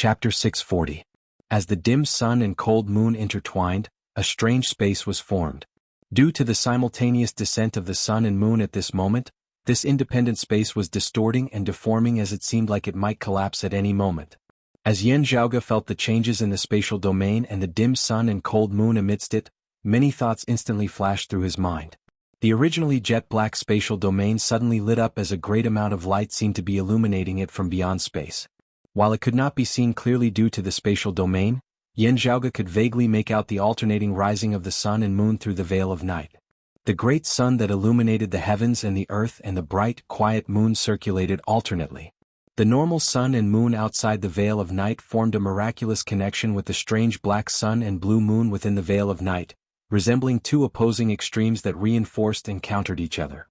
Chapter 640. As the dim sun and cold moon intertwined, a strange space was formed. Due to the simultaneous descent of the sun and moon at this moment, this independent space was distorting and deforming as it seemed like it might collapse at any moment. As Yan Zhaoge felt the changes in the spatial domain and the dim sun and cold moon amidst it, many thoughts instantly flashed through his mind. The originally jet-black spatial domain suddenly lit up as a great amount of light seemed to be illuminating it from beyond space. While it could not be seen clearly due to the spatial domain, Yan Zhaoge could vaguely make out the alternating rising of the sun and moon through the veil of night. The great sun that illuminated the heavens and the earth and the bright, quiet moon circulated alternately. The normal sun and moon outside the veil of night formed a miraculous connection with the strange black sun and blue moon within the veil of night, resembling two opposing extremes that reinforced and countered each other.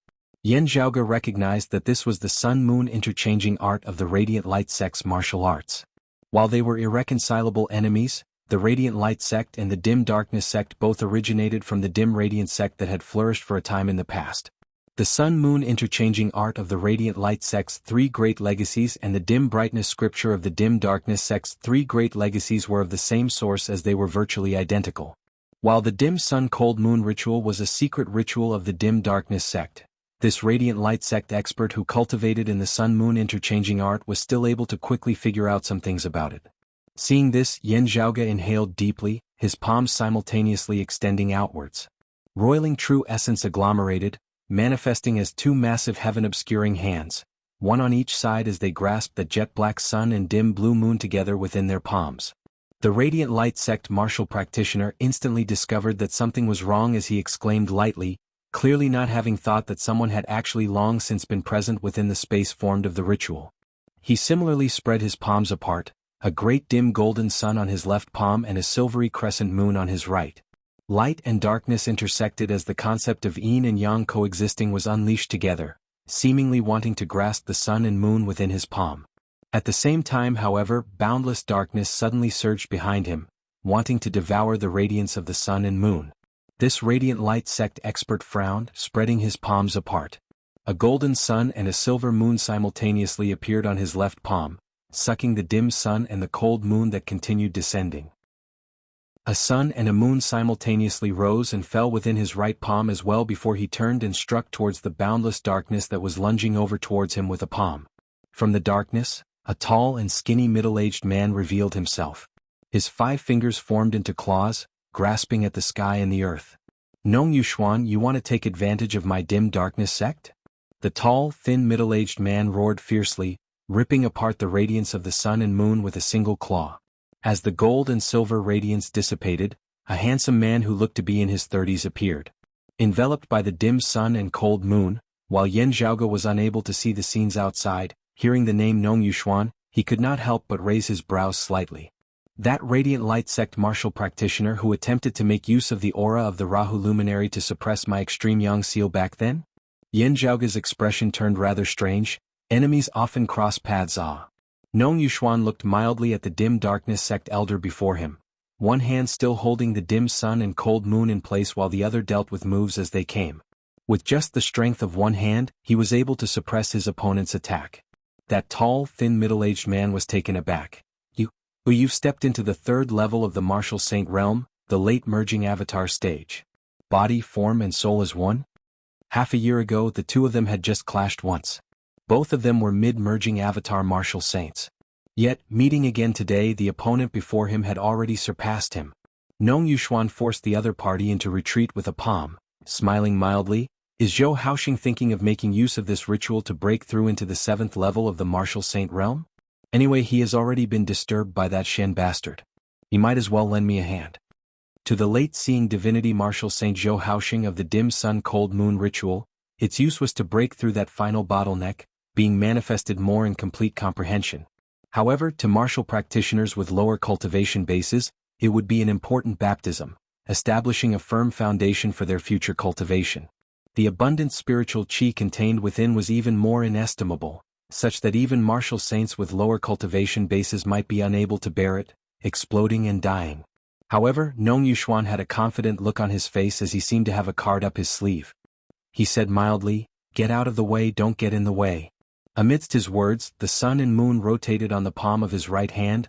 Yan Zhaoge recognized that this was the sun-moon interchanging art of the Radiant Light Sect's martial arts. While they were irreconcilable enemies, the Radiant Light Sect and the Dim Darkness Sect both originated from the Dim Radiant Sect that had flourished for a time in the past. The sun-moon interchanging art of the Radiant Light Sect's three great legacies and the dim brightness scripture of the Dim Darkness Sect's three great legacies were of the same source as they were virtually identical. While the dim sun-cold moon ritual was a secret ritual of the Dim Darkness Sect, this Radiant Light Sect expert who cultivated in the sun-moon interchanging art was still able to quickly figure out some things about it. Seeing this, Yan Zhaoge inhaled deeply, his palms simultaneously extending outwards. Roiling true essence agglomerated, manifesting as two massive heaven-obscuring hands, one on each side as they grasped the jet-black sun and dim blue moon together within their palms. The Radiant Light Sect martial practitioner instantly discovered that something was wrong as he exclaimed lightly, clearly not having thought that someone had actually long since been present within the space formed of the ritual. He similarly spread his palms apart, a great dim golden sun on his left palm and a silvery crescent moon on his right. Light and darkness intersected as the concept of yin and yang coexisting was unleashed together, seemingly wanting to grasp the sun and moon within his palm. At the same time, however, boundless darkness suddenly surged behind him, wanting to devour the radiance of the sun and moon. This Radiant Light Sect expert frowned, spreading his palms apart. A golden sun and a silver moon simultaneously appeared on his left palm, sucking the dim sun and the cold moon that continued descending. A sun and a moon simultaneously rose and fell within his right palm as well before he turned and struck towards the boundless darkness that was lunging over towards him with a palm. From the darkness, a tall and skinny middle-aged man revealed himself. His 5 fingers formed into claws, grasping at the sky and the earth. "Nong Yuxuan, you want to take advantage of my Dim Darkness Sect?" The tall, thin middle-aged man roared fiercely, ripping apart the radiance of the sun and moon with a single claw. As the gold and silver radiance dissipated, a handsome man who looked to be in his 30s appeared. Enveloped by the dim sun and cold moon, while Yan Zhaoge was unable to see the scenes outside, hearing the name Nong Yuxuan, he could not help but raise his brows slightly. That Radiant Light Sect martial practitioner who attempted to make use of the aura of the Rahu luminary to suppress my extreme yang seal back then? Yan Zhaoge's expression turned rather strange. Enemies often cross paths. Nong Yuxuan looked mildly at the Dim Darkness Sect elder before him, one hand still holding the dim sun and cold moon in place while the other dealt with moves as they came. With just the strength of one hand, he was able to suppress his opponent's attack. That tall, thin middle-aged man was taken aback. You've stepped into the 3rd level of the martial saint realm, the late merging avatar stage. Body, form and soul as one? Half a year ago the two of them had just clashed once. Both of them were mid-merging avatar martial saints. Yet, meeting again today, the opponent before him had already surpassed him. Nong Yuxuan forced the other party into retreat with a palm, smiling mildly. Is Zhou Haoxing thinking of making use of this ritual to break through into the 7th level of the martial saint realm? Anyway, he has already been disturbed by that Shen bastard. He might as well lend me a hand. To the late-seeing divinity martial saint Zhou Haoxing of the dim sun cold moon ritual, its use was to break through that final bottleneck, being manifested more in complete comprehension. However, to martial practitioners with lower cultivation bases, it would be an important baptism, establishing a firm foundation for their future cultivation. The abundant spiritual qi contained within was even more inestimable, such that even martial saints with lower cultivation bases might be unable to bear it, exploding and dying. However, Nong Yuxuan had a confident look on his face as he seemed to have a card up his sleeve. He said mildly, "Get out of the way, don't get in the way." Amidst his words, the sun and moon rotated on the palm of his right hand,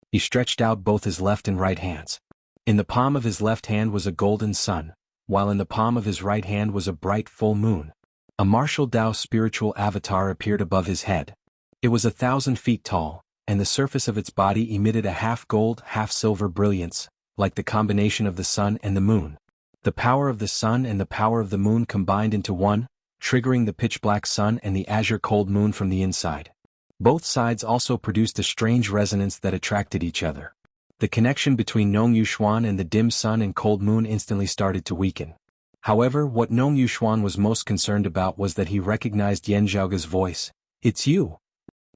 He stretched out both his left and right hands. In the palm of his left hand was a golden sun, while in the palm of his right hand was a bright full moon. A martial Tao spiritual avatar appeared above his head. It was 1,000 feet tall, and the surface of its body emitted a half-gold, half-silver brilliance, like the combination of the sun and the moon. The power of the sun and the power of the moon combined into one, triggering the pitch-black sun and the azure-cold moon from the inside. Both sides also produced a strange resonance that attracted each other. The connection between Nong Yuxuan and the dim sun and cold moon instantly started to weaken. However, what Nong Yuxuan was most concerned about was that he recognized Yan Zhaoge's voice. "It's you."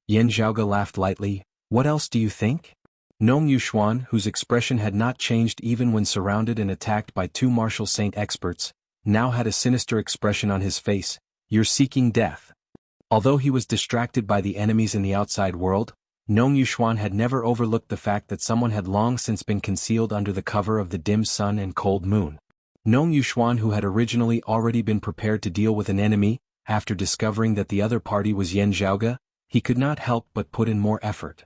Yan Zhaoge laughed lightly. "What else do you think?" Nong Yuxuan, whose expression had not changed even when surrounded and attacked by two martial saint experts, now had a sinister expression on his face. "You're seeking death." Although he was distracted by the enemies in the outside world, Nong Yuxuan had never overlooked the fact that someone had long since been concealed under the cover of the dim sun and cold moon. Nong Yuxuan, who had originally already been prepared to deal with an enemy, after discovering that the other party was Yan Zhaoge, he could not help but put in more effort.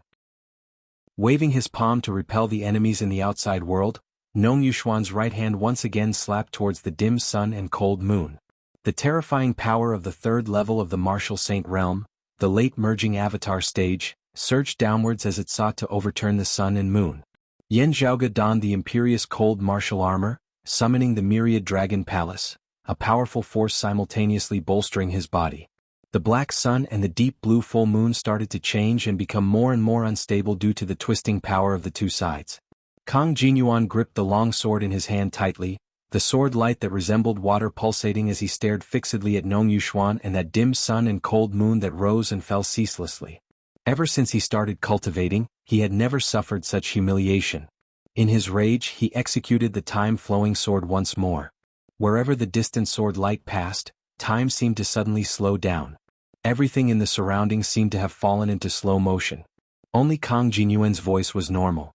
Waving his palm to repel the enemies in the outside world, Nong Yuxuan's right hand once again slapped towards the dim sun and cold moon. The terrifying power of the third level of the martial saint realm, the late merging avatar stage, surged downwards as it sought to overturn the sun and moon. Yan Zhaoge donned the imperious cold martial armor, summoning the myriad dragon palace, a powerful force simultaneously bolstering his body. The black sun and the deep blue full moon started to change and become more and more unstable due to the twisting power of the two sides. Kang Jinyuan gripped the long sword in his hand tightly, the sword light that resembled water pulsating as he stared fixedly at Nong Yuxuan and that dim sun and cold moon that rose and fell ceaselessly. Ever since he started cultivating, he had never suffered such humiliation. In his rage, he executed the time-flowing sword once more. Wherever the distant sword light passed, time seemed to suddenly slow down. Everything in the surroundings seemed to have fallen into slow motion. Only Kang Jinyuan's voice was normal.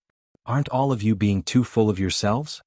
"Aren't all of you being too full of yourselves?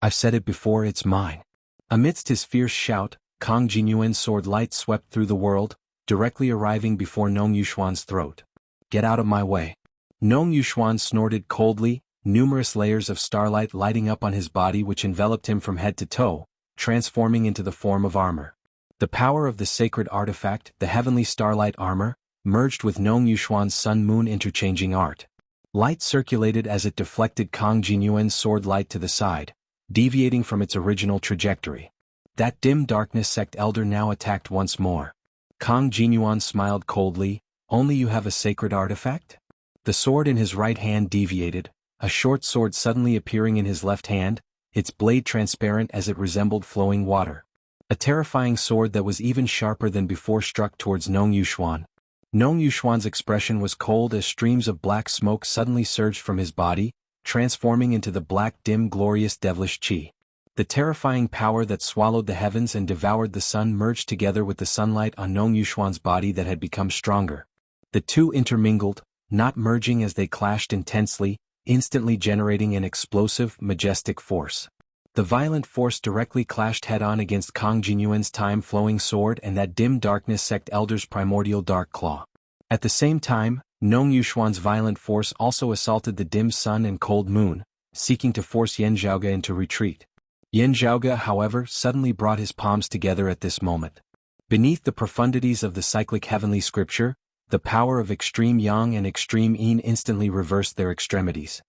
I've said it before, it's mine." Amidst his fierce shout, Kang Jinyuan's sword light swept through the world, directly arriving before Nong Yuxuan's throat. "Get out of my way." Nong Yuxuan snorted coldly, numerous layers of starlight lighting up on his body which enveloped him from head to toe, transforming into the form of armor. The power of the sacred artifact, the heavenly starlight armor, merged with Nong Yuxuan's sun-moon interchanging art. Light circulated as it deflected Kang Jinyuan's sword light to the side, deviating from its original trajectory. That dim darkness sect elder now attacked once more. Kang Jinyuan smiled coldly. "Only you have a sacred artifact?" The sword in his right hand deviated, a short sword suddenly appearing in his left hand, its blade transparent as it resembled flowing water. A terrifying sword that was even sharper than before struck towards Nong Yuxuan. Nong Yuxuan's expression was cold as streams of black smoke suddenly surged from his body, transforming into the black dim glorious devilish qi. The terrifying power that swallowed the heavens and devoured the sun merged together with the sunlight on Nong Yuxuan's body that had become stronger. The two intermingled, not merging as they clashed intensely, instantly generating an explosive, majestic force. The violent force directly clashed head-on against Kang Jinyuan's time-flowing sword and that dim darkness sect elder's primordial dark claw. At the same time, Nong Yuxuan's violent force also assaulted the dim sun and cold moon, seeking to force Yan Zhaoge into retreat. Yan Zhaoge, however, suddenly brought his palms together at this moment. Beneath the profundities of the cyclic heavenly scripture, the power of extreme yang and extreme yin instantly reversed their extremities.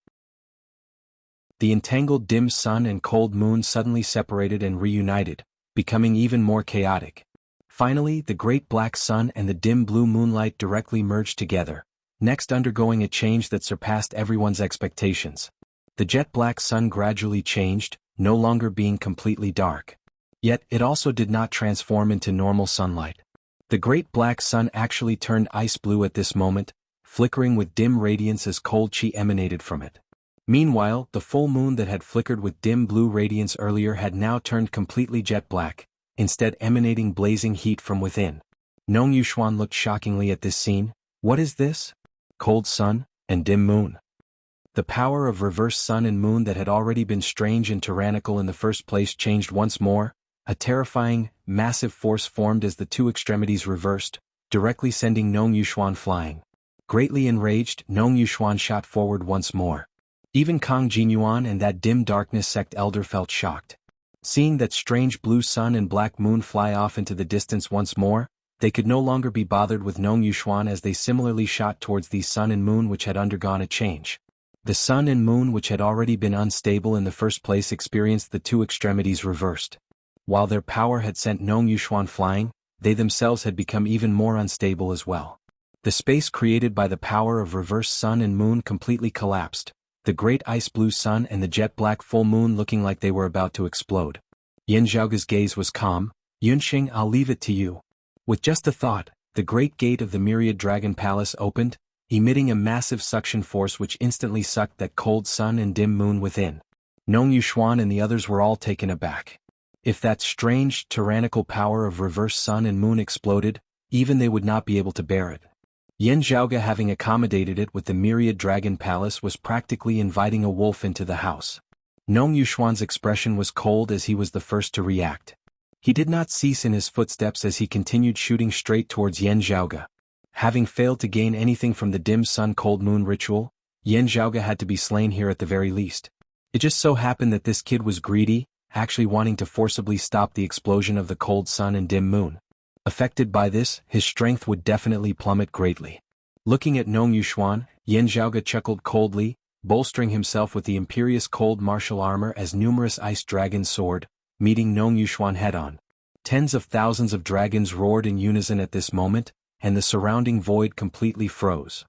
The entangled dim sun and cold moon suddenly separated and reunited, becoming even more chaotic. Finally, the great black sun and the dim blue moonlight directly merged together, next undergoing a change that surpassed everyone's expectations. The jet black sun gradually changed, no longer being completely dark. Yet, it also did not transform into normal sunlight. The great black sun actually turned ice blue at this moment, flickering with dim radiance as cold qi emanated from it. Meanwhile, the full moon that had flickered with dim blue radiance earlier had now turned completely jet black, instead emanating blazing heat from within. Nong Yuxuan looked shockingly at this scene. "What is this? Cold sun and dim moon." The power of reverse sun and moon that had already been strange and tyrannical in the first place changed once more. A terrifying, massive force formed as the two extremities reversed, directly sending Nong Yuxuan flying. Greatly enraged, Nong Yuxuan shot forward once more. Even Kang Jinyuan and that dim darkness sect elder felt shocked. Seeing that strange blue sun and black moon fly off into the distance once more, they could no longer be bothered with Nong Yuxuan as they similarly shot towards the sun and moon which had undergone a change. The sun and moon which had already been unstable in the first place experienced the two extremities reversed. While their power had sent Nong Yuxuan flying, they themselves had become even more unstable as well. The space created by the power of reverse sun and moon completely collapsed, the great ice blue sun and the jet black full moon looking like they were about to explode. Yan Zhaoge's gaze was calm. "Yunxing, I'll leave it to you." With just a thought, the great gate of the Myriad Dragon Palace opened, emitting a massive suction force which instantly sucked that cold sun and dim moon within. Nong Yuxuan and the others were all taken aback. If that strange, tyrannical power of reverse sun and moon exploded, even they would not be able to bear it. Yan Zhaoge, having accommodated it with the Myriad Dragon Palace, was practically inviting a wolf into the house. Nong Yuxuan's expression was cold as he was the first to react. He did not cease in his footsteps as he continued shooting straight towards Yan Zhaoge. Having failed to gain anything from the dim sun-cold moon ritual, Yan Zhaoge had to be slain here at the very least. It just so happened that this kid was greedy, actually wanting to forcibly stop the explosion of the cold sun and dim moon. Affected by this, his strength would definitely plummet greatly. Looking at Nong Yuxuan, Yan Zhaoge chuckled coldly, bolstering himself with the imperious cold martial armor as numerous ice dragons soared, meeting Nong Yuxuan head-on. Tens of thousands of dragons roared in unison at this moment, and the surrounding void completely froze.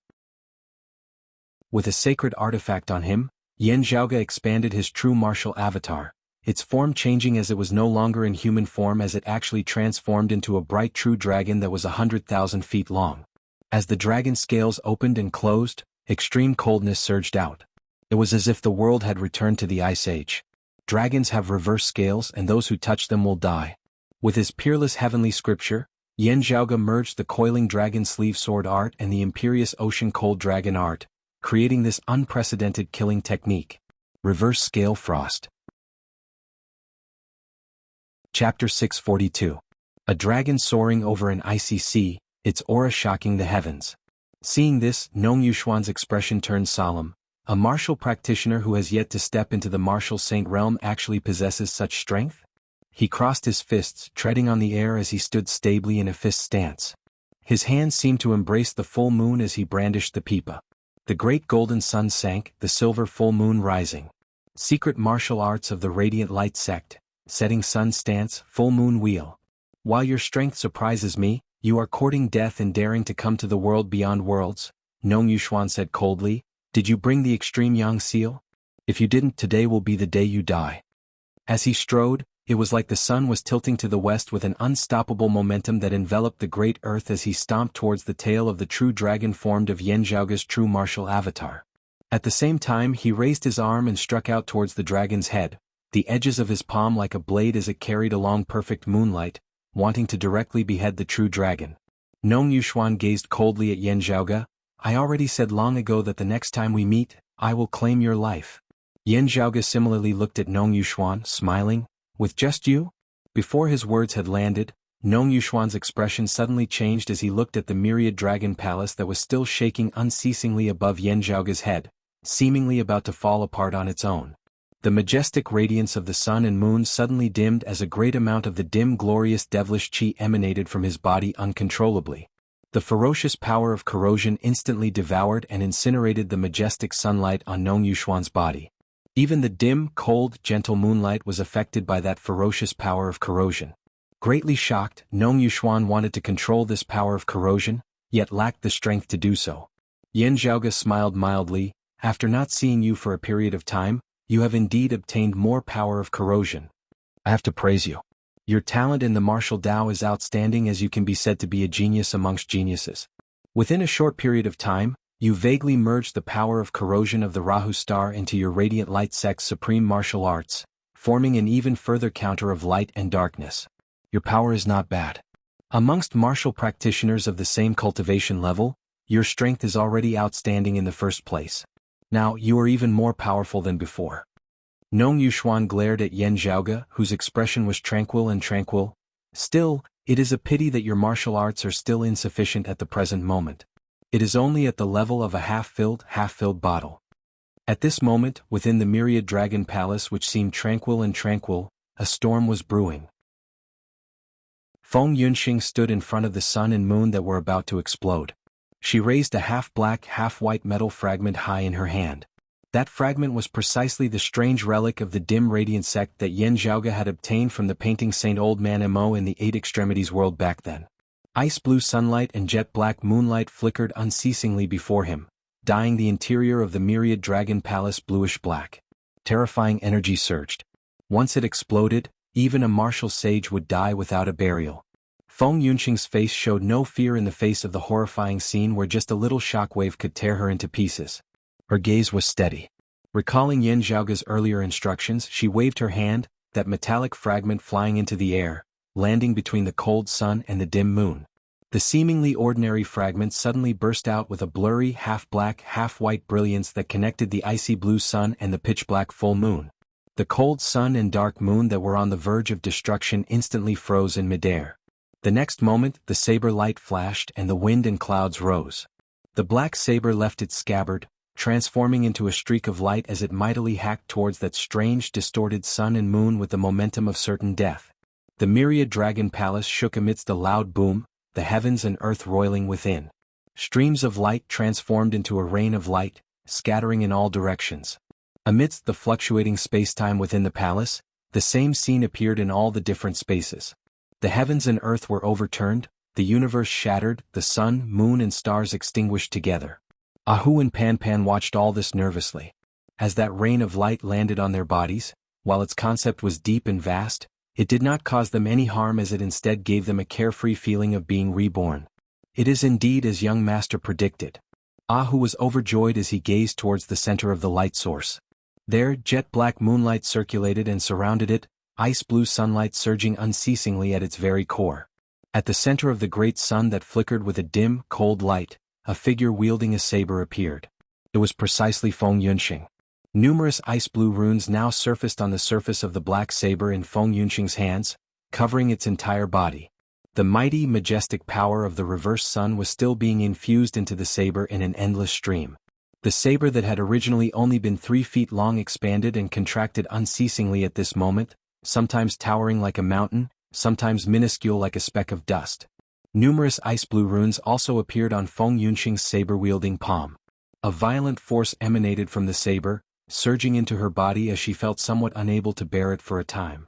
With a sacred artifact on him, Yan Zhaoge expanded his true martial avatar, its form changing as it was no longer in human form as it actually transformed into a bright true dragon that was 100,000 feet long. As the dragon scales opened and closed, extreme coldness surged out. It was as if the world had returned to the Ice Age. Dragons have reverse scales and those who touch them will die. With his peerless heavenly scripture, Yan Zhaoge merged the coiling dragon sleeve sword art and the imperious ocean cold dragon art, creating this unprecedented killing technique. Reverse Scale Frost. Chapter 642. A dragon soaring over an icy sea, its aura shocking the heavens. Seeing this, Nong Yuxuan's expression turned solemn. A martial practitioner who has yet to step into the martial saint realm actually possesses such strength? He crossed his fists, treading on the air as he stood stably in a fist stance. His hands seemed to embrace the full moon as he brandished the pipa. The great golden sun sank, the silver full moon rising. Secret martial arts of the radiant light sect, setting sun stance, full moon wheel. While your strength surprises me, you are courting death and daring to come to the world beyond worlds, Nong Yuxuan said coldly. Did you bring the extreme yang seal? If you didn't, today will be the day you die. As he strode, it was like the sun was tilting to the west with an unstoppable momentum that enveloped the great earth as he stomped towards the tail of the true dragon formed of Yan Zhaoge's true martial avatar. At the same time he raised his arm and struck out towards the dragon's head, the edges of his palm like a blade as it carried along perfect moonlight, wanting to directly behead the true dragon. Nong Yuxuan gazed coldly at Yan Zhaoge. I already said long ago that the next time we meet, I will claim your life. Yan Zhaoge similarly looked at Nong Yuxuan, smiling. With just you? Before his words had landed, Nong Yuxuan's expression suddenly changed as he looked at the Myriad Dragon Palace that was still shaking unceasingly above Yan Zhaoge's head, seemingly about to fall apart on its own. The majestic radiance of the sun and moon suddenly dimmed as a great amount of the dim glorious devilish chi emanated from his body uncontrollably. The ferocious power of corrosion instantly devoured and incinerated the majestic sunlight on Nong Yuxuan's body. Even the dim, cold, gentle moonlight was affected by that ferocious power of corrosion. Greatly shocked, Nong Yuxuan wanted to control this power of corrosion, yet lacked the strength to do so. Yan Zhaoge smiled mildly. After not seeing you for a period of time, you have indeed obtained more power of corrosion. I have to praise you. Your talent in the martial Tao is outstanding as you can be said to be a genius amongst geniuses. Within a short period of time, you vaguely merged the power of corrosion of the Rahu star into your radiant light sect's supreme martial arts, forming an even further counter of light and darkness. Your power is not bad. Amongst martial practitioners of the same cultivation level, your strength is already outstanding in the first place. Now you are even more powerful than before. Nong Yuxuan glared at Yan Zhaoge, whose expression was tranquil. Still, it is a pity that your martial arts are still insufficient at the present moment. It is only at the level of a half-filled bottle. At this moment, within the myriad dragon palace which seemed tranquil, a storm was brewing. Feng Yunxing stood in front of the sun and moon that were about to explode. She raised a half-black, half-white metal fragment high in her hand. That fragment was precisely the strange relic of the dim radiant sect that Yan Zhaoge had obtained from the painting Saint Old Man Mo in the Eight Extremities world back then. Ice-blue sunlight and jet-black moonlight flickered unceasingly before him, dyeing the interior of the myriad dragon palace bluish-black. Terrifying energy surged. Once it exploded, even a martial sage would die without a burial. Feng Yunxing's face showed no fear in the face of the horrifying scene where just a little shockwave could tear her into pieces. Her gaze was steady. Recalling Yan Zhaoge's earlier instructions, she waved her hand, that metallic fragment flying into the air, landing between the cold sun and the dim moon. The seemingly ordinary fragment suddenly burst out with a blurry half-black, half-white brilliance that connected the icy blue sun and the pitch-black full moon. The cold sun and dark moon that were on the verge of destruction instantly froze in midair. The next moment, the saber light flashed and the wind and clouds rose. The black saber left its scabbard, transforming into a streak of light as it mightily hacked towards that strange, distorted sun and moon with the momentum of certain death. The myriad dragon palace shook amidst a loud boom, the heavens and earth roiling within. Streams of light transformed into a rain of light, scattering in all directions. Amidst the fluctuating space-time within the palace, the same scene appeared in all the different spaces. The heavens and earth were overturned, the universe shattered, the sun, moon and stars extinguished together. Ahu and Pan watched all this nervously. As that rain of light landed on their bodies, while its concept was deep and vast, it did not cause them any harm as it instead gave them a carefree feeling of being reborn. It is indeed as young master predicted. Ahu was overjoyed as he gazed towards the center of the light source. There, jet-black moonlight circulated and surrounded it, ice-blue sunlight surging unceasingly at its very core. At the center of the great sun that flickered with a dim, cold light, a figure wielding a saber appeared. It was precisely Feng Yunxing. Numerous ice-blue runes now surfaced on the surface of the black saber in Feng Yunxing's hands, covering its entire body. The mighty, majestic power of the reverse sun was still being infused into the saber in an endless stream. The saber that had originally only been 3 feet long expanded and contracted unceasingly at this moment, sometimes towering like a mountain, sometimes minuscule like a speck of dust. Numerous ice-blue runes also appeared on Feng Yunxing's saber-wielding palm. A violent force emanated from the saber, surging into her body as she felt somewhat unable to bear it for a time.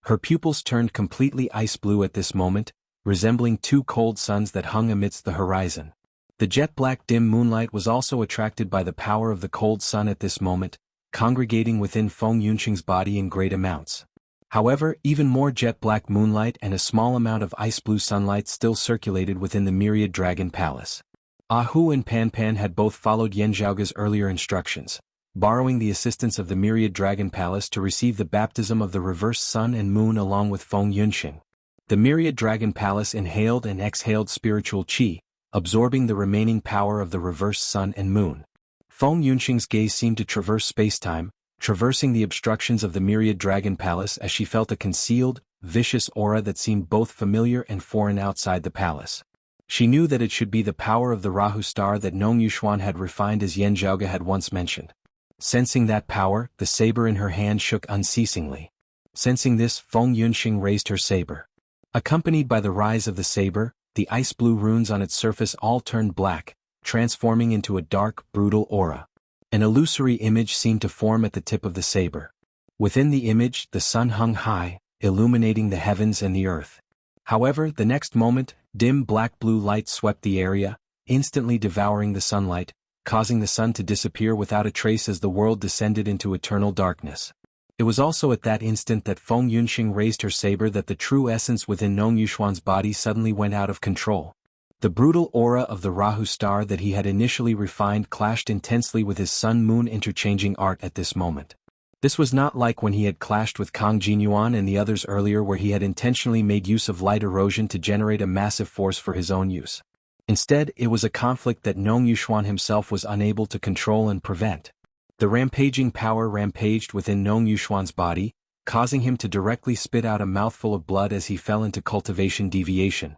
Her pupils turned completely ice-blue at this moment, resembling 2 cold suns that hung amidst the horizon. The jet-black dim moonlight was also attracted by the power of the cold sun at this moment, congregating within Feng Yunxing's body in great amounts. However, even more jet-black moonlight and a small amount of ice-blue sunlight still circulated within the myriad dragon palace. Ahu and Pan had both followed Yan Zhaoge's earlier instructions, borrowing the assistance of the myriad dragon palace to receive the baptism of the reverse sun and moon along with Feng Yunxing. The myriad dragon palace inhaled and exhaled spiritual qi, absorbing the remaining power of the reverse sun and moon. Feng Yunxing's gaze seemed to traverse space-time, traversing the obstructions of the myriad dragon palace as she felt a concealed, vicious aura that seemed both familiar and foreign outside the palace. She knew that it should be the power of the Rahu star that Nong Yuxuan had refined as Yan Zhaoge had once mentioned. Sensing that power, the saber in her hand shook unceasingly. Sensing this, Feng Yunxing raised her saber. Accompanied by the rise of the saber, the ice-blue runes on its surface all turned black, transforming into a dark, brutal aura. An illusory image seemed to form at the tip of the saber. Within the image, the sun hung high, illuminating the heavens and the earth. However, the next moment, dim black-blue light swept the area, instantly devouring the sunlight, causing the sun to disappear without a trace as the world descended into eternal darkness. It was also at that instant that Feng Yunxing raised her saber that the true essence within Nong Yuxuan's body suddenly went out of control. The brutal aura of the Rahu star that he had initially refined clashed intensely with his sun-moon interchanging art at this moment. This was not like when he had clashed with Kang Jinyuan and the others earlier where he had intentionally made use of light erosion to generate a massive force for his own use. Instead, it was a conflict that Nong Yuxuan himself was unable to control and prevent. The rampaging power rampaged within Nong Yuxuan's body, causing him to directly spit out a mouthful of blood as he fell into cultivation deviation.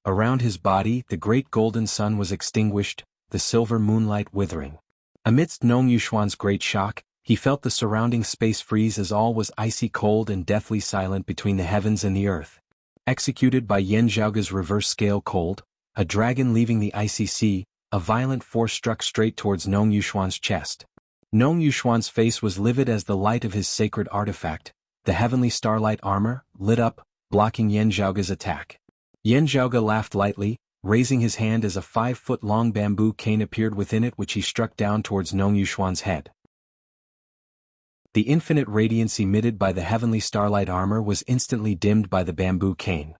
Around his body, the great golden sun was extinguished, the silver moonlight withering. Amidst Nong Yuxuan's great shock, he felt the surrounding space freeze as all was icy cold and deathly silent between the heavens and the earth. Executed by Yan Zhaoge's reverse scale cold, a dragon leaving the icy sea, a violent force struck straight towards Nong Yuxuan's chest. Nong Yuxuan's face was livid as the light of his sacred artifact, the heavenly starlight armor, lit up, blocking Yan Zhaoge's attack. Yan Zhaoge laughed lightly, raising his hand as a 5-foot-long bamboo cane appeared within it, which he struck down towards Nong Yuxuan's head. The infinite radiance emitted by the heavenly starlight armor was instantly dimmed by the bamboo cane.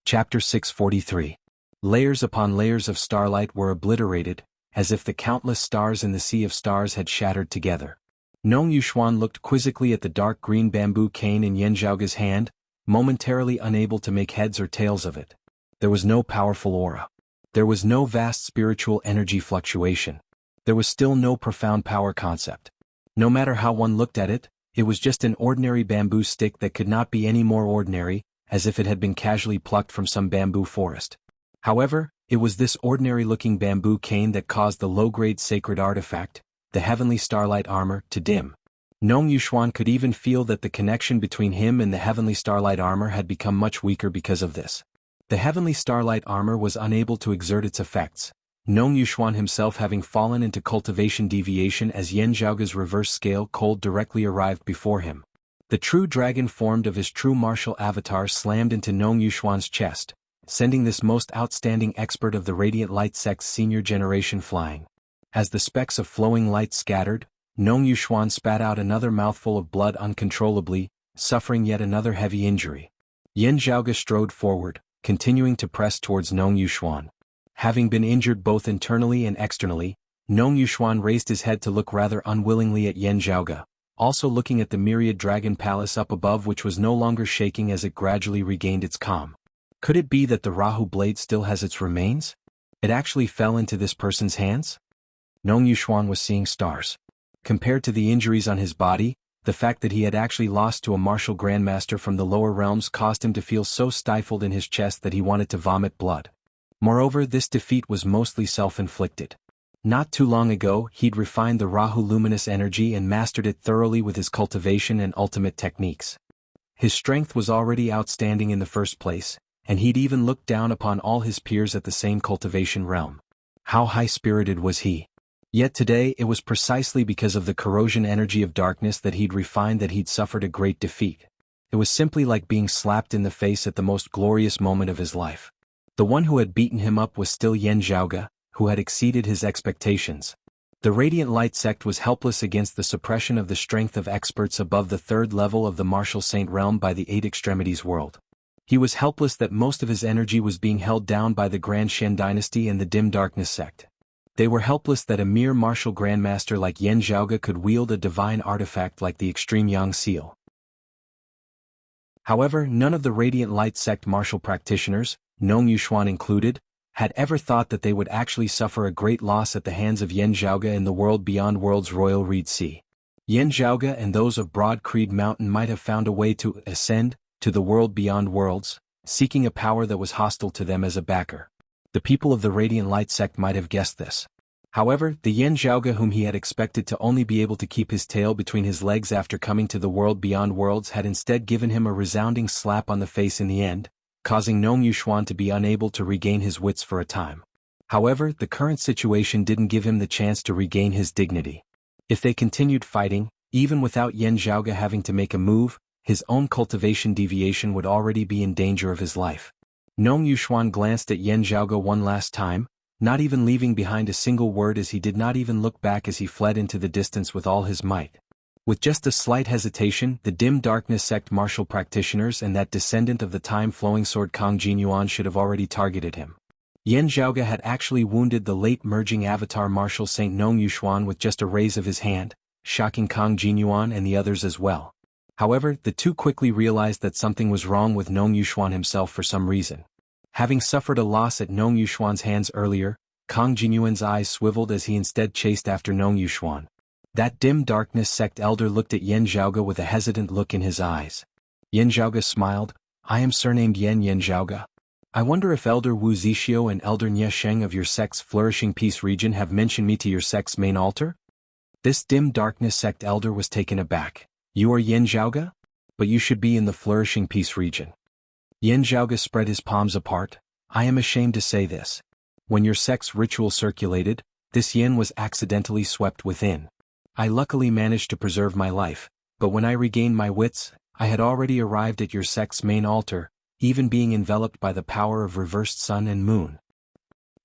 Chapter 643. Layers upon layers of starlight were obliterated, as if the countless stars in the sea of stars had shattered together. Nong Yuxuan looked quizzically at the dark green bamboo cane in Yan Zhaoge's hand, momentarily unable to make heads or tails of it. There was no powerful aura. There was no vast spiritual energy fluctuation. There was still no profound power concept. No matter how one looked at it, it was just an ordinary bamboo stick that could not be any more ordinary, as if it had been casually plucked from some bamboo forest. However, it was this ordinary-looking bamboo cane that caused the low-grade sacred artifact, the heavenly starlight armor, to dim. Nong Yuxuan could even feel that the connection between him and the heavenly starlight armor had become much weaker because of this. The heavenly starlight armor was unable to exert its effects, Nong Yuxuan himself having fallen into cultivation deviation as Yan Zhaoge's reverse scale cold directly arrived before him. The true dragon formed of his true martial avatar slammed into Nong Yuxuan's chest, sending this most outstanding expert of the Radiant Light sect's senior generation flying. As the specks of flowing light scattered, Nong Yuxuan spat out another mouthful of blood uncontrollably, suffering yet another heavy injury. Yan Zhaoge strode forward, continuing to press towards Nong Yuxuan. Having been injured both internally and externally, Nong Yuxuan raised his head to look rather unwillingly at Yan Zhaoge, also looking at the myriad dragon palace up above, which was no longer shaking as it gradually regained its calm. Could it be that the Rahu blade still has its remains? It actually fell into this person's hands? Nong Yuxuan was seeing stars. Compared to the injuries on his body, the fact that he had actually lost to a martial grandmaster from the lower realms caused him to feel so stifled in his chest that he wanted to vomit blood. Moreover, this defeat was mostly self-inflicted. Not too long ago, he'd refined the Rahu luminous energy and mastered it thoroughly with his cultivation and ultimate techniques. His strength was already outstanding in the first place, and he'd even looked down upon all his peers at the same cultivation realm. How high-spirited was he? Yet today it was precisely because of the corrosion energy of darkness that he'd refined that he'd suffered a great defeat. It was simply like being slapped in the face at the most glorious moment of his life. The one who had beaten him up was still Yan Zhaoge, who had exceeded his expectations. The Radiant Light sect was helpless against the suppression of the strength of experts above the third level of the martial saint realm by the Eight Extremities world. He was helpless that most of his energy was being held down by the Grand Shen dynasty and the Dim Darkness sect. They were helpless that a mere martial grandmaster like Yan Zhaoge could wield a divine artifact like the Extreme Yang Seal. However, none of the Radiant Light sect martial practitioners, Nong Yuxuan included, had ever thought that they would actually suffer a great loss at the hands of Yan Zhaoge in the world beyond world's royal Reed Sea. Yan Zhaoge and those of Broad Creed Mountain might have found a way to ascend to the world beyond worlds, seeking a power that was hostile to them as a backer. The people of the Radiant Light sect might have guessed this. However, the Yan Zhaoge whom he had expected to only be able to keep his tail between his legs after coming to the world beyond worlds had instead given him a resounding slap on the face in the end, causing Nong Yuxuan to be unable to regain his wits for a time. However, the current situation didn't give him the chance to regain his dignity. If they continued fighting, even without Yan Zhaoge having to make a move, his own cultivation deviation would already be in danger of his life. Nong Yuxuan glanced at Yan Zhaoge one last time, not even leaving behind a single word as he did not even look back as he fled into the distance with all his might. With just a slight hesitation, the Dim Darkness sect martial practitioners and that descendant of the time-flowing sword Kang Jinyuan should have already targeted him. Yan Zhaoge had actually wounded the late merging avatar martial saint Nong Yuxuan with just a raise of his hand, shocking Kang Jinyuan and the others as well. However, the two quickly realized that something was wrong with Nong Yuxuan himself for some reason. Having suffered a loss at Nong Yuxuan's hands earlier, Kang Jinyuan's eyes swiveled as he instead chased after Nong Yuxuan. That Dim Darkness sect elder looked at Yan Zhaoge with a hesitant look in his eyes. Yan Zhaoge smiled, I am surnamed Yen Zhaoge. I wonder if Elder Wu Zixio and Elder Nye Sheng of your sect's Flourishing Peace region have mentioned me to your sect's main altar? This dim darkness sect elder was taken aback. You are Yen Zhaoge? But you should be in the Flourishing Peace region. Yen Zhaoge spread his palms apart. I am ashamed to say this. When your sect's ritual circulated, this yen was accidentally swept within. I luckily managed to preserve my life, but when I regained my wits, I had already arrived at your sect's main altar, even being enveloped by the power of reversed sun and moon.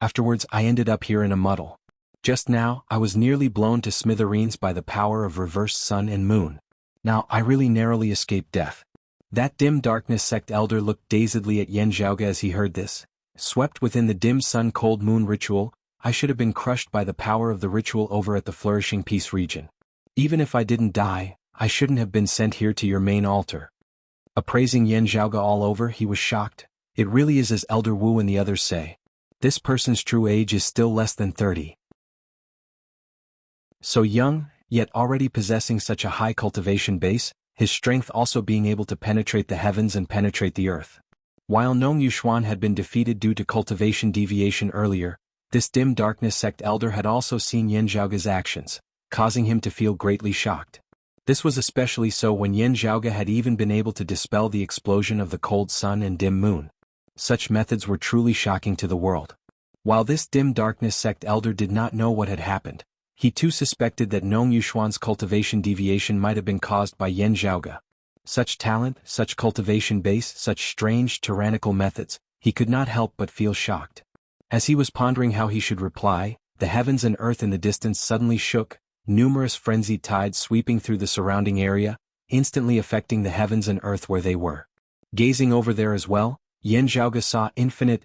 Afterwards I ended up here in a muddle. Just now, I was nearly blown to smithereens by the power of reversed sun and moon. Now I really narrowly escaped death. That dim darkness sect elder looked dazedly at Yen Zhaoge as he heard this. Swept within the dim sun cold moon ritual, I should have been crushed by the power of the ritual over at the Flourishing Peace region. Even if I didn't die, I shouldn't have been sent here to your main altar. Appraising Yen Zhaoge all over, he was shocked. It really is as Elder Wu and the others say. This person's true age is still less than 30. So young, yet already possessing such a high cultivation base, his strength also being able to penetrate the heavens and penetrate the earth. While Nong Yuxuan had been defeated due to cultivation deviation earlier, this dim darkness sect elder had also seen Yen Zhaoge's actions, causing him to feel greatly shocked. This was especially so when Yen Zhaoge had even been able to dispel the explosion of the cold sun and dim moon. Such methods were truly shocking to the world. While this dim darkness sect elder did not know what had happened, he too suspected that Nong Yuxuan's cultivation deviation might have been caused by Yen Zhaoge. Such talent, such cultivation base, such strange, tyrannical methods, he could not help but feel shocked. As he was pondering how he should reply, the heavens and earth in the distance suddenly shook, numerous frenzied tides sweeping through the surrounding area, instantly affecting the heavens and earth where they were. Gazing over there as well, Yen Zhaoge saw infinite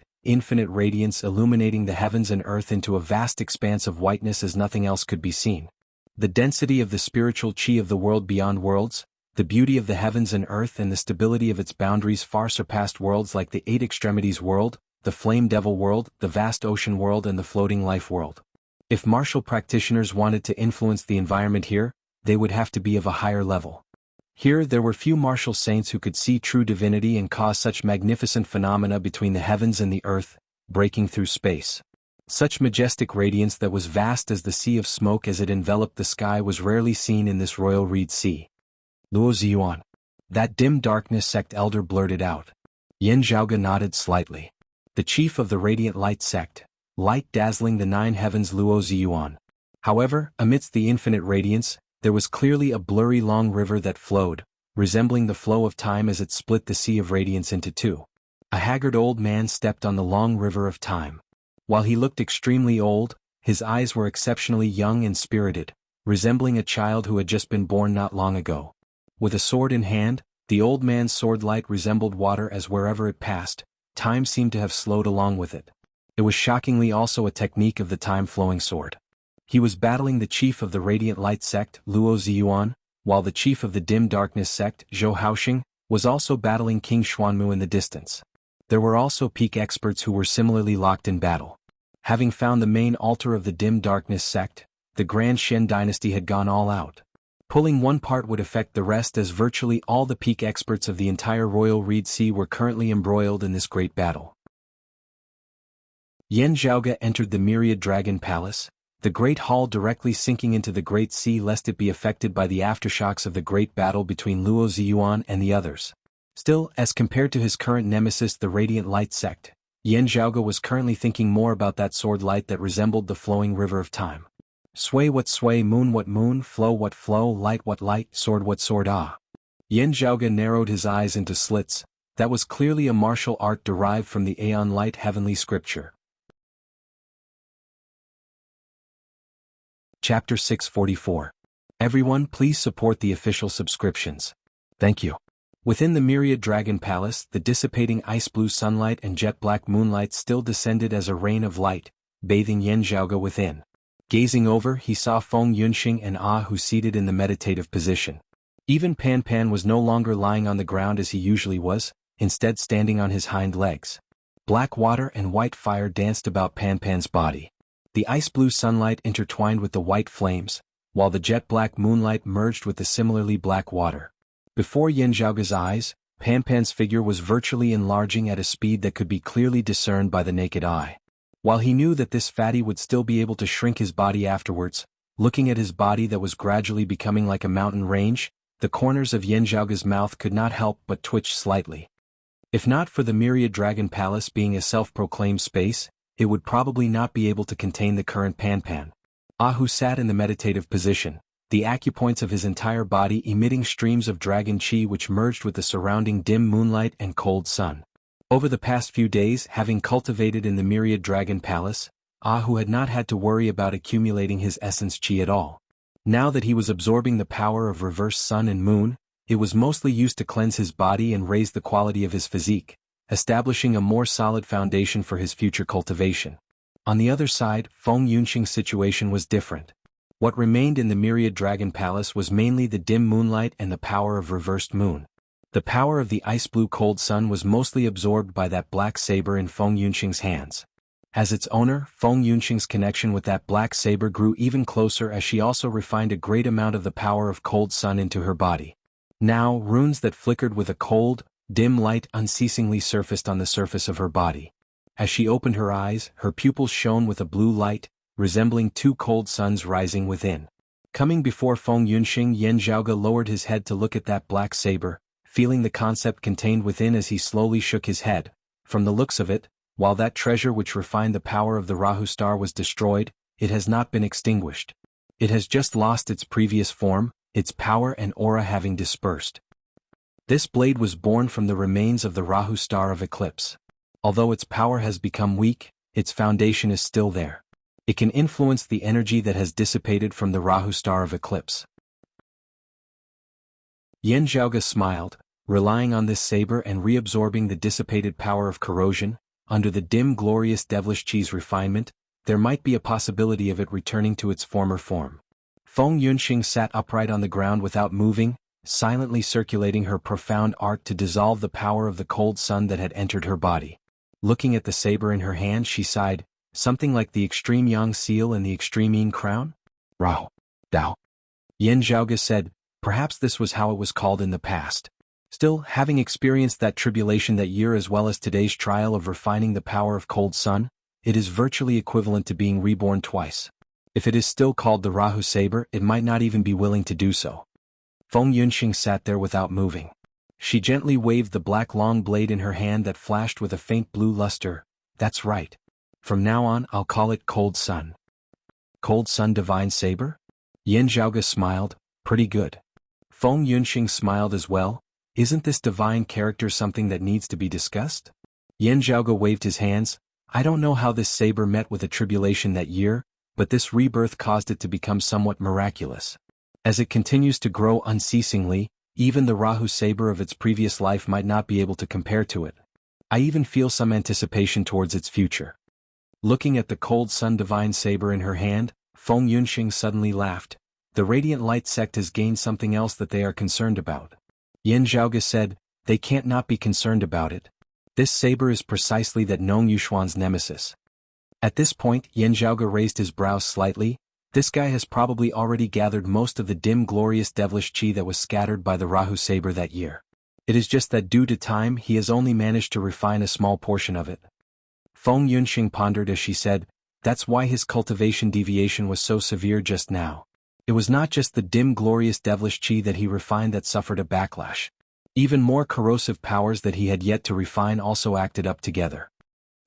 radiance illuminating the heavens and earth into a vast expanse of whiteness as nothing else could be seen. The density of the spiritual qi of the world beyond worlds, the beauty of the heavens and earth and the stability of its boundaries far surpassed worlds like the Eight Extremities world, the Flame Devil world, the vast ocean world and the floating life world. If martial practitioners wanted to influence the environment here, they would have to be of a higher level. Here there were few martial saints who could see true divinity and cause such magnificent phenomena between the heavens and the earth, breaking through space. Such majestic radiance that was vast as the sea of smoke as it enveloped the sky was rarely seen in this royal reed sea. Luo Ziyuan. That dim darkness sect elder blurted out. Yen Zhaoge nodded slightly. The chief of the radiant light sect, light dazzling the nine heavens Luo Ziyuan. However, amidst the infinite radiance, there was clearly a blurry long river that flowed, resembling the flow of time as it split the sea of radiance into two. A haggard old man stepped on the long river of time. While he looked extremely old, his eyes were exceptionally young and spirited, resembling a child who had just been born not long ago. With a sword in hand, the old man's sword light resembled water as wherever it passed, time seemed to have slowed along with it. It was shockingly also a technique of the time-flowing sword. He was battling the chief of the Radiant Light sect, Luo Ziyuan, while the chief of the Dim Darkness sect, Zhou Haoxing, was also battling King Xuanmu in the distance. There were also peak experts who were similarly locked in battle. Having found the main altar of the Dim Darkness sect, the Grand Shen dynasty had gone all out. Pulling one part would affect the rest as virtually all the peak experts of the entire Royal Reed Sea were currently embroiled in this great battle. Yen Zhaoge entered the Myriad Dragon Palace, the great hall directly sinking into the Great Sea lest it be affected by the aftershocks of the great battle between Luo Ziyuan and the others. Still, as compared to his current nemesis the Radiant Light sect, Yen Zhaoge was currently thinking more about that sword light that resembled the flowing river of time. Sway what sway, moon what moon, flow what flow, light what light, sword what sword ah. Yen Zhaoge narrowed his eyes into slits. That was clearly a martial art derived from the Aeon Light heavenly scripture. Chapter 644. Everyone please support the official subscriptions. Thank you. Within the Myriad Dragon Palace, the dissipating ice-blue sunlight and jet-black moonlight still descended as a rain of light, bathing Yen Zhaoge within. Gazing over, he saw Feng Yunxing and Ah Hu seated in the meditative position. Even Pan Pan was no longer lying on the ground as he usually was, instead standing on his hind legs. Black water and white fire danced about Pan Pan's body. The ice-blue sunlight intertwined with the white flames, while the jet-black moonlight merged with the similarly black water. Before Yen Zhaoge's eyes, Pan's figure was virtually enlarging at a speed that could be clearly discerned by the naked eye. While he knew that this fatty would still be able to shrink his body afterwards, looking at his body that was gradually becoming like a mountain range, the corners of Yan Zhaoge's mouth could not help but twitch slightly. If not for the Myriad Dragon Palace being a self-proclaimed space, it would probably not be able to contain the current Pan. Who sat in the meditative position, the acupoints of his entire body emitting streams of dragon chi which merged with the surrounding dim moonlight and cold sun. Over the past few days, having cultivated in the Myriad Dragon Palace, Who had not had to worry about accumulating his essence chi at all. Now that he was absorbing the power of reverse sun and moon, it was mostly used to cleanse his body and raise the quality of his physique, establishing a more solid foundation for his future cultivation. On the other side, Feng Yunxing's situation was different. What remained in the Myriad Dragon Palace was mainly the dim moonlight and the power of reversed moon. The power of the ice-blue cold sun was mostly absorbed by that black saber in Feng Yunxing's hands. As its owner, Feng Yunxing's connection with that black saber grew even closer as she also refined a great amount of the power of cold sun into her body. Now, runes that flickered with a cold, dim light unceasingly surfaced on the surface of her body. As she opened her eyes, her pupils shone with a blue light, resembling two cold suns rising within. Coming before Feng Yunxing, Yan Zhaoge lowered his head to look at that black saber, feeling the concept contained within as he slowly shook his head. From the looks of it, while that treasure which refined the power of the Rahu star was destroyed, it has not been extinguished. It has just lost its previous form, its power and aura having dispersed. This blade was born from the remains of the Rahu star of eclipse. Although its power has become weak, its foundation is still there. It can influence the energy that has dissipated from the Rahu star of eclipse. Yan Zhaoge smiled, relying on this saber and reabsorbing the dissipated power of corrosion. Under the dim glorious devilish chi's refinement, there might be a possibility of it returning to its former form. Feng Yunxing sat upright on the ground without moving, silently circulating her profound art to dissolve the power of the cold sun that had entered her body. Looking at the saber in her hand, she sighed, something like the extreme yang seal and the extreme yin crown? Rahu. Dao. Yan Zhaoge said, perhaps this was how it was called in the past. Still, having experienced that tribulation that year as well as today's trial of refining the power of cold sun, it is virtually equivalent to being reborn twice. If it is still called the Rahu saber, it might not even be willing to do so. Feng Yunxing sat there without moving. She gently waved the black long blade in her hand that flashed with a faint blue luster. That's right. From now on, I'll call it Cold Sun. Cold Sun Divine Saber? Yan Zhaoge smiled, pretty good. Feng Yunxing smiled as well. Isn't this divine character something that needs to be discussed? Yan Zhaoge waved his hands. I don't know how this saber met with a tribulation that year, but this rebirth caused it to become somewhat miraculous. As it continues to grow unceasingly, even the Rahu saber of its previous life might not be able to compare to it. I even feel some anticipation towards its future. Looking at the cold sun divine saber in her hand, Feng Yunxing suddenly laughed. The Radiant Light sect has gained something else that they are concerned about. Yan Zhaoge said, they can't not be concerned about it. This saber is precisely that Nong Yushuan's nemesis. At this point, Yan Zhaoge raised his brows slightly. This guy has probably already gathered most of the dim glorious devilish chi that was scattered by the Rahu saber that year. It is just that due to time he has only managed to refine a small portion of it. Feng Yunxing pondered as she said, that's why his cultivation deviation was so severe just now. It was not just the dim glorious devilish chi that he refined that suffered a backlash. Even more corrosive powers that he had yet to refine also acted up together.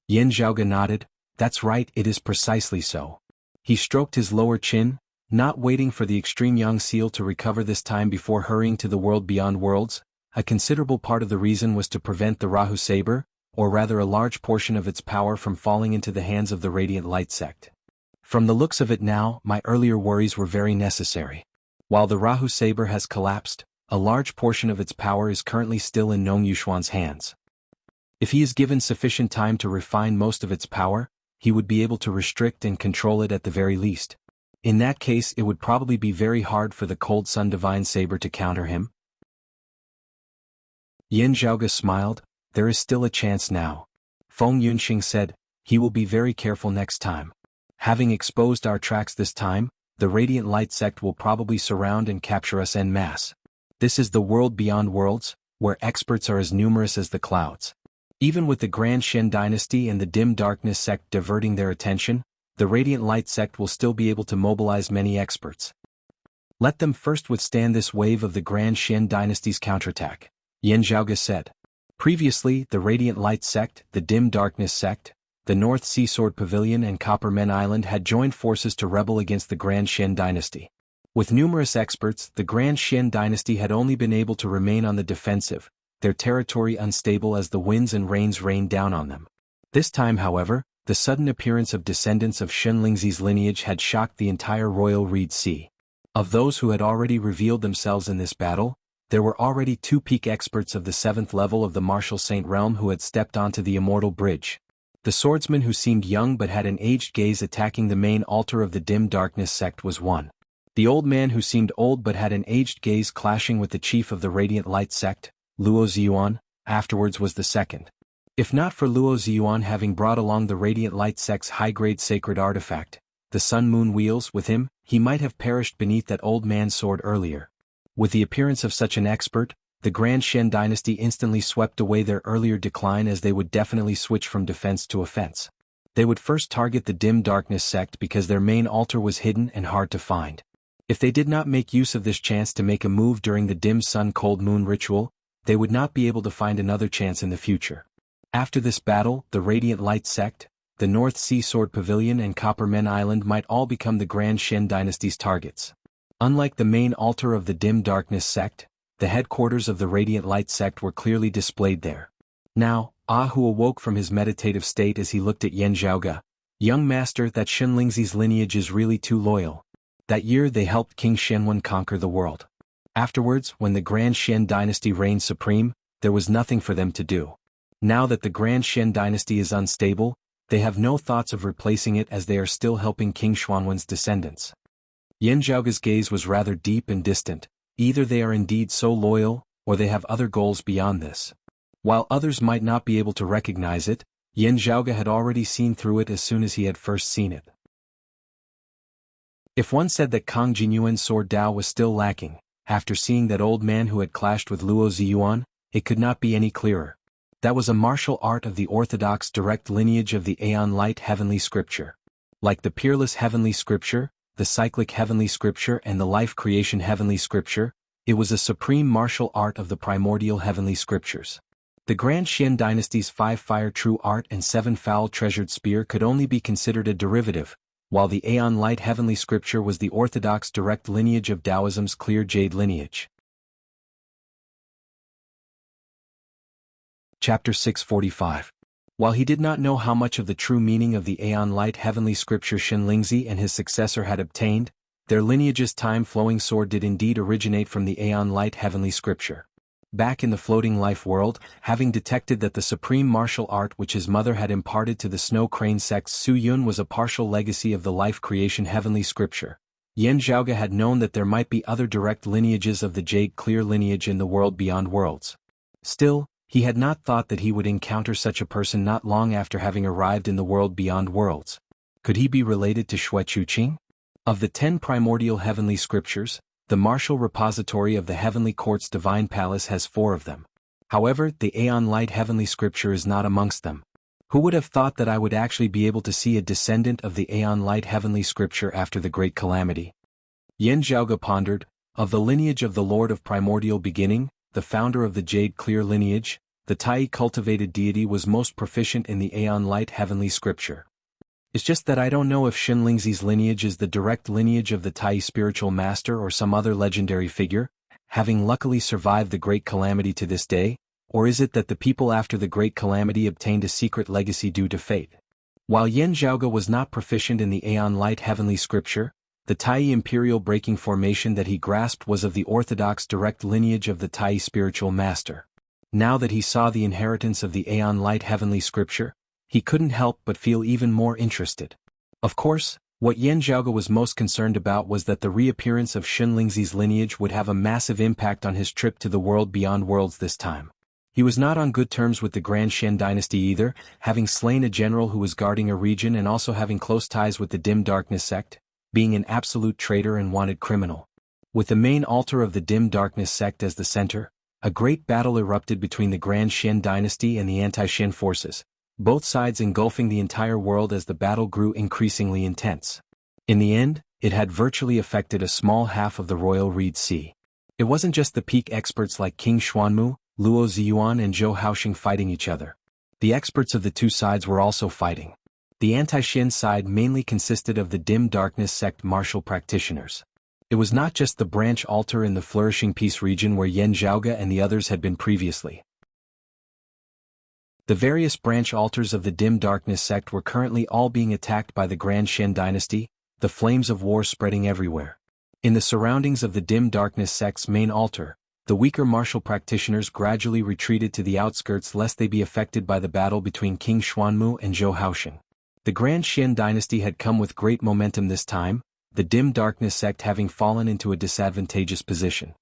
Yan Zhaoge nodded, that's right, it is precisely so. He stroked his lower chin, not waiting for the extreme yang seal to recover this time before hurrying to the world beyond worlds. A considerable part of the reason was to prevent the Rahu saber, or rather a large portion of its power from falling into the hands of the Radiant Light sect. From the looks of it now, my earlier worries were very necessary. While the Rahu saber has collapsed, a large portion of its power is currently still in Nong Yushuan's hands. If he is given sufficient time to refine most of its power, he would be able to restrict and control it at the very least. In that case, it would probably be very hard for the Cold Sun Divine Saber to counter him. Yan Zhaoge smiled, there is still a chance now. Feng Yunxing said, he will be very careful next time. Having exposed our tracks this time, the Radiant Light sect will probably surround and capture us en masse. This is the world beyond worlds, where experts are as numerous as the clouds. Even with the Grand Shen dynasty and the Dim Darkness sect diverting their attention, the Radiant Light sect will still be able to mobilize many experts. Let them first withstand this wave of the Grand Shen dynasty's counterattack, Yan Zhaoge said. Previously, the Radiant Light sect, the Dim Darkness sect, the North Sea Sword Pavilion and Copper Men Island had joined forces to rebel against the Grand Shen dynasty. With numerous experts, the Grand Shen dynasty had only been able to remain on the defensive, their territory unstable as the winds and rains rained down on them. This time, however, the sudden appearance of descendants of Shen Lingzi's lineage had shocked the entire Royal Reed Sea. Of those who had already revealed themselves in this battle, there were already 2 peak experts of the 7th level of the Martial Saint realm who had stepped onto the Immortal Bridge. The swordsman who seemed young but had an aged gaze attacking the main altar of the Dim Darkness sect was one. The old man who seemed old but had an aged gaze clashing with the chief of the Radiant Light sect, Luo Ziyuan, afterwards was the second. If not for Luo Ziyuan having brought along the Radiant Light sect's high-grade sacred artifact, the Sun-Moon Wheels, with him, he might have perished beneath that old man's sword earlier. With the appearance of such an expert, the Grand Shen dynasty instantly swept away their earlier decline, as they would definitely switch from defense to offense. They would first target the Dim Darkness sect because their main altar was hidden and hard to find. If they did not make use of this chance to make a move during the Dim Sun Cold Moon ritual, they would not be able to find another chance in the future. After this battle, the Radiant Light sect, the North Sea Sword Pavilion and Copper Men Island might all become the Grand Shen dynasty's targets. Unlike the main altar of the Dim Darkness sect, the headquarters of the Radiant Light sect were clearly displayed there. Now, Who awoke from his meditative state as he looked at Yan Zhaoge. Young master, that Shen Lingzi's lineage is really too loyal. That year they helped King Shenwen conquer the world. Afterwards, when the Grand Shen dynasty reigned supreme, there was nothing for them to do. Now that the Grand Shen dynasty is unstable, they have no thoughts of replacing it, as they are still helping King Xuanwen's descendants. Yan Zhaoge's gaze was rather deep and distant. Either they are indeed so loyal, or they have other goals beyond this. While others might not be able to recognize it, Yan Zhaoge had already seen through it as soon as he had first seen it. If one said that Kang Jinyuan's sword Dao was still lacking, after seeing that old man who had clashed with Luo Ziyuan, it could not be any clearer. That was a martial art of the orthodox direct lineage of the Aeon Light Heavenly Scripture. Like the Peerless Heavenly Scripture, the Cyclic Heavenly Scripture and the Life Creation Heavenly Scripture, it was a supreme martial art of the primordial Heavenly Scriptures. The Grand Shen dynasty's 5 Fire True Art and 7 Foul Treasured Spear could only be considered a derivative, while the Aeon Light Heavenly Scripture was the orthodox direct lineage of Taoism's Clear Jade lineage. Chapter 645. While he did not know how much of the true meaning of the Aeon Light Heavenly Scripture Shen Lingzi and his successor had obtained, their lineage's time-flowing sword did indeed originate from the Aeon Light Heavenly Scripture. Back in the floating life world, having detected that the supreme martial art which his mother had imparted to the Snow Crane sect's Su Yun was a partial legacy of the Life Creation Heavenly Scripture, Yan Zhaoge had known that there might be other direct lineages of the Jade Clear lineage in the world beyond worlds. Still, he had not thought that he would encounter such a person not long after having arrived in the world beyond worlds. Could he be related to Xue Chuqing? Of the 10 primordial heavenly scriptures, the martial repository of the Heavenly Court's Divine Palace has 4 of them. However, the Aeon Light Heavenly Scripture is not amongst them. Who would have thought that I would actually be able to see a descendant of the Aeon Light Heavenly Scripture after the Great Calamity? Yan Zhaoge pondered. Of the lineage of the Lord of Primordial Beginning, the founder of the Jade Clear lineage, the Tai cultivated deity was most proficient in the Aeon Light Heavenly Scripture. It's just that I don't know if Shen Lingzi's lineage is the direct lineage of the Tai spiritual master or some other legendary figure, having luckily survived the Great Calamity to this day, or is it that the people after the Great Calamity obtained a secret legacy due to fate? While Yan Zhaoge was not proficient in the Aeon Light Heavenly Scripture, the Tai Imperial Breaking Formation that he grasped was of the orthodox direct lineage of the Tai spiritual master. Now that he saw the inheritance of the Aeon Light Heavenly Scripture, he couldn't help but feel even more interested. Of course, what Yan Zhaoge was most concerned about was that the reappearance of Shen Lingzi's lineage would have a massive impact on his trip to the world beyond worlds this time. He was not on good terms with the Grand Shen dynasty either, having slain a general who was guarding a region and also having close ties with the Dim Darkness sect, being an absolute traitor and wanted criminal. With the main altar of the Dim Darkness sect as the center, A great battle erupted between the Grand Xian dynasty and the anti-Xian forces, both sides engulfing the entire world as the battle grew increasingly intense. In the end, it had virtually affected a small half of the royal Reed Sea. It wasn't just the peak experts like King Xuanmu, Luo Ziyuan and Zhou Haoxing fighting each other. The experts of the two sides were also fighting. The anti-Xian side mainly consisted of the dim darkness sect martial practitioners. It was not just the branch altar in the flourishing peace region where Yan Zhaoge and the others had been previously. The various branch altars of the dim darkness sect were currently all being attacked by the Grand Xian dynasty, the flames of war spreading everywhere. In the surroundings of the dim darkness sect's main altar, the weaker martial practitioners gradually retreated to the outskirts lest they be affected by the battle between King Xuanmu and Zhou Haoxing. The Grand Xian dynasty had come with great momentum this time, the dim darkness sect having fallen into a disadvantageous position.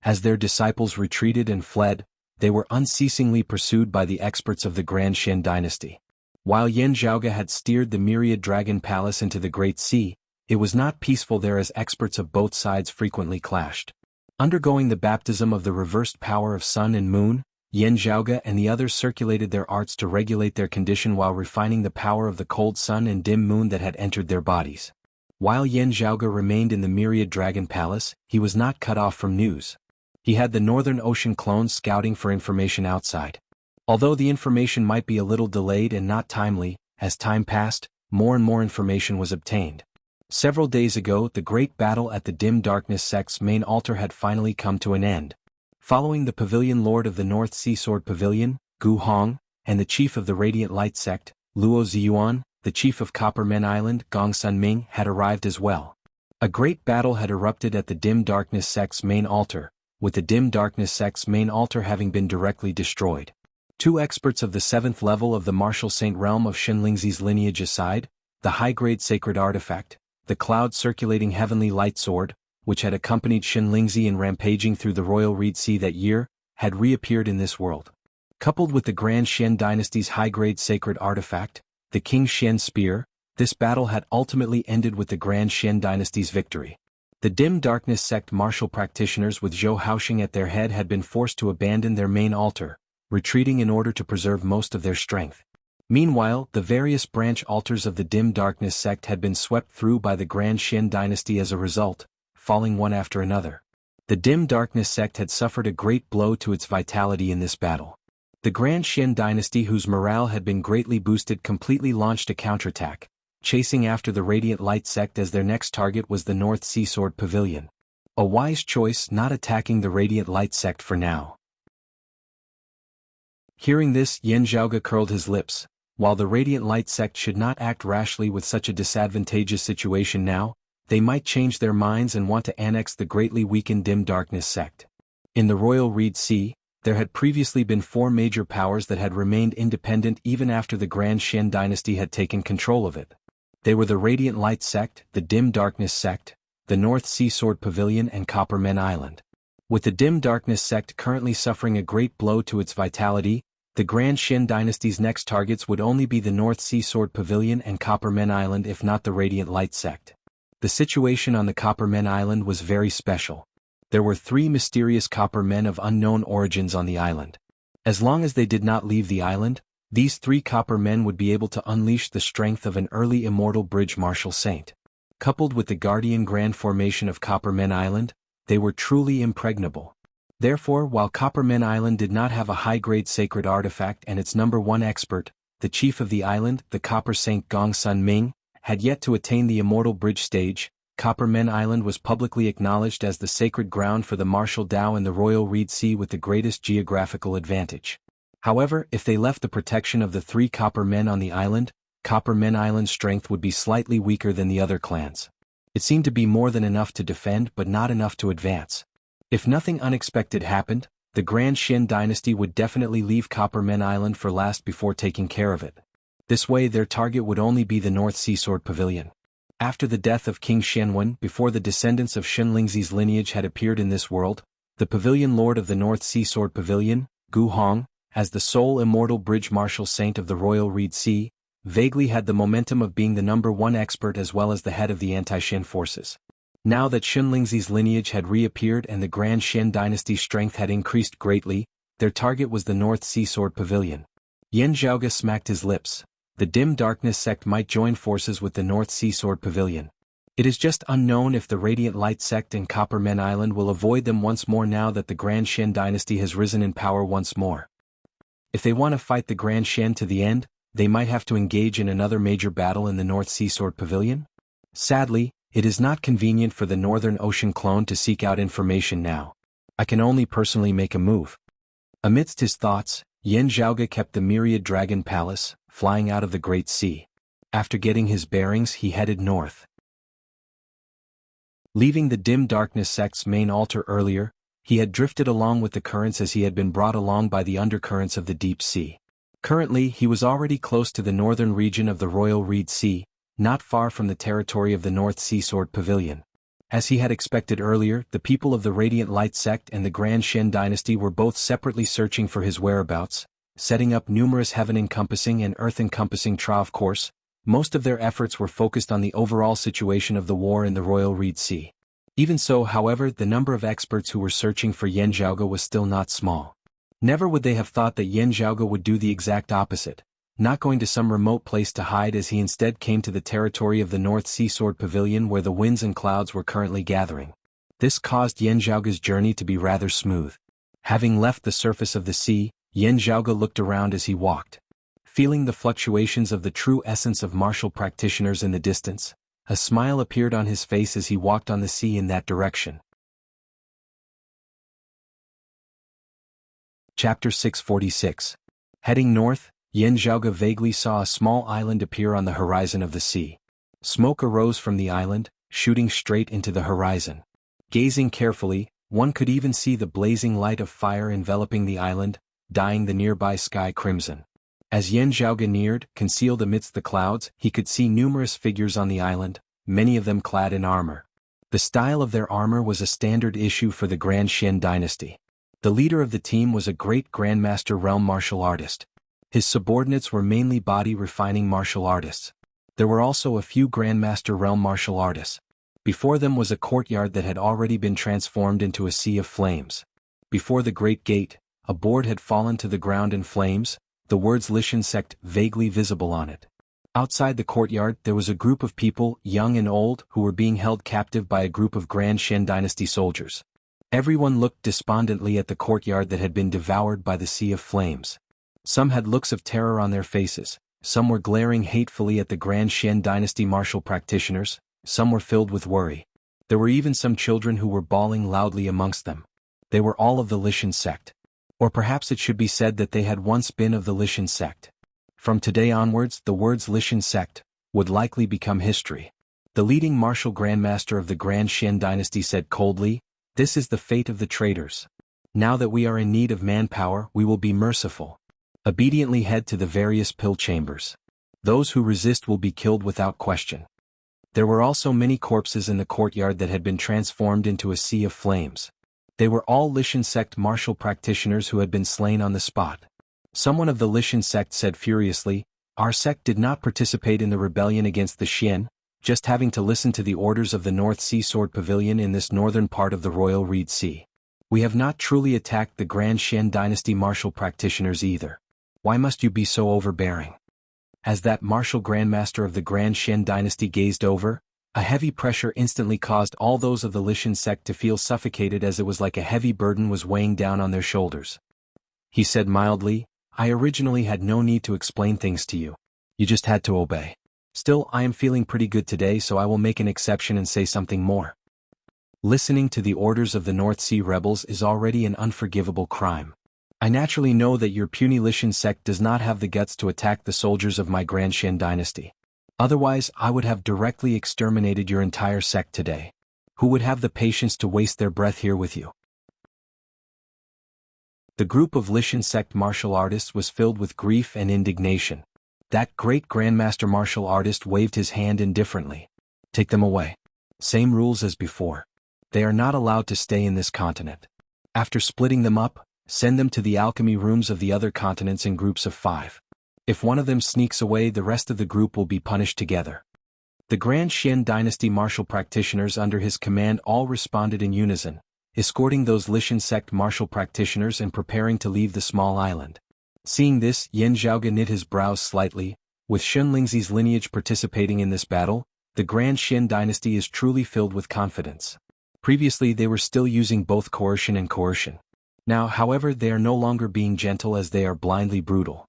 As their disciples retreated and fled, they were unceasingly pursued by the experts of the Grand Xian dynasty. While Yan Zhaoge had steered the myriad dragon palace into the Great Sea, it was not peaceful there as experts of both sides frequently clashed. Undergoing the baptism of the reversed power of sun and moon, Yan Zhaoge and the others circulated their arts to regulate their condition while refining the power of the cold sun and dim moon that had entered their bodies. While Yan Zhaoge remained in the myriad dragon palace, he was not cut off from news. He had the Northern Ocean clones scouting for information outside. Although the information might be a little delayed and not timely, as time passed, more and more information was obtained. Several days ago, the great battle at the dim darkness sect's main altar had finally come to an end. Following the pavilion lord of the North Sea Sword Pavilion, Gu Hong, and the chief of the Radiant Light sect, Luo Ziyuan, the chief of Copper Men Island, Gong Sun Ming, had arrived as well. A great battle had erupted at the dim darkness sect's main altar, with the dim darkness sect's main altar having been directly destroyed. Two experts of the 7th level of the martial saint realm of Shenlingzi's lineage aside, the high-grade sacred artifact, the cloud-circulating heavenly light sword, which had accompanied Shenlingzi in rampaging through the royal Reed Sea that year, had reappeared in this world. Coupled with the Grand Xian dynasty's high-grade sacred artifact, the King Xian spear, this battle had ultimately ended with the Grand Xian dynasty's victory. The dim darkness sect martial practitioners with Zhou Haoxing at their head had been forced to abandon their main altar, retreating in order to preserve most of their strength. Meanwhile, the various branch altars of the dim darkness sect had been swept through by the Grand Xian dynasty as a result, falling one after another. The dim darkness sect had suffered a great blow to its vitality in this battle. The Grand Xian dynasty, whose morale had been greatly boosted, completely launched a counterattack, chasing after the Radiant Light sect as their next target was the North Sea Sword Pavilion. A wise choice, not attacking the Radiant Light sect for now. Hearing this, Yan Zhaoge curled his lips. While the Radiant Light sect should not act rashly with such a disadvantageous situation now, they might change their minds and want to annex the greatly weakened dim darkness sect. In the royal Reed Sea, there had previously been 4 major powers that had remained independent even after the Grand Xian dynasty had taken control of it. They were the Radiant Light sect, the dim darkness sect, the North Sea Sword Pavilion and Copper Men Island. With the dim darkness sect currently suffering a great blow to its vitality, the Grand Xian dynasty's next targets would only be the North Sea Sword Pavilion and Copper Men Island, if not the Radiant Light sect. The situation on the Copper Men Island was very special. There were 3 mysterious copper men of unknown origins on the island. As long as they did not leave the island, these 3 copper men would be able to unleash the strength of an early immortal bridge martial saint. Coupled with the Guardian Grand Formation of Copper Men Island, they were truly impregnable. Therefore, while Copper Men Island did not have a high-grade sacred artifact and its number 1 expert, the chief of the island, the Copper Saint Gong Sun Ming, had yet to attain the immortal bridge stage, Copper Men Island was publicly acknowledged as the sacred ground for the martial Tao in the royal Reed Sea with the greatest geographical advantage. However, if they left the protection of the 3 copper men on the island, Copper Men Island's strength would be slightly weaker than the other clans. It seemed to be more than enough to defend but not enough to advance. If nothing unexpected happened, the Grand Xian dynasty would definitely leave Copper Men Island for last before taking care of it. This way their target would only be the North Sea Sword Pavilion. After the death of King Xianwen, before the descendants of Shenlingzi's lineage had appeared in this world, the Pavilion Lord of the North Sea Sword Pavilion, Gu Hong, as the sole immortal bridge martial saint of the royal Reed Sea, vaguely had the momentum of being the number 1 expert as well as the head of the anti-Xian forces. Now that Xunlingzi's lineage had reappeared and the Grand Xian dynasty's strength had increased greatly, their target was the North Sea Sword Pavilion. Yan Zhaoge smacked his lips. The Dim Darkness sect might join forces with the North Sea Sword Pavilion. It is just unknown if the Radiant Light sect and Copper Men Island will avoid them once more now that the Grand Xian dynasty has risen in power once more. If they want to fight the Grand Xian to the end, they might have to engage in another major battle in the North Sea Sword Pavilion. Sadly, it is not convenient for the Northern Ocean clone to seek out information now. I can only personally make a move. Amidst his thoughts, Yan Zhaoge kept the Myriad Dragon Palace, flying out of the Great Sea. After getting his bearings, he headed north. Leaving the Dim Darkness sect's main altar earlier, he had drifted along with the currents as he had been brought along by the undercurrents of the deep sea. Currently, he was already close to the northern region of the Royal Reed Sea, not far from the territory of the North Sea Sword Pavilion. As he had expected earlier, the people of the Radiant Light sect and the Grand Xian dynasty were both separately searching for his whereabouts, setting up numerous heaven-encompassing and earth-encompassing of course. Most of their efforts were focused on the overall situation of the war in the Royal Reed Sea. Even so, however, the number of experts who were searching for Yan Zhaoge was still not small. Never would they have thought that Yan Zhaoge would do the exact opposite, not going to some remote place to hide, as he instead came to the territory of the North Sea Sword Pavilion where the winds and clouds were currently gathering. This caused Yan Zhaoge's journey to be rather smooth. Having left the surface of the sea, Yan Zhaoge looked around as he walked. Feeling the fluctuations of the true essence of martial practitioners in the distance, a smile appeared on his face as he walked on the sea in that direction. Chapter 646. Heading north, Yan Zhaoge vaguely saw a small island appear on the horizon of the sea. Smoke arose from the island, shooting straight into the horizon. Gazing carefully, one could even see the blazing light of fire enveloping the island, dyeing the nearby sky crimson. As Yan Zhaoge neared, concealed amidst the clouds, he could see numerous figures on the island, many of them clad in armor. The style of their armor was a standard issue for the Grand Xian dynasty. The leader of the team was a great Grandmaster realm martial artist. His subordinates were mainly body-refining martial artists. There were also a few Grandmaster realm martial artists. Before them was a courtyard that had already been transformed into a sea of flames. Before the great gate, a board had fallen to the ground in flames, the words Lishan sect vaguely visible on it. Outside the courtyard there was a group of people, young and old, who were being held captive by a group of Grand Xian dynasty soldiers. Everyone looked despondently at the courtyard that had been devoured by the sea of flames. Some had looks of terror on their faces, some were glaring hatefully at the Grand Xian dynasty martial practitioners, some were filled with worry. There were even some children who were bawling loudly amongst them. They were all of the Lishan sect. Or perhaps it should be said that they had once been of the Lishan sect. From today onwards, the words Lishan sect would likely become history. The leading martial grandmaster of the Grand Xian dynasty said coldly, "This is the fate of the traitors. Now that we are in need of manpower, we will be merciful. Obediently head to the various pill chambers. Those who resist will be killed without question." There were also many corpses in the courtyard that had been transformed into a sea of flames. They were all Lishan sect martial practitioners who had been slain on the spot. Someone of the Lishan sect said furiously, "Our sect did not participate in the rebellion against the Xian, just having to listen to the orders of the North Sea Sword Pavilion in this northern part of the Royal Reed Sea. We have not truly attacked the Grand Xian dynasty martial practitioners either. Why must you be so overbearing?" As that martial grandmaster of the Grand Xian dynasty gazed over, a heavy pressure instantly caused all those of the Lishan sect to feel suffocated, as it was like a heavy burden was weighing down on their shoulders. He said mildly, "I originally had no need to explain things to you. You just had to obey. Still, I am feeling pretty good today, so I will make an exception and say something more. Listening to the orders of the North Sea rebels is already an unforgivable crime. I naturally know that your puny Lishan sect does not have the guts to attack the soldiers of my Grand Xian dynasty. Otherwise, I would have directly exterminated your entire sect today. Who would have the patience to waste their breath here with you?" The group of Lishan sect martial artists was filled with grief and indignation. That great grandmaster martial artist waved his hand indifferently. "Take them away. Same rules as before. They are not allowed to stay in this continent. After splitting them up, send them to the alchemy rooms of the other continents in groups of 5. If one of them sneaks away, the rest of the group will be punished together." The Grand Xian dynasty martial practitioners under his command all responded in unison, escorting those Lishan sect martial practitioners and preparing to leave the small island. Seeing this, Yan Zhaoge knit his brows slightly. With Shun Lingzi's lineage participating in this battle, the Grand Xian dynasty is truly filled with confidence. Previously they were still using both coercion and coercion. Now, however, they are no longer being gentle as they are blindly brutal.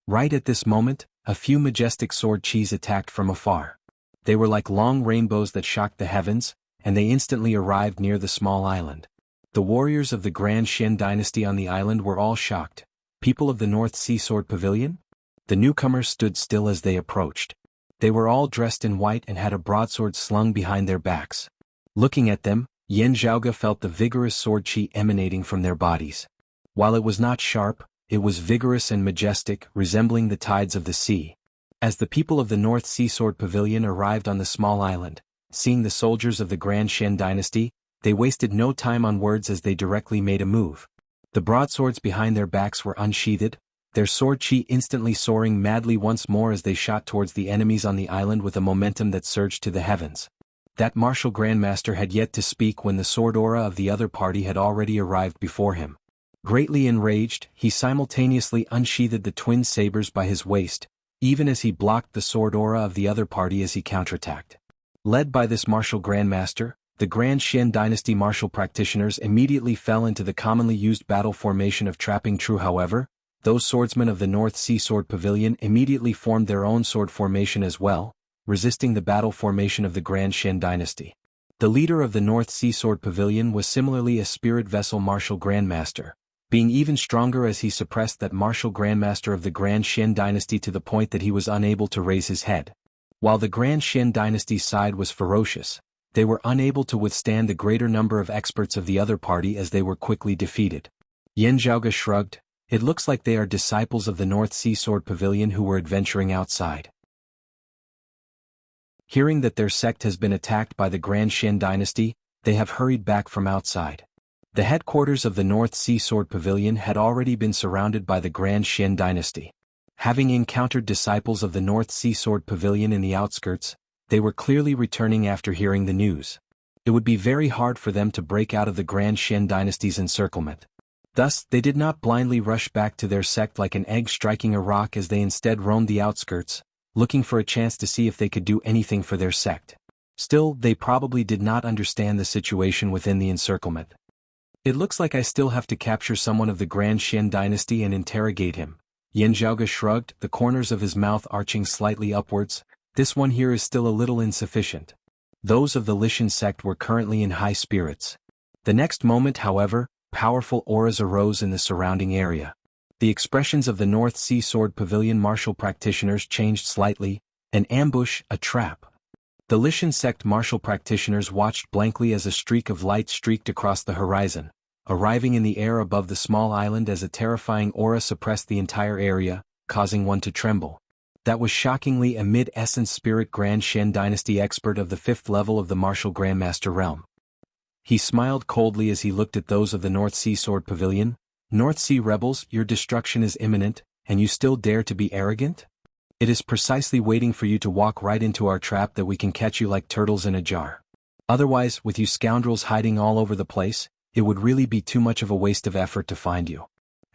Right at this moment, a few majestic sword qis attacked from afar. They were like long rainbows that shocked the heavens, and they instantly arrived near the small island. The warriors of the Grand Xian dynasty on the island were all shocked. People of the North Sea Sword Pavilion? The newcomers stood still as they approached. They were all dressed in white and had a broadsword slung behind their backs. Looking at them, Yan Zhaoge felt the vigorous sword qi emanating from their bodies. While it was not sharp, it was vigorous and majestic, resembling the tides of the sea. As the people of the North Sea Sword Pavilion arrived on the small island, seeing the soldiers of the Grand Xian dynasty, they wasted no time on words as they directly made a move. The broadswords behind their backs were unsheathed, their sword qi instantly soaring madly once more as they shot towards the enemies on the island with a momentum that surged to the heavens. That martial grandmaster had yet to speak when the sword aura of the other party had already arrived before him. Greatly enraged, he simultaneously unsheathed the twin sabers by his waist, even as he blocked the sword aura of the other party as he counterattacked. Led by this martial grandmaster, the Grand Xian dynasty martial practitioners immediately fell into the commonly used battle formation of trapping. True, however, those swordsmen of the North Sea Sword Pavilion immediately formed their own sword formation as well, resisting the battle formation of the Grand Xian dynasty. The leader of the North Sea Sword Pavilion was similarly a spirit vessel martial grandmaster, being even stronger as he suppressed that martial grandmaster of the Grand Xian dynasty to the point that he was unable to raise his head. While the Grand Xian dynasty's side was ferocious, they were unable to withstand the greater number of experts of the other party as they were quickly defeated. Yan Zhaoge shrugged. It looks like they are disciples of the North Sea Sword Pavilion who were adventuring outside. Hearing that their sect has been attacked by the Grand Xian dynasty, they have hurried back from outside. The headquarters of the North Sea Sword Pavilion had already been surrounded by the Grand Xian dynasty. Having encountered disciples of the North Sea Sword Pavilion in the outskirts, they were clearly returning after hearing the news. It would be very hard for them to break out of the Grand Xian dynasty's encirclement. Thus, they did not blindly rush back to their sect like an egg striking a rock as they instead roamed the outskirts, looking for a chance to see if they could do anything for their sect. Still, they probably did not understand the situation within the encirclement. It looks like I still have to capture someone of the Grand Xian dynasty and interrogate him. Yan Zhaoge shrugged, the corners of his mouth arching slightly upwards. This one here is still a little insufficient. Those of the Lishan sect were currently in high spirits. The next moment, however, powerful auras arose in the surrounding area. The expressions of the North Sea Sword Pavilion martial practitioners changed slightly. An ambush, a trap. The Lishan sect martial practitioners watched blankly as a streak of light streaked across the horizon, arriving in the air above the small island as a terrifying aura suppressed the entire area, causing one to tremble. That was shockingly a mid-essence spirit Grand Xian dynasty expert of the 5th level of the martial grandmaster realm. He smiled coldly as he looked at those of the North Sea Sword Pavilion. North Sea rebels, your destruction is imminent, and you still dare to be arrogant? It is precisely waiting for you to walk right into our trap that we can catch you like turtles in a jar. Otherwise, with you scoundrels hiding all over the place, it would really be too much of a waste of effort to find you.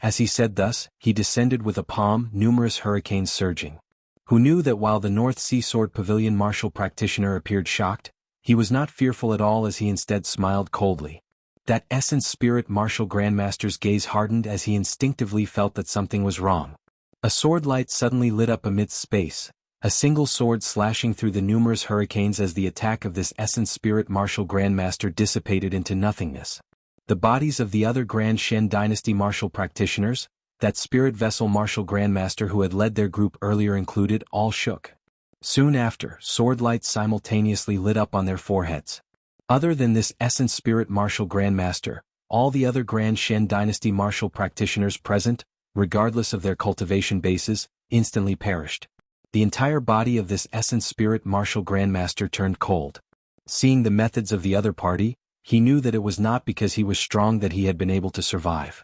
As he said thus, he descended with a palm, numerous hurricanes surging. Who knew that while the North Sea Sword Pavilion martial practitioner appeared shocked, he was not fearful at all as he instead smiled coldly. That essence spirit martial grandmaster's gaze hardened as he instinctively felt that something was wrong. A sword light suddenly lit up amidst space, a single sword slashing through the numerous hurricanes as the attack of this essence spirit martial grandmaster dissipated into nothingness. The bodies of the other Grand Xian dynasty martial practitioners, that spirit vessel martial grandmaster who had led their group earlier included, all shook. Soon after, sword lights simultaneously lit up on their foreheads. Other than this essence spirit martial grandmaster, all the other Grand Xian dynasty martial practitioners present, regardless of their cultivation bases, instantly perished. The entire body of this essence spirit martial grandmaster turned cold. Seeing the methods of the other party, he knew that it was not because he was strong that he had been able to survive.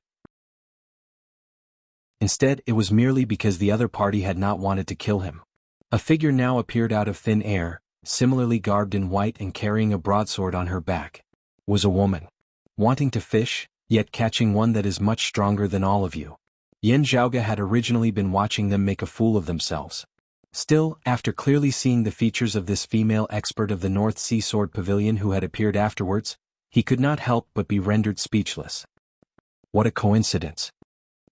Instead, it was merely because the other party had not wanted to kill him. A figure now appeared out of thin air, similarly garbed in white and carrying a broadsword on her back, was a woman. Wanting to fish, yet catching one that is much stronger than all of you. Yan Zhaoge had originally been watching them make a fool of themselves. Still, after clearly seeing the features of this female expert of the North Sea Sword Pavilion who had appeared afterwards, he could not help but be rendered speechless. What a coincidence.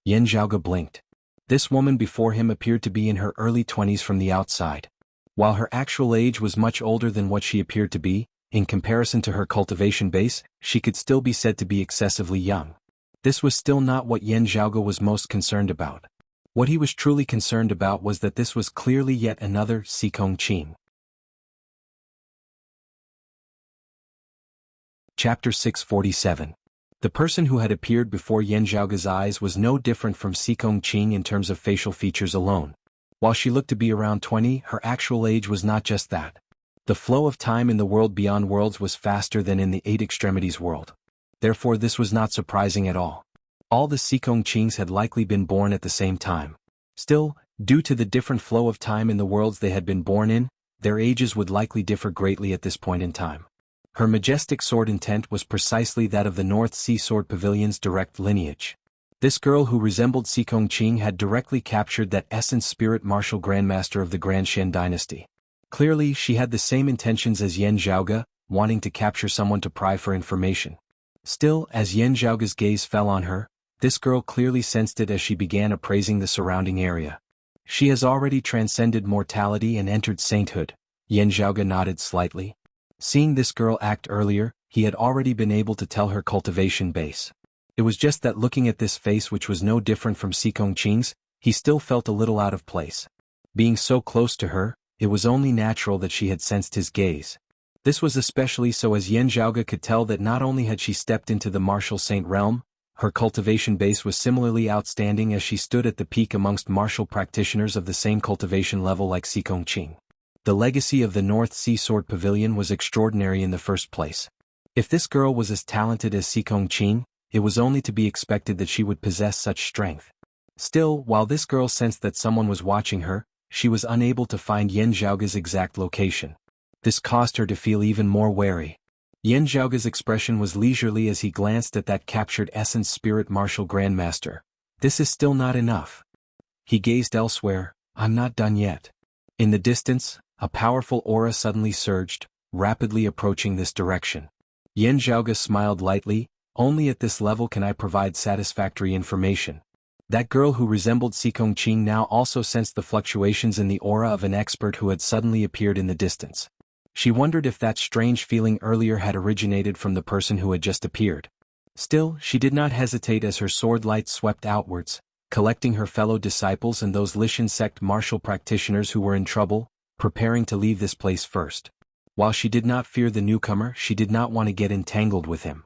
Yan Zhaoge blinked. This woman before him appeared to be in her early 20s from the outside. While her actual age was much older than what she appeared to be, in comparison to her cultivation base, she could still be said to be excessively young. This was still not what Yan Zhaoge was most concerned about. What he was truly concerned about was that this was clearly yet another Sikong Qing. Chapter 647. The person who had appeared before Yan Zhaoge's eyes was no different from Sikong Qing in terms of facial features alone. While she looked to be around 20, her actual age was not just that. The flow of time in the world beyond worlds was faster than in the Eight Extremities world. Therefore this was not surprising at all. All the Sikong Qings had likely been born at the same time. Still, due to the different flow of time in the worlds they had been born in, their ages would likely differ greatly at this point in time. Her majestic sword intent was precisely that of the North Sea Sword Pavilion's direct lineage. This girl who resembled Sikong Qing had directly captured that essence spirit martial grandmaster of the Grand Shen dynasty. Clearly she had the same intentions as Yan Zhaoge, wanting to capture someone to pry for information. Still, as Yan Zhaoge's gaze fell on her, this girl clearly sensed it as she began appraising the surrounding area. She has already transcended mortality and entered sainthood. Yan Zhaoge nodded slightly. Seeing this girl act earlier, he had already been able to tell her cultivation base. It was just that looking at this face which was no different from Sikong Qing's, he still felt a little out of place. Being so close to her, it was only natural that she had sensed his gaze. This was especially so as Yan Zhaoge could tell that not only had she stepped into the martial saint realm, her cultivation base was similarly outstanding as she stood at the peak amongst martial practitioners of the same cultivation level like Sikong Qing. The legacy of the North Sea Sword Pavilion was extraordinary in the first place. If this girl was as talented as Sikong Qing, it was only to be expected that she would possess such strength. Still, while this girl sensed that someone was watching her, she was unable to find Yan Zhaoge's exact location. This caused her to feel even more wary. Yan Zhaoge's expression was leisurely as he glanced at that captured essence spirit martial grandmaster. This is still not enough. He gazed elsewhere. I'm not done yet. In the distance, a powerful aura suddenly surged, rapidly approaching this direction. Yan Zhaoge smiled lightly. Only at this level can I provide satisfactory information. That girl who resembled Sikong Qing now also sensed the fluctuations in the aura of an expert who had suddenly appeared in the distance. She wondered if that strange feeling earlier had originated from the person who had just appeared. Still, she did not hesitate as her sword light swept outwards, collecting her fellow disciples and those Lishan sect martial practitioners who were in trouble, preparing to leave this place first. While she did not fear the newcomer, she did not want to get entangled with him.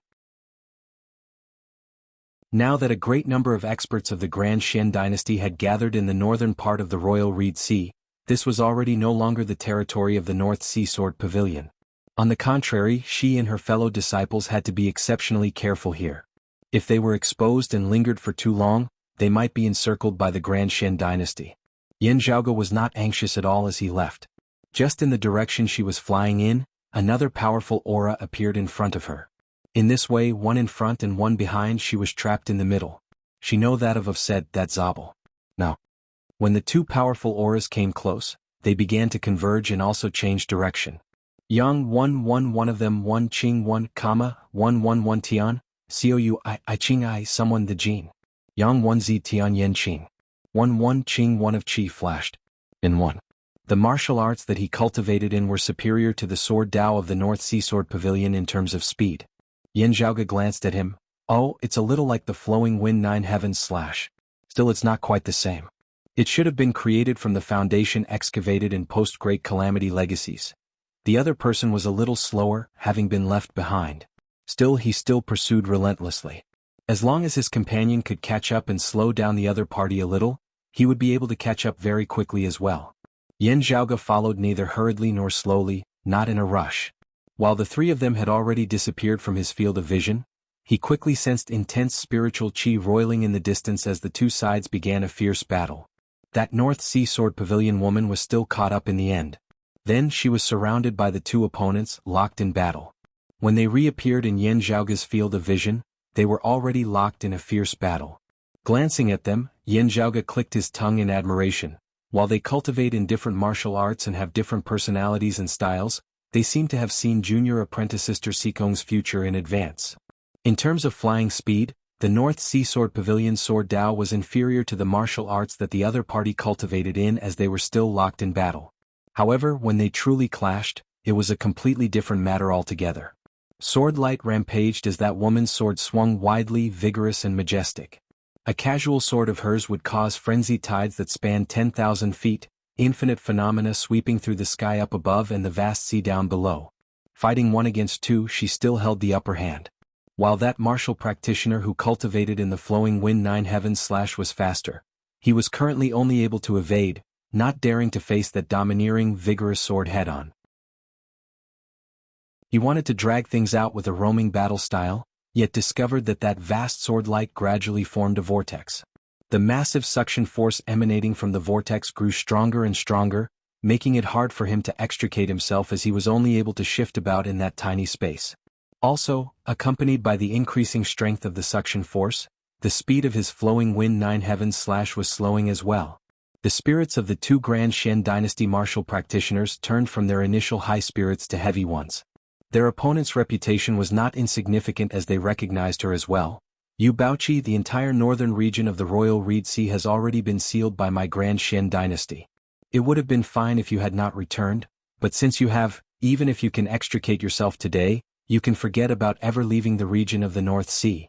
Now that a great number of experts of the Grand Shen dynasty had gathered in the northern part of the Royal Reed Sea, this was already no longer the territory of the North Sea Sword Pavilion. On the contrary, she and her fellow disciples had to be exceptionally careful here. If they were exposed and lingered for too long, they might be encircled by the Grand Shen dynasty. Yan Zhaoge was not anxious at all as he left. Just in the direction she was flying in, another powerful aura appeared in front of her. In this way, one in front and one behind, she was trapped in the middle. She know that of said that Zabel. Now, when the two powerful auras came close, they began to converge and also change direction. Yang 1 of them 1 Qing 1, 1 Tian, Cou I Qing I someone the Jin. Yang 1 Z Tian Yen Qing. 1 Qing 1 of Qi flashed. In 1. The martial arts that he cultivated in were superior to the sword Dao of the North Sea Sword Pavilion in terms of speed. Yan Zhaoge glanced at him. Oh, it's a little like the flowing wind 9 heavens slash. Still it's not quite the same. It should have been created from the foundation excavated in post-Great Calamity legacies. The other person was a little slower, having been left behind. Still he pursued relentlessly. As long as his companion could catch up and slow down the other party a little, he would be able to catch up very quickly as well. Yan Zhaoge followed neither hurriedly nor slowly, not in a rush. While the three of them had already disappeared from his field of vision, he quickly sensed intense spiritual qi roiling in the distance as the two sides began a fierce battle. That North Sea Sword Pavilion woman was still caught up in the end. Then she was surrounded by the two opponents, locked in battle. When they reappeared in Yan Zhaoge's field of vision, they were already locked in a fierce battle. Glancing at them, Yan Zhaoge clicked his tongue in admiration. While they cultivate in different martial arts and have different personalities and styles, they seem to have seen junior apprentice Sister Sikong's future in advance. In terms of flying speed, the North Sea Sword Pavilion Sword Dao was inferior to the martial arts that the other party cultivated in, as they were still locked in battle. However, when they truly clashed, it was a completely different matter altogether. Sword light rampaged as that woman's sword swung widely, vigorous and majestic. A casual sword of hers would cause frenzied tides that spanned 10,000 feet, infinite phenomena sweeping through the sky up above and the vast sea down below. Fighting 1 against 2, she still held the upper hand. While that martial practitioner who cultivated in the flowing wind 9 heavens slash was faster, he was currently only able to evade, not daring to face that domineering, vigorous sword head-on. He wanted to drag things out with a roaming battle style, yet discovered that that vast sword light gradually formed a vortex. The massive suction force emanating from the vortex grew stronger and stronger, making it hard for him to extricate himself as he was only able to shift about in that tiny space. Also, accompanied by the increasing strength of the suction force, the speed of his flowing wind 9 heavens slash was slowing as well. The spirits of the two Grand Shen Dynasty martial practitioners turned from their initial high spirits to heavy ones. Their opponent's reputation was not insignificant as they recognized her as well. Yu Baoqi, the entire northern region of the Royal Reed Sea has already been sealed by my Grand Shen Dynasty. It would have been fine if you had not returned, but since you have, even if you can extricate yourself today, you can forget about ever leaving the region of the North Sea.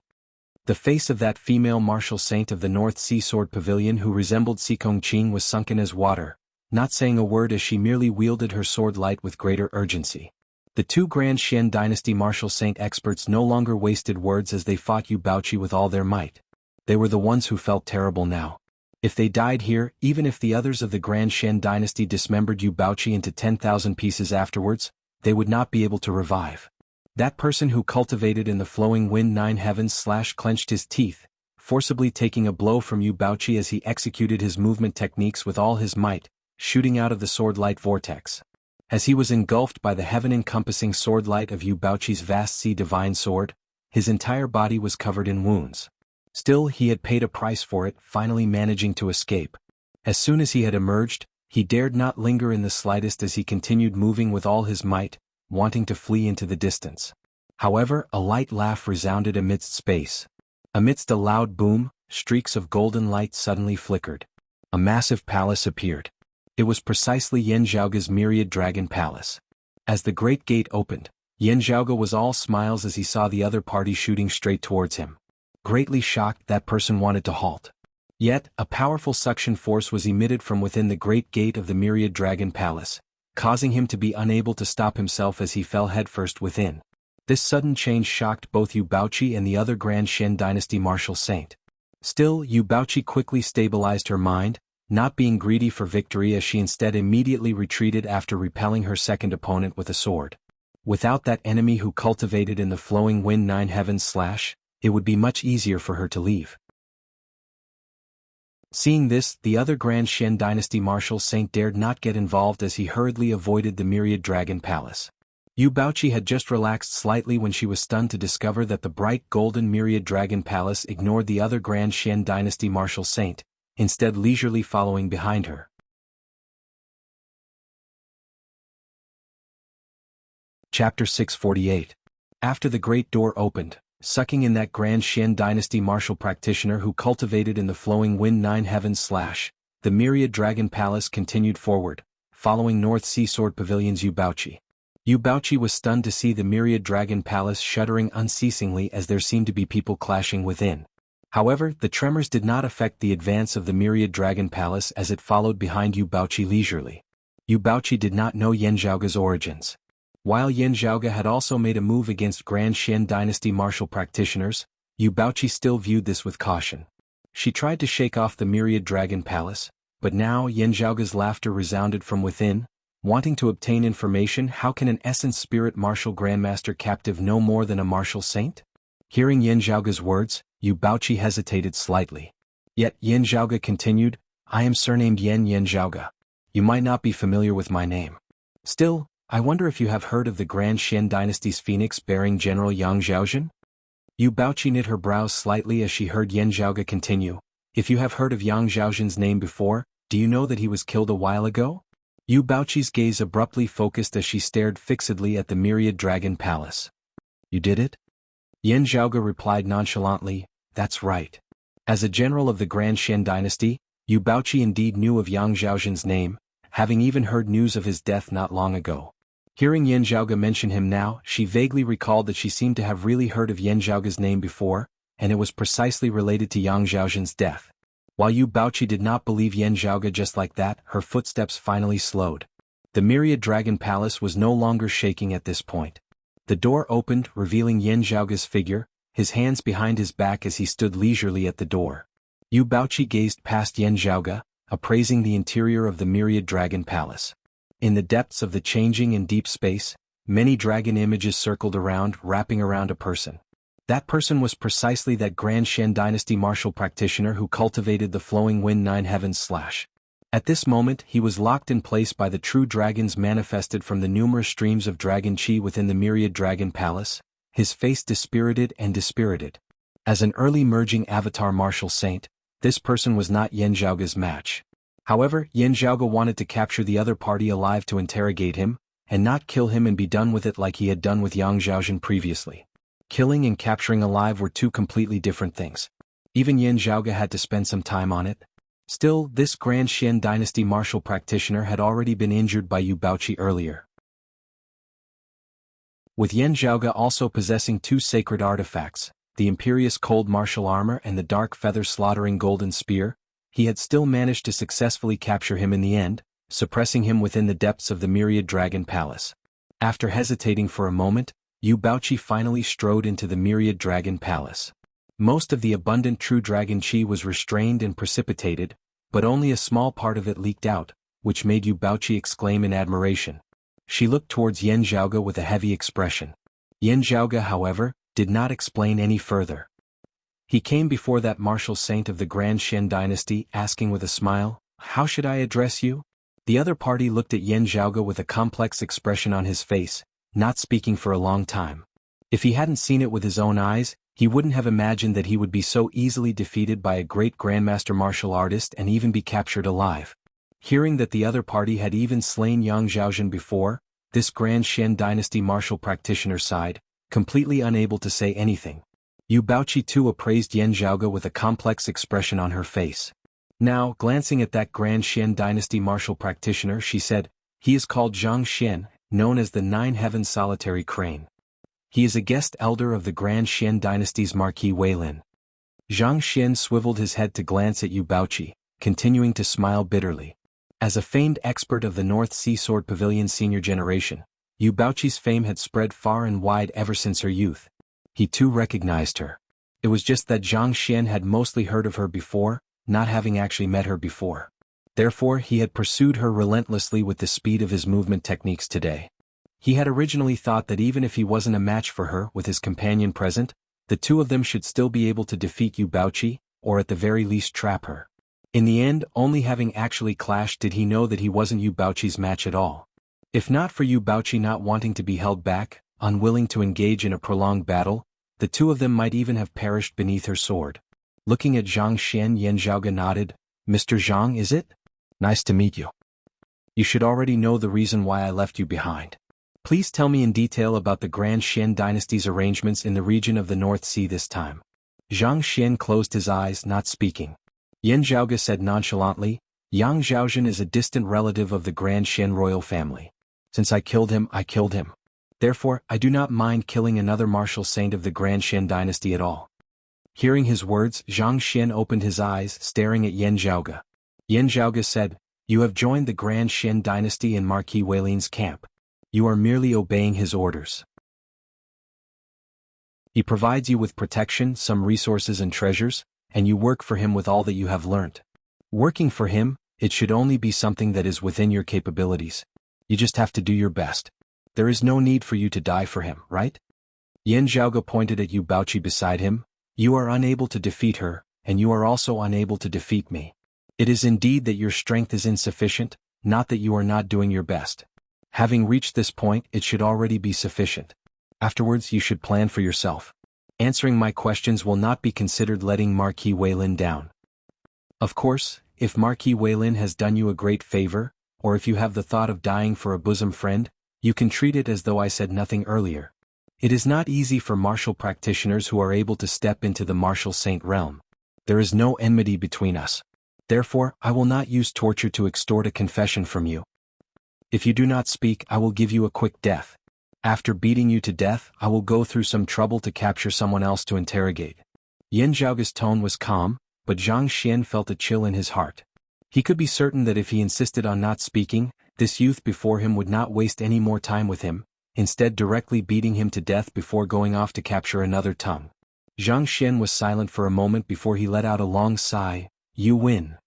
The face of that female martial saint of the North Sea Sword Pavilion who resembled Sikong Qing was sunken as water, not saying a word as she merely wielded her sword light with greater urgency. The two Grand Shen Dynasty martial saint experts no longer wasted words as they fought Yu Baoqi with all their might. They were the ones who felt terrible now. If they died here, even if the others of the Grand Shen Dynasty dismembered Yu Baoqi into 10,000 pieces afterwards, they would not be able to revive. That person who cultivated in the flowing wind 9 heavens slash clenched his teeth, forcibly taking a blow from Yu Baoqi as he executed his movement techniques with all his might, shooting out of the sword light vortex. As he was engulfed by the heaven-encompassing sword light of Yu Baoqi's vast sea divine sword, his entire body was covered in wounds. Still, he had paid a price for it, finally managing to escape. As soon as he had emerged, he dared not linger in the slightest as he continued moving with all his might, wanting to flee into the distance. However, a light laugh resounded amidst space. Amidst a loud boom, streaks of golden light suddenly flickered. A massive palace appeared. It was precisely Yan Zhaoge's myriad dragon palace. As the great gate opened, Yan Zhaoge was all smiles as he saw the other party shooting straight towards him. Greatly shocked, that person wanted to halt. Yet, a powerful suction force was emitted from within the great gate of the myriad dragon palace, causing him to be unable to stop himself as he fell headfirst within. This sudden change shocked both Yu Baoqi and the other Grand Shen Dynasty martial saint. Still, Yu Baoqi quickly stabilized her mind, not being greedy for victory as she instead immediately retreated after repelling her second opponent with a sword. Without that enemy who cultivated in the flowing wind 9 heavens slash, it would be much easier for her to leave. Seeing this, the other Grand Shen Dynasty martial saint dared not get involved as he hurriedly avoided the myriad dragon palace. Yu Baoqi had just relaxed slightly when she was stunned to discover that the bright golden myriad dragon palace ignored the other Grand Shen Dynasty martial saint, instead leisurely following behind her. Chapter 648. After the great door opened, sucking in that Grand Shen Dynasty martial practitioner who cultivated in the flowing wind 9 heavens slash, the myriad dragon palace continued forward, following North Sea Sword Pavilion's Yu Baoqi. Yu Baoqi was stunned to see the myriad dragon palace shuddering unceasingly as there seemed to be people clashing within. However, the tremors did not affect the advance of the myriad dragon palace as it followed behind Yu Baoqi leisurely. Yu Baoqi did not know Yan Zhaoge's origins. While Yan Zhaoge had also made a move against Grand Shen Dynasty martial practitioners, Yu Baoqi still viewed this with caution. She tried to shake off the myriad dragon palace, but now Yan Zhaoge's laughter resounded from within. Wanting to obtain information, how can an essence spirit martial grandmaster captive know more than a martial saint? Hearing Yan Zhaoge's words, Yu Baoqi hesitated slightly. Yet Yan Zhaoge continued, I am surnamed Yan Zhaoge. You might not be familiar with my name. Still, I wonder if you have heard of the Grand Xian dynasty's phoenix-bearing general Yang Zhaozhen? Yu Baoqi knit her brows slightly as she heard Yan Zhaoge continue. If you have heard of Yang Zhaozhen's name before, do you know that he was killed a while ago? Yu Baoqi's gaze abruptly focused as she stared fixedly at the myriad dragon palace. You did it? Yan Zhaoge replied nonchalantly, that's right. As a general of the Grand Xian dynasty, Yu Baoqi indeed knew of Yang Zhaozhen's name, having even heard news of his death not long ago. Hearing Yan Zhaoge mention him now, she vaguely recalled that she seemed to have really heard of Yan Zhaoge's name before, and it was precisely related to Yang Zhaozhen's death. While Yu Baoqi did not believe Yan Zhaoge just like that, her footsteps finally slowed. The myriad dragon palace was no longer shaking at this point. The door opened, revealing Yan Zhaoge's figure, his hands behind his back as he stood leisurely at the door. Yu Baoqi gazed past Yan Zhaoge, appraising the interior of the myriad dragon palace. In the depths of the changing and deep space, many dragon images circled around, wrapping around a person. That person was precisely that Grand Xian dynasty martial practitioner who cultivated the flowing wind nine heavens / At this moment he was locked in place by the true dragons manifested from the numerous streams of dragon chi within the myriad dragon palace, his face dispirited and dispirited. As an early merging avatar martial saint, this person was not Yan Zhaoge's match. However, Yan Zhaoge wanted to capture the other party alive to interrogate him, and not kill him and be done with it like he had done with Yang Zhaozhen previously. Killing and capturing alive were two completely different things. Even Yan Zhaoge had to spend some time on it. Still, this Grand Xian dynasty martial practitioner had already been injured by Yu Baoqi earlier. With Yan Zhaoge also possessing two sacred artifacts, the imperious cold martial armor and the dark feather slaughtering golden spear, he had still managed to successfully capture him in the end, suppressing him within the depths of the myriad dragon palace. After hesitating for a moment, Yu Baoqi finally strode into the myriad dragon palace. Most of the abundant true dragon chi was restrained and precipitated, but only a small part of it leaked out, which made Yu Baoqi exclaim in admiration. She looked towards Yan Zhaoge with a heavy expression. Yan Zhaoge, however, did not explain any further. He came before that martial saint of the Grand Xian dynasty, asking with a smile, "How should I address you?" The other party looked at Yan Zhaoge with a complex expression on his face, not speaking for a long time. If he hadn't seen it with his own eyes, he wouldn't have imagined that he would be so easily defeated by a great grandmaster martial artist and even be captured alive. Hearing that the other party had even slain Yang Zhaozhen before, this Grand Xian dynasty martial practitioner sighed, completely unable to say anything. Yu Baoqi too appraised Yan Zhaoge with a complex expression on her face. Now, glancing at that Grand Xian dynasty martial practitioner, she said, "He is called Zhang Xian, known as the Nine Heavens Solitary Crane. He is a guest elder of the Grand Xian dynasty's Marquis Weilin." Zhang Xian swiveled his head to glance at Yu Baoqi, continuing to smile bitterly. As a famed expert of the North Sea Sword Pavilion senior generation, Yu Baoqi's fame had spread far and wide ever since her youth. He too recognized her. It was just that Zhang Xian had mostly heard of her before, not having actually met her before. Therefore he had pursued her relentlessly with the speed of his movement techniques today. He had originally thought that even if he wasn't a match for her with his companion present, the two of them should still be able to defeat Yu Baoqi, or at the very least trap her. In the end, only having actually clashed did he know that he wasn't Yu Baoqi's match at all. If not for Yu Baoqi not wanting to be held back, unwilling to engage in a prolonged battle, the two of them might even have perished beneath her sword. Looking at Zhang Xian, Yan Zhaoge nodded. "Mr. Zhang, is it? Nice to meet you. You should already know the reason why I left you behind. Please tell me in detail about the Grand Xian dynasty's arrangements in the region of the North Sea this time." Zhang Xian closed his eyes, not speaking. Yan Zhaoge said nonchalantly, "Yang Zhaozhen is a distant relative of the Grand Xian royal family. Since I killed him, I killed him. Therefore, I do not mind killing another martial saint of the Grand Xian dynasty at all." Hearing his words, Zhang Xian opened his eyes, staring at Yan Zhaoge. Yan Zhaoge said, "You have joined the Grand Xian dynasty in Marquis Weilin's camp. You are merely obeying his orders. He provides you with protection, some resources and treasures, and you work for him with all that you have learnt. Working for him, it should only be something that is within your capabilities. You just have to do your best. There is no need for you to die for him, right?" Yan Zhaoge pointed at Yu Baoqi beside him. "You are unable to defeat her, and you are also unable to defeat me. It is indeed that your strength is insufficient, not that you are not doing your best. Having reached this point, it should already be sufficient. Afterwards, you should plan for yourself. Answering my questions will not be considered letting Marquis Weilin down. Of course, if Marquis Weilin has done you a great favor, or if you have the thought of dying for a bosom friend, you can treat it as though I said nothing earlier. It is not easy for martial practitioners who are able to step into the martial saint realm. There is no enmity between us. Therefore, I will not use torture to extort a confession from you. If you do not speak, I will give you a quick death. After beating you to death, I will go through some trouble to capture someone else to interrogate. Yan Zhaoge's tone was calm, but Zhang Xian felt a chill in his heart. He could be certain that if he insisted on not speaking, this youth before him would not waste any more time with him, instead directly beating him to death before going off to capture another tongue. Zhang Xian was silent for a moment before he let out a long sigh. You win.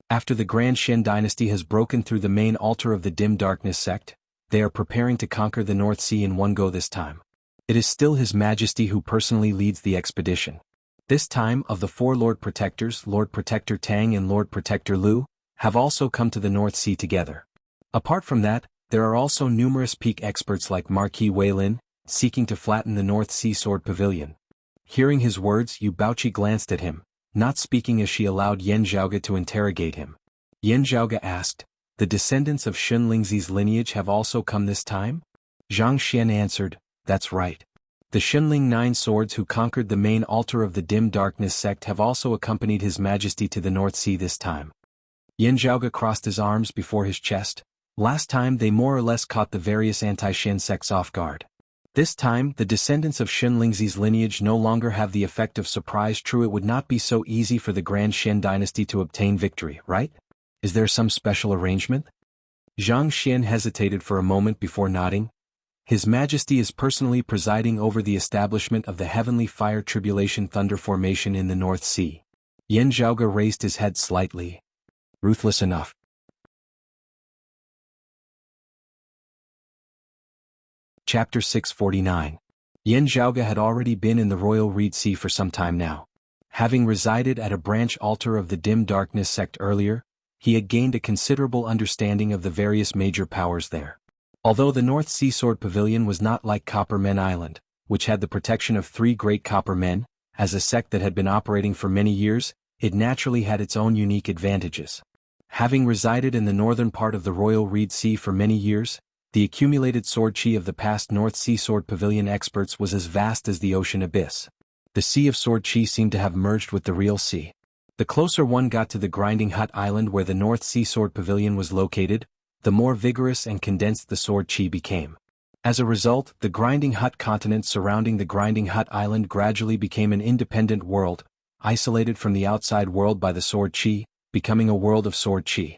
After the Grand Shen dynasty has broken through the main altar of the Dim Darkness sect, they are preparing to conquer the North Sea in one go this time. It is still His Majesty who personally leads the expedition. This time, of the four Lord Protectors, Lord Protector Tang and Lord Protector Lu, have also come to the North Sea together. Apart from that, there are also numerous peak experts like Marquis Weilin, seeking to flatten the North Sea Sword Pavilion. Hearing his words, Yu Baoqi glanced at him, not speaking as she allowed Yan Zhaoge to interrogate him. Yan Zhaoge asked, the descendants of Shun Lingzi's lineage have also come this time? Zhang Xian answered, that's right. The Shunling Nine Swords who conquered the main altar of the Dim Darkness sect have also accompanied His Majesty to the North Sea this time. Yan Zhaoge crossed his arms before his chest. Last time they more or less caught the various anti-Shen sects off guard. This time, the descendants of Shun Lingzi's lineage no longer have the effect of surprise. True, it would not be so easy for the Grand Shen dynasty to obtain victory, right? Is there some special arrangement? Zhang Xian hesitated for a moment before nodding. His Majesty is personally presiding over the establishment of the Heavenly Fire Tribulation Thunder Formation in the North Sea. Yan Zhaoge raised his head slightly. Ruthless enough. Chapter 649. Yan Zhaoge had already been in the Royal Reed Sea for some time now. Having resided at a branch altar of the Dim Darkness sect earlier, he had gained a considerable understanding of the various major powers there. Although the North Sea Sword Pavilion was not like Copper Men Island, which had the protection of three great Copper Men, as a sect that had been operating for many years, it naturally had its own unique advantages. Having resided in the northern part of the Royal Reed Sea for many years, the accumulated sword chi of the past North Sea Sword Pavilion experts was as vast as the ocean abyss. The sea of sword chi seemed to have merged with the real sea. The closer one got to the Grinding Hut Island where the North Sea Sword Pavilion was located, the more vigorous and condensed the sword chi became. As a result, the Grinding Hut continent surrounding the Grinding Hut Island gradually became an independent world, isolated from the outside world by the sword chi, becoming a world of sword chi.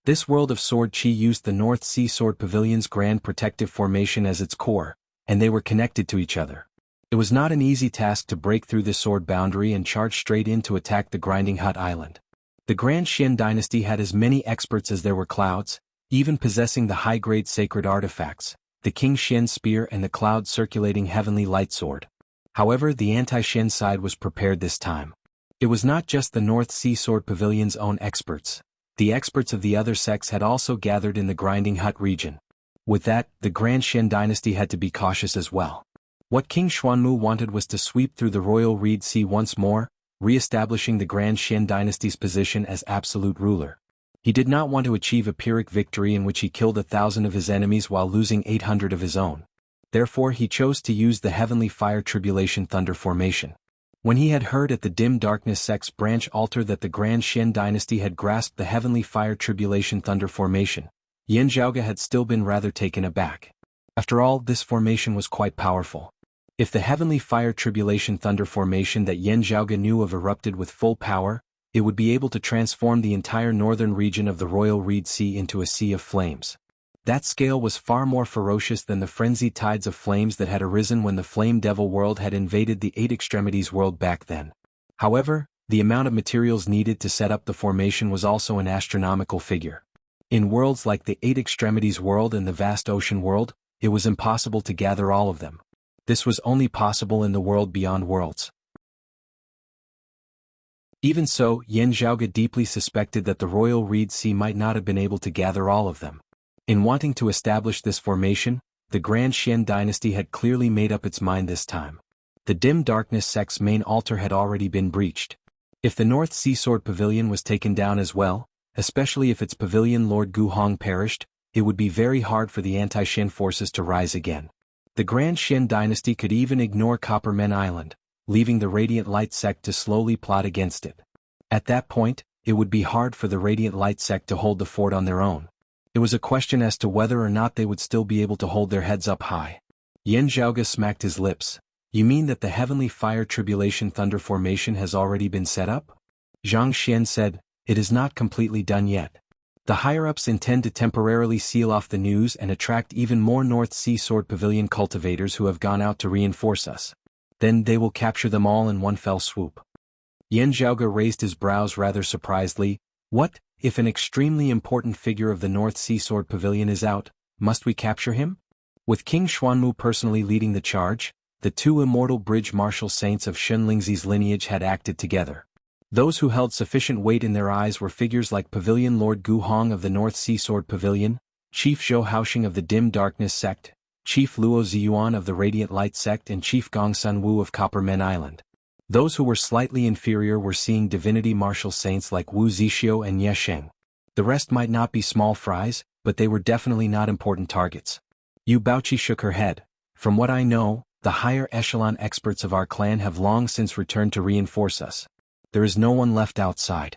This world of sword chi used the North Sea Sword Pavilion's Grand Protective Formation as its core, and they were connected to each other. It was not an easy task to break through this sword boundary and charge straight in to attack the Grinding Hut Island. The Grand Shen dynasty had as many experts as there were clouds, even possessing the high-grade sacred artifacts, the King Shen Spear and the cloud-circulating Heavenly Light Sword. However, the anti-Shen side was prepared this time. It was not just the North Sea Sword Pavilion's own experts. The experts of the other sects had also gathered in the Grinding Hut region. With that, the Grand Shen dynasty had to be cautious as well. What King Xuanmu wanted was to sweep through the Royal Reed Sea once more, re-establishing the Grand Shen dynasty's position as absolute ruler. He did not want to achieve a Pyrrhic victory in which he killed 1,000 of his enemies while losing 800 of his own. Therefore he chose to use the Heavenly Fire Tribulation Thunder Formation. When he had heard at the Dim Darkness sect's branch altar that the Grand Shen dynasty had grasped the Heavenly Fire Tribulation Thunder Formation, Yan Zhaoge had still been rather taken aback. After all, this formation was quite powerful. If the Heavenly Fire Tribulation Thunder Formation that Yan Zhaoge knew of erupted with full power, it would be able to transform the entire northern region of the Royal Reed Sea into a sea of flames. That scale was far more ferocious than the frenzied tides of flames that had arisen when the Flame Devil world had invaded the Eight Extremities world back then. However, the amount of materials needed to set up the formation was also an astronomical figure. In worlds like the Eight Extremities world and the Vast Ocean world, it was impossible to gather all of them. This was only possible in the world beyond worlds. Even so, Yan Zhaoge deeply suspected that the Royal Reed Sea might not have been able to gather all of them. In wanting to establish this formation, the Grand Xian dynasty had clearly made up its mind this time. The Dim Darkness sect's main altar had already been breached. If the North Sea Sword Pavilion was taken down as well, especially if its pavilion Lord Gu Hong perished, it would be very hard for the anti-Xian forces to rise again. The Grand Xian dynasty could even ignore Coppermen Island, leaving the Radiant Light sect to slowly plot against it. At that point, it would be hard for the Radiant Light sect to hold the fort on their own. It was a question as to whether or not they would still be able to hold their heads up high. Yan Zhaoge smacked his lips. You mean that the Heavenly Fire Tribulation Thunder formation has already been set up? Zhang Xian said, it is not completely done yet. The higher-ups intend to temporarily seal off the news and attract even more North Sea Sword Pavilion cultivators who have gone out to reinforce us. Then they will capture them all in one fell swoop. Yan Zhaoge raised his brows rather surprisedly. What, if an extremely important figure of the North Sea Sword Pavilion is out, must we capture him? With King Xuanmu personally leading the charge, the two immortal bridge martial saints of Shenlingzi's lineage had acted together. Those who held sufficient weight in their eyes were figures like Pavilion Lord Gu Hong of the North Sea Sword Pavilion, Chief Zhou Haoxing of the Dim Darkness sect, Chief Luo Ziyuan of the Radiant Light sect and Chief Gongsun Wu of Coppermen Island. Those who were slightly inferior were seeing divinity martial saints like Wu Zixio and Ye Sheng. The rest might not be small fries, but they were definitely not important targets. Yu Baoqi shook her head. From what I know, the higher echelon experts of our clan have long since returned to reinforce us. There is no one left outside.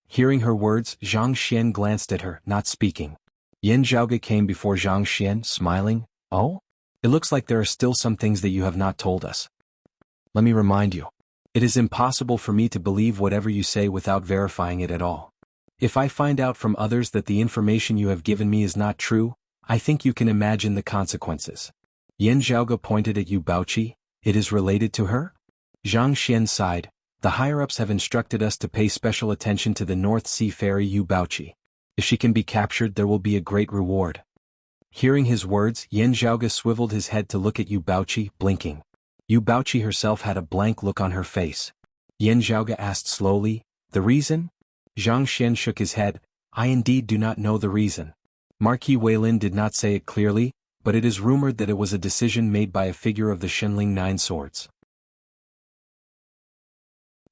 Hearing her words, Zhang Xian glanced at her, not speaking. Yan Zhaoge came before Zhang Xian, smiling. Oh? It looks like there are still some things that you have not told us. Let me remind you. It is impossible for me to believe whatever you say without verifying it at all. If I find out from others that the information you have given me is not true, I think you can imagine the consequences. Yan Zhaoge pointed at Yu Baoqi. It is related to her? Zhang Xian sighed. The higher-ups have instructed us to pay special attention to the North Sea Fairy Yu Baoqi. If she can be captured, there will be a great reward. Hearing his words, Yan Zhaoge swiveled his head to look at Yu Baoqi, blinking. Yu Baoqi herself had a blank look on her face. Yan Zhaoge asked slowly, the reason? Zhang Xian shook his head. I indeed do not know the reason. Marquis Weilin did not say it clearly, but it is rumored that it was a decision made by a figure of the Shenling Nine Swords.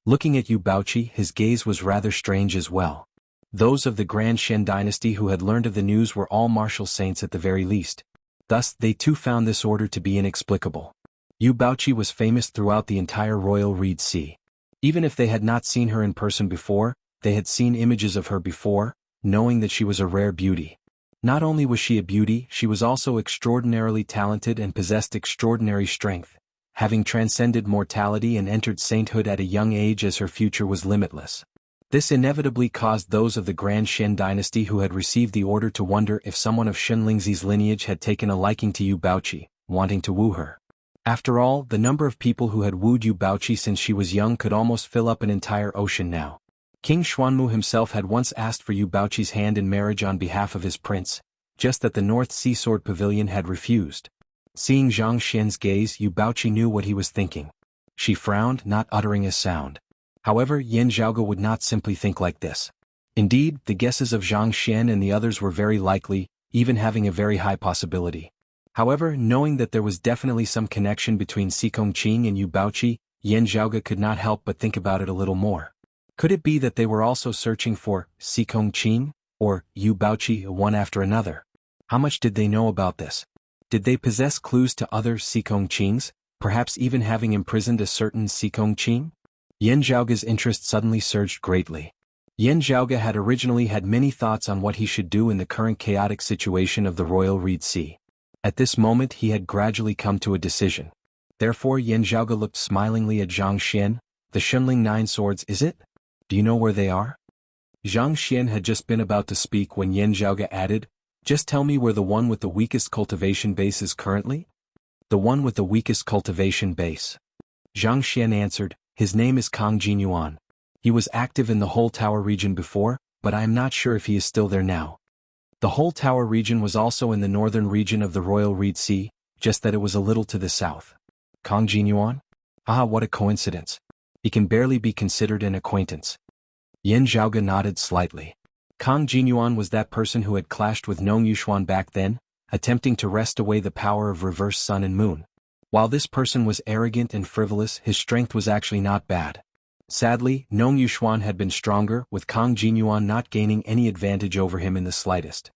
Looking at Yu Baoqi, his gaze was rather strange as well. Those of the Grand Xian dynasty who had learned of the news were all martial saints at the very least. Thus, they too found this order to be inexplicable. Yu Baoqi was famous throughout the entire Royal Reed Sea. Even if they had not seen her in person before, they had seen images of her before, knowing that she was a rare beauty. Not only was she a beauty, she was also extraordinarily talented and possessed extraordinary strength, having transcended mortality and entered sainthood at a young age as her future was limitless. This inevitably caused those of the Grand Xian dynasty who had received the order to wonder if someone of Shenlingzi's lineage had taken a liking to Yu Baoqi, wanting to woo her. After all, the number of people who had wooed Yu Baoqi since she was young could almost fill up an entire ocean now. King Xuanmu himself had once asked for Yu Baoqi's hand in marriage on behalf of his prince, just that the North Sea Sword Pavilion had refused. Seeing Zhang Xian's gaze, Yu Baoqi knew what he was thinking. She frowned, not uttering a sound. However, Yan Zhaoge would not simply think like this. Indeed, the guesses of Zhang Xian and the others were very likely, even having a very high possibility. However, knowing that there was definitely some connection between Xikong Qing and Yu Baoqi, Yan Zhaoge could not help but think about it a little more. Could it be that they were also searching for Xikong Qing, or Yu Baoqi one after another? How much did they know about this? Did they possess clues to other Xikong Qings, perhaps even having imprisoned a certain Xikong Qing? Yan Zhaoge's interest suddenly surged greatly. Yan Zhaoge had originally had many thoughts on what he should do in the current chaotic situation of the Royal Reed Sea. At this moment he had gradually come to a decision. Therefore Yan Zhaoge looked smilingly at Zhang Xian. The Shenling Nine Swords, is it? Do you know where they are? Zhang Xian had just been about to speak when Yan Zhaoge added, just tell me where the one with the weakest cultivation base is currently? The one with the weakest cultivation base. Zhang Xian answered, his name is Kang Jinyuan. He was active in the Whole Tower region before, but I am not sure if he is still there now. The Whole Tower region was also in the northern region of the Royal Reed Sea, just that it was a little to the south. Kang Jinyuan? Ah, what a coincidence. He can barely be considered an acquaintance. Yan Zhaoge nodded slightly. Kang Jinyuan was that person who had clashed with Nong Yuxuan back then, attempting to wrest away the power of reverse sun and moon. While this person was arrogant and frivolous, his strength was actually not bad. Sadly, Nong Yuxuan had been stronger, with Kang Jinyuan not gaining any advantage over him in the slightest.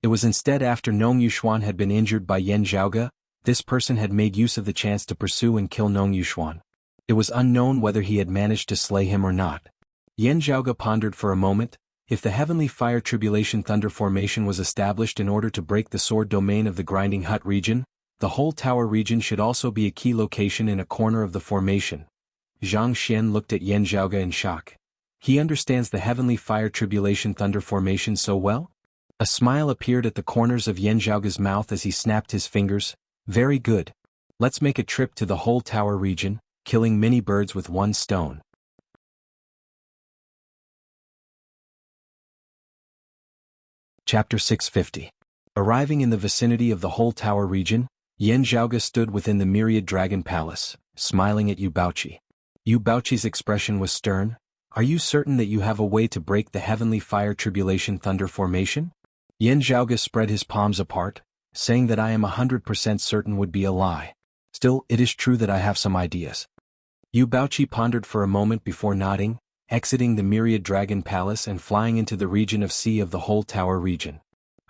It was instead after Nong Yuxuan had been injured by Yan Zhaoge, this person had made use of the chance to pursue and kill Nong Yuxuan. It was unknown whether he had managed to slay him or not. Yan Zhaoge pondered for a moment. If the Heavenly Fire Tribulation Thunder Formation was established in order to break the sword domain of the Grinding Hut region, the whole tower region should also be a key location in a corner of the formation. Zhang Xian looked at Yan Zhaoge in shock. He understands the Heavenly Fire Tribulation Thunder Formation so well? A smile appeared at the corners of Yan Zhaoge's mouth as he snapped his fingers. Very good. Let's make a trip to the whole tower region, killing many birds with one stone. Chapter 650. Arriving in the vicinity of the whole tower region, Yan Zhaoge stood within the Myriad Dragon Palace, smiling at Yu Baoqi. Yu Baoqi's expression was stern. Are you certain that you have a way to break the Heavenly Fire Tribulation Thunder Formation? Yan Zhaoge spread his palms apart, saying that I am 100% certain would be a lie. Still, it is true that I have some ideas. Yu Baoqi pondered for a moment before nodding, exiting the Myriad Dragon Palace and flying into the region of sea of the whole tower region.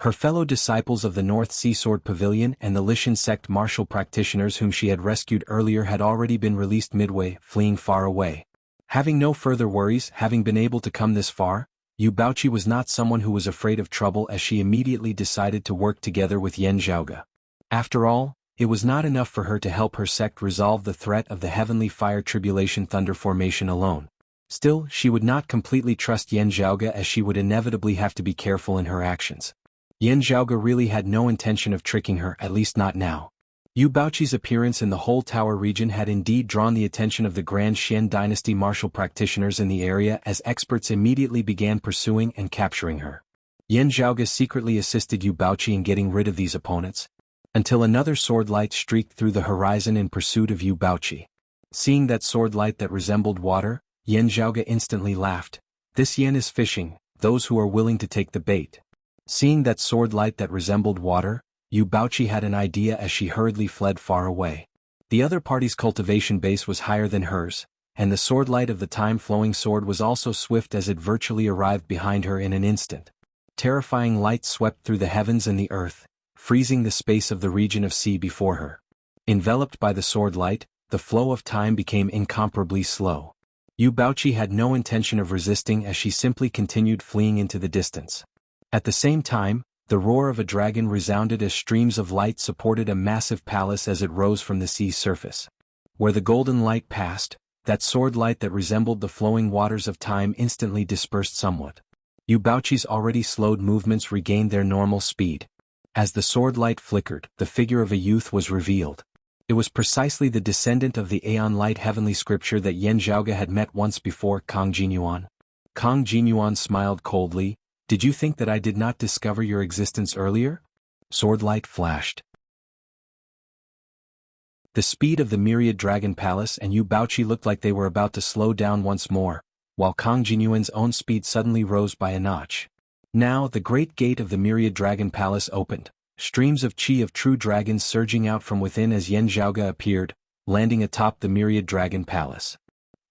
Her fellow disciples of the North Sea Sword Pavilion and the Lishan sect martial practitioners whom she had rescued earlier had already been released midway, fleeing far away. Having no further worries, having been able to come this far, Yu Baoqi was not someone who was afraid of trouble, as she immediately decided to work together with Yan Zhaoge. After all, it was not enough for her to help her sect resolve the threat of the Heavenly Fire Tribulation Thunder Formation alone. Still, she would not completely trust Yan Zhaoge, as she would inevitably have to be careful in her actions. Yan Zhaoge really had no intention of tricking her, at least not now. Yu Baoqi's appearance in the whole tower region had indeed drawn the attention of the Grand Xian dynasty martial practitioners in the area, as experts immediately began pursuing and capturing her. Yan Zhaoge secretly assisted Yu Baoqi in getting rid of these opponents, until another sword light streaked through the horizon in pursuit of Yu Baoqi. Seeing that sword light that resembled water, Yan Zhaoge instantly laughed. This yen is fishing, those who are willing to take the bait. Seeing that sword light that resembled water, Yu Baoqi had an idea as she hurriedly fled far away. The other party's cultivation base was higher than hers, and the sword light of the time-flowing sword was also swift as it virtually arrived behind her in an instant. Terrifying light swept through the heavens and the earth, freezing the space of the region of sea before her. Enveloped by the sword light, the flow of time became incomparably slow. Yu Baoqi had no intention of resisting, as she simply continued fleeing into the distance. At the same time, the roar of a dragon resounded as streams of light supported a massive palace as it rose from the sea's surface. Where the golden light passed, that sword light that resembled the flowing waters of time instantly dispersed somewhat. Yu Baoqi's already slowed movements regained their normal speed. As the sword light flickered, the figure of a youth was revealed. It was precisely the descendant of the Aeon Light heavenly scripture that Yan Zhaoge had met once before, Kang Jinyuan. Kang Jinyuan smiled coldly. Did you think that I did not discover your existence earlier? Sword light flashed. The speed of the Myriad Dragon Palace and Yu Baoqi looked like they were about to slow down once more, while Kang Jinyuan's own speed suddenly rose by a notch. Now the great gate of the Myriad Dragon Palace opened, streams of chi of true dragons surging out from within as Yan Zhaoge appeared, landing atop the Myriad Dragon Palace.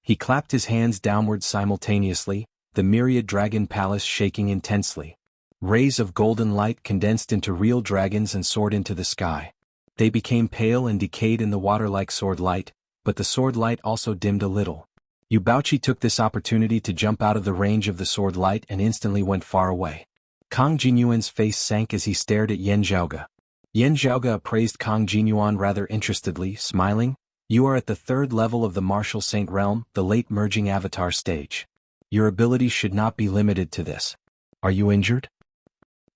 He clapped his hands downward simultaneously, the Myriad Dragon Palace shaking intensely. Rays of golden light condensed into real dragons and soared into the sky. They became pale and decayed in the water like sword light, but the sword light also dimmed a little. Yu Baoqi took this opportunity to jump out of the range of the sword light and instantly went far away. Kang Jinyuan's face sank as he stared at Yan Zhaoge. Yan Zhaoge appraised Kang Jinyuan rather interestedly, smiling. You are at the third level of the Martial Saint realm, the late merging avatar stage. Your abilities should not be limited to this. Are you injured?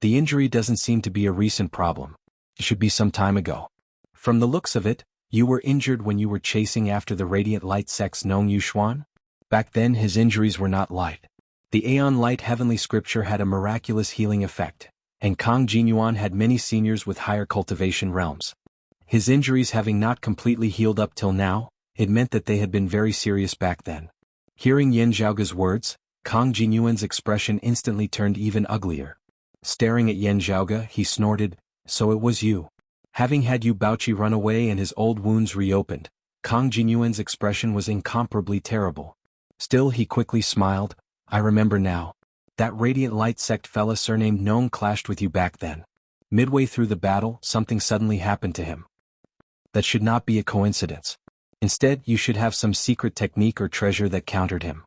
The injury doesn't seem to be a recent problem. It should be some time ago. From the looks of it, you were injured when you were chasing after the Radiant Light sect's Nong Yuxuan? Back then his injuries were not light. The Aeon Light heavenly scripture had a miraculous healing effect, and Kang Jinyuan had many seniors with higher cultivation realms. His injuries having not completely healed up till now, it meant that they had been very serious back then. Hearing Yan Zhaoge's words, Kang Jinyuan's expression instantly turned even uglier. Staring at Yan Zhaoge, he snorted, "So it was you." Having had Yu Baoqi run away and his old wounds reopened, Kang Jinyuan's expression was incomparably terrible. Still he quickly smiled, "I remember now. That Radiant Light sect fella surnamed Nong clashed with you back then. Midway through the battle, something suddenly happened to him. That should not be a coincidence. Instead, you should have some secret technique or treasure that countered him."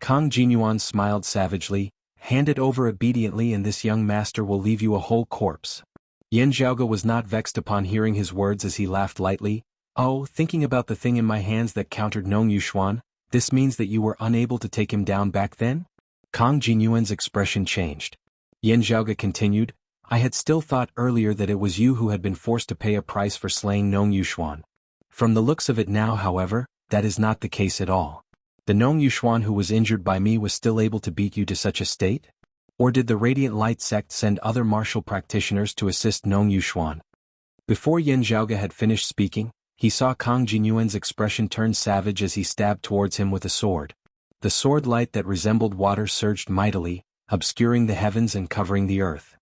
Kang Jinyuan smiled savagely, "Hand it over obediently and this young master will leave you a whole corpse." Yan Zhaoge was not vexed upon hearing his words as he laughed lightly. "Oh, thinking about the thing in my hands that countered Nong Yuxuan, this means that you were unable to take him down back then?" Kang Jinyuan's expression changed. Yan Zhaoge continued, "I had still thought earlier that it was you who had been forced to pay a price for slaying Nong Yuxuan. From the looks of it now, however, that is not the case at all. The Nong Yuxuan who was injured by me was still able to beat you to such a state? Or did the Radiant Light sect send other martial practitioners to assist Nong Yuxuan?" Before Yan Zhaoge had finished speaking, he saw Kang Jinyuan's expression turn savage as he stabbed towards him with a sword. The sword light that resembled water surged mightily, obscuring the heavens and covering the earth.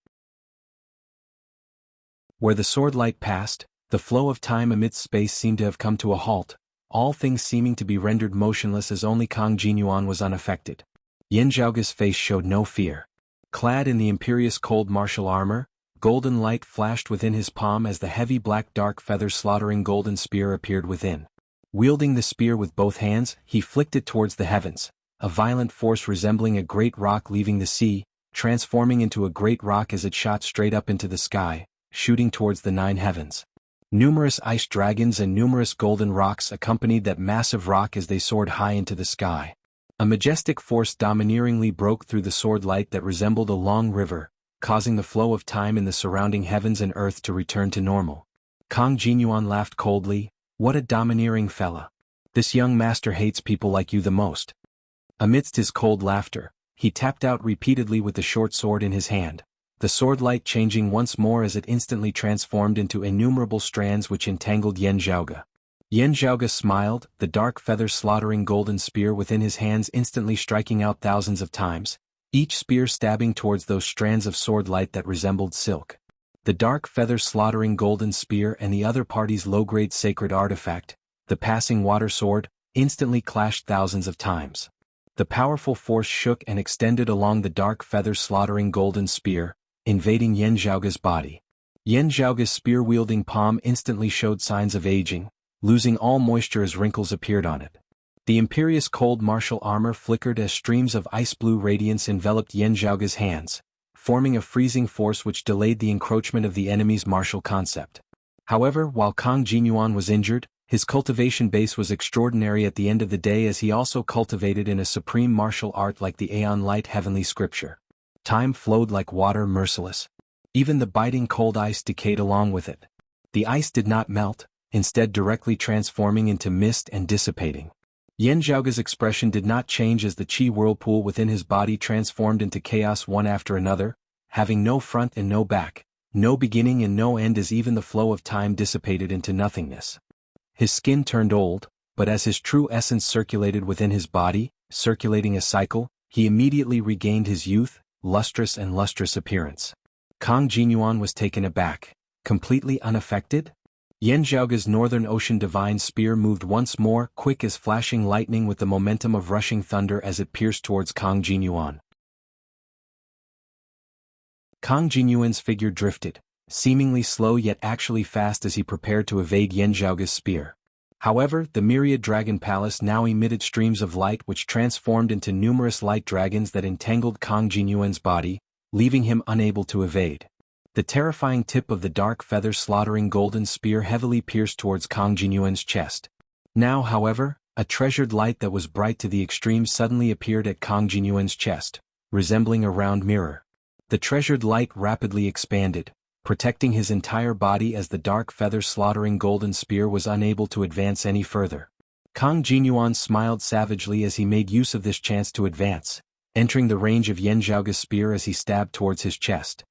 Where the sword light passed, the flow of time amidst space seemed to have come to a halt, all things seeming to be rendered motionless as only Kang Jinyuan was unaffected. Yan Zhaoge's face showed no fear. Clad in the imperious cold martial armor, golden light flashed within his palm as the heavy black dark feather slaughtering golden spear appeared within. Wielding the spear with both hands, he flicked it towards the heavens, a violent force resembling a great rock leaving the sea, transforming into a great rock as it shot straight up into the sky, shooting towards the 9 heavens. Numerous ice dragons and numerous golden rocks accompanied that massive rock as they soared high into the sky. A majestic force domineeringly broke through the sword light that resembled a long river, causing the flow of time in the surrounding heavens and earth to return to normal. Kang Jinyuan laughed coldly, "What a domineering fella. This young master hates people like you the most." Amidst his cold laughter, he tapped out repeatedly with the short sword in his hand, the sword light changing once more as it instantly transformed into innumerable strands which entangled Yan Zhaoge. Yan Zhaoge smiled, the dark feather slaughtering golden spear within his hands instantly striking out thousands of times, each spear stabbing towards those strands of sword light that resembled silk. The dark feather slaughtering golden spear and the other party's low-grade sacred artifact, the passing water sword, instantly clashed thousands of times. The powerful force shook and extended along the dark feather slaughtering golden spear, invading Yan Zhaoge's body. Yan Zhaoge's spear-wielding palm instantly showed signs of aging, losing all moisture as wrinkles appeared on it. The imperious cold martial armor flickered as streams of ice-blue radiance enveloped Yan Zhaoge's hands, forming a freezing force which delayed the encroachment of the enemy's martial concept. However, while Kang Jinyuan was injured, his cultivation base was extraordinary at the end of the day as he also cultivated in a supreme martial art like the Aeon Light heavenly scripture. Time flowed like water merciless. Even the biting cold ice decayed along with it. The ice did not melt, instead directly transforming into mist and dissipating. Yan Zhaoge's expression did not change as the qi whirlpool within his body transformed into chaos one after another, having no front and no back, no beginning and no end as even the flow of time dissipated into nothingness. His skin turned old, but as his true essence circulated within his body, circulating a cycle, he immediately regained his youth, lustrous appearance. Kang Jinyuan was taken aback. Completely unaffected? Yan Zhaoge's Northern Ocean divine spear moved once more, quick as flashing lightning with the momentum of rushing thunder as it pierced towards Kang Jinyuan. Kang Jinyuan's figure drifted, seemingly slow yet actually fast as he prepared to evade Yan Zhaoge's spear. However, the myriad dragon palace now emitted streams of light which transformed into numerous light dragons that entangled Kang Jinyuan's body, leaving him unable to evade. The terrifying tip of the dark feather slaughtering golden spear heavily pierced towards Kang Jinyuan's chest. Now, however, a treasured light that was bright to the extreme suddenly appeared at Kang Jinyuan's chest, resembling a round mirror. The treasured light rapidly expanded, protecting his entire body as the dark feather slaughtering golden spear was unable to advance any further. Kang Jinyuan smiled savagely as he made use of this chance to advance, entering the range of Yan Zhaoge's spear as he stabbed towards his chest.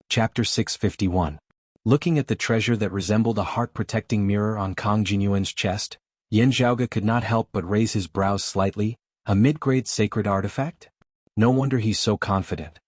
Chapter 651. Looking at the treasure that resembled a heart-protecting mirror on Kang Jinyuan's chest, Yen Zhaoge could not help but raise his brows slightly. A mid-grade sacred artifact? No wonder he's so confident.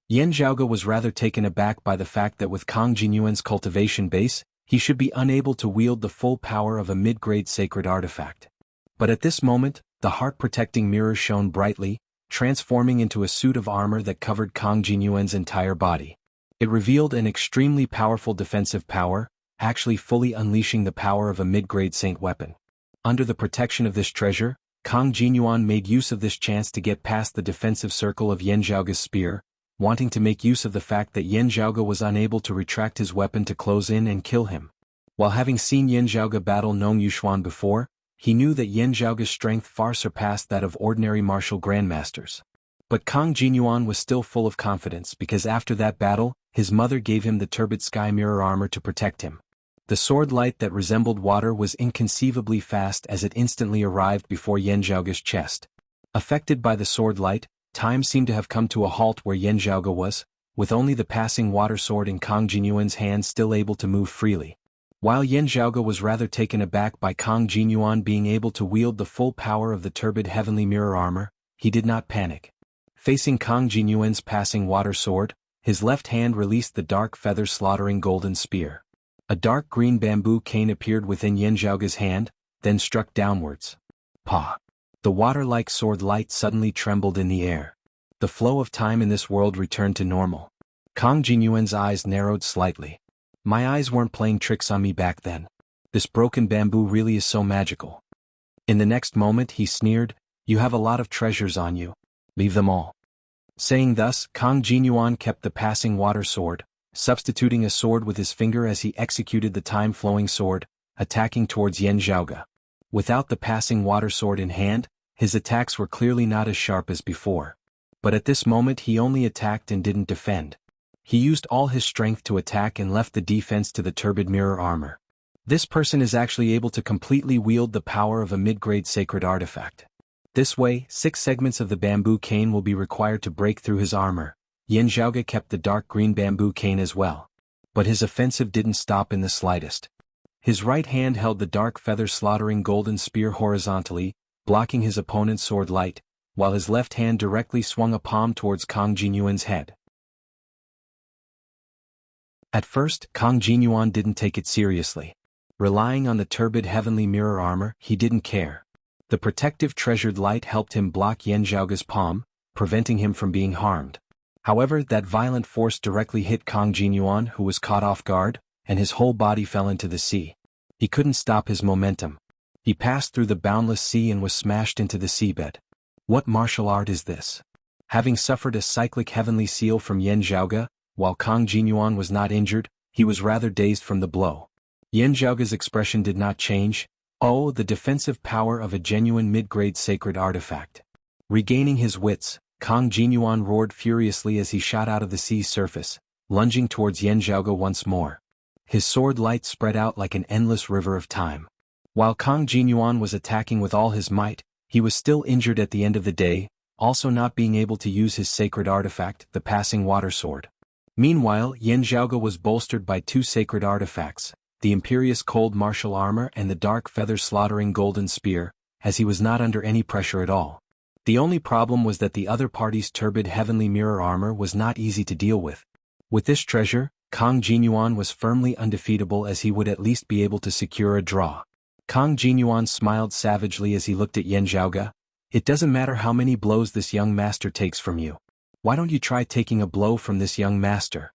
Yen Zhaoge was rather taken aback by the fact that with Kang Jinyuan's cultivation base, he should be unable to wield the full power of a mid-grade sacred artifact. But at this moment, the heart-protecting mirror shone brightly, transforming into a suit of armor that covered Kang Jinyuan's entire body. It revealed an extremely powerful defensive power, actually fully unleashing the power of a mid-grade saint weapon. Under the protection of this treasure, Kang Jinyuan made use of this chance to get past the defensive circle of Yen Zhaoge's spear, wanting to make use of the fact that Yen Zhaoge was unable to retract his weapon to close in and kill him. While having seen Yen Zhaoge battle Nong Yuxuan before, he knew that Yen Zhaoge's strength far surpassed that of ordinary martial grandmasters. But Kang Jinyuan was still full of confidence because after that battle, his mother gave him the turbid sky mirror armor to protect him. The sword light that resembled water was inconceivably fast as it instantly arrived before Yen Zhaoge's chest. Affected by the sword light, time seemed to have come to a halt where Yen Zhaoge was, with only the passing water sword in Kang Jinyuan's hand still able to move freely. While Yen Zhaoge was rather taken aback by Kang Jinyuan being able to wield the full power of the turbid heavenly mirror armor, he did not panic. Facing Kang Jinyuan's passing water sword, his left hand released the dark feather slaughtering golden spear. A dark green bamboo cane appeared within Yen Zhaoge's hand, then struck downwards. Pa! The water-like sword light suddenly trembled in the air. The flow of time in this world returned to normal. Kang Jinyuan's eyes narrowed slightly. My eyes weren't playing tricks on me back then. This broken bamboo really is so magical. In the next moment he sneered, you have a lot of treasures on you. Leave them all. Saying thus, Kang Jinyuan kept the passing water sword, substituting a sword with his finger as he executed the time-flowing sword, attacking towards Yen Zhaoge. Without the passing water sword in hand, his attacks were clearly not as sharp as before. But at this moment he only attacked and didn't defend. He used all his strength to attack and left the defense to the turbid mirror armor. This person is actually able to completely wield the power of a mid-grade sacred artifact. This way, 6 segments of the bamboo cane will be required to break through his armor. Yen Zhaoge kept the dark green bamboo cane as well. But his offensive didn't stop in the slightest. His right hand held the dark feather slaughtering golden spear horizontally, blocking his opponent's sword light, while his left hand directly swung a palm towards Kang Jinyuan's head. At first, Kang Jinyuan didn't take it seriously. Relying on the turbid heavenly mirror armor, he didn't care. The protective treasured light helped him block Yen Zhaoge's palm, preventing him from being harmed. However, that violent force directly hit Kang Jinyuan, who was caught off guard, and his whole body fell into the sea. He couldn't stop his momentum. He passed through the boundless sea and was smashed into the seabed. What martial art is this? Having suffered a cyclic heavenly seal from Yen Zhaoge, while Kang Jinyuan was not injured, he was rather dazed from the blow. Yen Zhaoge's expression did not change. Oh, the defensive power of a genuine mid-grade sacred artifact. Regaining his wits, Kang Jinyuan roared furiously as he shot out of the sea's surface, lunging towards Yen Zhaoge once more. His sword light spread out like an endless river of time. While Kang Jinyuan was attacking with all his might, he was still injured at the end of the day, also not being able to use his sacred artifact, the passing water sword. Meanwhile, Yen Zhaoge was bolstered by 2 sacred artifacts, the imperious cold martial armor and the dark feather slaughtering golden spear, as he was not under any pressure at all. The only problem was that the other party's turbid heavenly mirror armor was not easy to deal with. With this treasure, Kang Jinyuan was firmly undefeatable as he would at least be able to secure a draw. Kang Jinyuan smiled savagely as he looked at Yen Zhaoge. It doesn't matter how many blows this young master takes from you. Why don't you try taking a blow from this young master?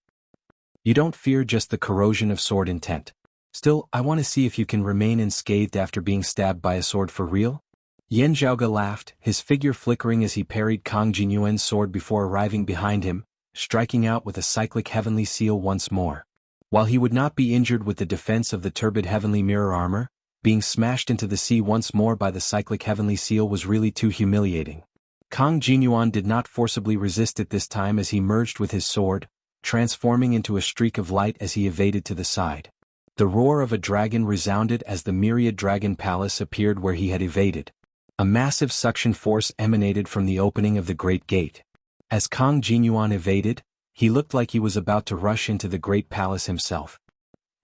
You don't fear just the corrosion of sword intent. Still, I want to see if you can remain unscathed after being stabbed by a sword for real. Yen Zhaoge laughed, his figure flickering as he parried Kang Jinyuan's sword before arriving behind him, striking out with a cyclic heavenly seal once more. While he would not be injured with the defense of the turbid heavenly mirror armor, being smashed into the sea once more by the cyclic heavenly seal was really too humiliating. Kang Jinyuan did not forcibly resist it this time as he merged with his sword, transforming into a streak of light as he evaded to the side. The roar of a dragon resounded as the myriad dragon palace appeared where he had evaded. A massive suction force emanated from the opening of the great gate. As Kang Jinyuan evaded, he looked like he was about to rush into the great palace himself.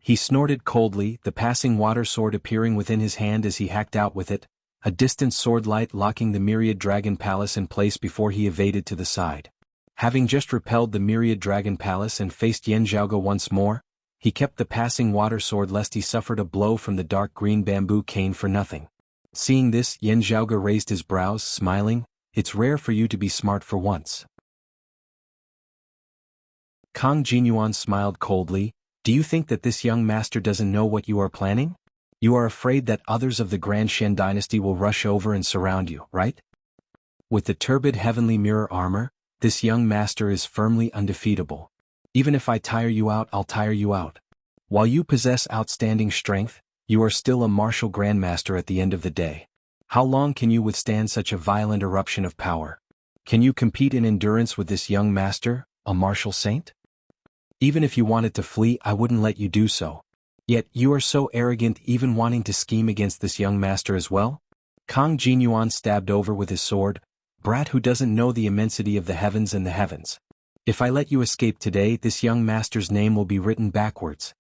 He snorted coldly, the passing water sword appearing within his hand as he hacked out with it, a distant sword light locking the myriad dragon palace in place before he evaded to the side. Having just repelled the myriad dragon palace and faced Yan Zhaoge once more, he kept the passing water sword lest he suffered a blow from the dark green bamboo cane for nothing. Seeing this, Yan Zhaoge raised his brows, smiling, "It's rare for you to be smart for once." Kang Jinyuan smiled coldly, "Do you think that this young master doesn't know what you are planning? You are afraid that others of the Grand Shen dynasty will rush over and surround you, right? With the turbid heavenly mirror armor, this young master is firmly undefeatable. Even if I tire you out, I'll tire you out. While you possess outstanding strength, you are still a martial grandmaster at the end of the day. How long can you withstand such a violent eruption of power? Can you compete in endurance with this young master, a martial saint? Even if you wanted to flee, I wouldn't let you do so. Yet you are so arrogant, even wanting to scheme against this young master as well?" Kang Jinyuan stabbed over with his sword, "Brat who doesn't know the immensity of the heavens and the heavens. If I let you escape today, this young master's name will be written backwards."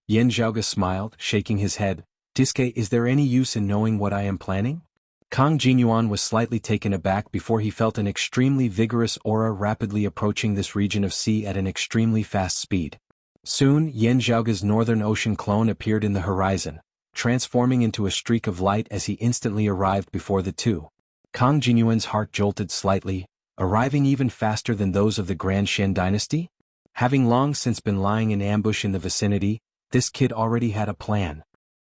Yan Zhaoge smiled, shaking his head, "Diske, is there any use in knowing what I am planning?" Kang Jinyuan was slightly taken aback before he felt an extremely vigorous aura rapidly approaching this region of sea at an extremely fast speed. Soon, Yan Zhaoge's Northern Ocean clone appeared in the horizon, transforming into a streak of light as he instantly arrived before the two. Kang Jinyuan's heart jolted slightly, arriving even faster than those of the Grand Shen dynasty? Having long since been lying in ambush in the vicinity, this kid already had a plan.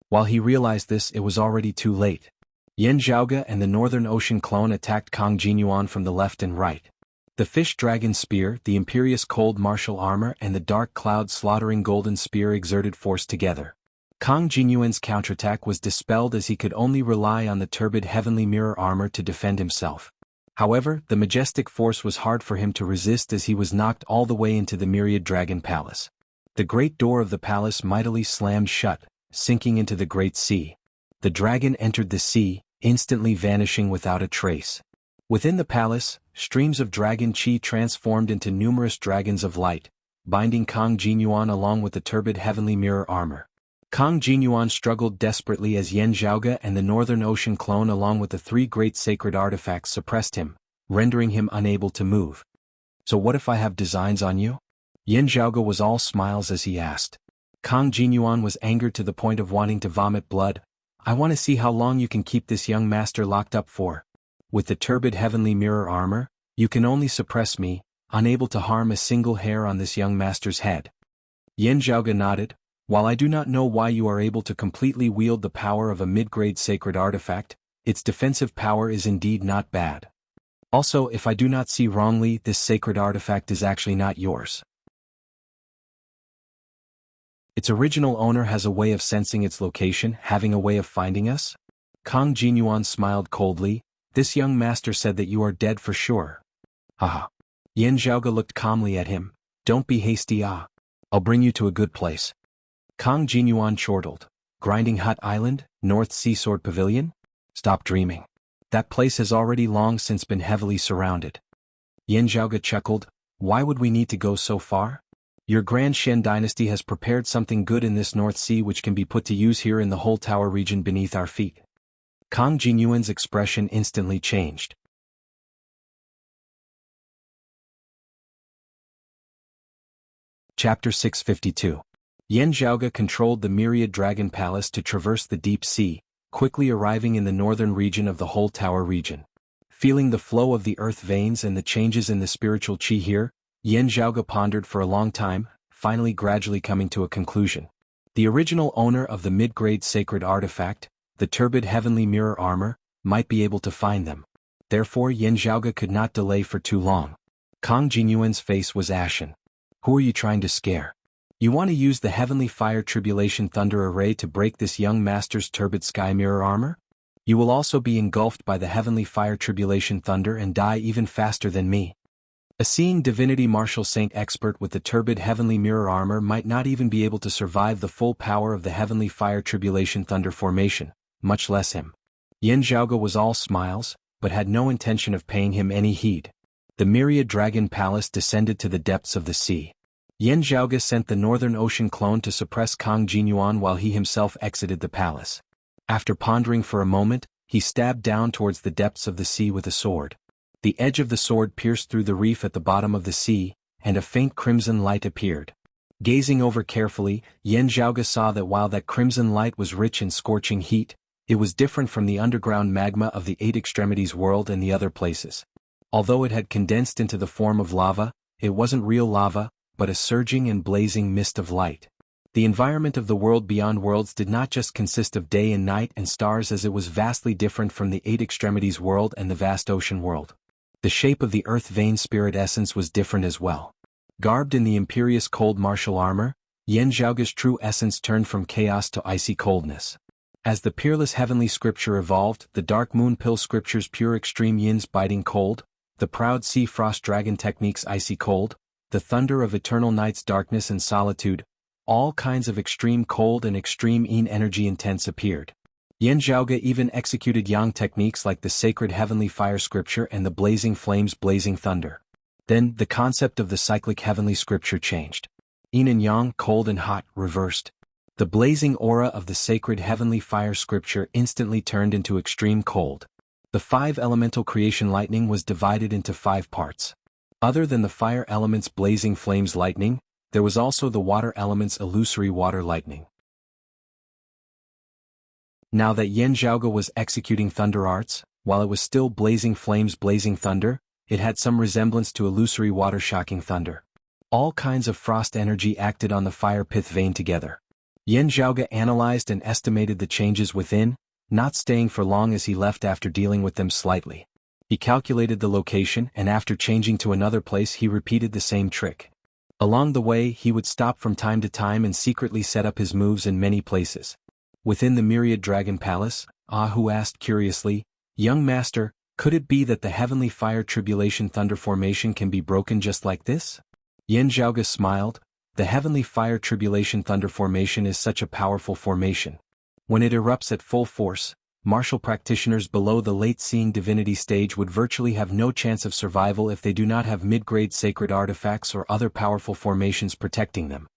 While he realized this, it was already too late. Yan Zhaoge and the Northern Ocean clone attacked Kang Jinyuan from the left and right. The fish dragon spear, the imperious cold martial armor and the dark cloud slaughtering golden spear exerted force together. Kang Jinyuan's counterattack was dispelled as he could only rely on the turbid heavenly mirror armor to defend himself. However, the majestic force was hard for him to resist as he was knocked all the way into the myriad dragon palace. The great door of the palace mightily slammed shut, sinking into the great sea. The dragon entered the sea, instantly vanishing without a trace. Within the palace, streams of dragon chi transformed into numerous dragons of light, binding Kang Jinyuan along with the turbid heavenly mirror armor. Kang Jinyuan struggled desperately as Yan Zhaoge and the Northern Ocean clone along with the three great sacred artifacts suppressed him, rendering him unable to move. "So what if I have designs on you?" Yan Zhaoge was all smiles as he asked. Kang Jinyuan was angered to the point of wanting to vomit blood. "I want to see how long you can keep this young master locked up for. With the turbid heavenly mirror armor, you can only suppress me, unable to harm a single hair on this young master's head." Yan Zhaoge nodded. "While I do not know why you are able to completely wield the power of a mid-grade sacred artifact, its defensive power is indeed not bad. Also, if I do not see wrongly, this sacred artifact is actually not yours. Its original owner has a way of sensing its location, having a way of finding us?" Kang Jinyuan smiled coldly. "This young master said that you are dead for sure." "Haha." Yan Zhaoge looked calmly at him. "Don't be hasty. I'll bring you to a good place." Kang Jinyuan chortled. "Grinding Hut Island, North Sea Sword Pavilion? Stop dreaming. That place has already long since been heavily surrounded." Yan Zhaoge chuckled. "Why would we need to go so far? Your Grand Shen dynasty has prepared something good in this North Sea which can be put to use here in the whole tower region beneath our feet." Kang Jinyuan's expression instantly changed. Chapter 652. Yan Zhaoge controlled the myriad dragon palace to traverse the deep sea, quickly arriving in the northern region of the whole tower region. Feeling the flow of the earth veins and the changes in the spiritual chi here, Yan Zhaoge pondered for a long time, finally gradually coming to a conclusion. The original owner of the mid-grade sacred artifact, the turbid heavenly mirror armor, might be able to find them. Therefore Yan Zhaoge could not delay for too long. Kang Jinyuan's face was ashen. "Who are you trying to scare? You want to use the heavenly fire tribulation thunder array to break this young master's turbid sky mirror armor? You will also be engulfed by the heavenly fire tribulation thunder and die even faster than me." A seeing divinity martial saint expert with the turbid heavenly mirror armor might not even be able to survive the full power of the heavenly fire tribulation thunder formation, much less him. Yan Zhaoge was all smiles, but had no intention of paying him any heed. The myriad dragon palace descended to the depths of the sea. Yan Zhaoge sent the Northern Ocean clone to suppress Kang Jinyuan while he himself exited the palace. After pondering for a moment, he stabbed down towards the depths of the sea with a sword. The edge of the sword pierced through the reef at the bottom of the sea, and a faint crimson light appeared. Gazing over carefully, Yan Zhaoge saw that while that crimson light was rich in scorching heat, it was different from the underground magma of the Eight Extremities world and the other places. Although it had condensed into the form of lava, it wasn't real lava, but a surging and blazing mist of light. The environment of the world beyond worlds did not just consist of day and night and stars, as it was vastly different from the Eight Extremities world and the vast ocean world. The shape of the earth vein spirit essence was different as well. Garbed in the imperious cold martial armor, Yan Zhaoge's true essence turned from chaos to icy coldness. As the peerless heavenly scripture evolved, the dark moon pill scripture's pure extreme yin's biting cold, the proud sea frost dragon technique's icy cold, the thunder of eternal night's darkness and solitude, all kinds of extreme cold and extreme yin energy intense appeared. Yan Zhaoge even executed yang techniques like the sacred heavenly fire scripture and the blazing flames blazing thunder. Then, the concept of the cyclic heavenly scripture changed. Yin and yang, cold and hot, reversed. The blazing aura of the sacred heavenly fire scripture instantly turned into extreme cold. The five elemental creation lightning was divided into 5 parts. Other than the fire element's blazing flames lightning, there was also the water element's illusory water lightning. Now that Yan Zhaoge was executing thunder arts, while it was still blazing flames blazing thunder, it had some resemblance to illusory water shocking thunder. All kinds of frost energy acted on the fire pith vein together. Yan Zhaoge analyzed and estimated the changes within, not staying for long as he left after dealing with them slightly. He calculated the location, and after changing to another place he repeated the same trick. Along the way he would stop from time to time and secretly set up his moves in many places. Within the Myriad Dragon Palace, Hu asked curiously, "Young master, could it be that the heavenly fire tribulation thunder formation can be broken just like this?" Yan Zhaoge smiled. The heavenly fire tribulation thunder formation is such a powerful formation. When it erupts at full force, martial practitioners below the late-seeing divinity stage would virtually have no chance of survival if they do not have mid-grade sacred artifacts or other powerful formations protecting them.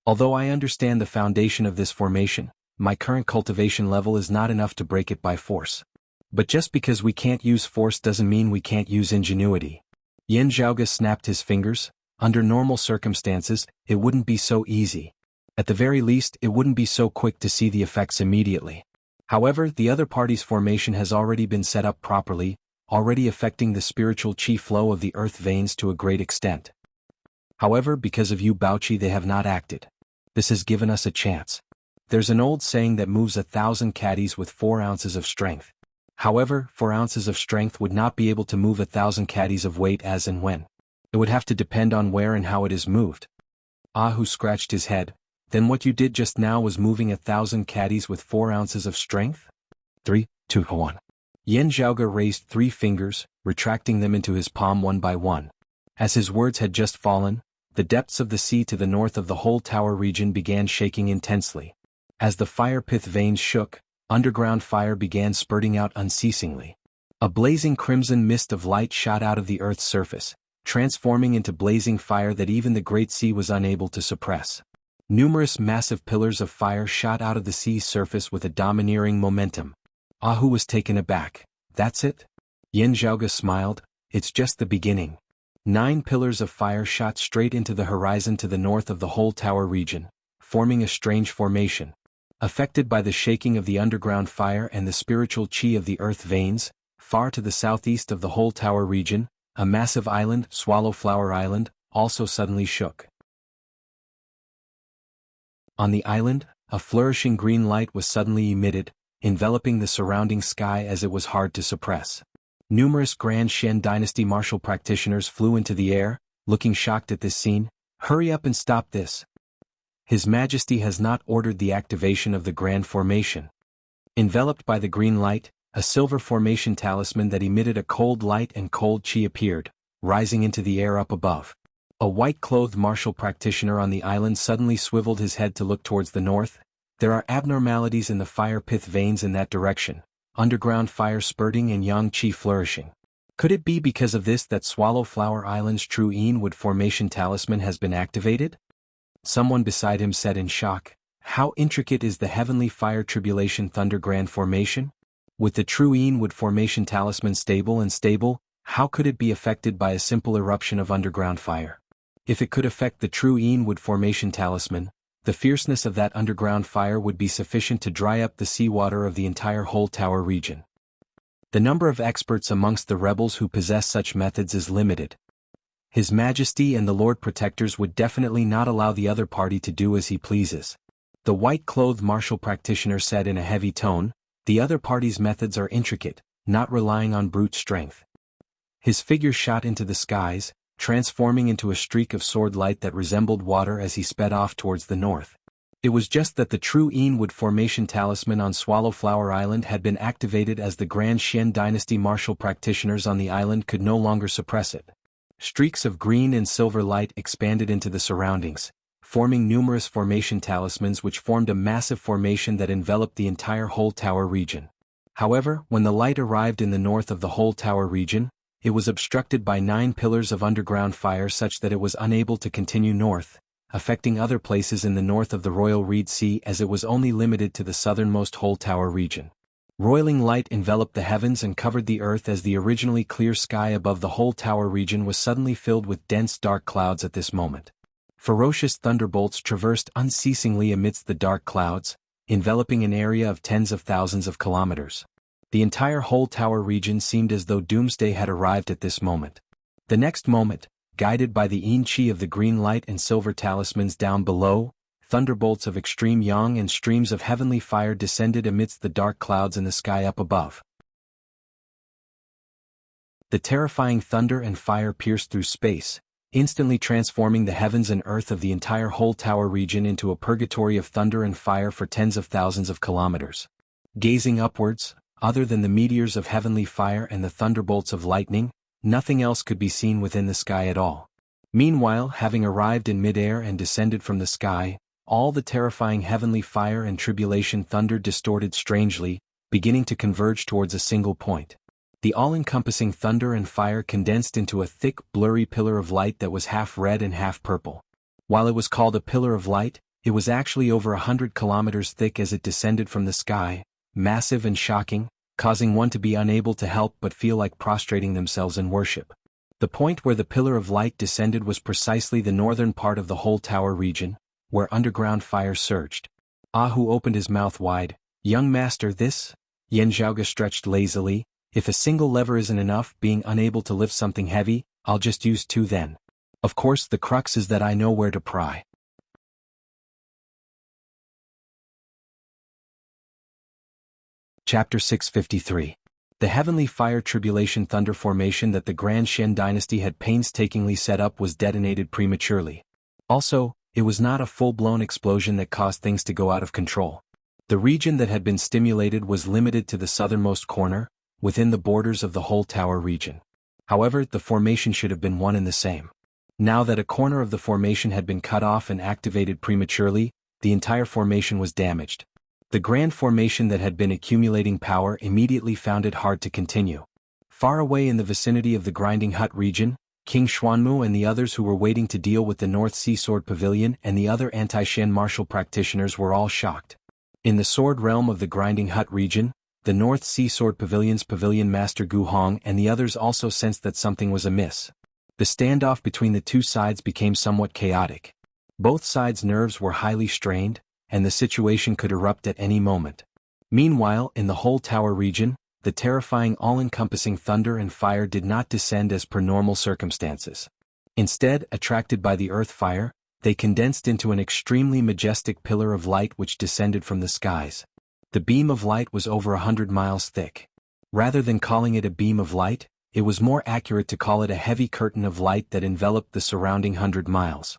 Although I understand the foundation of this formation, my current cultivation level is not enough to break it by force. But just because we can't use force doesn't mean we can't use ingenuity. Yan Zhaoge snapped his fingers. Under normal circumstances, it wouldn't be so easy. At the very least, it wouldn't be so quick to see the effects immediately. However, the other party's formation has already been set up properly, already affecting the spiritual chi flow of the earth veins to a great extent. However, because of you Baochi they have not acted. This has given us a chance. There's an old saying that moves 1,000 caddies with 4 ounces of strength. However, 4 ounces of strength would not be able to move 1,000 caddies of weight as and when. It would have to depend on where and how it is moved. Hu scratched his head. Then what you did just now was moving 1,000 caddies with 4 ounces of strength? 3, 2, 1. Yan Zhaoge raised 3 fingers, retracting them into his palm one by one. As his words had just fallen, the depths of the sea to the north of the whole tower region began shaking intensely. As the fire pith veins shook, underground fire began spurting out unceasingly. A blazing crimson mist of light shot out of the earth's surface, transforming into blazing fire that even the great sea was unable to suppress. Numerous massive pillars of fire shot out of the sea's surface with a domineering momentum. Hu was taken aback. "That's it?" Yan Zhaoge smiled. "It's just the beginning." 9 pillars of fire shot straight into the horizon to the north of the whole tower region, forming a strange formation. Affected by the shaking of the underground fire and the spiritual chi of the earth veins, far to the southeast of the whole tower region, a massive island, Swallowflower Island, also suddenly shook. On the island, a flourishing green light was suddenly emitted, enveloping the surrounding sky as it was hard to suppress. Numerous Grand Shen Dynasty martial practitioners flew into the air, looking shocked at this scene. "Hurry up and stop this. His Majesty has not ordered the activation of the Grand Formation." Enveloped by the green light, a silver formation talisman that emitted a cold light and cold chi appeared, rising into the air up above. A white-clothed martial practitioner on the island suddenly swiveled his head to look towards the north. There are abnormalities in the fire pith veins in that direction, underground fire spurting and yang chi flourishing. Could it be because of this that Swallowflower Island's true Eanwood Formation talisman has been activated? Someone beside him said in shock. How intricate is the Heavenly Fire Tribulation Thunder Grand Formation? With the true Eanwood Formation talisman stable, how could it be affected by a simple eruption of underground fire? If it could affect the true Eanwood Formation talisman, the fierceness of that underground fire would be sufficient to dry up the seawater of the entire whole tower region. The number of experts amongst the rebels who possess such methods is limited. His Majesty and the Lord Protectors would definitely not allow the other party to do as he pleases. The white-clothed martial practitioner said in a heavy tone, the other party's methods are intricate, not relying on brute strength. His figure shot into the skies, transforming into a streak of sword light that resembled water as he sped off towards the north. It was just that the true Eanwood Formation talisman on Swallowflower Island had been activated as the Grand Xian Dynasty martial practitioners on the island could no longer suppress it. Streaks of green and silver light expanded into the surroundings, forming numerous formation talismans which formed a massive formation that enveloped the entire whole tower region. However, when the light arrived in the north of the whole tower region, it was obstructed by 9 pillars of underground fire such that it was unable to continue north, affecting other places in the north of the Royal Reed Sea as it was only limited to the southernmost whole tower region. Roiling light enveloped the heavens and covered the earth as the originally clear sky above the whole tower region was suddenly filled with dense dark clouds at this moment. Ferocious thunderbolts traversed unceasingly amidst the dark clouds, enveloping an area of tens of thousands of kilometers. The entire whole tower region seemed as though doomsday had arrived at this moment. The next moment, guided by the yin chi of the green light and silver talismans down below, thunderbolts of extreme yang and streams of heavenly fire descended amidst the dark clouds in the sky up above. The terrifying thunder and fire pierced through space, instantly transforming the heavens and earth of the entire whole tower region into a purgatory of thunder and fire for tens of thousands of kilometers. Gazing upwards, other than the meteors of heavenly fire and the thunderbolts of lightning, nothing else could be seen within the sky at all. Meanwhile, having arrived in mid-air and descended from the sky, all the terrifying heavenly fire and tribulation thunder distorted strangely, beginning to converge towards a single point. The all-encompassing thunder and fire condensed into a thick, blurry pillar of light that was half red and half purple. While it was called a pillar of light, it was actually over 100 kilometers thick as it descended from the sky, massive and shocking, causing one to be unable to help but feel like prostrating themselves in worship. The point where the pillar of light descended was precisely the northern part of the whole tower region, where underground fire surged. Ahu opened his mouth wide. Young master, this? Yen Zhaoga stretched lazily. If a single lever isn't enough, being unable to lift something heavy, I'll just use 2 then. Of course, the crux is that I know where to pry. Chapter 653. The heavenly fire tribulation thunder formation that the Grand Xian dynasty had painstakingly set up was detonated prematurely. Also, it was not a full-blown explosion that caused things to go out of control. The region that had been stimulated was limited to the southernmost corner, within the borders of the whole tower region. However, the formation should have been one and the same. Now that a corner of the formation had been cut off and activated prematurely, the entire formation was damaged. The grand formation that had been accumulating power immediately found it hard to continue. Far away in the vicinity of the Grinding Hut region, King Xuanmu and the others who were waiting to deal with the North Sea Sword Pavilion and the other anti-Xian martial practitioners were all shocked. In the sword realm of the Grinding Hut region, the North Sea Sword Pavilion's pavilion master Gu Hong and the others also sensed that something was amiss. The standoff between the two sides became somewhat chaotic. Both sides' nerves were highly strained, and the situation could erupt at any moment. Meanwhile, in the whole tower region, the terrifying all-encompassing thunder and fire did not descend as per normal circumstances. Instead, attracted by the earth fire, they condensed into an extremely majestic pillar of light which descended from the skies. The beam of light was over 100 miles thick. Rather than calling it a beam of light, it was more accurate to call it a heavy curtain of light that enveloped the surrounding 100 miles.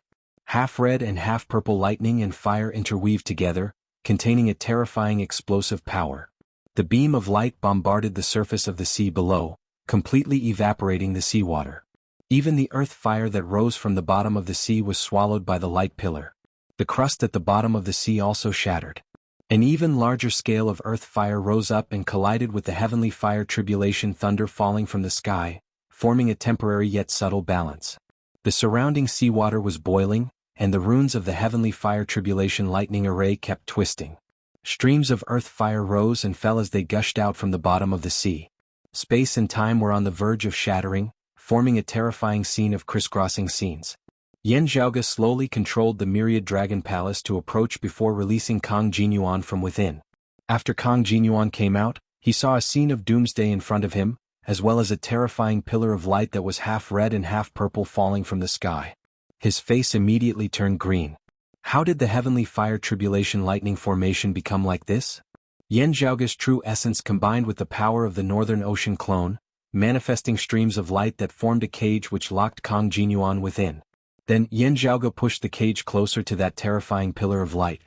Half red and half purple lightning and fire interweaved together, containing a terrifying explosive power. The beam of light bombarded the surface of the sea below, completely evaporating the seawater. Even the earth fire that rose from the bottom of the sea was swallowed by the light pillar. The crust at the bottom of the sea also shattered. An even larger scale of earth fire rose up and collided with the heavenly fire tribulation thunder falling from the sky, forming a temporary yet subtle balance. The surrounding seawater was boiling, and the runes of the heavenly fire tribulation lightning array kept twisting. Streams of earth fire rose and fell as they gushed out from the bottom of the sea. Space and time were on the verge of shattering, forming a terrifying scene of crisscrossing scenes. Yan Zhaoge slowly controlled the myriad dragon palace to approach before releasing Kang Jinyuan from within. After Kang Jinyuan came out, he saw a scene of doomsday in front of him, as well as a terrifying pillar of light that was half red and half purple falling from the sky. His face immediately turned green. How did the heavenly fire tribulation lightning formation become like this? Yan Zhaoge's true essence combined with the power of the Northern Ocean clone, manifesting streams of light that formed a cage which locked Kang Jinyuan within. Then Yan Zhaoge pushed the cage closer to that terrifying pillar of light.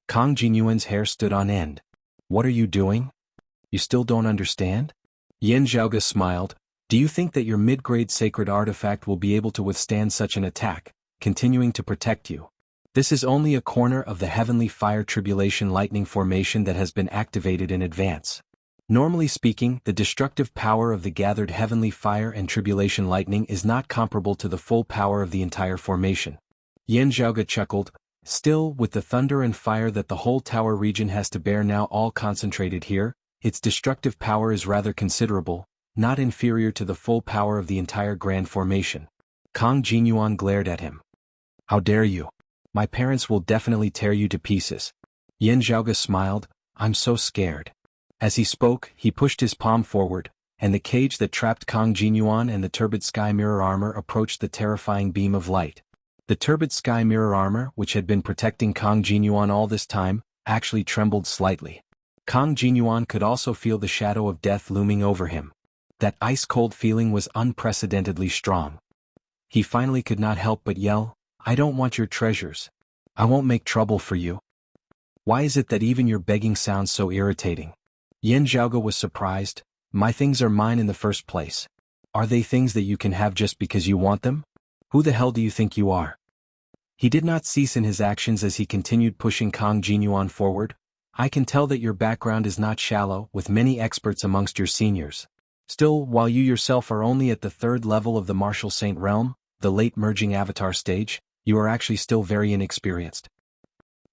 Kang Jinyuan's hair stood on end. What are you doing? You still don't understand? Yan Zhaoge smiled. Do you think that your mid-grade sacred artifact will be able to withstand such an attack, continuing to protect you? This is only a corner of the heavenly fire tribulation lightning formation that has been activated in advance. Normally speaking, the destructive power of the gathered heavenly fire and tribulation lightning is not comparable to the full power of the entire formation. Yan Zhaoge chuckled. Still, with the thunder and fire that the whole tower region has to bear now all concentrated here, its destructive power is rather considerable, not inferior to the full power of the entire grand formation. Kang Jinyuan glared at him. How dare you? My parents will definitely tear you to pieces. Yan Zhaoge smiled. I'm so scared. As he spoke, he pushed his palm forward, and the cage that trapped Kang Jinyuan and the turbid sky mirror armor approached the terrifying beam of light. The turbid sky mirror armor, which had been protecting Kang Jinyuan all this time, actually trembled slightly. Kang Jinyuan could also feel the shadow of death looming over him. That ice-cold feeling was unprecedentedly strong. He finally could not help but yell, I don't want your treasures. I won't make trouble for you. Why is it that even your begging sounds so irritating? Yan Zhaoge was surprised. My things are mine in the first place. Are they things that you can have just because you want them? Who the hell do you think you are? He did not cease in his actions as he continued pushing Kang Jinyuan forward. I can tell that your background is not shallow, with many experts amongst your seniors. Still, while you yourself are only at the 3rd level of the Martial Saint realm, the late merging avatar stage, you are actually still very inexperienced.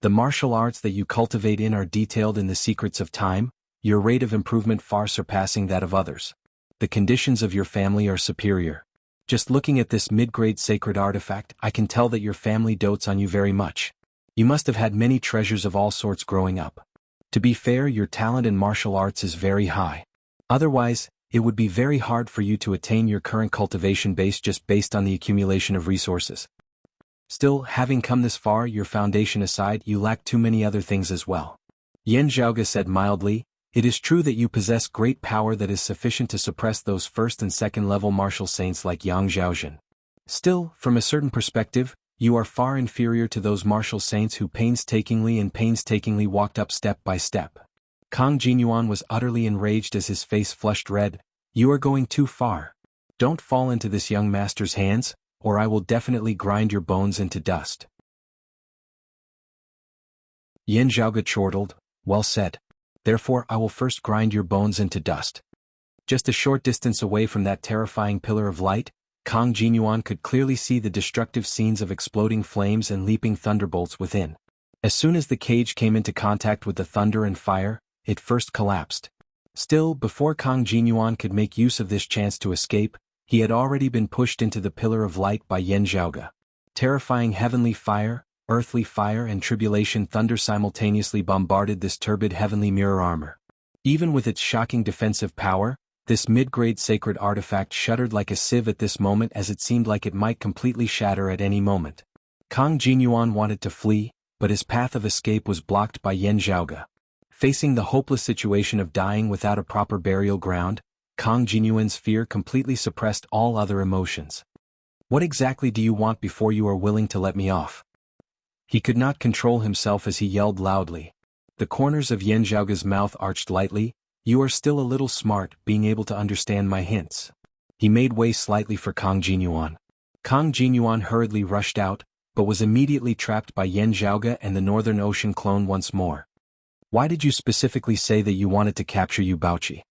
The martial arts that you cultivate in are detailed in the secrets of time, your rate of improvement far surpassing that of others. The conditions of your family are superior. Just looking at this mid-grade sacred artifact, I can tell that your family dotes on you very much. You must have had many treasures of all sorts growing up. To be fair, your talent in martial arts is very high. Otherwise, it would be very hard for you to attain your current cultivation base just based on the accumulation of resources. Still, having come this far, your foundation aside, you lack too many other things as well. Yan Zhaoge said mildly, it is true that you possess great power that is sufficient to suppress those 1st and 2nd level martial saints like Yang Zhaozhen. Still, from a certain perspective, you are far inferior to those martial saints who painstakingly walked up step by step. Kang Jinyuan was utterly enraged as his face flushed red. You are going too far. Don't fall into this young master's hands, or I will definitely grind your bones into dust. Yan Zhaoge chortled, well said. Therefore I will first grind your bones into dust. Just a short distance away from that terrifying pillar of light, Kang Jinyuan could clearly see the destructive scenes of exploding flames and leaping thunderbolts within. As soon as the cage came into contact with the thunder and fire, it first collapsed. Still, before Kang Jinyuan could make use of this chance to escape, he had already been pushed into the pillar of light by Yan Zhaoge. Terrifying heavenly fire, earthly fire and tribulation thunder simultaneously bombarded this turbid heavenly mirror armor. Even with its shocking defensive power, this mid-grade sacred artifact shuddered like a sieve at this moment as it seemed like it might completely shatter at any moment. Kang Jinyuan wanted to flee, but his path of escape was blocked by Yan Zhaoge. Facing the hopeless situation of dying without a proper burial ground, Kang Jinyuan's fear completely suppressed all other emotions. What exactly do you want before you are willing to let me off? He could not control himself as he yelled loudly. The corners of Yan Zhaoge's mouth arched lightly. You are still a little smart, being able to understand my hints. He made way slightly for Kang Jinyuan. Kang Jinyuan hurriedly rushed out, but was immediately trapped by Yan Zhaoge and the Northern Ocean clone once more. Why did you specifically say that you wanted to capture Yu Baoqi?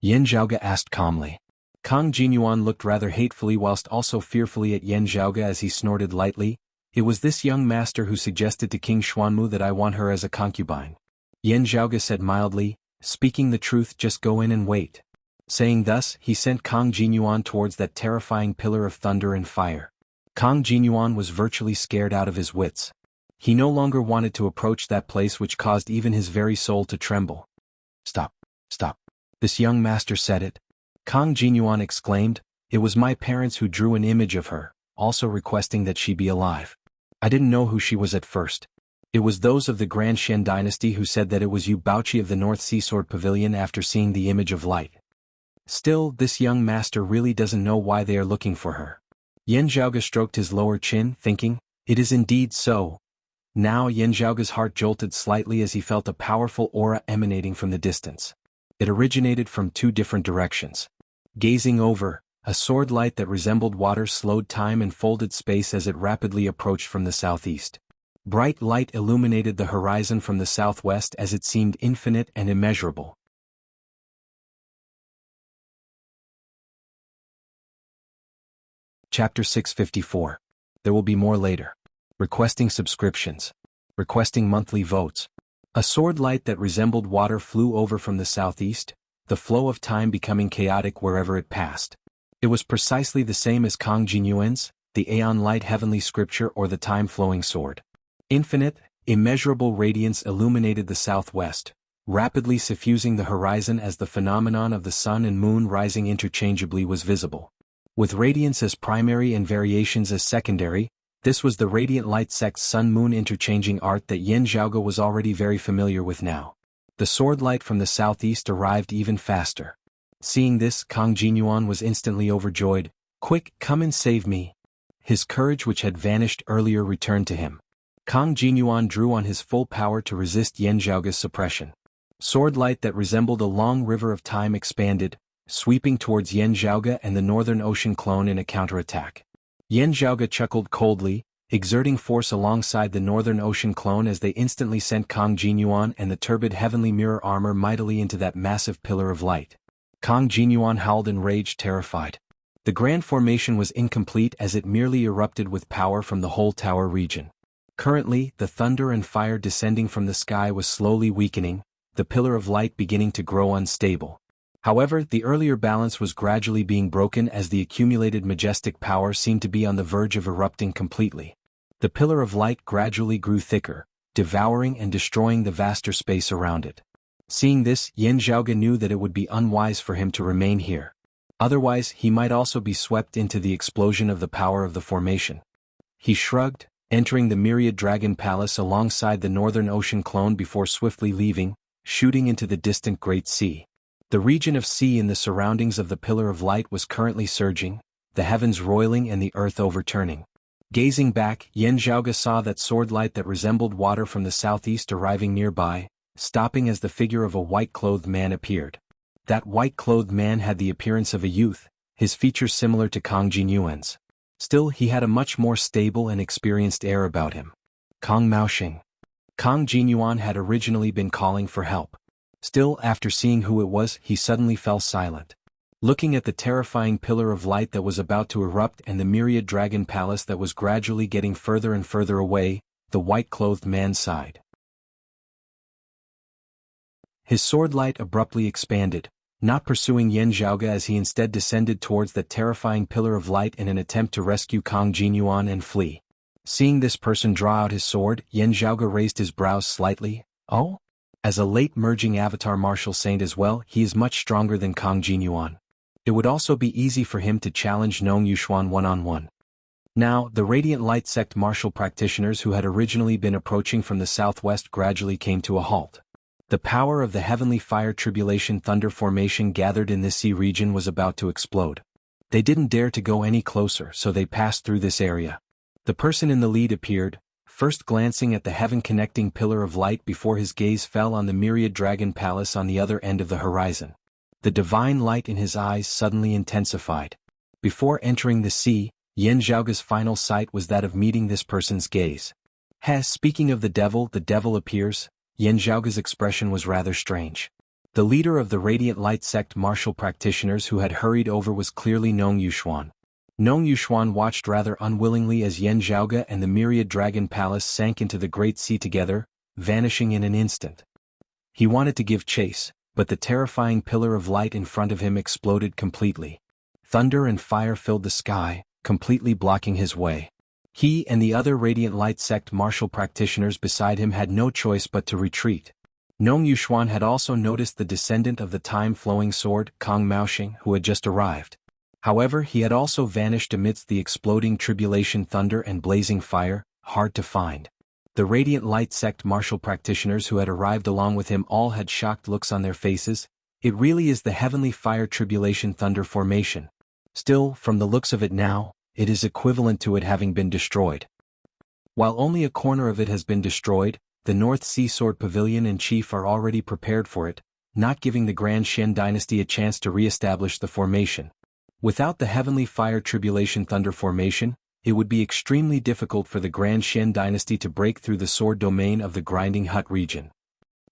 Yan Zhaoge asked calmly. Kang Jinyuan looked rather hatefully whilst also fearfully at Yan Zhaoge as he snorted lightly. It was this young master who suggested to King Xuanmu that I want her as a concubine. Yan Zhaoge said mildly, speaking the truth, just go in and wait. Saying thus, he sent Kang Jinyuan towards that terrifying pillar of thunder and fire. Kang Jinyuan was virtually scared out of his wits. He no longer wanted to approach that place, which caused even his very soul to tremble. Stop, stop. This young master said it. Kang Jinyuan exclaimed, it was my parents who drew an image of her, also requesting that she be alive. I didn't know who she was at first. It was those of the Grand Shen dynasty who said that it was Yu Baoqi of the North Sea Sword Pavilion after seeing the image of light. Still, this young master really doesn't know why they are looking for her. Yan Zhaoge stroked his lower chin, thinking, it is indeed so. Now Yan Zhaoge's heart jolted slightly as he felt a powerful aura emanating from the distance. It originated from two different directions. Gazing over, a sword light that resembled water slowed time and folded space as it rapidly approached from the southeast. Bright light illuminated the horizon from the southwest as it seemed infinite and immeasurable. Chapter 654. There will be more later. Requesting subscriptions. Requesting monthly votes. A sword light that resembled water flew over from the southeast, the flow of time becoming chaotic wherever it passed. It was precisely the same as Kang Jinyuan's, the Aeon Light Heavenly Scripture or the Time-Flowing Sword. Infinite, immeasurable radiance illuminated the southwest, rapidly suffusing the horizon as the phenomenon of the sun and moon rising interchangeably was visible. With radiance as primary and variations as secondary, this was the radiant light sect's sun-moon interchanging art that Yan Zhaoge was already very familiar with now. The sword light from the southeast arrived even faster. Seeing this, Kang Jinyuan was instantly overjoyed. Quick, come and save me. His courage, which had vanished earlier, returned to him. Kang Jinyuan drew on his full power to resist Yan Zhaoge's suppression. Sword light that resembled a long river of time expanded, sweeping towards Yan Zhaoge and the Northern Ocean clone in a counterattack. Yan Zhaoge chuckled coldly, exerting force alongside the Northern Ocean clone as they instantly sent Kang Jinyuan and the turbid heavenly mirror armor mightily into that massive pillar of light. Kang Jinyuan howled in rage, terrified. The grand formation was incomplete as it merely erupted with power from the whole tower region. Currently, the thunder and fire descending from the sky was slowly weakening, the pillar of light beginning to grow unstable. However, the earlier balance was gradually being broken as the accumulated majestic power seemed to be on the verge of erupting completely. The pillar of light gradually grew thicker, devouring and destroying the vaster space around it. Seeing this, Yan Zhaoge knew that it would be unwise for him to remain here. Otherwise, he might also be swept into the explosion of the power of the formation. He shrugged, entering the myriad dragon palace alongside the Northern Ocean clone before swiftly leaving, shooting into the distant Great Sea. The region of sea in the surroundings of the Pillar of Light was currently surging, the heavens roiling and the earth overturning. Gazing back, Yan Zhaoge saw that sword light that resembled water from the southeast arriving nearby, stopping as the figure of a white-clothed man appeared. That white-clothed man had the appearance of a youth, his features similar to Kang Jinyuan's. Still, he had a much more stable and experienced air about him. Kang Maoxing. Kang Jinyuan had originally been calling for help. Still, after seeing who it was, he suddenly fell silent. Looking at the terrifying pillar of light that was about to erupt and the myriad dragon palace that was gradually getting further and further away, the white-clothed man sighed. His sword light abruptly expanded, not pursuing Yan Zhaoge as he instead descended towards that terrifying pillar of light in an attempt to rescue Kang Jinyuan and flee. Seeing this person draw out his sword, Yan Zhaoge raised his brows slightly. Oh? As a late-merging avatar martial saint as well, he is much stronger than Kang Jinyuan. It would also be easy for him to challenge Nong Yuxuan one-on-one. Now, the Radiant Light Sect martial practitioners who had originally been approaching from the southwest gradually came to a halt. The power of the Heavenly Fire Tribulation Thunder Formation gathered in this sea region was about to explode. They didn't dare to go any closer, so they passed through this area. The person in the lead appeared, first glancing at the heaven-connecting pillar of light before his gaze fell on the myriad dragon palace on the other end of the horizon. The divine light in his eyes suddenly intensified. Before entering the sea, Yan Zhaoge's final sight was that of meeting this person's gaze. Speaking of the devil appears. Yan Zhaoge's expression was rather strange. The leader of the Radiant Light sect martial practitioners who had hurried over was clearly Nong Yuxuan. Nong Yuxuan watched rather unwillingly as Yan Zhaoge and the myriad dragon palace sank into the Great Sea together, vanishing in an instant. He wanted to give chase, but the terrifying pillar of light in front of him exploded completely. Thunder and fire filled the sky, completely blocking his way. He and the other Radiant Light sect martial practitioners beside him had no choice but to retreat. Nong Yuxuan had also noticed the descendant of the time-flowing sword, Kong Maoxing, who had just arrived. However, he had also vanished amidst the exploding tribulation thunder and blazing fire, hard to find. The Radiant Light sect martial practitioners who had arrived along with him all had shocked looks on their faces. It really is the heavenly fire tribulation thunder formation. Still, from the looks of it now, it is equivalent to it having been destroyed. While only a corner of it has been destroyed, the North Sea Sword Pavilion and Chief are already prepared for it, not giving the Grand Xian dynasty a chance to re-establish the formation. Without the Heavenly Fire Tribulation Thunder formation, it would be extremely difficult for the Grand Xian dynasty to break through the sword domain of the Grinding Hut region.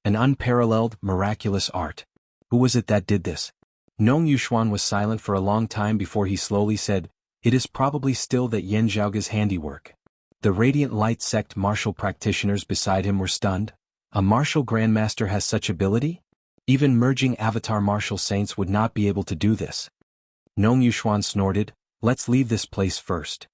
An unparalleled, miraculous art. Who was it that did this? Nong Yuxuan was silent for a long time before he slowly said, "It is probably still that Yan Zhaoge's handiwork." The Radiant Light sect martial practitioners beside him were stunned. A martial grandmaster has such ability? Even merging avatar martial saints would not be able to do this. Nong Yuxuan snorted, "Let's leave this place first."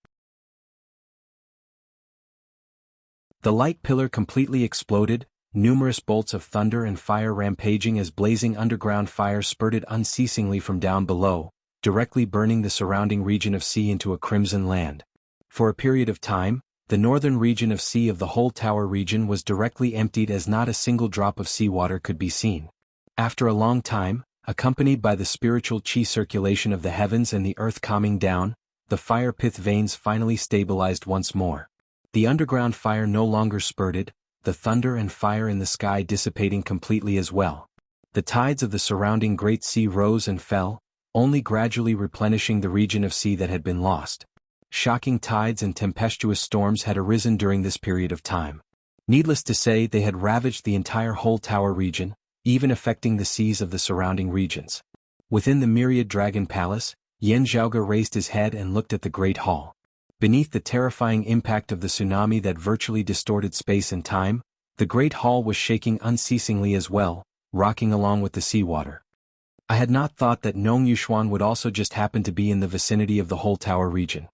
The light pillar completely exploded, numerous bolts of thunder and fire rampaging as blazing underground fire spurted unceasingly from down below, directly burning the surrounding region of sea into a crimson land. For a period of time, the northern region of sea of the whole tower region was directly emptied as not a single drop of seawater could be seen. After a long time, accompanied by the spiritual qi circulation of the heavens and the earth calming down, the fire pith veins finally stabilized once more. The underground fire no longer spurted, the thunder and fire in the sky dissipating completely as well. The tides of the surrounding Great Sea rose and fell, only gradually replenishing the region of sea that had been lost. Shocking tides and tempestuous storms had arisen during this period of time. Needless to say, they had ravaged the entire whole tower region, even affecting the seas of the surrounding regions. Within the myriad dragon palace, Yan Zhaoge raised his head and looked at the great hall. Beneath the terrifying impact of the tsunami that virtually distorted space and time, the great hall was shaking unceasingly as well, rocking along with the seawater. I had not thought that Nong Yuxuan would also just happen to be in the vicinity of the whole tower region.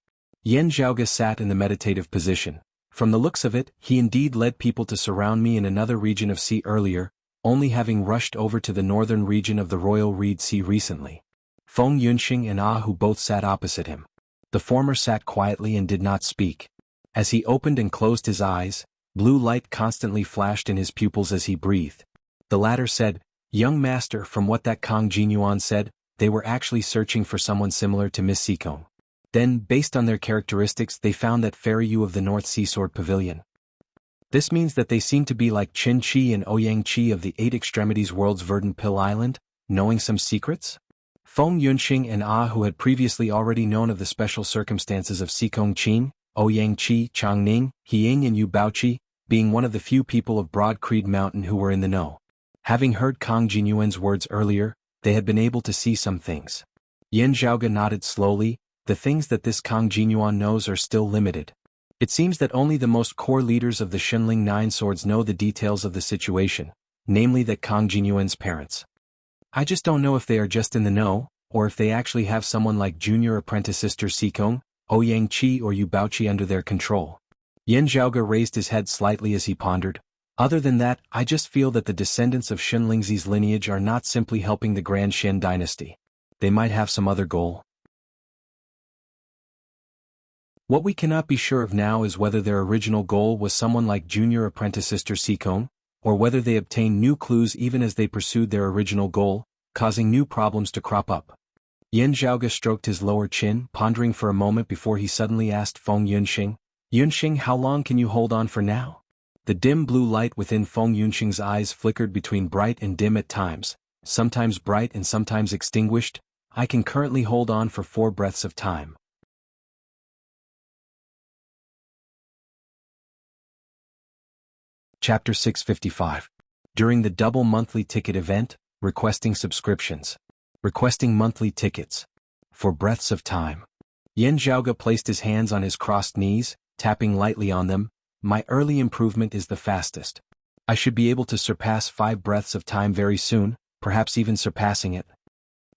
Yan Zhaoge sat in the meditative position. From the looks of it, he indeed led people to surround me in another region of sea earlier, only having rushed over to the northern region of the Royal Reed Sea recently. Feng Yunxing and who both sat opposite him. The former sat quietly and did not speak. As he opened and closed his eyes, blue light constantly flashed in his pupils as he breathed. The latter said, "Young master, from what that Kong Jinyuan said, they were actually searching for someone similar to Miss Sikong. Then, based on their characteristics, they found that Fairy Yu of the North Sea Sword Pavilion. This means that they seem to be like Qin Chi and Ouyang Chi of the Eight Extremities World's Verdant Pill Island, knowing some secrets?" Feng Yunxing and who had previously already known of the special circumstances of Sikong Qin, Ouyang Chi, Changning, Hiying and Yu Baoqi, being one of the few people of Broad Creed Mountain who were in the know. Having heard Kong Jinyuan's words earlier, they had been able to see some things. Yan Zhaoge nodded slowly. The things that this Kong Jinyuan knows are still limited. It seems that only the most core leaders of the Shenling Nine Swords know the details of the situation, namely that Kong Jinyuan's parents. I just don't know if they are just in the know, or if they actually have someone like junior apprentice sister Sikong, Ouyang Chi or Yu Baoqi under their control. Yan Zhaoge raised his head slightly as he pondered. Other than that, I just feel that the descendants of Shenlingzi's lineage are not simply helping the Grand Xian dynasty. They might have some other goal. What we cannot be sure of now is whether their original goal was someone like junior apprentice sister Sikong, or whether they obtained new clues even as they pursued their original goal, causing new problems to crop up. Yan Zhaoge stroked his lower chin, pondering for a moment before he suddenly asked Feng Yunxing, "Yunxing, how long can you hold on for now?" The dim blue light within Feng Yunxing's eyes flickered between bright and dim at times, sometimes bright and sometimes extinguished. "I can currently hold on for 4 breaths of time." Chapter 655. During the double monthly ticket event, requesting subscriptions, requesting monthly tickets. For breaths of time. Yan Zhaoge placed his hands on his crossed knees, tapping lightly on them. My early improvement is the fastest. I should be able to surpass 5 breaths of time very soon, perhaps even surpassing it.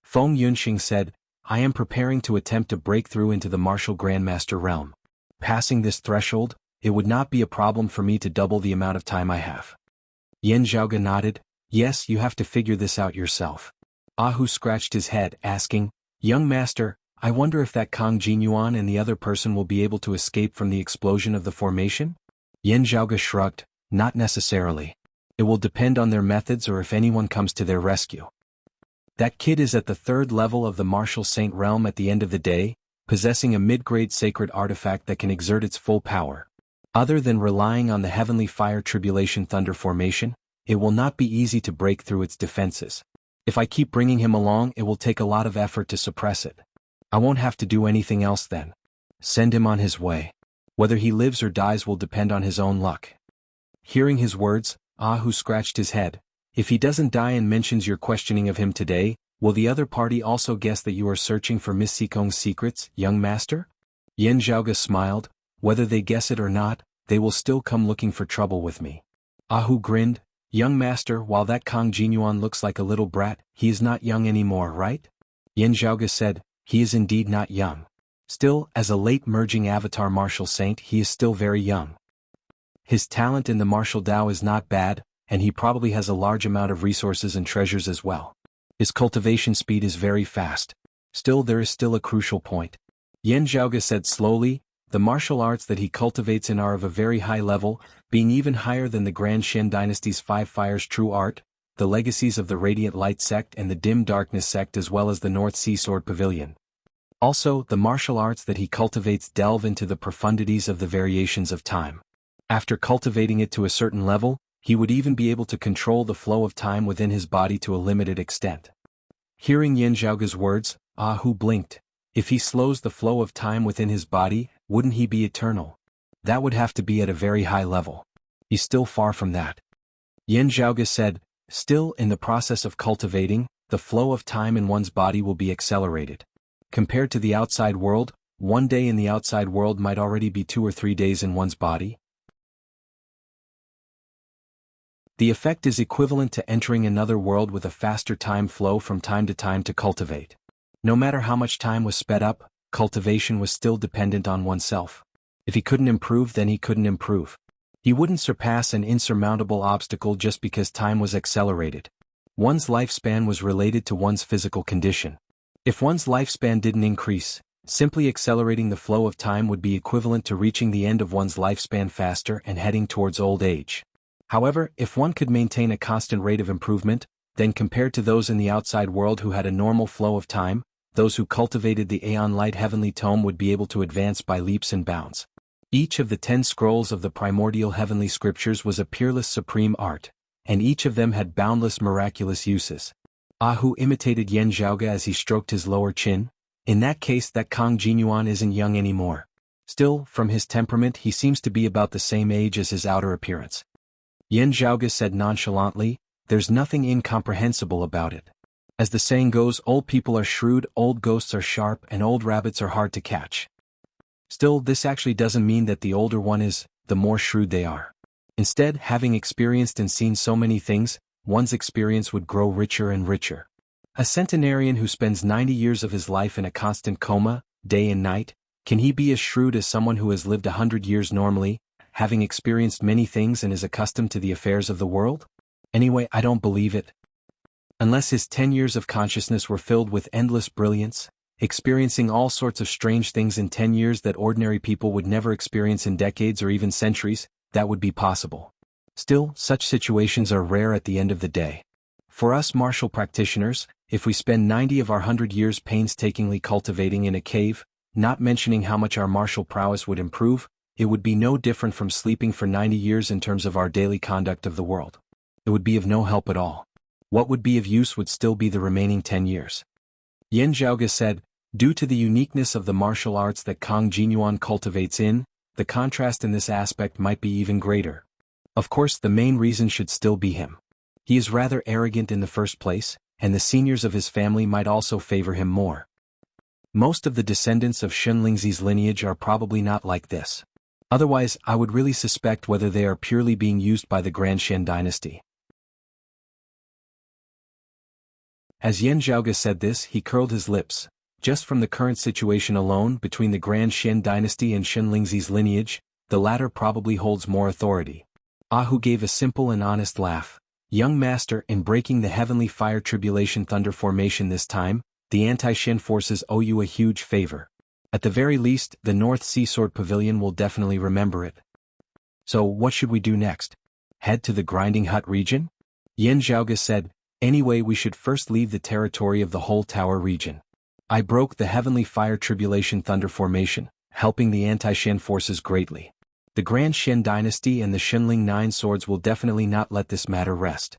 Feng Yunxing said, I am preparing to attempt to break through into the martial grandmaster realm. Passing this threshold, it would not be a problem for me to double the amount of time I have. Yan Zhaoge nodded, yes, you have to figure this out yourself. Ahu scratched his head, asking, Young master, I wonder if that Kang Jinyuan and the other person will be able to escape from the explosion of the formation? Yan Zhaoge shrugged, not necessarily. It will depend on their methods or if anyone comes to their rescue. That kid is at the 3rd level of the martial saint realm at the end of the day, possessing a mid-grade sacred artifact that can exert its full power. Other than relying on the heavenly fire tribulation thunder formation, it will not be easy to break through its defenses. If I keep bringing him along, it will take a lot of effort to suppress it. I won't have to do anything else then. Send him on his way. Whether he lives or dies will depend on his own luck. Hearing his words, Ahu scratched his head. If he doesn't die and mentions your questioning of him today, will the other party also guess that you are searching for Miss Sikong's secrets, young master? Yan Zhaoge smiled. Whether they guess it or not, they will still come looking for trouble with me. Ahu grinned. Young master, while that Kang Jinyuan looks like a little brat, he is not young anymore, right? Yan Zhaoge said, he is indeed not young. Still, as a late merging avatar martial saint, he is still very young. His talent in the martial Dao is not bad, and he probably has a large amount of resources and treasures as well. His cultivation speed is very fast. Still, there is still a crucial point. Yan Zhaoge said slowly, the martial arts that he cultivates in are of a very high level, being even higher than the Grand Shen Dynasty's 5 Fires true art, the legacies of the Radiant Light sect and the Dim Darkness sect as well as the North Sea Sword Pavilion. Also, the martial arts that he cultivates delve into the profundities of the variations of time. After cultivating it to a certain level, he would even be able to control the flow of time within his body to a limited extent. Hearing Yan Zhaoge's words, Ahu blinked. If he slows the flow of time within his body, wouldn't he be eternal? That would have to be at a very high level. He's still far from that. Yan Zhaoge said, still in the process of cultivating, the flow of time in one's body will be accelerated. Compared to the outside world, 1 day in the outside world might already be 2 or 3 days in one's body. The effect is equivalent to entering another world with a faster time flow from time to time to cultivate. No matter how much time was sped up, cultivation was still dependent on oneself. If he couldn't improve, then he couldn't improve. He wouldn't surpass an insurmountable obstacle just because time was accelerated. One's lifespan was related to one's physical condition. If one's lifespan didn't increase, simply accelerating the flow of time would be equivalent to reaching the end of one's lifespan faster and heading towards old age. However, if one could maintain a constant rate of improvement, then compared to those in the outside world who had a normal flow of time, those who cultivated the Aeon Light Heavenly Tome would be able to advance by leaps and bounds. Each of the 10 scrolls of the primordial heavenly scriptures was a peerless supreme art, and each of them had boundless miraculous uses. Ahu imitated Yan Zhaoge as he stroked his lower chin. In that case, that Kang Jinyuan isn't young anymore. Still, from his temperament he seems to be about the same age as his outer appearance. Yan Zhaoge said nonchalantly, there's nothing incomprehensible about it. As the saying goes, old people are shrewd, old ghosts are sharp, and old rabbits are hard to catch. Still, this actually doesn't mean that the older one is, the more shrewd they are. Instead, having experienced and seen so many things, one's experience would grow richer and richer. A centenarian who spends 90 years of his life in a constant coma, day and night, can he be as shrewd as someone who has lived 100 years normally, having experienced many things and is accustomed to the affairs of the world? Anyway, I don't believe it. Unless his 10 years of consciousness were filled with endless brilliance, experiencing all sorts of strange things in 10 years that ordinary people would never experience in decades or even centuries, that would be possible. Still, such situations are rare at the end of the day. For us martial practitioners, if we spend 90 of our 100 years painstakingly cultivating in a cave, not mentioning how much our martial prowess would improve, it would be no different from sleeping for 90 years in terms of our daily conduct of the world. It would be of no help at all. What would be of use would still be the remaining 10 years. Yan Zhaoge said, due to the uniqueness of the martial arts that Kang Jinyuan cultivates in, the contrast in this aspect might be even greater. Of course, the main reason should still be him. He is rather arrogant in the first place, and the seniors of his family might also favor him more. Most of the descendants of Shunlingzi's lineage are probably not like this. Otherwise, I would really suspect whether they are purely being used by the Grand Shen dynasty. As Yan Zhaoge said this, he curled his lips. Just from the current situation alone between the Grand Shen dynasty and Shunlingzi's lineage, the latter probably holds more authority. Ahu gave a simple and honest laugh. Young master, in breaking the heavenly fire tribulation thunder formation this time, the anti-Shen forces owe you a huge favor. At the very least, the North Sea Sword Pavilion will definitely remember it. So what should we do next? Head to the Grinding Hut region? Yan Zhaoge said, anyway we should first leave the territory of the whole tower region. I broke the heavenly fire tribulation thunder formation, helping the anti-Shen forces greatly. The Grand Shen dynasty and the Shenling Nine Swords will definitely not let this matter rest.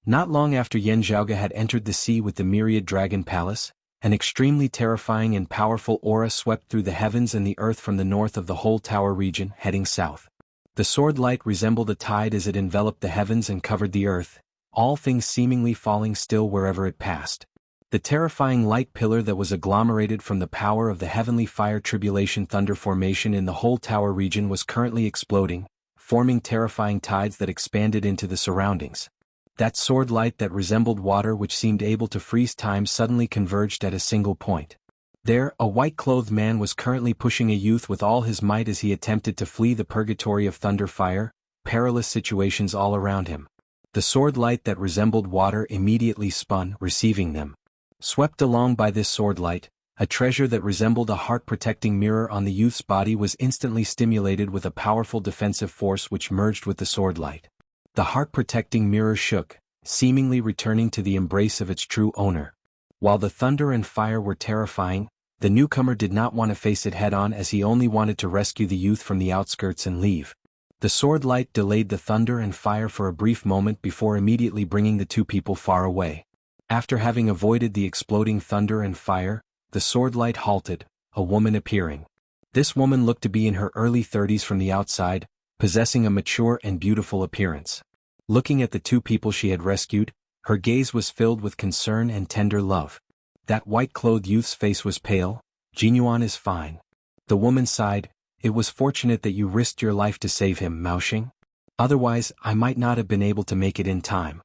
Not long after Yan Zhaoge had entered the sea with the Myriad Dragon Palace, an extremely terrifying and powerful aura swept through the heavens and the earth from the north of the whole tower region, heading south. The sword light resembled a tide as it enveloped the heavens and covered the earth, all things seemingly falling still wherever it passed. The terrifying light pillar that was agglomerated from the power of the heavenly fire tribulation thunder formation in the whole tower region was currently exploding, forming terrifying tides that expanded into the surroundings. That sword light that resembled water which seemed able to freeze time suddenly converged at a single point. There, a white-clothed man was currently pushing a youth with all his might as he attempted to flee the purgatory of thunder fire, perilous situations all around him. The sword light that resembled water immediately spun, receiving them. Swept along by this sword light, a treasure that resembled a heart-protecting mirror on the youth's body was instantly stimulated with a powerful defensive force which merged with the sword light. The heart-protecting mirror shook, seemingly returning to the embrace of its true owner. While the thunder and fire were terrifying, the newcomer did not want to face it head-on as he only wanted to rescue the youth from the outskirts and leave. The sword light delayed the thunder and fire for a brief moment before immediately bringing the two people far away. After having avoided the exploding thunder and fire, the sword light halted, a woman appearing. This woman looked to be in her early 30s from the outside, possessing a mature and beautiful appearance. Looking at the two people she had rescued, her gaze was filled with concern and tender love. That white-clothed youth's face was pale. Jinyuan is fine. The woman sighed, it was fortunate that you risked your life to save him, Maoxing. Otherwise, I might not have been able to make it in time.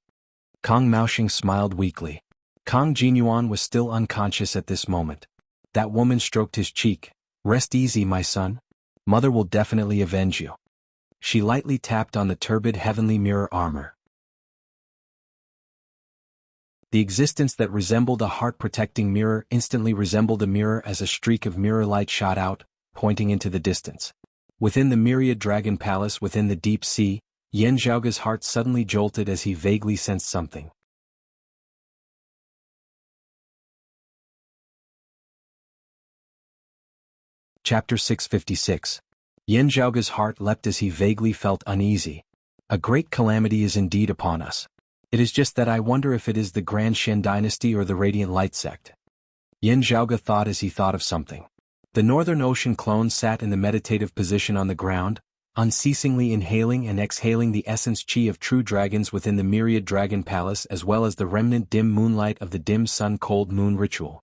Kong Maoxing smiled weakly. Kong Jinyuan was still unconscious at this moment. That woman stroked his cheek. Rest easy, my son. Mother will definitely avenge you. She lightly tapped on the turbid heavenly mirror armor. The existence that resembled a heart-protecting mirror instantly resembled a mirror as a streak of mirror light shot out, pointing into the distance. Within the Myriad Dragon Palace within the deep sea, Yan Zhaoge's heart suddenly jolted as he vaguely sensed something. Chapter 656. Yan Zhaoge's heart leapt as he vaguely felt uneasy. A great calamity is indeed upon us. It is just that I wonder if it is the Grand Shen dynasty or the Radiant Light sect. Yan Zhaoge thought as he thought of something. The Northern Ocean clone sat in the meditative position on the ground, unceasingly inhaling and exhaling the essence chi of true dragons within the Myriad Dragon Palace as well as the remnant dim moonlight of the dim sun cold moon ritual.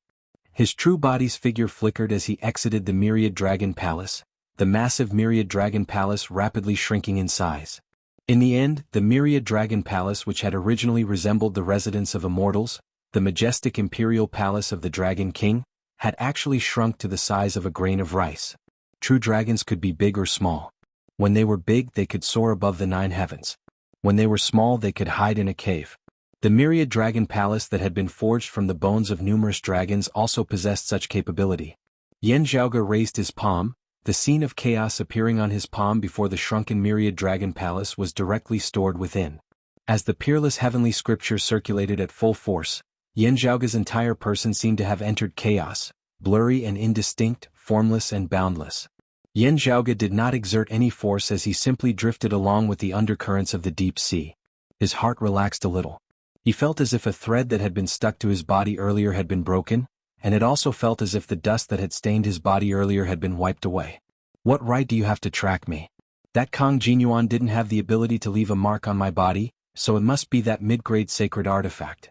His true body's figure flickered as he exited the Myriad Dragon Palace, the massive Myriad Dragon Palace rapidly shrinking in size. In the end, the Myriad Dragon Palace, which had originally resembled the residence of immortals, the majestic imperial palace of the Dragon King, had actually shrunk to the size of a grain of rice. True dragons could be big or small. When they were big, they could soar above the 9 heavens. When they were small, they could hide in a cave. The Myriad Dragon Palace that had been forged from the bones of numerous dragons also possessed such capability. Yan Zhaoge raised his palm. The scene of chaos appearing on his palm before the shrunken Myriad Dragon Palace was directly stored within. As the peerless heavenly scripture circulated at full force, Yan Zhaoge's entire person seemed to have entered chaos, blurry and indistinct, formless and boundless. Yan Zhaoge did not exert any force as he simply drifted along with the undercurrents of the deep sea. His heart relaxed a little. He felt as if a thread that had been stuck to his body earlier had been broken, and it also felt as if the dust that had stained his body earlier had been wiped away. What right do you have to track me? That Kong Jinyuan didn't have the ability to leave a mark on my body, so it must be that mid-grade sacred artifact.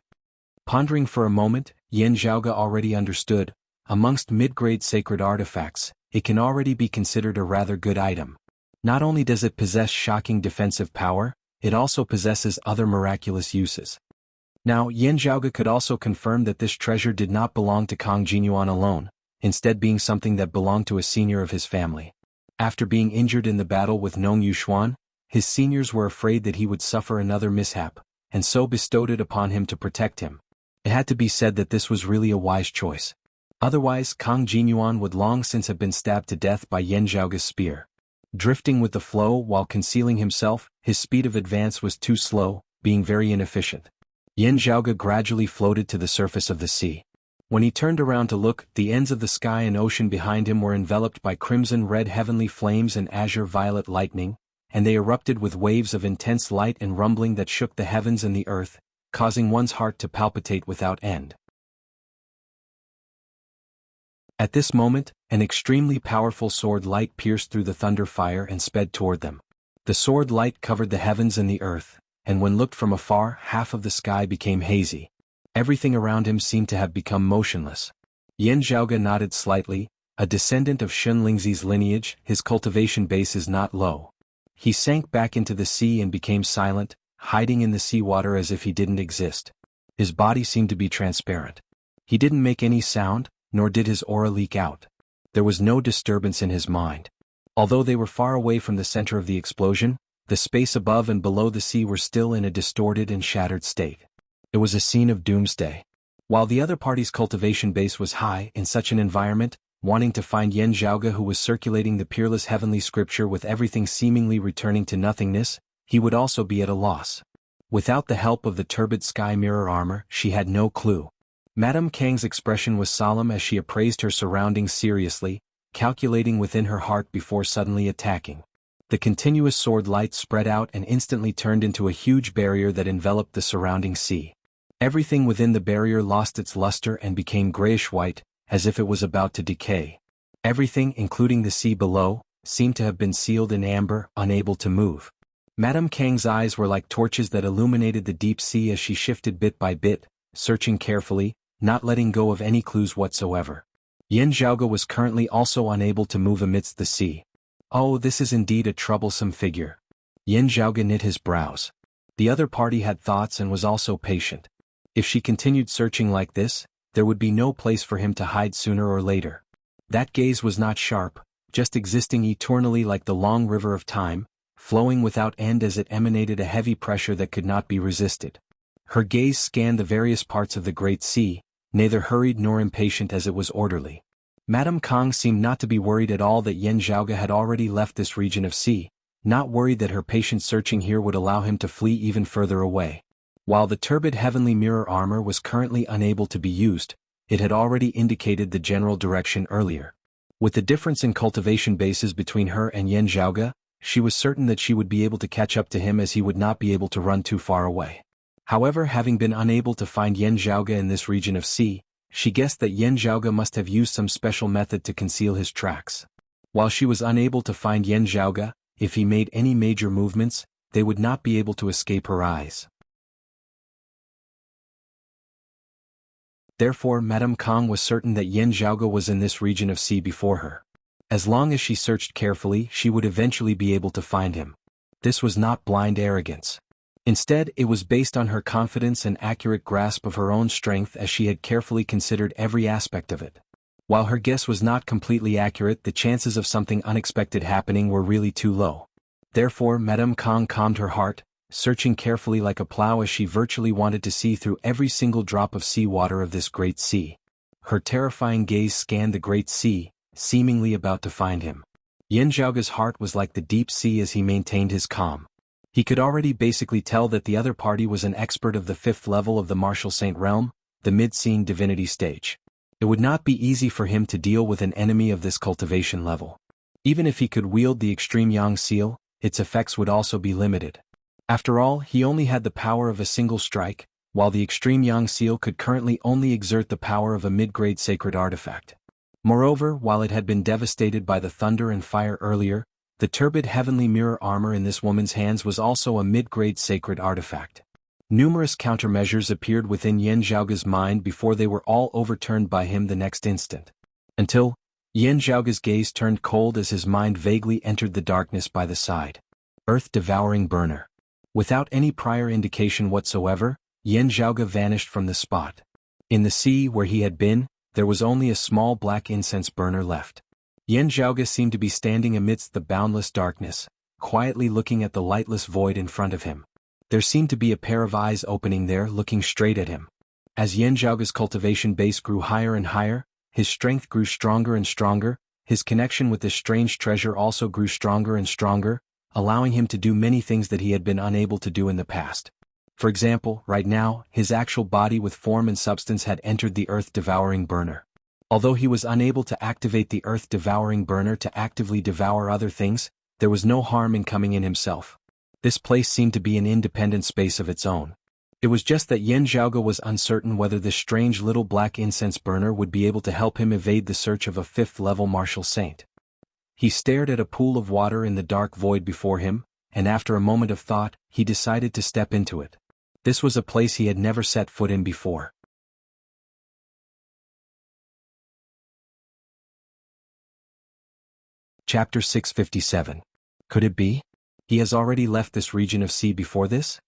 Pondering for a moment, Yin Zhaoge already understood, amongst mid-grade sacred artifacts, it can already be considered a rather good item. Not only does it possess shocking defensive power, it also possesses other miraculous uses. Now, Yin Zhaoge could also confirm that this treasure did not belong to Kang Jinyuan alone, instead being something that belonged to a senior of his family. After being injured in the battle with Nong Yushuan, his seniors were afraid that he would suffer another mishap, and so bestowed it upon him to protect him. It had to be said that this was really a wise choice. Otherwise, Kang Jinyuan would long since have been stabbed to death by Yin Zhaoge's spear. Drifting with the flow while concealing himself, his speed of advance was too slow, being very inefficient. Yin Zhaoge gradually floated to the surface of the sea. When he turned around to look, the ends of the sky and ocean behind him were enveloped by crimson-red heavenly flames and azure-violet lightning, and they erupted with waves of intense light and rumbling that shook the heavens and the earth, causing one's heart to palpitate without end. At this moment, an extremely powerful sword light pierced through the thunder fire and sped toward them. The sword light covered the heavens and the earth, and when looked from afar, half of the sky became hazy. Everything around him seemed to have become motionless. Yin Zhaoge nodded slightly. A descendant of Shun Lingzi's lineage, his cultivation base is not low. He sank back into the sea and became silent, hiding in the seawater as if he didn't exist. His body seemed to be transparent. He didn't make any sound, nor did his aura leak out. There was no disturbance in his mind. Although they were far away from the center of the explosion, the space above and below the sea were still in a distorted and shattered state. It was a scene of doomsday. While the other party's cultivation base was high in such an environment, wanting to find Yin Zhaoge, who was circulating the peerless heavenly scripture with everything seemingly returning to nothingness, he would also be at a loss. Without the help of the turbid sky mirror armor, she had no clue. Madame Kang's expression was solemn as she appraised her surroundings seriously, calculating within her heart before suddenly attacking. The continuous sword light spread out and instantly turned into a huge barrier that enveloped the surrounding sea. Everything within the barrier lost its luster and became grayish-white, as if it was about to decay. Everything, including the sea below, seemed to have been sealed in amber, unable to move. Madame Kang's eyes were like torches that illuminated the deep sea as she shifted bit by bit, searching carefully, not letting go of any clues whatsoever. Yin Zhaoge was currently also unable to move amidst the sea. Oh, this is indeed a troublesome figure. Yin Zhaoge knit his brows. The other party had thoughts and was also patient. If she continued searching like this, there would be no place for him to hide sooner or later. That gaze was not sharp, just existing eternally like the long river of time, flowing without end as it emanated a heavy pressure that could not be resisted. Her gaze scanned the various parts of the great sea, neither hurried nor impatient as it was orderly. Madame Kang seemed not to be worried at all that Yin Zhaoge had already left this region of sea, not worried that her patient searching here would allow him to flee even further away. While the turbid heavenly mirror armor was currently unable to be used, it had already indicated the general direction earlier. With the difference in cultivation bases between her and Yin Zhaoge, she was certain that she would be able to catch up to him as he would not be able to run too far away. However, having been unable to find Yin Zhaoge in this region of sea, she guessed that Yin Zhaoge must have used some special method to conceal his tracks. While she was unable to find Yin Zhaoge, if he made any major movements, they would not be able to escape her eyes. Therefore, Madame Kang was certain that Yin Zhaoge was in this region of sea before her. As long as she searched carefully, she would eventually be able to find him. This was not blind arrogance. Instead, it was based on her confidence and accurate grasp of her own strength as she had carefully considered every aspect of it. While her guess was not completely accurate, the chances of something unexpected happening were really too low. Therefore, Madame Kang calmed her heart, searching carefully like a plow as she virtually wanted to see through every single drop of seawater of this great sea. Her terrifying gaze scanned the great sea, seemingly about to find him. Yin Zhaoge's heart was like the deep sea as he maintained his calm. He could already basically tell that the other party was an expert of the 5th level of the Martial Saint realm, the mid-scene divinity stage. It would not be easy for him to deal with an enemy of this cultivation level. Even if he could wield the extreme Yang seal, its effects would also be limited. After all, he only had the power of a single strike, while the extreme Yang seal could currently only exert the power of a mid-grade sacred artifact. Moreover, while it had been devastated by the thunder and fire earlier, The turbid heavenly mirror armor in this woman's hands was also a mid-grade sacred artifact. Numerous countermeasures appeared within Yan Zhaoge's mind before they were all overturned by him the next instant. Until, Yan Zhaoge's gaze turned cold as his mind vaguely entered the darkness by the side. Earth-devouring burner. Without any prior indication whatsoever, Yan Zhaoge vanished from the spot. In the sea where he had been, there was only a small black incense burner left. Yan Zhaoge seemed to be standing amidst the boundless darkness, quietly looking at the lightless void in front of him. There seemed to be a pair of eyes opening there looking straight at him. As Yan Zhaoge's cultivation base grew higher and higher, his strength grew stronger and stronger, his connection with this strange treasure also grew stronger and stronger, allowing him to do many things that he had been unable to do in the past. For example, right now, his actual body with form and substance had entered the earth-devouring burner. Although he was unable to activate the earth-devouring burner to actively devour other things, there was no harm in coming in himself. This place seemed to be an independent space of its own. It was just that Yan Zhaoge was uncertain whether this strange little black incense burner would be able to help him evade the search of a 5th-level martial saint. He stared at a pool of water in the dark void before him, and after a moment of thought, he decided to step into it. This was a place he had never set foot in before. Chapter 657. Could it be? He has already left this region of sea before this?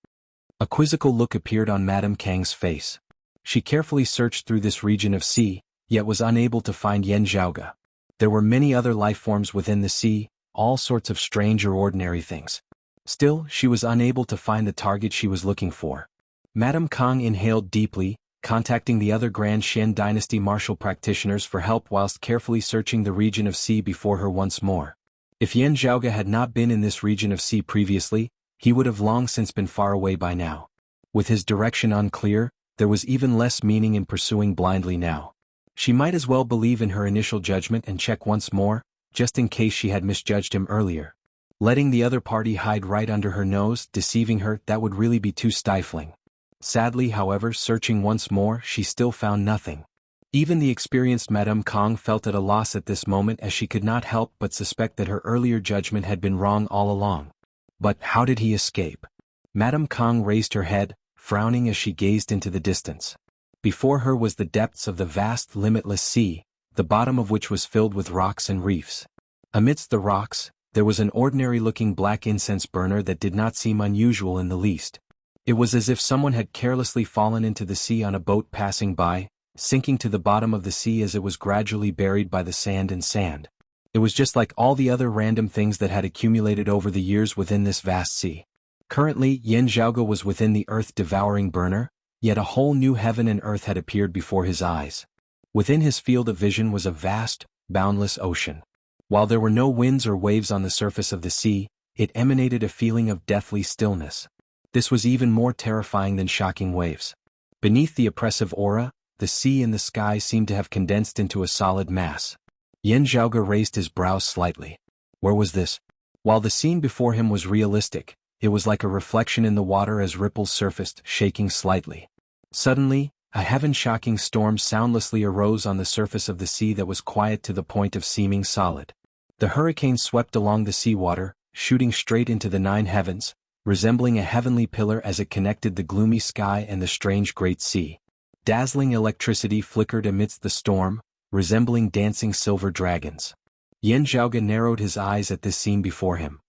A quizzical look appeared on Madame Kang's face. She carefully searched through this region of sea, yet was unable to find Yan Zhaoge. There were many other life forms within the sea, all sorts of strange or ordinary things. Still, she was unable to find the target she was looking for. Madame Kang inhaled deeply, contacting the other Grand Shen Dynasty martial practitioners for help whilst carefully searching the region of sea before her once more. If Yan Zhaoge had not been in this region of sea previously, he would have long since been far away by now. With his direction unclear, there was even less meaning in pursuing blindly now. She might as well believe in her initial judgment and check once more, just in case she had misjudged him earlier. Letting the other party hide right under her nose, deceiving her, that would really be too stifling. Sadly, however, searching once more, she still found nothing. Even the experienced Madame Kang felt at a loss at this moment, as she could not help but suspect that her earlier judgment had been wrong all along. But how did he escape? Madame Kang raised her head, frowning as she gazed into the distance. Before her was the depths of the vast, limitless sea, the bottom of which was filled with rocks and reefs. Amidst the rocks, there was an ordinary-looking black incense burner that did not seem unusual in the least. It was as if someone had carelessly fallen into the sea on a boat passing by, sinking to the bottom of the sea as it was gradually buried by the sand and sand. It was just like all the other random things that had accumulated over the years within this vast sea. Currently, Yan Zhaoge was within the earth-devouring burner, yet a whole new heaven and earth had appeared before his eyes. Within his field of vision was a vast, boundless ocean. While there were no winds or waves on the surface of the sea, it emanated a feeling of deathly stillness. This was even more terrifying than shocking waves. Beneath the oppressive aura, the sea and the sky seemed to have condensed into a solid mass. Yan Zhaoge raised his brows slightly. Where was this? While the scene before him was realistic, it was like a reflection in the water as ripples surfaced, shaking slightly. Suddenly, a heaven-shocking storm soundlessly arose on the surface of the sea that was quiet to the point of seeming solid. The hurricane swept along the seawater, shooting straight into the 9 heavens, resembling a heavenly pillar as it connected the gloomy sky and the strange great sea. Dazzling electricity flickered amidst the storm, resembling dancing silver dragons. Yan Zhaoge narrowed his eyes at this scene before him.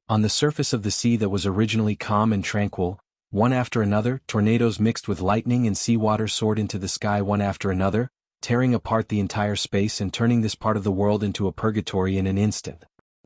On the surface of the sea that was originally calm and tranquil, one after another, tornadoes mixed with lightning and seawater soared into the sky one after another, tearing apart the entire space and turning this part of the world into a purgatory in an instant.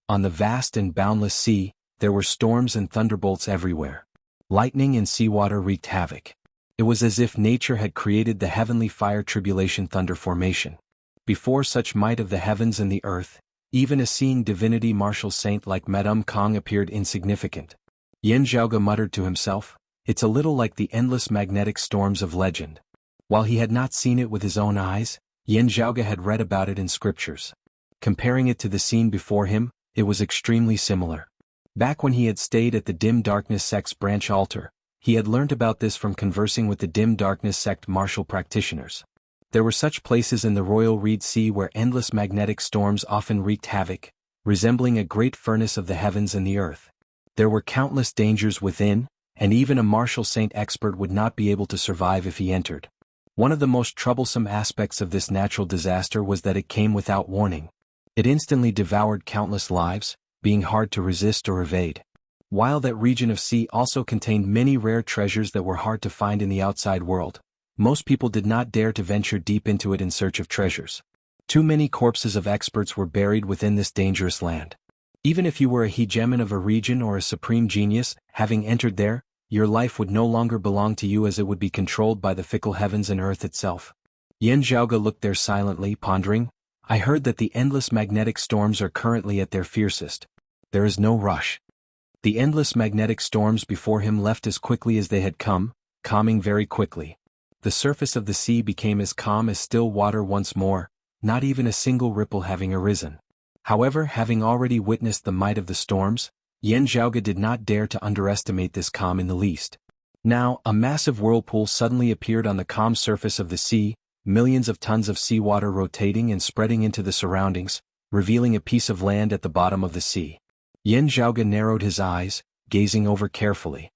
On the vast and boundless sea, there were storms and thunderbolts everywhere. Lightning and seawater wreaked havoc. It was as if nature had created the heavenly fire tribulation thunder formation. Before such might of the heavens and the earth, even a seeing divinity martial saint like Madame Kang appeared insignificant. Yan Zhaoge muttered to himself, "It's a little like the endless magnetic storms of legend." While he had not seen it with his own eyes, Yan Zhaoge had read about it in scriptures. Comparing it to the scene before him, it was extremely similar. Back when he had stayed at the Dim Darkness sect's branch altar, he had learnt about this from conversing with the Dim Darkness sect martial practitioners. There were such places in the Royal Reed Sea where endless magnetic storms often wreaked havoc, resembling a great furnace of the heavens and the earth. There were countless dangers within, and even a martial saint expert would not be able to survive if he entered. One of the most troublesome aspects of this natural disaster was that it came without warning. It instantly devoured countless lives, being hard to resist or evade. While that region of sea also contained many rare treasures that were hard to find in the outside world, most people did not dare to venture deep into it in search of treasures. Too many corpses of experts were buried within this dangerous land. Even if you were a hegemon of a region or a supreme genius, having entered there, your life would no longer belong to you as it would be controlled by the fickle heavens and earth itself. Yan Zhaoge looked there silently, pondering. I heard that the endless magnetic storms are currently at their fiercest. There is no rush. The endless magnetic storms before him left as quickly as they had come, calming very quickly. The surface of the sea became as calm as still water once more, not even a single ripple having arisen. However, having already witnessed the might of the storms, Yan Zhaoge did not dare to underestimate this calm in the least. Now, a massive whirlpool suddenly appeared on the calm surface of the sea, millions of tons of seawater rotating and spreading into the surroundings, revealing a piece of land at the bottom of the sea. Yan Zhaoge narrowed his eyes, gazing over carefully.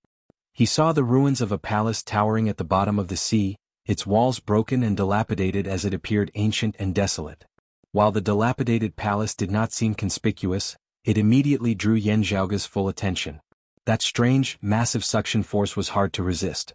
He saw the ruins of a palace towering at the bottom of the sea, its walls broken and dilapidated as it appeared ancient and desolate. While the dilapidated palace did not seem conspicuous, it immediately drew Yan Zhaoge's full attention. That strange, massive suction force was hard to resist.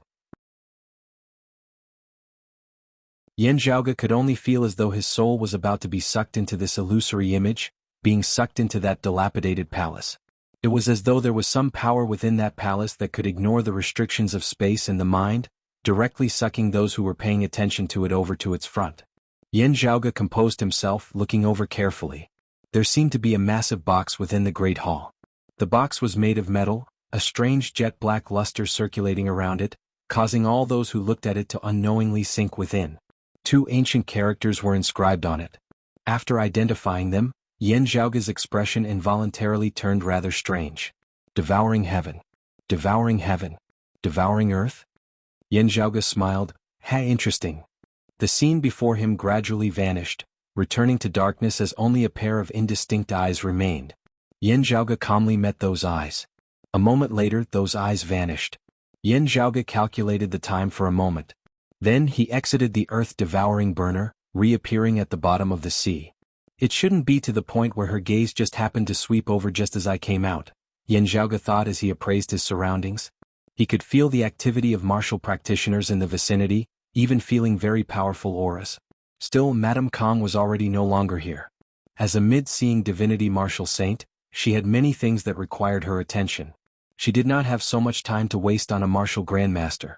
Yan Zhaoge could only feel as though his soul was about to be sucked into this illusory image, being sucked into that dilapidated palace. It was as though there was some power within that palace that could ignore the restrictions of space and the mind, directly sucking those who were paying attention to it over to its front. Yan Zhaoge composed himself, looking over carefully. There seemed to be a massive box within the great hall. The box was made of metal, a strange jet-black luster circulating around it, causing all those who looked at it to unknowingly sink within. 2 ancient characters were inscribed on it. After identifying them, Yan Zhaoge's expression involuntarily turned rather strange. Devouring heaven. Devouring heaven. Devouring earth? Yan Zhaoge smiled. Ha, interesting. The scene before him gradually vanished, returning to darkness as only a pair of indistinct eyes remained. Yan Zhaoge calmly met those eyes. A moment later, those eyes vanished. Yan Zhaoge calculated the time for a moment. Then he exited the earth-devouring burner, reappearing at the bottom of the sea. It shouldn't be to the point where her gaze just happened to sweep over just as I came out, Yan Zhaoge thought as he appraised his surroundings. He could feel the activity of martial practitioners in the vicinity, even feeling very powerful auras. Still, Madame Kong was already no longer here. As a mid-seeing divinity martial saint, she had many things that required her attention. She did not have so much time to waste on a martial grandmaster.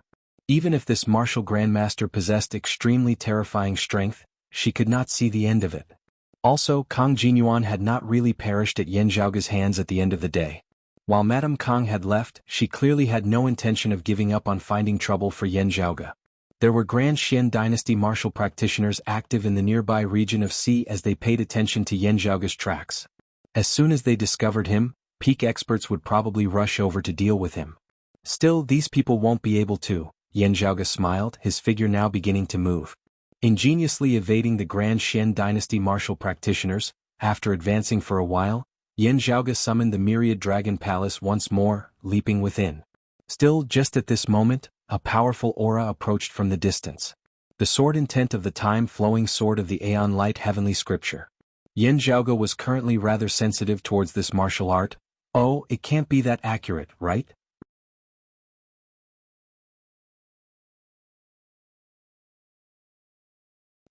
Even if this martial grandmaster possessed extremely terrifying strength, she could not see the end of it. Also, Kong Jinyuan had not really perished at Yan Zhaoge's hands at the end of the day. While Madame Kong had left, she clearly had no intention of giving up on finding trouble for Yan Zhaoge. There were Grand Xian dynasty martial practitioners active in the nearby region of sea as they paid attention to Yan Zhaoge's tracks. As soon as they discovered him, peak experts would probably rush over to deal with him. Still, these people won't be able to, Yan Zhaoge smiled, his figure now beginning to move. Ingeniously evading the Grand Xian dynasty martial practitioners, after advancing for a while, Yan Zhaoge summoned the myriad dragon palace once more, leaping within. Still, just at this moment, a powerful aura approached from the distance. The sword intent of the time-flowing sword of the Aeon Light heavenly scripture. Yan Zhaoge was currently rather sensitive towards this martial art. Oh, it can't be that accurate, right?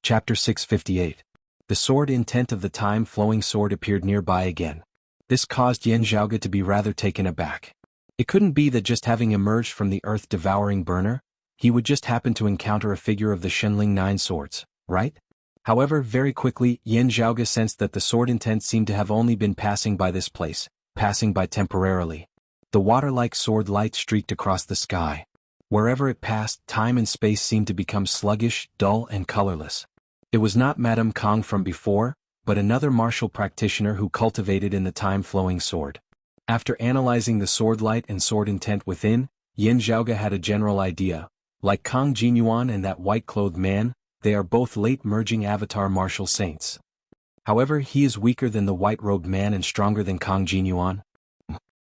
Chapter 658. The sword intent of the time-flowing sword appeared nearby again. This caused Yan Zhaoge to be rather taken aback. It couldn't be that just having emerged from the earth-devouring burner, he would just happen to encounter a figure of the Shenling Nine Swords, right? However, very quickly, Yan Zhaoge sensed that the sword intent seemed to have only been passing by this place, passing by temporarily. The water-like sword light streaked across the sky. Wherever it passed, time and space seemed to become sluggish, dull, and colorless. It was not Madame Kong from before, but another martial practitioner who cultivated in the time-flowing sword. After analyzing the sword light and sword intent within, Yan Zhaoge had a general idea. Like Kong Jinyuan and that white-clothed man, they are both late-merging avatar martial saints. However, he is weaker than the white-robed man and stronger than Kang Jinyuan.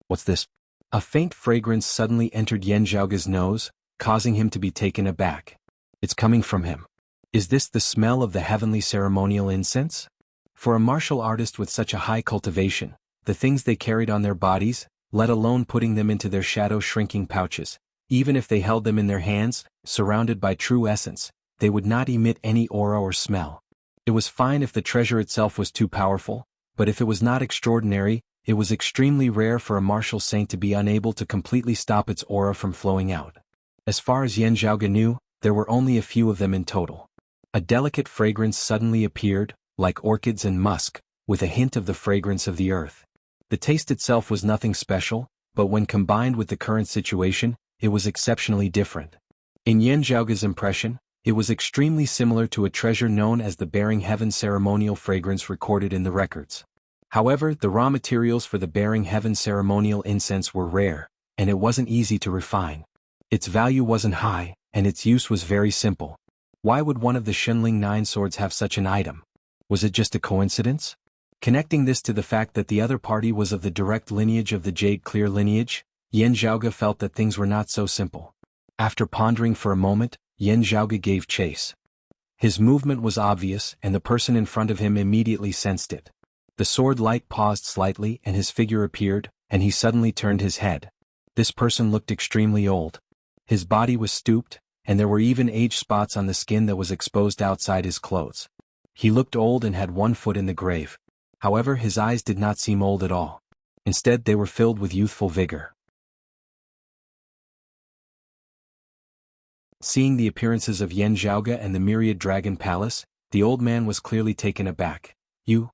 What's this? A faint fragrance suddenly entered Yan Zhaoge's nose, causing him to be taken aback. It's coming from him. Is this the smell of the heavenly ceremonial incense? For a martial artist with such a high cultivation, the things they carried on their bodies, let alone putting them into their shadow-shrinking pouches, even if they held them in their hands, surrounded by true essence, they would not emit any aura or smell. It was fine if the treasure itself was too powerful, but if it was not extraordinary, it was extremely rare for a martial saint to be unable to completely stop its aura from flowing out. As far as Yan Zhaoge knew, there were only a few of them in total. A delicate fragrance suddenly appeared, like orchids and musk, with a hint of the fragrance of the earth. The taste itself was nothing special, but when combined with the current situation, it was exceptionally different. In Yan Zhaoge's impression, it was extremely similar to a treasure known as the Bearing Heaven ceremonial fragrance recorded in the records. However, the raw materials for the Bearing Heaven ceremonial incense were rare, and it wasn't easy to refine. Its value wasn't high, and its use was very simple. Why would one of the Shenling Nine Swords have such an item? Was it just a coincidence? Connecting this to the fact that the other party was of the direct lineage of the Jade Clear lineage, Yan Zhaoge felt that things were not so simple. After pondering for a moment, Yan Zhaoge gave chase. His movement was obvious, and the person in front of him immediately sensed it. The sword light paused slightly and his figure appeared, and he suddenly turned his head. This person looked extremely old. His body was stooped, and there were even age spots on the skin that was exposed outside his clothes. He looked old and had one foot in the grave. However, his eyes did not seem old at all. Instead, they were filled with youthful vigor. Seeing the appearances of Yan Zhaoge and the Myriad Dragon Palace, the old man was clearly taken aback. You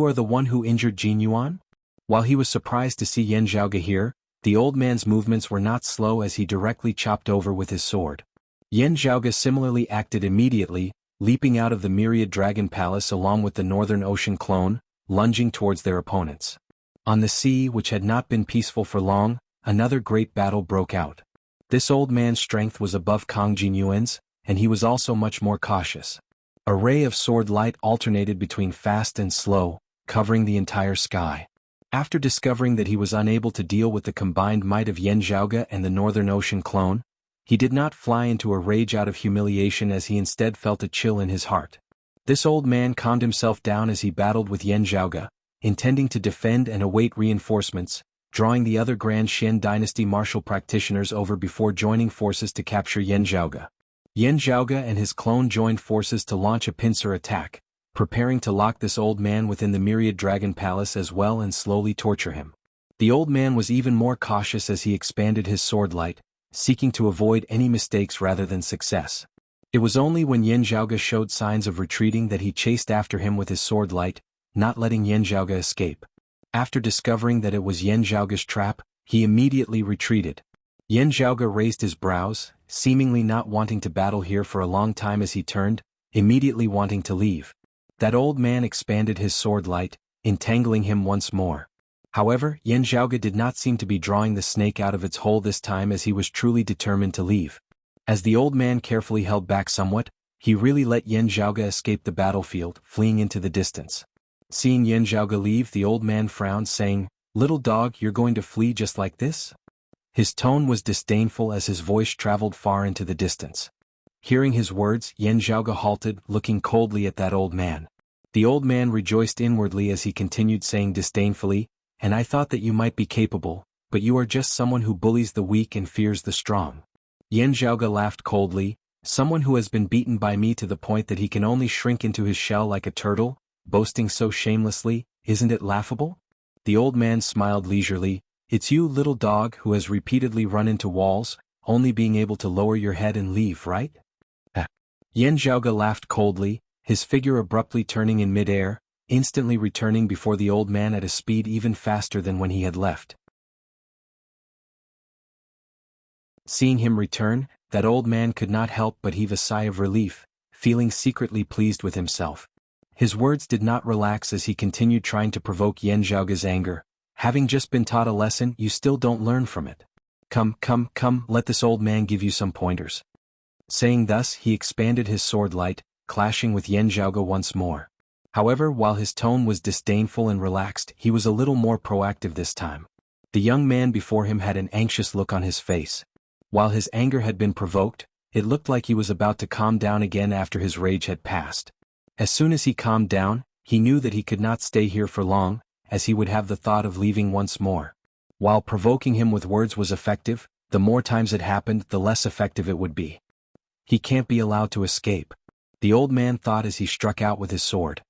are the one who injured Jin Yuan? While he was surprised to see Yan Zhaoge here, the old man's movements were not slow as he directly chopped over with his sword. Yan Zhaoge similarly acted immediately, leaping out of the Myriad Dragon Palace along with the Northern Ocean clone, lunging towards their opponents. On the sea, which had not been peaceful for long, another great battle broke out. This old man's strength was above Kang Jinyuan's, and he was also much more cautious. A ray of sword light alternated between fast and slow, covering the entire sky. After discovering that he was unable to deal with the combined might of Yan Zhaoge and the Northern Ocean clone, he did not fly into a rage out of humiliation as he instead felt a chill in his heart. This old man calmed himself down as he battled with Yan Zhaoge, intending to defend and await reinforcements, drawing the other Grand Xian dynasty martial practitioners over before joining forces to capture Yan Zhaoge. Yan Zhaoge and his clone joined forces to launch a pincer attack, preparing to lock this old man within the Myriad Dragon Palace as well and slowly torture him. The old man was even more cautious as he expanded his sword light, seeking to avoid any mistakes rather than success. It was only when Yan Zhaoge showed signs of retreating that he chased after him with his sword light, not letting Yan Zhaoge escape. After discovering that it was Yan Zhaoge's trap, he immediately retreated. Yan Zhaoge raised his brows, seemingly not wanting to battle here for a long time as he turned, immediately wanting to leave. That old man expanded his sword light, entangling him once more. However, Yan Zhaoge did not seem to be drawing the snake out of its hole this time as he was truly determined to leave. As the old man carefully held back somewhat, he really let Yan Zhaoge escape the battlefield, fleeing into the distance. Seeing Yan Zhaoge leave, the old man frowned, saying, "Little dog, you're going to flee just like this?" His tone was disdainful as his voice traveled far into the distance. Hearing his words, Yan Zhaoge halted, looking coldly at that old man. The old man rejoiced inwardly as he continued saying disdainfully, "And I thought that you might be capable, but you are just someone who bullies the weak and fears the strong." Yan Zhaoge laughed coldly, "Someone who has been beaten by me to the point that he can only shrink into his shell like a turtle, boasting so shamelessly, isn't it laughable?" The old man smiled leisurely, "It's you, little dog, who has repeatedly run into walls, only being able to lower your head and leave, right?" Yan Zhaoge laughed coldly, his figure abruptly turning in mid-air, instantly returning before the old man at a speed even faster than when he had left. Seeing him return, that old man could not help but heave a sigh of relief, feeling secretly pleased with himself. His words did not relax as he continued trying to provoke Yan Zhaoge's anger. "Having just been taught a lesson, you still don't learn from it. Come, let this old man give you some pointers." Saying thus, he expanded his sword light, clashing with Yan Zhaoge once more. However, while his tone was disdainful and relaxed, he was a little more proactive this time. The young man before him had an anxious look on his face. While his anger had been provoked, it looked like he was about to calm down again after his rage had passed. As soon as he calmed down, he knew that he could not stay here for long, as he would have the thought of leaving once more. While provoking him with words was effective, the more times it happened, the less effective it would be. He can't be allowed to escape, the old man thought as he struck out with his sword.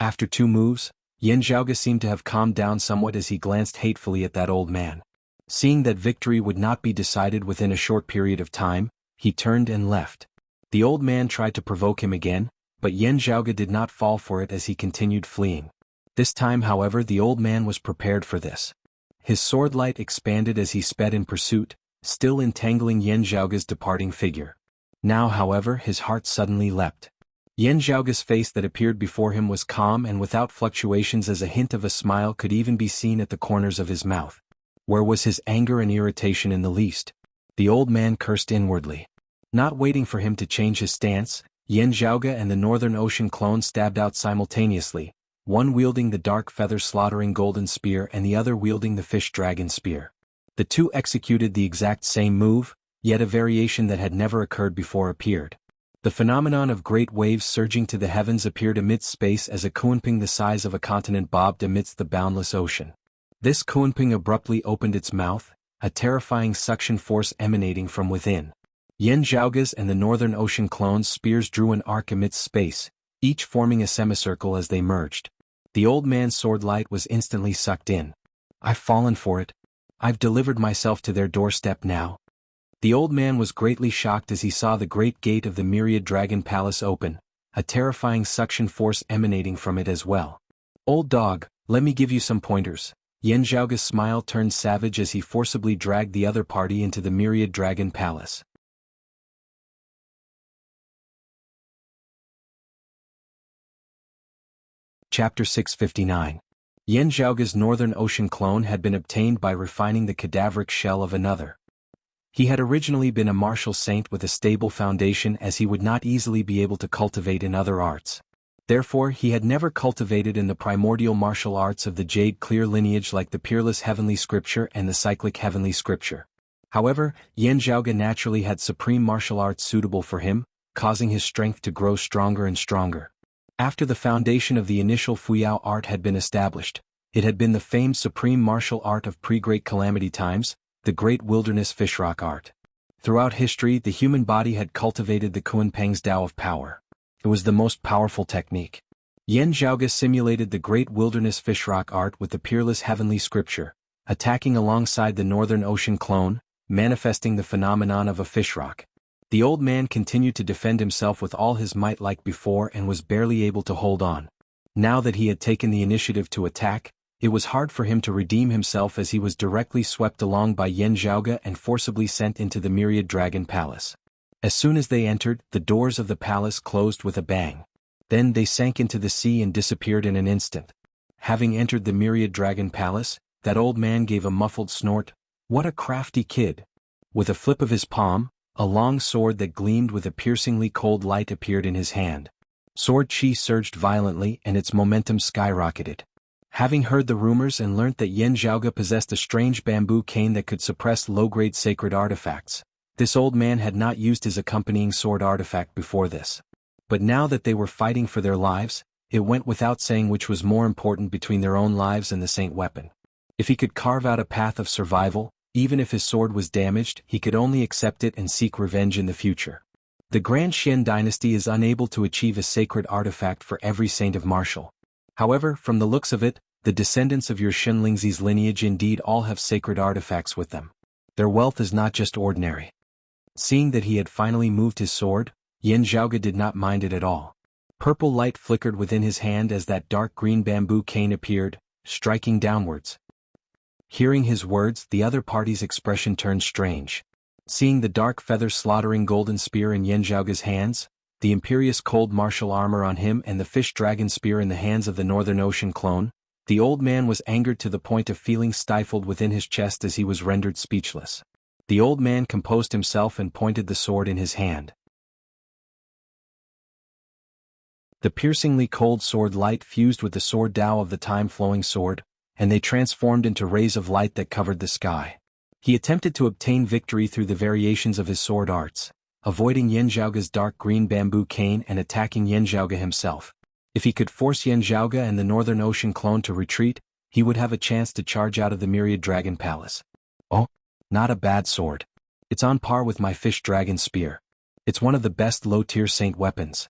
After 2 moves, Yan Zhaoge seemed to have calmed down somewhat as he glanced hatefully at that old man. Seeing that victory would not be decided within a short period of time, he turned and left. The old man tried to provoke him again, but Yan Zhaoge did not fall for it as he continued fleeing. This time, however, the old man was prepared for this. His sword light expanded as he sped in pursuit, still entangling Yan Zhaoge's departing figure. Now, however, his heart suddenly leapt. Yan Zhaoge's face that appeared before him was calm and without fluctuations, as a hint of a smile could even be seen at the corners of his mouth. Where was his anger and irritation in the least? The old man cursed inwardly. Not waiting for him to change his stance, Yan Zhaoge and the Northern Ocean clone stabbed out simultaneously, one wielding the dark feather slaughtering golden spear and the other wielding the fish dragon spear. The two executed the exact same move, yet a variation that had never occurred before appeared. The phenomenon of great waves surging to the heavens appeared amidst space as a Kunping the size of a continent bobbed amidst the boundless ocean. This Kunping abruptly opened its mouth, a terrifying suction force emanating from within. Yan Zhaoge's and the Northern Ocean clone's spears drew an arc amidst space, each forming a semicircle as they merged. The old man's sword light was instantly sucked in. I've fallen for it. I've delivered myself to their doorstep now. The old man was greatly shocked as he saw the great gate of the Myriad Dragon Palace open, a terrifying suction force emanating from it as well. Old dog, let me give you some pointers. Yan Zhaoge's smile turned savage as he forcibly dragged the other party into the Myriad Dragon Palace. Chapter 659. Yan Zhaoge's Northern Ocean clone had been obtained by refining the cadaveric shell of another. He had originally been a martial saint with a stable foundation, as he would not easily be able to cultivate in other arts. Therefore, he had never cultivated in the primordial martial arts of the Jade Clear lineage like the Peerless Heavenly Scripture and the Cyclic Heavenly Scripture. However, Yan Zhaoge naturally had supreme martial arts suitable for him, causing his strength to grow stronger and stronger. After the foundation of the initial Fuyao art had been established, it had been the famed supreme martial art of pre-Great Calamity times, the Great Wilderness Fishrock art. Throughout history, the human body had cultivated the Kunpeng's Tao of power. It was the most powerful technique. Yan Zhaoge simulated the Great Wilderness Fishrock art with the Peerless Heavenly Scripture, attacking alongside the Northern Ocean clone, manifesting the phenomenon of a fishrock. The old man continued to defend himself with all his might like before and was barely able to hold on. Now that he had taken the initiative to attack, it was hard for him to redeem himself as he was directly swept along by Yan Zhaoge and forcibly sent into the Myriad Dragon Palace. As soon as they entered, the doors of the palace closed with a bang. Then they sank into the sea and disappeared in an instant. Having entered the Myriad Dragon Palace, that old man gave a muffled snort. What a crafty kid! With a flip of his palm, a long sword that gleamed with a piercingly cold light appeared in his hand. Sword chi surged violently and its momentum skyrocketed. Having heard the rumors and learnt that Yan Zhaoge possessed a strange bamboo cane that could suppress low-grade sacred artifacts, this old man had not used his accompanying sword artifact before this. But now that they were fighting for their lives, it went without saying which was more important between their own lives and the saint weapon. If he could carve out a path of survival, even if his sword was damaged, he could only accept it and seek revenge in the future. The Grand Xian dynasty is unable to achieve a sacred artifact for every saint of martial. However, from the looks of it, the descendants of your Xinlingzi's lineage indeed all have sacred artifacts with them. Their wealth is not just ordinary. Seeing that he had finally moved his sword, Yan Zhaoge did not mind it at all. Purple light flickered within his hand as that dark green bamboo cane appeared, striking downwards. Hearing his words, the other party's expression turned strange. Seeing the dark feather slaughtering golden spear in Yan Zhaoge's hands, the imperious cold martial armor on him and the fish dragon spear in the hands of the Northern Ocean clone, the old man was angered to the point of feeling stifled within his chest as he was rendered speechless. The old man composed himself and pointed the sword in his hand. The piercingly cold sword light fused with the sword Tao of the time-flowing sword, and they transformed into rays of light that covered the sky. He attempted to obtain victory through the variations of his sword arts, avoiding Yan Zhaoge's dark green bamboo cane and attacking Yan Zhaoge himself. If he could force Yan Zhaoge and the Northern Ocean clone to retreat, he would have a chance to charge out of the Myriad Dragon Palace. Oh, not a bad sword. It's on par with my fish dragon spear. It's one of the best low-tier saint weapons.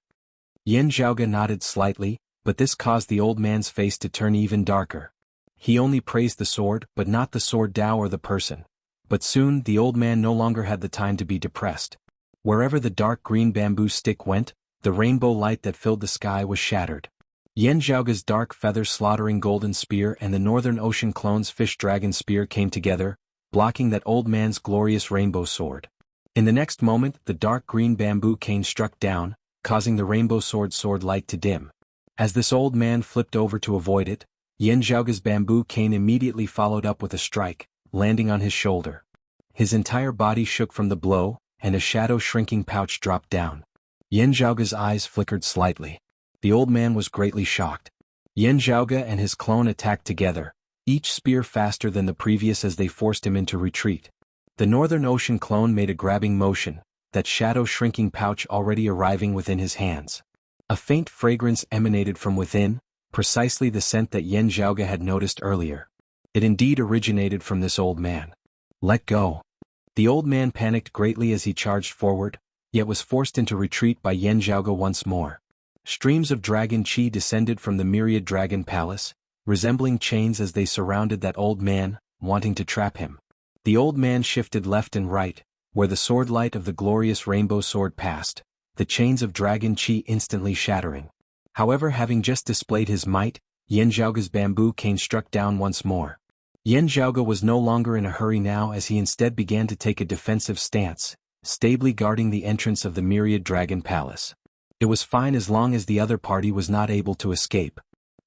Yan Zhaoge nodded slightly, but this caused the old man's face to turn even darker. He only praised the sword, but not the sword Tao or the person. But soon the old man no longer had the time to be depressed. Wherever the dark green bamboo stick went, the rainbow light that filled the sky was shattered. Yan Zhaoge's dark feather slaughtering golden spear and the Northern Ocean clone's fish dragon spear came together, blocking that old man's glorious rainbow sword. In the next moment, the dark green bamboo cane struck down, causing the rainbow sword light to dim. As this old man flipped over to avoid it, Yan Zhaoge's bamboo cane immediately followed up with a strike, landing on his shoulder. His entire body shook from the blow, and a shadow-shrinking pouch dropped down. Yan Zhaoge's eyes flickered slightly. The old man was greatly shocked. Yan Zhaoge and his clone attacked together, each spear faster than the previous as they forced him into retreat. The Northern Ocean clone made a grabbing motion, that shadow-shrinking pouch already arriving within his hands. A faint fragrance emanated from within, precisely the scent that Yan Zhaoge had noticed earlier. It indeed originated from this old man. Let go. The old man panicked greatly as he charged forward, yet was forced into retreat by Yan Zhaoge once more. Streams of dragon chi descended from the Myriad Dragon Palace, resembling chains as they surrounded that old man, wanting to trap him. The old man shifted left and right, where the sword light of the glorious rainbow sword passed, the chains of dragon chi instantly shattering. However, having just displayed his might, Yan Zhaoge's bamboo cane struck down once more. Yan Zhaoge was no longer in a hurry now as he instead began to take a defensive stance, stably guarding the entrance of the Myriad Dragon Palace. It was fine as long as the other party was not able to escape.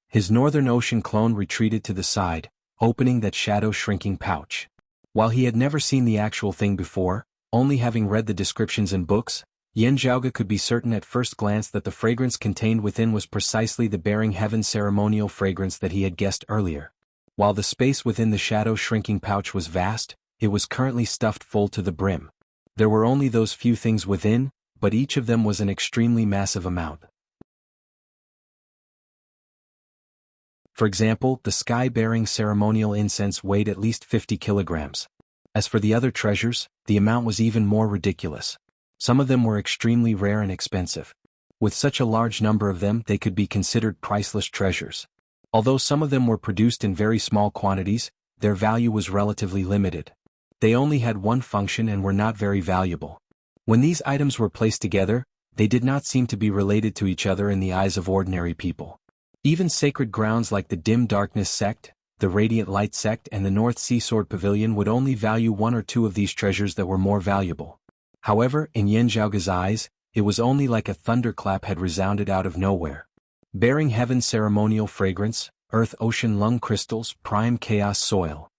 His Northern Ocean clone retreated to the side, opening that shadow-shrinking pouch. While he had never seen the actual thing before, only having read the descriptions in books, Yan Zhaoge could be certain at first glance that the fragrance contained within was precisely the bearing heaven ceremonial fragrance that he had guessed earlier. While the space within the shadow-shrinking pouch was vast, it was currently stuffed full to the brim. There were only those few things within, but each of them was an extremely massive amount. For example, the sky-bearing ceremonial incense weighed at least 50 kilograms. As for the other treasures, the amount was even more ridiculous. Some of them were extremely rare and expensive. With such a large number of them, they could be considered priceless treasures. Although some of them were produced in very small quantities, their value was relatively limited. They only had one function and were not very valuable. When these items were placed together, they did not seem to be related to each other in the eyes of ordinary people. Even sacred grounds like the Dim Darkness sect, the Radiant Light sect and the North Sea Sword Pavilion would only value one or two of these treasures that were more valuable. However, in Yan Zhaoge's eyes, it was only like a thunderclap had resounded out of nowhere. Bearing heaven ceremonial fragrance, earth ocean lung crystals, prime chaos soil.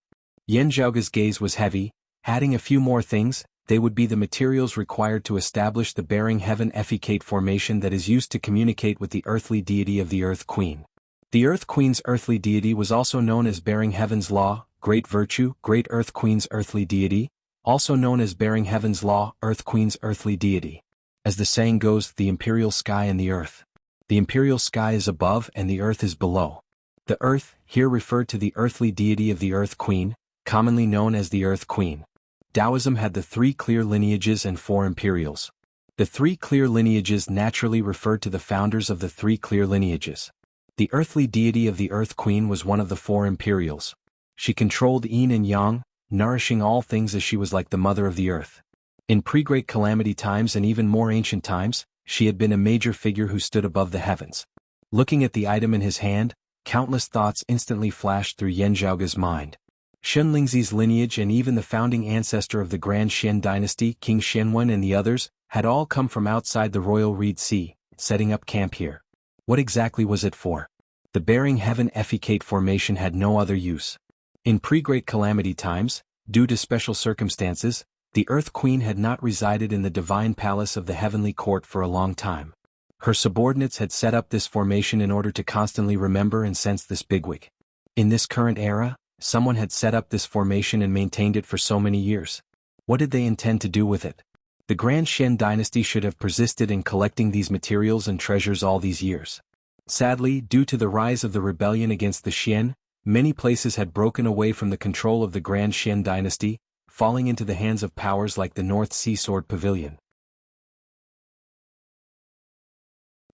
Yan Zhaoge's gaze was heavy, adding a few more things, they would be the materials required to establish the bearing heaven effecate formation that is used to communicate with the earthly deity of the Earth Queen. The Earth Queen's earthly deity was also known as bearing heaven's law, great virtue, great Earth Queen's earthly deity, also known as bearing heaven's law, Earth Queen's earthly deity. As the saying goes, the imperial sky and the earth. The imperial sky is above and the earth is below. The earth, here referred to the earthly deity of the Earth Queen, commonly known as the Earth Queen. Taoism had the three clear lineages and four imperials. The three clear lineages naturally referred to the founders of the three clear lineages. The earthly deity of the Earth Queen was one of the four imperials. She controlled yin and yang, nourishing all things as she was like the mother of the earth. In pre-Great Calamity times and even more ancient times, she had been a major figure who stood above the heavens. Looking at the item in his hand, countless thoughts instantly flashed through Yan Zhaoge's mind. Shun Lingzi's lineage and even the founding ancestor of the Grand Xian dynasty, King Xianwen and the others, had all come from outside the royal Reed Sea, setting up camp here. What exactly was it for? The bearing heaven effecate formation had no other use. In pre-Great Calamity times, due to special circumstances, the Earth Queen had not resided in the divine palace of the heavenly court for a long time. Her subordinates had set up this formation in order to constantly remember and sense this bigwig. In this current era, someone had set up this formation and maintained it for so many years. What did they intend to do with it? The Grand Xian dynasty should have persisted in collecting these materials and treasures all these years. Sadly, due to the rise of the rebellion against the Xian, many places had broken away from the control of the Grand Xian dynasty, falling into the hands of powers like the North Sea Sword Pavilion.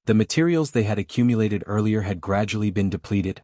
The materials they had accumulated earlier had gradually been depleted.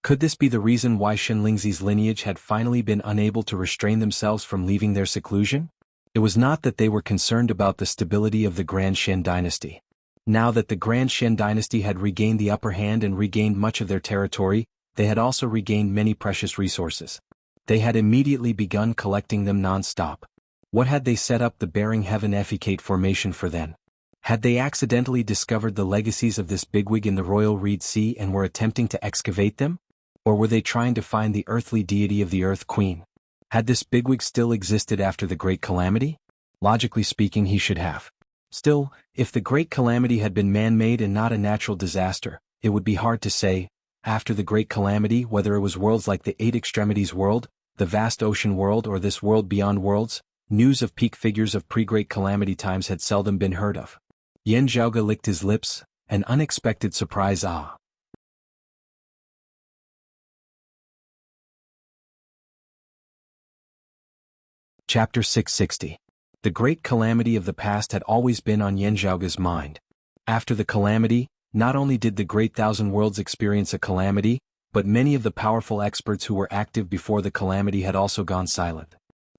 Could this be the reason why Shenlingzi's lineage had finally been unable to restrain themselves from leaving their seclusion? It was not that they were concerned about the stability of the Grand Xian dynasty. Now that the Grand Xian dynasty had regained the upper hand and regained much of their territory, they had also regained many precious resources. They had immediately begun collecting them non-stop. What had they set up the Bearing Heaven Effecate formation for then? Had they accidentally discovered the legacies of this bigwig in the Royal Reed Sea and were attempting to excavate them? Or were they trying to find the earthly deity of the Earth Queen? Had this bigwig still existed after the Great Calamity? Logically speaking, he should have. Still, if the Great Calamity had been man-made and not a natural disaster, it would be hard to say, after the Great Calamity, whether it was worlds like the Eight Extremities world, the vast ocean world, or this world beyond worlds, news of peak figures of pre-Great Calamity times had seldom been heard of. Yan Zhaoge licked his lips, an unexpected surprise. Chapter 660. The Great Calamity of the past had always been on Yan Zhaoge's mind. After the calamity, not only did the Great Thousand Worlds experience a calamity, but many of the powerful experts who were active before the calamity had also gone silent.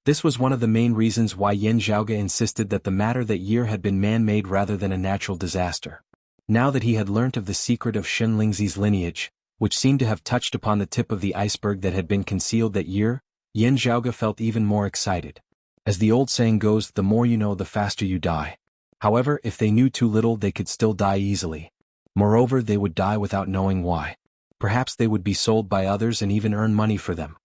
This was one of the main reasons why Yan Zhaoge insisted that the matter that year had been man-made rather than a natural disaster. Now that he had learnt of the secret of Shenlingzi's lineage, which seemed to have touched upon the tip of the iceberg that had been concealed that year, Yan Zhaoge felt even more excited. As the old saying goes, the more you know, the faster you die. However, if they knew too little, they could still die easily. Moreover, they would die without knowing why. Perhaps they would be sold by others and even earn money for them.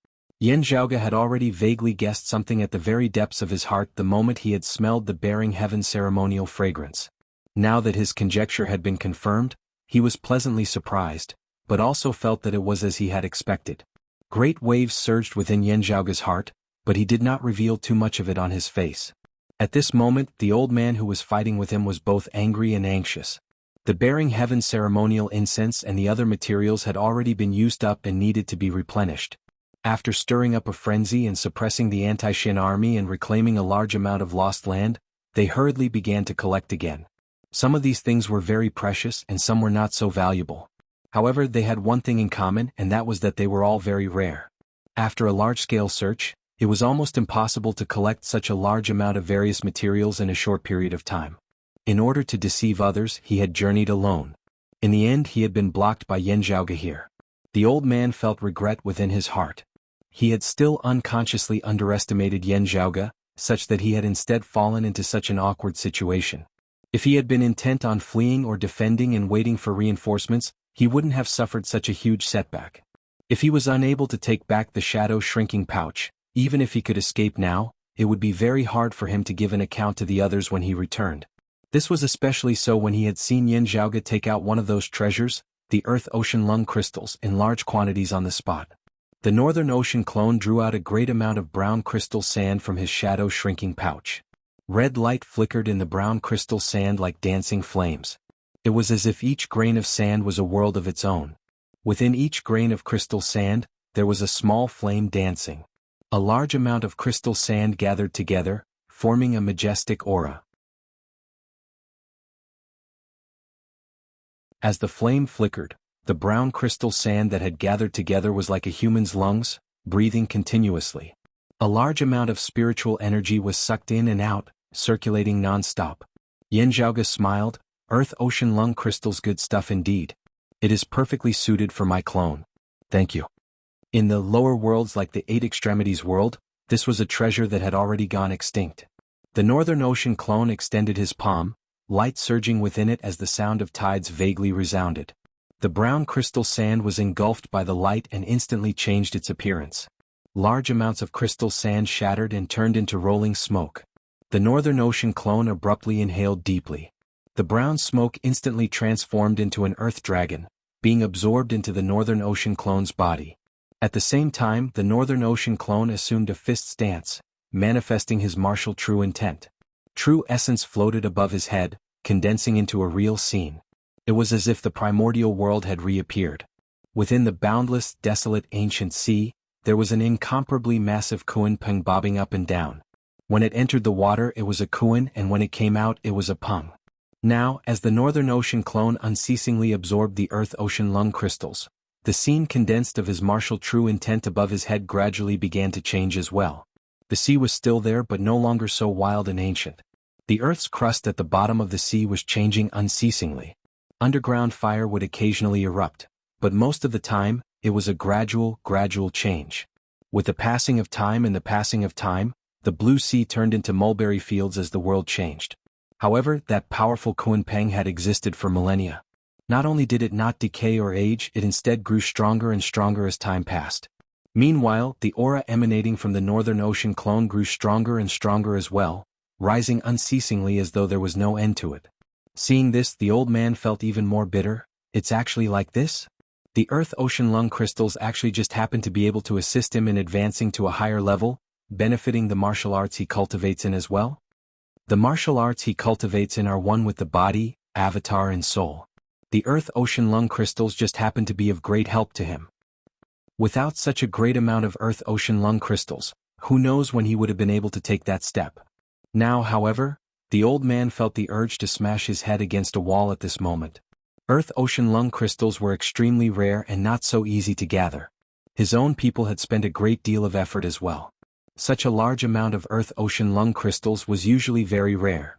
Yan Zhaoge had already vaguely guessed something at the very depths of his heart the moment he had smelled the Bearing Heaven ceremonial fragrance. Now that his conjecture had been confirmed, he was pleasantly surprised, but also felt that it was as he had expected. Great waves surged within Yan Zhaoge's heart, but he did not reveal too much of it on his face. At this moment, the old man who was fighting with him was both angry and anxious. The Bearing Heaven ceremonial incense and the other materials had already been used up and needed to be replenished. After stirring up a frenzy and suppressing the anti-Shin army and reclaiming a large amount of lost land, they hurriedly began to collect again. Some of these things were very precious and some were not so valuable. However, they had one thing in common, and that was that they were all very rare. After a large-scale search, it was almost impossible to collect such a large amount of various materials in a short period of time. In order to deceive others, he had journeyed alone. In the end, he had been blocked by Yan Zhaoge here. The old man felt regret within his heart. He had still unconsciously underestimated Yan Zhaoge, such that he had instead fallen into such an awkward situation. If he had been intent on fleeing or defending and waiting for reinforcements, he wouldn't have suffered such a huge setback. If he was unable to take back the shadow shrinking pouch, even if he could escape now, it would be very hard for him to give an account to the others when he returned. This was especially so when he had seen Yan Zhaoge take out one of those treasures, the Earth-Ocean Lung crystals, in large quantities on the spot. The Northern Ocean clone drew out a great amount of brown crystal sand from his shadow shrinking pouch. Red light flickered in the brown crystal sand like dancing flames. It was as if each grain of sand was a world of its own. Within each grain of crystal sand, there was a small flame dancing. A large amount of crystal sand gathered together, forming a majestic aura. As the flame flickered, the brown crystal sand that had gathered together was like a human's lungs, breathing continuously. A large amount of spiritual energy was sucked in and out, circulating non-stop. Yan Zhaoge smiled. Earth-Ocean Lung crystals, good stuff indeed. It is perfectly suited for my clone. Thank you. In the lower worlds like the Eight Extremities world, this was a treasure that had already gone extinct. The Northern Ocean clone extended his palm, light surging within it as the sound of tides vaguely resounded. The brown crystal sand was engulfed by the light and instantly changed its appearance. Large amounts of crystal sand shattered and turned into rolling smoke. The Northern Ocean clone abruptly inhaled deeply. The brown smoke instantly transformed into an earth dragon, being absorbed into the Northern Ocean clone's body. At the same time, the Northern Ocean clone assumed a fist stance, manifesting his martial true intent. True essence floated above his head, condensing into a real scene. It was as if the primordial world had reappeared. Within the boundless, desolate ancient sea, there was an incomparably massive Kuan Peng bobbing up and down. When it entered the water it was a Kuan, and when it came out it was a Peng. Now, as the Northern Ocean clone unceasingly absorbed the Earth-Ocean lung crystals, the scene condensed of his martial true intent above his head gradually began to change as well. The sea was still there but no longer so wild and ancient. The Earth's crust at the bottom of the sea was changing unceasingly. Underground fire would occasionally erupt, but most of the time, it was a gradual change. With the passing of time and the passing of time, the blue sea turned into mulberry fields as the world changed. However, that powerful Kuan Peng had existed for millennia. Not only did it not decay or age, it instead grew stronger and stronger as time passed. Meanwhile, the aura emanating from the Northern Ocean clone grew stronger and stronger as well, rising unceasingly as though there was no end to it. Seeing this, the old man felt even more bitter. It's actually like this? The Earth-Ocean lung crystals actually just happened to be able to assist him in advancing to a higher level, benefiting the martial arts he cultivates in as well? The martial arts he cultivates in are one with the body, avatar and soul. The Earth-Ocean lung crystals just happen to be of great help to him. Without such a great amount of Earth-Ocean lung crystals, who knows when he would have been able to take that step. Now, however, the old man felt the urge to smash his head against a wall at this moment. Earth-Ocean lung crystals were extremely rare and not so easy to gather. His own people had spent a great deal of effort as well. Such a large amount of Earth-Ocean lung crystals was usually very rare.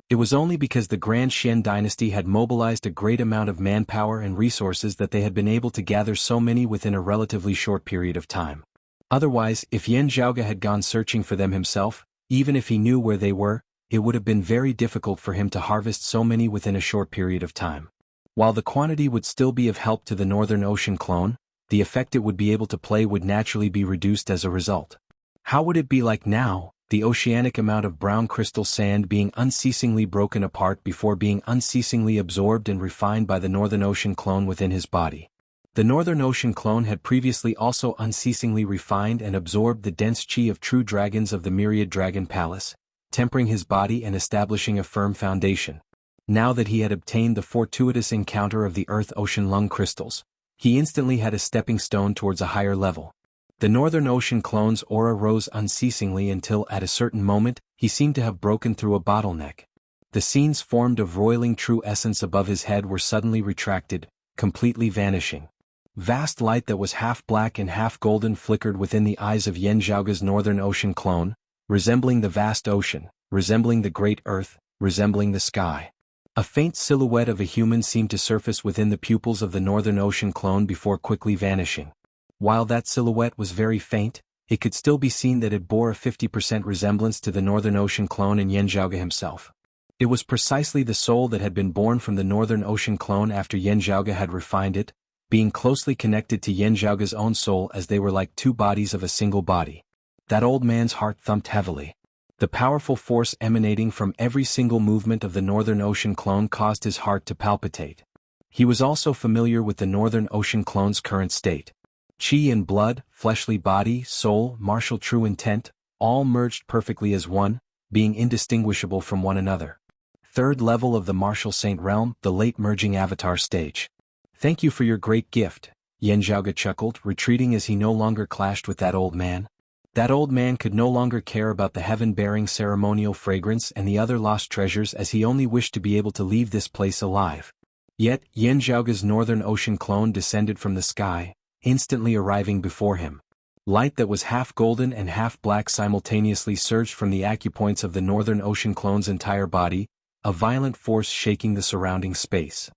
It was only because the Grand Xian dynasty had mobilized a great amount of manpower and resources that they had been able to gather so many within a relatively short period of time. Otherwise, if Yan Zhaoge had gone searching for them himself, even if he knew where they were, it would have been very difficult for him to harvest so many within a short period of time. While the quantity would still be of help to the Northern Ocean clone, the effect it would be able to play would naturally be reduced as a result. How would it be like now, the oceanic amount of brown crystal sand being unceasingly broken apart before being unceasingly absorbed and refined by the Northern Ocean clone within his body? The Northern Ocean clone had previously also unceasingly refined and absorbed the dense qi of true dragons of the Myriad Dragon Palace, tempering his body and establishing a firm foundation. Now that he had obtained the fortuitous encounter of the Earth-Ocean lung crystals, he instantly had a stepping stone towards a higher level. The Northern Ocean clone's aura rose unceasingly until at a certain moment, he seemed to have broken through a bottleneck. The scenes formed of roiling true essence above his head were suddenly retracted, completely vanishing. Vast light that was half black and half golden flickered within the eyes of Yan Zhaoge's Northern Ocean clone, resembling the vast ocean, resembling the great earth, resembling the sky. A faint silhouette of a human seemed to surface within the pupils of the Northern Ocean clone before quickly vanishing. While that silhouette was very faint, it could still be seen that it bore a 50% resemblance to the Northern Ocean clone and Yan Zhaoge himself. It was precisely the soul that had been born from the Northern Ocean clone after Yan Zhaoge had refined it, being closely connected to Yan Zhaoge's own soul as they were like two bodies of a single body. That old man's heart thumped heavily. The powerful force emanating from every single movement of the Northern Ocean clone caused his heart to palpitate. He was also familiar with the Northern Ocean clone's current state. Qi and blood, fleshly body, soul, martial true intent, all merged perfectly as one, being indistinguishable from one another. Third level of the martial saint realm, the late merging avatar stage. Thank you for your great gift, Yan Zhaoge chuckled, retreating as he no longer clashed with that old man. That old man could no longer care about the heaven-bearing ceremonial fragrance and the other lost treasures as he only wished to be able to leave this place alive. Yet, Yan Zhaoge's Northern Ocean clone descended from the sky, instantly arriving before him. Light that was half golden and half black simultaneously surged from the acupoints of the Northern Ocean clone's entire body, a violent force shaking the surrounding space.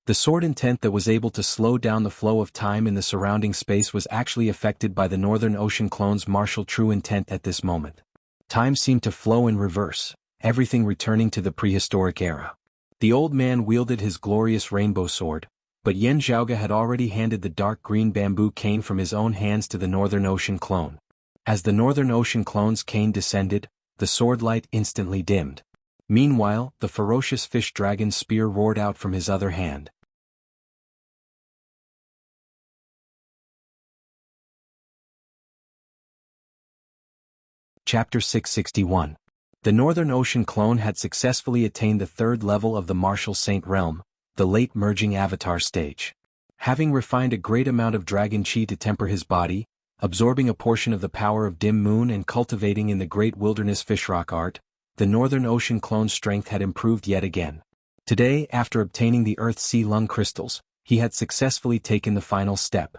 The sword intent that was able to slow down the flow of time in the surrounding space was actually affected by the Northern Ocean clone's martial true intent at this moment. Time seemed to flow in reverse, everything returning to the prehistoric era. The old man wielded his glorious rainbow sword, but Yan Zhaoge had already handed the dark green bamboo cane from his own hands to the Northern Ocean clone. As the Northern Ocean clone's cane descended, the sword light instantly dimmed. Meanwhile, the ferocious fish dragon's spear roared out from his other hand. Chapter 661. The Northern Ocean clone had successfully attained the third level of the Martial Saint realm, the late merging avatar stage. Having refined a great amount of dragon chi to temper his body, absorbing a portion of the power of dim moon and cultivating in the great wilderness fishrock art, the Northern Ocean clone's strength had improved yet again. Today, after obtaining the Earth Sea Lung crystals, he had successfully taken the final step.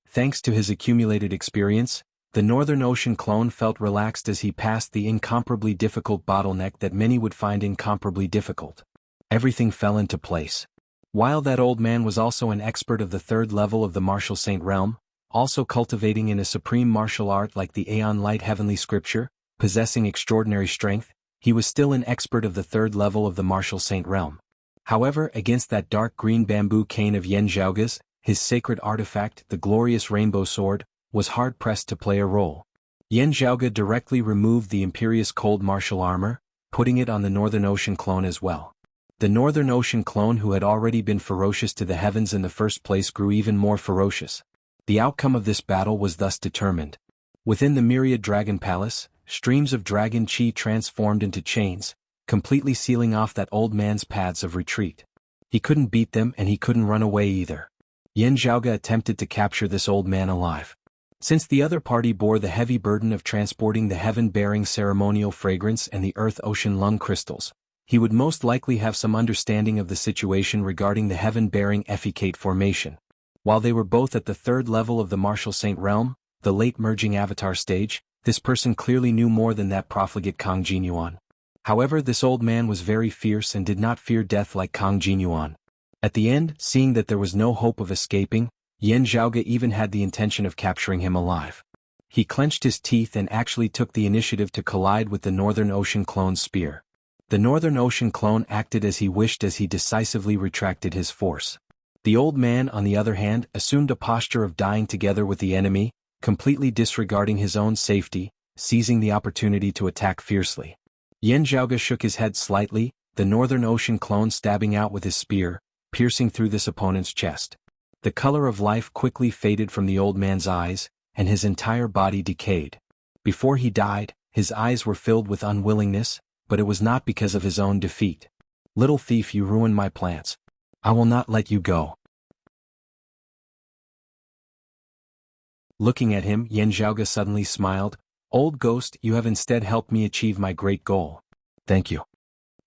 Thanks to his accumulated experience, the Northern Ocean clone felt relaxed as he passed the incomparably difficult bottleneck that many would find incomparably difficult. Everything fell into place. While that old man was also an expert of the third level of the Martial Saint realm, also cultivating in a supreme martial art like the Aeon Light Heavenly Scripture, possessing extraordinary strength, he was still an expert of the third level of the Martial Saint realm. However, against that dark green bamboo cane of Yan Zhaoge's, his sacred artifact, the glorious rainbow sword, was hard-pressed to play a role. Yan Zhaoge directly removed the imperious cold martial armor, putting it on the Northern Ocean clone as well. The Northern Ocean clone, who had already been ferocious to the heavens in the first place, grew even more ferocious. The outcome of this battle was thus determined. Within the myriad dragon palace, streams of dragon chi transformed into chains, completely sealing off that old man's paths of retreat. He couldn't beat them and he couldn't run away either. Yan Zhaoge attempted to capture this old man alive. Since the other party bore the heavy burden of transporting the heaven-bearing ceremonial fragrance and the Earth-Ocean Lung crystals, he would most likely have some understanding of the situation regarding the heaven-bearing effecate formation. While they were both at the third level of the Martial Saint realm, the late merging avatar stage, this person clearly knew more than that profligate Kang Jinyuan. However, this old man was very fierce and did not fear death like Kang Jinyuan. At the end, seeing that there was no hope of escaping, Yan Zhaoge even had the intention of capturing him alive. He clenched his teeth and actually took the initiative to collide with the Northern Ocean clone's spear. The Northern Ocean clone acted as he wished as he decisively retracted his force. The old man, on the other hand, assumed a posture of dying together with the enemy, completely disregarding his own safety, seizing the opportunity to attack fiercely. Yan Zhaoge shook his head slightly, the Northern Ocean clone stabbing out with his spear, piercing through this opponent's chest. The color of life quickly faded from the old man's eyes, and his entire body decayed. Before he died, his eyes were filled with unwillingness, but it was not because of his own defeat. "Little thief, you ruined my plans. I will not let you go." Looking at him, Yan Zhaoge suddenly smiled. "Old ghost, you have instead helped me achieve my great goal. Thank you."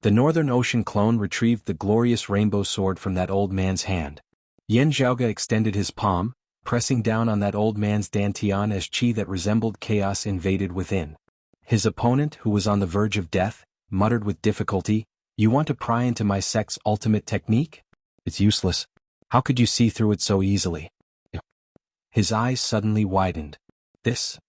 The Northern Ocean clone retrieved the glorious rainbow sword from that old man's hand. Yan Zhaoge extended his palm, pressing down on that old man's dantian as chi that resembled chaos invaded within. His opponent, who was on the verge of death, muttered with difficulty, "You want to pry into my sect's ultimate technique? It's useless. How could you see through it so easily?" His eyes suddenly widened. This.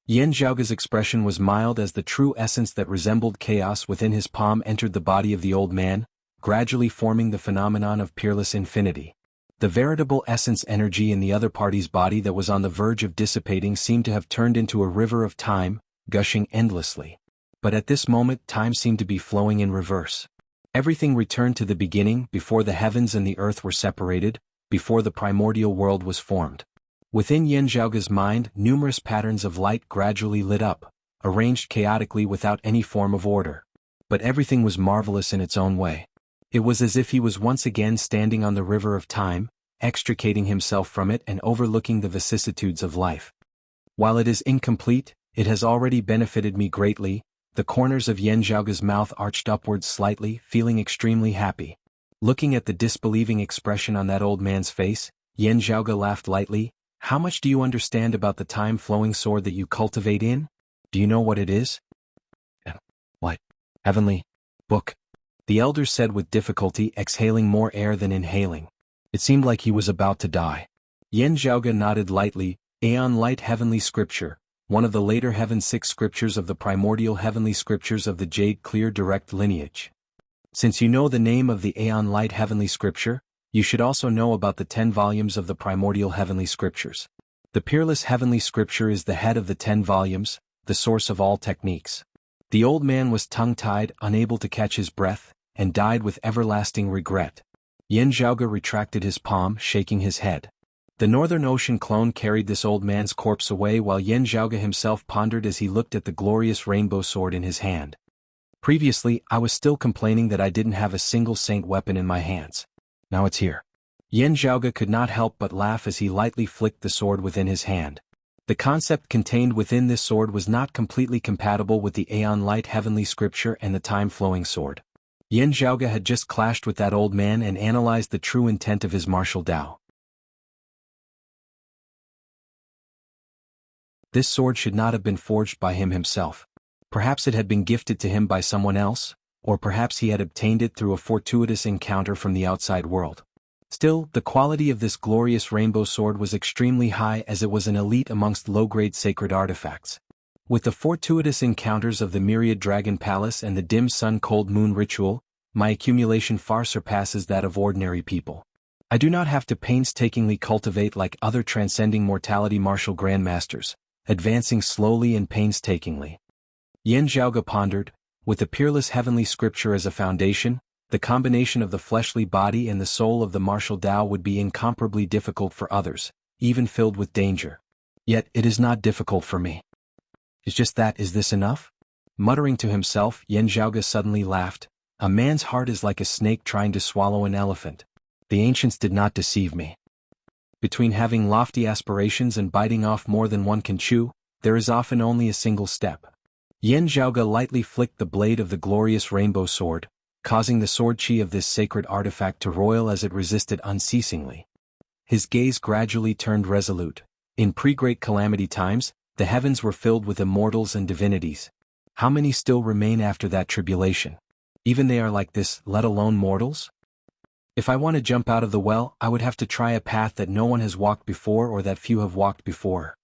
Yan Zhaoge's expression was mild as the true essence that resembled chaos within his palm entered the body of the old man, gradually forming the phenomenon of peerless infinity. The veritable essence energy in the other party's body that was on the verge of dissipating seemed to have turned into a river of time, gushing endlessly. But at this moment time seemed to be flowing in reverse. Everything returned to the beginning before the heavens and the earth were separated, before the primordial world was formed. Within Yan Zhaoge's mind, numerous patterns of light gradually lit up, arranged chaotically without any form of order. But everything was marvelous in its own way. It was as if he was once again standing on the river of time, extricating himself from it and overlooking the vicissitudes of life. While it is incomplete, it has already benefited me greatly. The corners of Yan Zhaoge's mouth arched upwards slightly, feeling extremely happy. Looking at the disbelieving expression on that old man's face, Yan Zhaoge laughed lightly. "How much do you understand about the time-flowing sword that you cultivate in? Do you know what it is?" "What? Heavenly book?" the elder said with difficulty, exhaling more air than inhaling. It seemed like he was about to die. Yan Zhaoge nodded lightly. "Aeon Light Heavenly Scripture, one of the later Heaven 6 scriptures of the primordial heavenly scriptures of the Jade Clear direct lineage. Since you know the name of the Aeon Light Heavenly Scripture, you should also know about the 10 volumes of the primordial heavenly scriptures. The peerless heavenly scripture is the head of the 10 volumes, the source of all techniques. The old man was tongue-tied, unable to catch his breath, and died with everlasting regret. Yin Zhaoge retracted his palm, shaking his head. The Northern Ocean clone carried this old man's corpse away while Yin Zhaoge himself pondered as he looked at the glorious rainbow sword in his hand. Previously, I was still complaining that I didn't have a single saint weapon in my hands. Now it's here. Yin Zhaoge could not help but laugh as he lightly flicked the sword within his hand. The concept contained within this sword was not completely compatible with the Aeon Light heavenly scripture and the time-flowing sword. Yin Zhaoge had just clashed with that old man and analyzed the true intent of his martial Tao. This sword should not have been forged by him himself. Perhaps it had been gifted to him by someone else, or perhaps he had obtained it through a fortuitous encounter from the outside world. Still, the quality of this glorious rainbow sword was extremely high as it was an elite amongst low-grade sacred artifacts. With the fortuitous encounters of the Myriad Dragon Palace and the Dim Sun Cold Moon ritual, my accumulation far surpasses that of ordinary people. I do not have to painstakingly cultivate like other transcending mortality martial grandmasters, advancing slowly and painstakingly. Yin Zhaoge pondered, with the peerless heavenly scripture as a foundation, the combination of the fleshly body and the soul of the martial Tao would be incomparably difficult for others, even filled with danger. Yet it is not difficult for me. It's just that, is this enough? Muttering to himself, Yin Zhaoge suddenly laughed. A man's heart is like a snake trying to swallow an elephant. The ancients did not deceive me. Between having lofty aspirations and biting off more than one can chew, there is often only a single step. Yin Zhaoge lightly flicked the blade of the glorious rainbow sword, causing the sword chi of this sacred artifact to roil as it resisted unceasingly. His gaze gradually turned resolute. In pre-great calamity times, the heavens were filled with immortals and divinities. How many still remain after that tribulation? Even they are like this, let alone mortals? If I want to jump out of the well, I would have to try a path that no one has walked before or that few have walked before.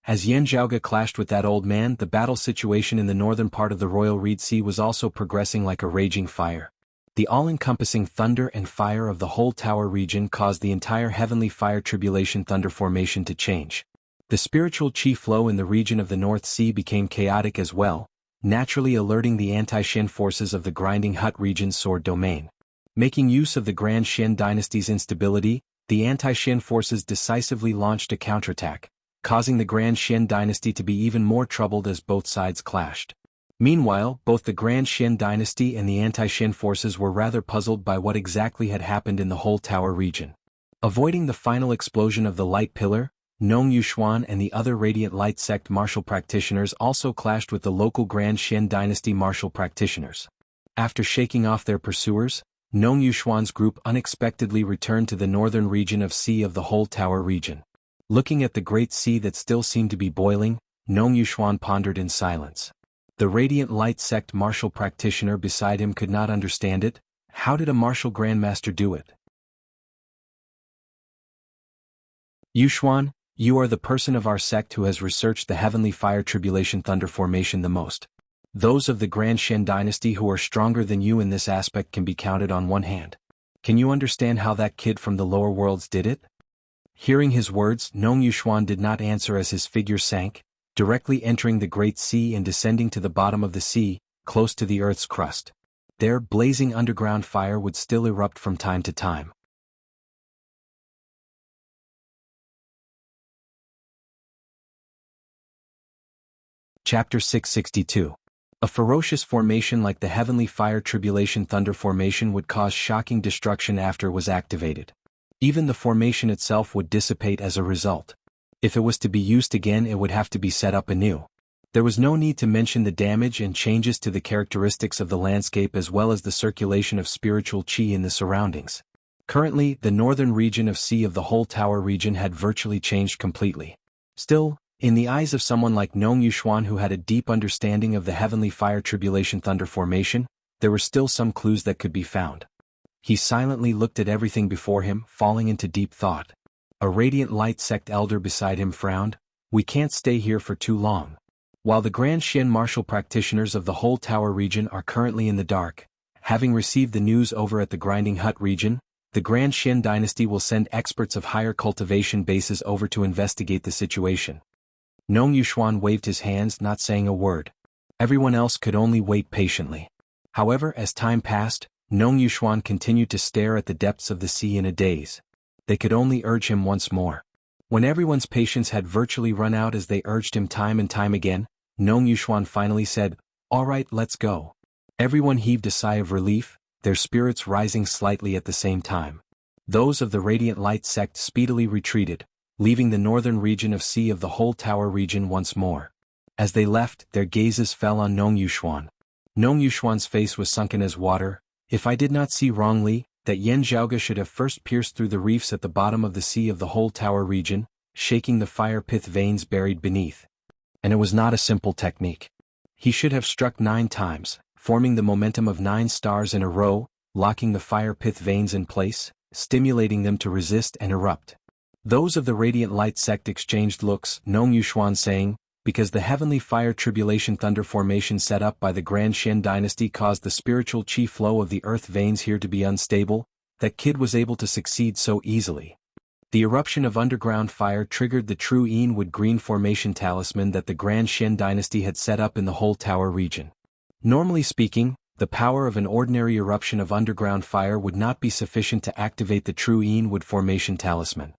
As Yin Zhaoge clashed with that old man, the battle situation in the northern part of the Royal Reed Sea was also progressing like a raging fire. The all-encompassing thunder and fire of the whole tower region caused the entire heavenly fire tribulation thunder formation to change. The spiritual chi flow in the region of the North Sea became chaotic as well, naturally alerting the anti-Shen forces of the Grinding Hut region's sword domain. Making use of the Grand Shen dynasty's instability, the anti-Shen forces decisively launched a counterattack, causing the Grand Shen dynasty to be even more troubled as both sides clashed. Meanwhile, both the Grand Shen dynasty and the anti-Shen forces were rather puzzled by what exactly had happened in the whole tower region. Avoiding the final explosion of the light pillar, Nong Yuxuan and the other Radiant Light sect martial practitioners also clashed with the local Grand Shen dynasty martial practitioners. After shaking off their pursuers, Nong Yuxuan's group unexpectedly returned to the northern region of sea of the whole tower region. Looking at the great sea that still seemed to be boiling, Nong Yuxuan pondered in silence. The Radiant Light sect martial practitioner beside him could not understand it. How did a martial grandmaster do it? Yuxuan, you are the person of our sect who has researched the heavenly fire tribulation thunder formation the most. Those of the Grand Shen dynasty who are stronger than you in this aspect can be counted on one hand. Can you understand how that kid from the lower worlds did it? Hearing his words, Nong Yuxuan did not answer as his figure sank, directly entering the great sea and descending to the bottom of the sea, close to the earth's crust. There, blazing underground fire would still erupt from time to time. Chapter 662. A ferocious formation like the heavenly fire tribulation thunder formation would cause shocking destruction after it was activated. Even the formation itself would dissipate as a result. If it was to be used again, it would have to be set up anew. There was no need to mention the damage and changes to the characteristics of the landscape as well as the circulation of spiritual chi in the surroundings. Currently, the northern region of sea of the whole tower region had virtually changed completely. Still, in the eyes of someone like Nong Yuxuan who had a deep understanding of the heavenly fire tribulation thunder formation, there were still some clues that could be found. He silently looked at everything before him, falling into deep thought. A Radiant Light sect elder beside him frowned. We can't stay here for too long. While the Grand Shen martial practitioners of the whole tower region are currently in the dark, having received the news over at the Grinding Hut region, the Grand Xin dynasty will send experts of higher cultivation bases over to investigate the situation. Nong Yuxuan waved his hands, not saying a word. Everyone else could only wait patiently. However, as time passed, Nong Yuxuan continued to stare at the depths of the sea in a daze. They could only urge him once more. When everyone's patience had virtually run out as they urged him time and time again, Nong Yuxuan finally said, "All right, let's go." Everyone heaved a sigh of relief, their spirits rising slightly at the same time. Those of the Radiant Light sect speedily retreated, leaving the northern region of Sea of the whole tower region once more. As they left, their gazes fell on Nong Yuxuan. Nong Yuxuan's face was sunken as water. "If I did not see wrongly, that Yan Zhaoge should have first pierced through the reefs at the bottom of the Sea of the whole tower region, shaking the fire pith veins buried beneath. And it was not a simple technique. He should have struck 9 times, forming the momentum of 9 stars in a row, locking the fire pith veins in place, stimulating them to resist and erupt." Those of the Radiant Light sect exchanged looks, Nong Yuxuan saying, "Because the heavenly fire tribulation thunder formation set up by the Grand Shen dynasty caused the spiritual chi flow of the earth veins here to be unstable, that kid was able to succeed so easily. The eruption of underground fire triggered the true Yin-Wood green formation talisman that the Grand Shen dynasty had set up in the whole tower region. Normally speaking, the power of an ordinary eruption of underground fire would not be sufficient to activate the true Yin-Wood formation talisman.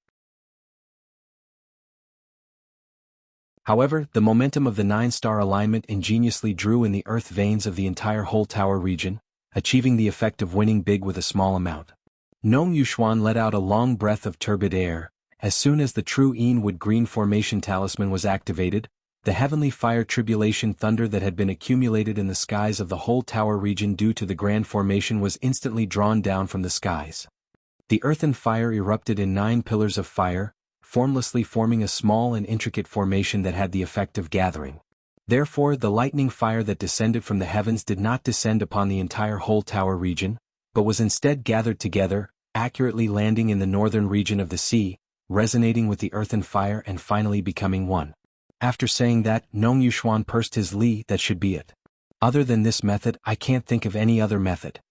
However, the momentum of the 9-star alignment ingeniously drew in the earth veins of the entire whole tower region, achieving the effect of winning big with a small amount. Nong Yuxuan let out a long breath of turbid air. As soon as the true Yin-Wood green formation talisman was activated, the heavenly fire tribulation thunder that had been accumulated in the skies of the whole tower region due to the grand formation was instantly drawn down from the skies. The earthen fire erupted in 9 pillars of fire, formlessly forming a small and intricate formation that had the effect of gathering. Therefore, the lightning fire that descended from the heavens did not descend upon the entire whole tower region, but was instead gathered together, accurately landing in the northern region of the sea, resonating with the earthen fire and finally becoming one. After saying that, Nong Yuxuan pursed his li. "That should be it. Other than this method, I can't think of any other method."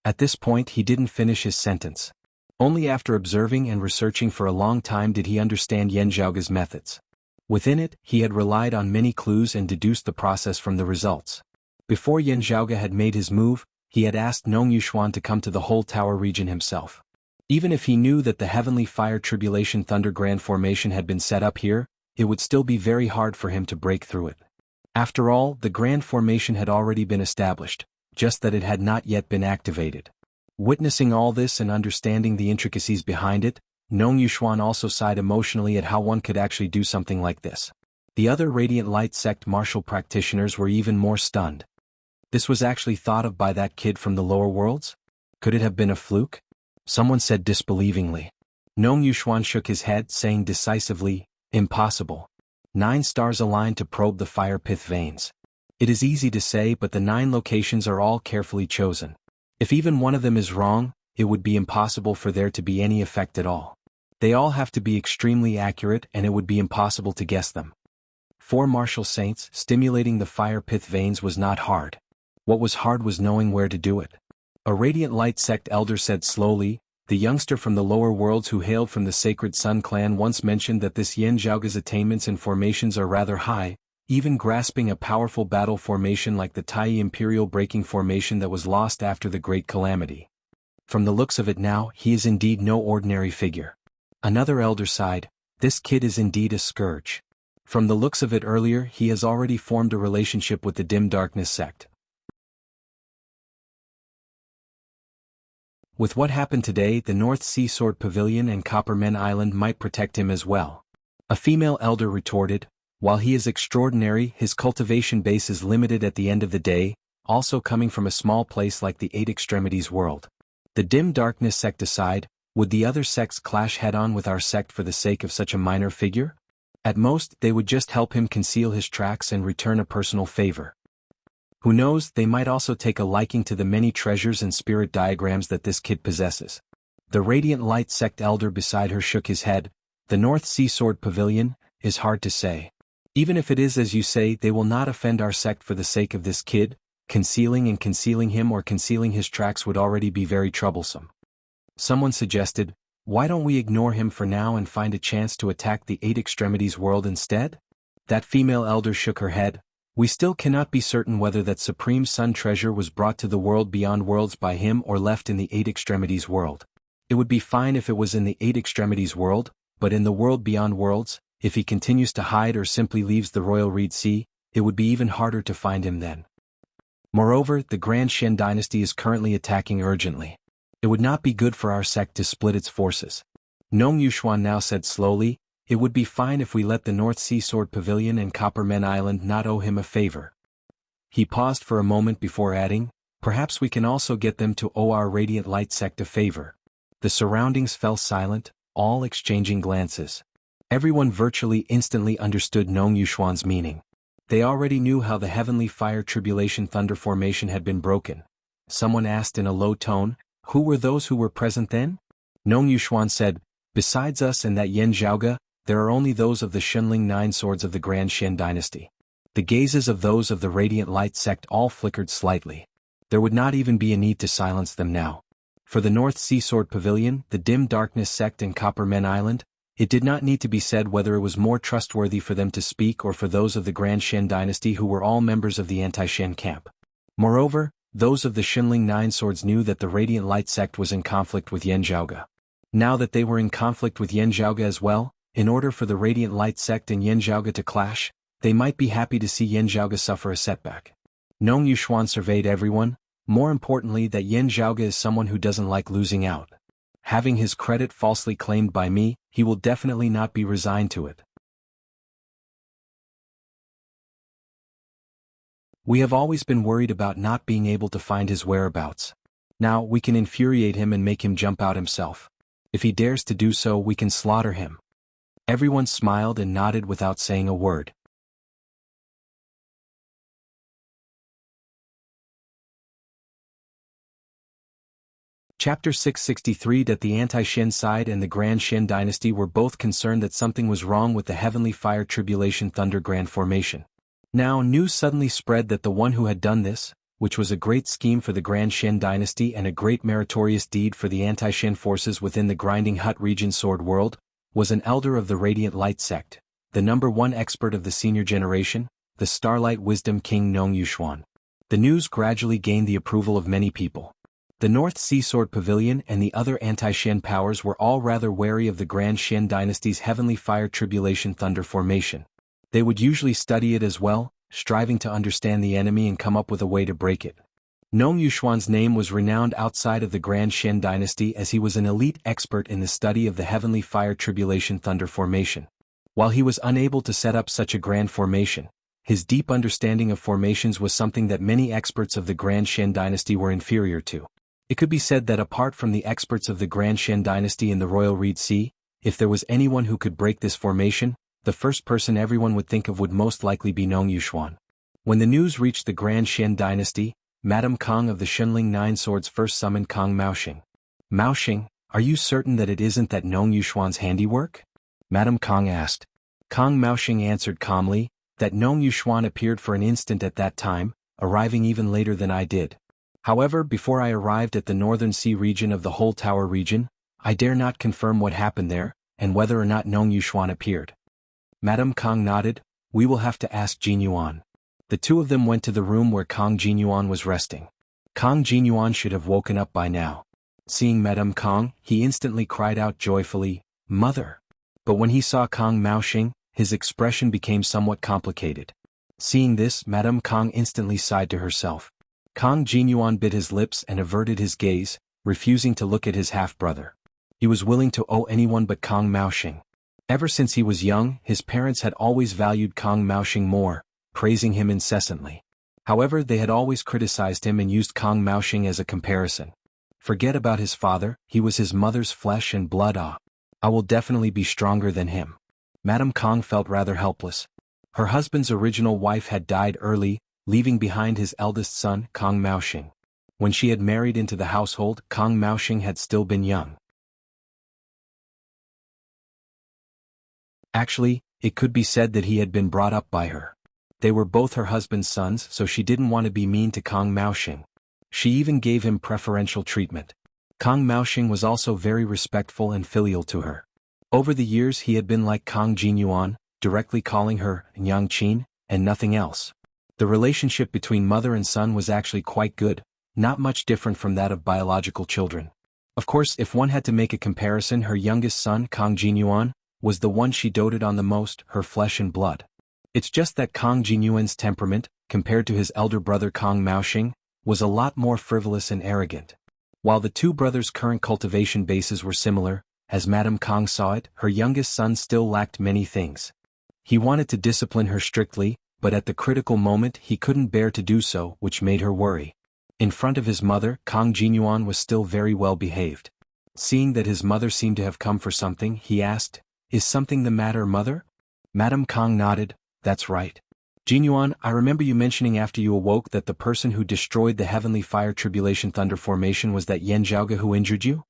At this point he didn't finish his sentence. Only after observing and researching for a long time did he understand Yan Zhaoge's methods. Within it, he had relied on many clues and deduced the process from the results. Before Yan Zhaoge had made his move, he had asked Nong Yuxuan to come to the whole tower region himself. Even if he knew that the heavenly fire tribulation thunder grand formation had been set up here, it would still be very hard for him to break through it. After all, the grand formation had already been established, just that it had not yet been activated. Witnessing all this and understanding the intricacies behind it, Nong Yuxuan also sighed emotionally at how one could actually do something like this. The other Radiant Light sect martial practitioners were even more stunned. This was actually thought of by that kid from the lower worlds? Could it have been a fluke? Someone said disbelievingly. Nong Yuxuan shook his head, saying decisively, "Impossible. 9 stars aligned to probe the fire pith veins. It is easy to say, but the 9 locations are all carefully chosen. If even one of them is wrong, it would be impossible for there to be any effect at all. They all have to be extremely accurate and it would be impossible to guess them." 4 martial saints, stimulating the fire pith veins was not hard. What was hard was knowing where to do it. A Radiant Light sect elder said slowly, "The youngster from the lower worlds who hailed from the Sacred Sun clan once mentioned that this Yan Zhaoge's attainments and formations are rather high, even grasping a powerful battle formation like the Tai Imperial breaking formation that was lost after the Great Calamity. From the looks of it now, he is indeed no ordinary figure." Another elder sighed, "This kid is indeed a scourge. From the looks of it earlier, he has already formed a relationship with the Dim Darkness sect. With what happened today, the North Sea Sword Pavilion and Coppermen Island might protect him as well." A female elder retorted, "While he is extraordinary, his cultivation base is limited at the end of the day, also coming from a small place like the Eight Extremities world. The Dim Darkness sect aside, would the other sects clash head-on with our sect for the sake of such a minor figure? At most, they would just help him conceal his tracks and return a personal favor. Who knows, they might also take a liking to the many treasures and spirit diagrams that this kid possesses." The Radiant Light sect elder beside her shook his head. "The North Sea Sword Pavilion is hard to say. Even if it is as you say, they will not offend our sect for the sake of this kid. Concealing him or concealing his tracks would already be very troublesome. Someone suggested, why don't we ignore him for now and find a chance to attack the Eight Extremities world instead? That female elder shook her head. We still cannot be certain whether that Supreme Sun treasure was brought to the world beyond worlds by him or left in the Eight Extremities world. It would be fine if it was in the Eight Extremities world, but in the world beyond worlds, if he continues to hide or simply leaves the Royal Reed Sea, it would be even harder to find him then. Moreover, the Grand Shen dynasty is currently attacking urgently. It would not be good for our sect to split its forces. Nong Yuxuan now said slowly, it would be fine if we let the North Sea Sword Pavilion and Coppermen Island not owe him a favor. He paused for a moment before adding, perhaps we can also get them to owe our Radiant Light sect a favor. The surroundings fell silent, all exchanging glances. Everyone virtually instantly understood Nong Yuxuan's meaning. They already knew how the Heavenly Fire Tribulation Thunder formation had been broken. Someone asked in a low tone, who were those who were present then? Nong Yuxuan said, besides us and that Yen Zhaoge, there are only those of the Shunling Nine Swords of the Grand Shen dynasty. The gazes of those of the Radiant Light sect all flickered slightly. There would not even be a need to silence them now. For the North Sea Sword Pavilion, the Dim Darkness sect and Coppermen Island, it did not need to be said whether it was more trustworthy for them to speak or for those of the Grand Shen dynasty who were all members of the anti-Shen camp. Moreover, those of the Shunling Nine Swords knew that the Radiant Light sect was in conflict with Yen Zhaoge. Now that they were in conflict with Yen Zhaoge as well, in order for the Radiant Light sect and Yen Zhaoge to clash, they might be happy to see Yen Zhaoge suffer a setback. Nong Yuxuan surveyed everyone, more importantly that Yen Zhaoge is someone who doesn't like losing out. Having his credit falsely claimed by me, he will definitely not be resigned to it. We have always been worried about not being able to find his whereabouts. Now we can infuriate him and make him jump out himself. If he dares to do so, we can slaughter him. Everyone smiled and nodded without saying a word. Chapter 663 That the anti-Shen side and the Grand Shen dynasty were both concerned that something was wrong with the Heavenly Fire Tribulation Thunder Grand Formation. Now news suddenly spread that the one who had done this, which was a great scheme for the Grand Shen dynasty and a great meritorious deed for the anti-Shen forces within the Grinding Hut region Sword World, was an elder of the Radiant Light sect, the #1 expert of the senior generation, the Starlight Wisdom King Nong Yuxuan. The news gradually gained the approval of many people. The North Sea Sword Pavilion and the other anti-Shen powers were all rather wary of the Grand Shen dynasty's Heavenly Fire Tribulation Thunder formation. They would usually study it as well, striving to understand the enemy and come up with a way to break it. Nong Yuxuan's name was renowned outside of the Grand Shen dynasty as he was an elite expert in the study of the Heavenly Fire Tribulation Thunder formation. While he was unable to set up such a grand formation, his deep understanding of formations was something that many experts of the Grand Shen dynasty were inferior to. It could be said that apart from the experts of the Grand Shen dynasty in the Royal Reed Sea, if there was anyone who could break this formation, the first person everyone would think of would most likely be Nong Yuxuan. When the news reached the Grand Shen dynasty, Madame Kong of the Shunling Nine Swords first summoned Kong Maoxing. Maoxing, are you certain that it isn't that Nong Yuxuan's handiwork? Madame Kong asked. Kong Maoxing answered calmly, that Nong Yuxuan appeared for an instant at that time, arriving even later than I did. However, before I arrived at the Northern Sea region of the Whole Tower region, I dare not confirm what happened there, and whether or not Nong Yuxuan appeared. Madame Kong nodded, we will have to ask Jin Yuan. The two of them went to the room where Kong Jin Yuan was resting. Kong Jin Yuan should have woken up by now. Seeing Madame Kong, he instantly cried out joyfully, Mother! But when he saw Kong Maoxing, his expression became somewhat complicated. Seeing this, Madame Kong instantly sighed to herself. Kong Jin Yuan bit his lips and averted his gaze, refusing to look at his half-brother. He was willing to owe anyone but Kong Maoxing. Ever since he was young, his parents had always valued Kong Maoxing more, praising him incessantly. However, they had always criticized him and used Kong Maoxing as a comparison. Forget about his father, he was his mother's flesh and blood. I will definitely be stronger than him. Madame Kong felt rather helpless. Her husband's original wife had died early, leaving behind his eldest son, Kong Maoxing. When she had married into the household, Kong Maoxing had still been young. Actually, it could be said that he had been brought up by her. They were both her husband's sons, so she didn't want to be mean to Kong Maoxing. She even gave him preferential treatment. Kong Maoxing was also very respectful and filial to her. Over the years he had been like Kong Jinyuan, directly calling her Yang Qin, and nothing else. The relationship between mother and son was actually quite good, not much different from that of biological children. Of course, if one had to make a comparison, her youngest son, Kong Jinyuan, was the one she doted on the most, her flesh and blood. It's just that Kong Jinyuan's temperament, compared to his elder brother Kong Maoxing, was a lot more frivolous and arrogant. While the two brothers' current cultivation bases were similar, as Madame Kong saw it, her youngest son still lacked many things. He wanted to discipline her strictly, but at the critical moment he couldn't bear to do so, which made her worry. In front of his mother, Kong Jinyuan was still very well behaved. Seeing that his mother seemed to have come for something, he asked, "Is something the matter, mother?" Madame Kong nodded, "That's right. Jinyuan, I remember you mentioning after you awoke that the person who destroyed the heavenly fire tribulation thunder formation was that Yan Zhaoge who injured you?"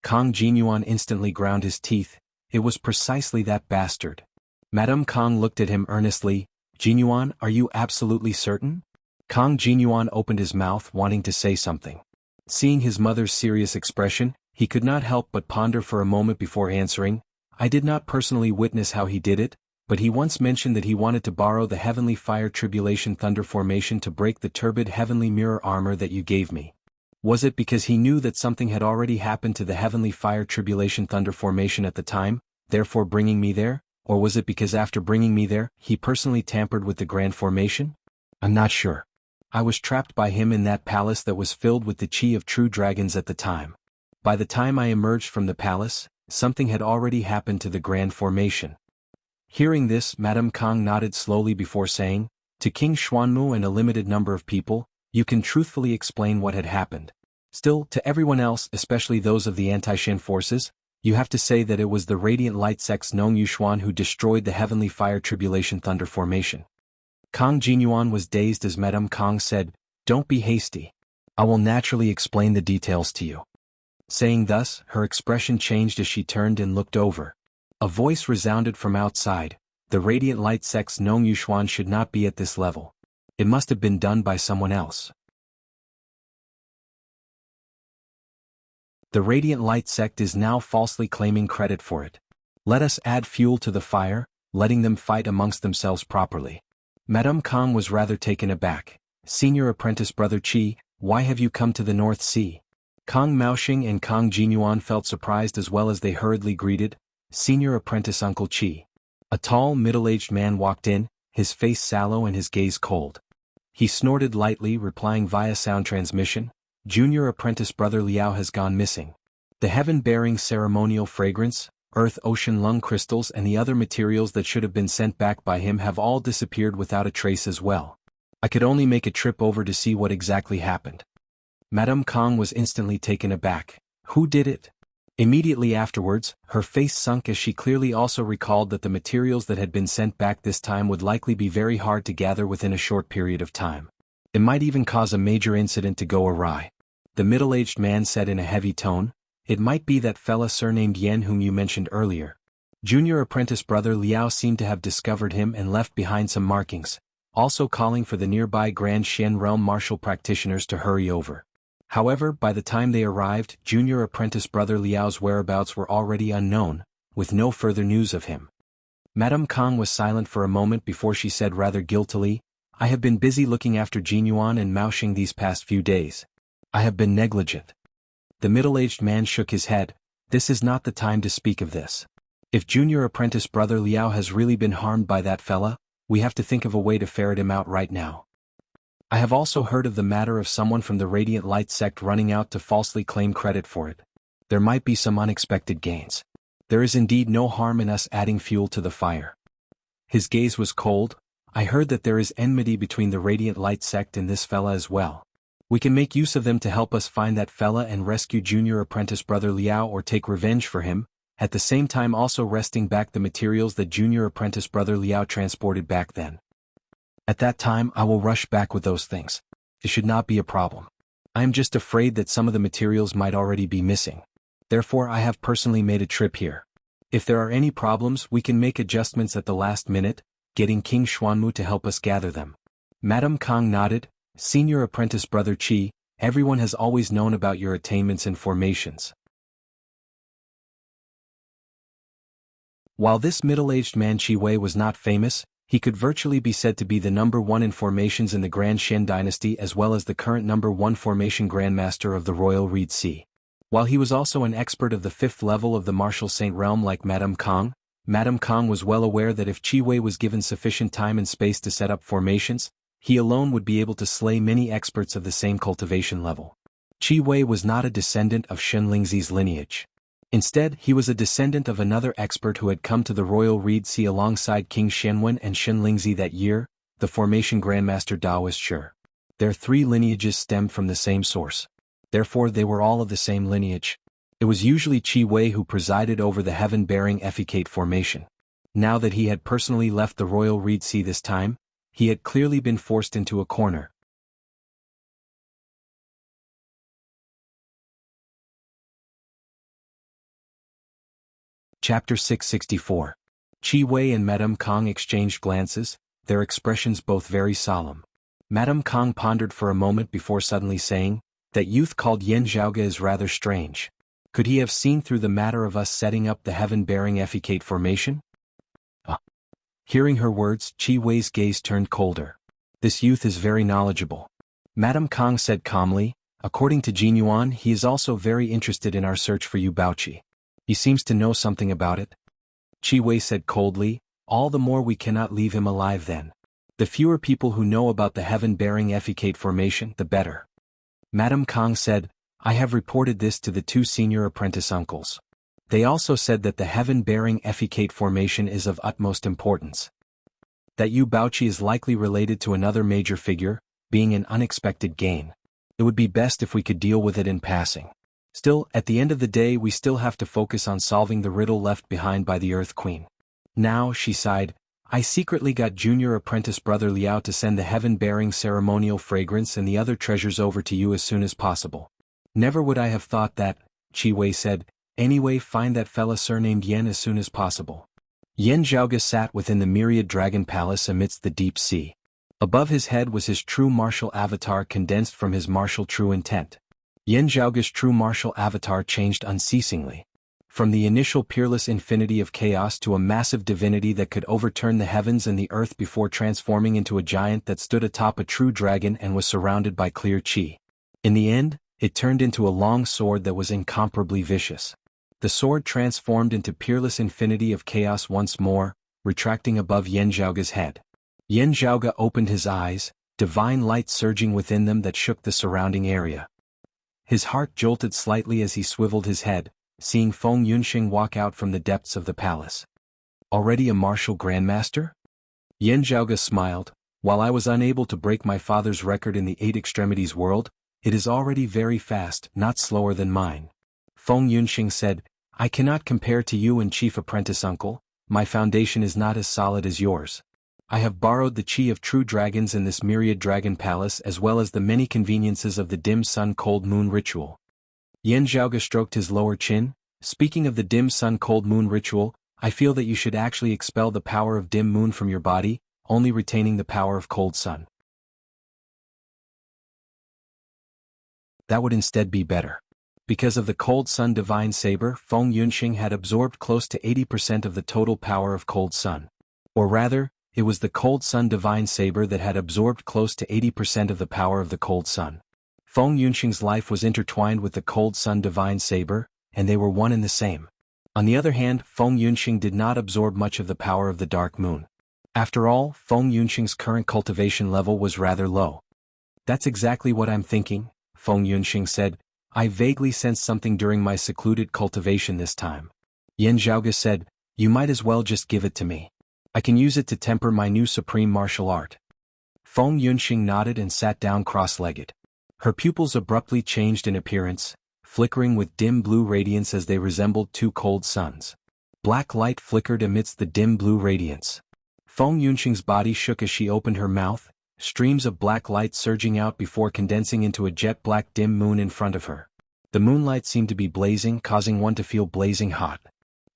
Kong Jinyuan instantly ground his teeth. It was precisely that bastard. Madame Kong looked at him earnestly. "Jinyuan, are you absolutely certain?" Kong Jinyuan opened his mouth wanting to say something. Seeing his mother's serious expression, he could not help but ponder for a moment before answering. "I did not personally witness how he did it, but he once mentioned that he wanted to borrow the heavenly fire tribulation thunder formation to break the turbid heavenly mirror armor that you gave me. Was it because he knew that something had already happened to the heavenly fire tribulation thunder formation at the time, therefore bringing me there, or was it because after bringing me there, he personally tampered with the grand formation? I'm not sure. I was trapped by him in that palace that was filled with the chi of true dragons at the time. By the time I emerged from the palace, something had already happened to the grand formation." Hearing this, Madame Kong nodded slowly before saying, "To King Xuanmu and a limited number of people, you can truthfully explain what had happened. Still, to everyone else, especially those of the anti-Shen forces, you have to say that it was the Radiant Light Sect's Nong Yuxuan who destroyed the Heavenly Fire Tribulation Thunder Formation." Kong Jinyuan was dazed as Madame Kong said, "Don't be hasty. I will naturally explain the details to you." Saying thus, her expression changed as she turned and looked over. A voice resounded from outside, "The Radiant Light Sect's Nong Yuxuan should not be at this level. It must have been done by someone else. The Radiant Light Sect is now falsely claiming credit for it. Let us add fuel to the fire, letting them fight amongst themselves properly." Madame Kong was rather taken aback. "Senior apprentice brother Qi, why have you come to the North Sea?" Kong Maoxing and Kong Jinyuan felt surprised as well as they hurriedly greeted, "Senior apprentice Uncle Qi." A tall, middle-aged man walked in, his face sallow and his gaze cold. He snorted lightly, replying via sound transmission, "Junior apprentice brother Liao has gone missing. The heaven-bearing ceremonial fragrance, earth ocean lung crystals and the other materials that should have been sent back by him have all disappeared without a trace as well. I could only make a trip over to see what exactly happened." Madame Kong was instantly taken aback. "Who did it?" Immediately afterwards, her face sunk as she clearly also recalled that the materials that had been sent back this time would likely be very hard to gather within a short period of time. It might even cause a major incident to go awry. The middle-aged man said in a heavy tone, "It might be that fella surnamed Yen whom you mentioned earlier. Junior apprentice brother Liao seemed to have discovered him and left behind some markings, also calling for the nearby Grand Shen Realm martial practitioners to hurry over. However, by the time they arrived, junior apprentice brother Liao's whereabouts were already unknown, with no further news of him." Madame Kong was silent for a moment before she said rather guiltily, "I have been busy looking after Jinyuan and Maoxing these past few days. I have been negligent." The middle-aged man shook his head. "This is not the time to speak of this. If junior apprentice brother Liao has really been harmed by that fella, we have to think of a way to ferret him out right now. I have also heard of the matter of someone from the Radiant Light Sect running out to falsely claim credit for it. There might be some unexpected gains. There is indeed no harm in us adding fuel to the fire." His gaze was cold. "I heard that there is enmity between the Radiant Light Sect and this fella as well. We can make use of them to help us find that fella and rescue junior apprentice brother Liao or take revenge for him, at the same time also wresting back the materials that junior apprentice brother Liao transported back then. At that time I will rush back with those things. It should not be a problem. I am just afraid that some of the materials might already be missing. Therefore I have personally made a trip here. If there are any problems we can make adjustments at the last minute, getting King Xuanmu to help us gather them." Madame Kong nodded. "Senior apprentice brother Qi, Everyone has always known about your attainments and formations. While this middle-aged man Qi Wei was not famous, he could virtually be said to be the number one in formations in the Grand Shen dynasty as well as the current number one formation grandmaster of the Royal Reed Sea. While he was also an expert of the 5th level of the Martial Saint realm like Madame Kong was well aware that if Qi Wei was given sufficient time and space to set up formations, he alone would be able to slay many experts of the same cultivation level. Qi Wei was not a descendant of Shen Lingzi's lineage. Instead, he was a descendant of another expert who had come to the Royal Reed Sea alongside King Shenwen and Shen Lingzi that year, the formation grandmaster Daoist Shi. Their 3 lineages stemmed from the same source. Therefore they were all of the same lineage. It was usually Qi Wei who presided over the heaven-bearing effecate formation. Now that he had personally left the Royal Reed Sea this time, he had clearly been forced into a corner. Chapter 664. Qi Wei and Madame Kong exchanged glances, their expressions both very solemn. Madame Kong pondered for a moment before suddenly saying, "That youth called Yan Zhaoge is rather strange. Could he have seen through the matter of us setting up the heaven-bearing effecate formation?" Hearing her words, Qi Wei's gaze turned colder. "This youth is very knowledgeable." Madame Kong said calmly, "According to Jin Yuan, he is also very interested in our search for Yu Baoqi. He seems to know something about it." Qi Wei said coldly, "All the more we cannot leave him alive then. The fewer people who know about the heaven-bearing effecate formation, the better." Madame Kong said, "I have reported this to the 2 senior apprentice uncles. They also said that the heaven-bearing effecate formation is of utmost importance. That Yu Baoqi is likely related to another major figure, being an unexpected gain. It would be best if we could deal with it in passing. Still, at the end of the day we still have to focus on solving the riddle left behind by the Earth Queen. Now," she sighed, "I secretly got junior apprentice brother Liao to send the heaven-bearing ceremonial fragrance and the other treasures over to you as soon as possible." "Never would I have thought that," Qi Wei said. "Anyway, find that fella surnamed Yen as soon as possible." Yan Zhaoge sat within the myriad dragon palace amidst the deep sea. Above his head was his true martial avatar condensed from his martial true intent. Yan Zhaoge's true martial avatar changed unceasingly. From the initial peerless infinity of chaos to a massive divinity that could overturn the heavens and the earth before transforming into a giant that stood atop a true dragon and was surrounded by clear qi. In the end, it turned into a long sword that was incomparably vicious. The sword transformed into peerless infinity of chaos once more, retracting above Yan Zhaoge's head. Yan Zhaoge opened his eyes, divine light surging within them that shook the surrounding area. His heart jolted slightly as he swiveled his head, seeing Feng Yunxing walk out from the depths of the palace. "Already a martial grandmaster?" Yan Zhaoge smiled. "While I was unable to break my father's record in the 8 extremities world, it is already very fast, not slower than mine." Feng Yunxing said, "I cannot compare to you and chief apprentice uncle, my foundation is not as solid as yours. I have borrowed the qi of true dragons in this myriad dragon palace as well as the many conveniences of the dim sun cold moon ritual." Yan Zhaoge stroked his lower chin. "Speaking of the dim sun cold moon ritual, I feel that you should actually expel the power of dim moon from your body, only retaining the power of cold sun. That would instead be better." Because of the cold sun divine saber, Feng Yunxing had absorbed close to 80% of the total power of cold sun. Or rather, it was the cold sun divine saber that had absorbed close to 80% of the power of the cold sun. Feng Yunxing's life was intertwined with the cold sun divine saber, and they were one and the same. On the other hand, Feng Yunxing did not absorb much of the power of the dark moon. After all, Feng Yunxing's current cultivation level was rather low. "That's exactly what I'm thinking," Feng Yunxing said. "I vaguely sensed something during my secluded cultivation this time." Yan Zhaoge said, "You might as well just give it to me. I can use it to temper my new supreme martial art." Feng Yunxing nodded and sat down cross-legged. Her pupils abruptly changed in appearance, flickering with dim blue radiance as they resembled 2 cold suns. Black light flickered amidst the dim blue radiance. Feng Yunxing's body shook as she opened her mouth, streams of black light surging out before condensing into a jet-black dim moon in front of her. The moonlight seemed to be blazing, causing one to feel blazing hot.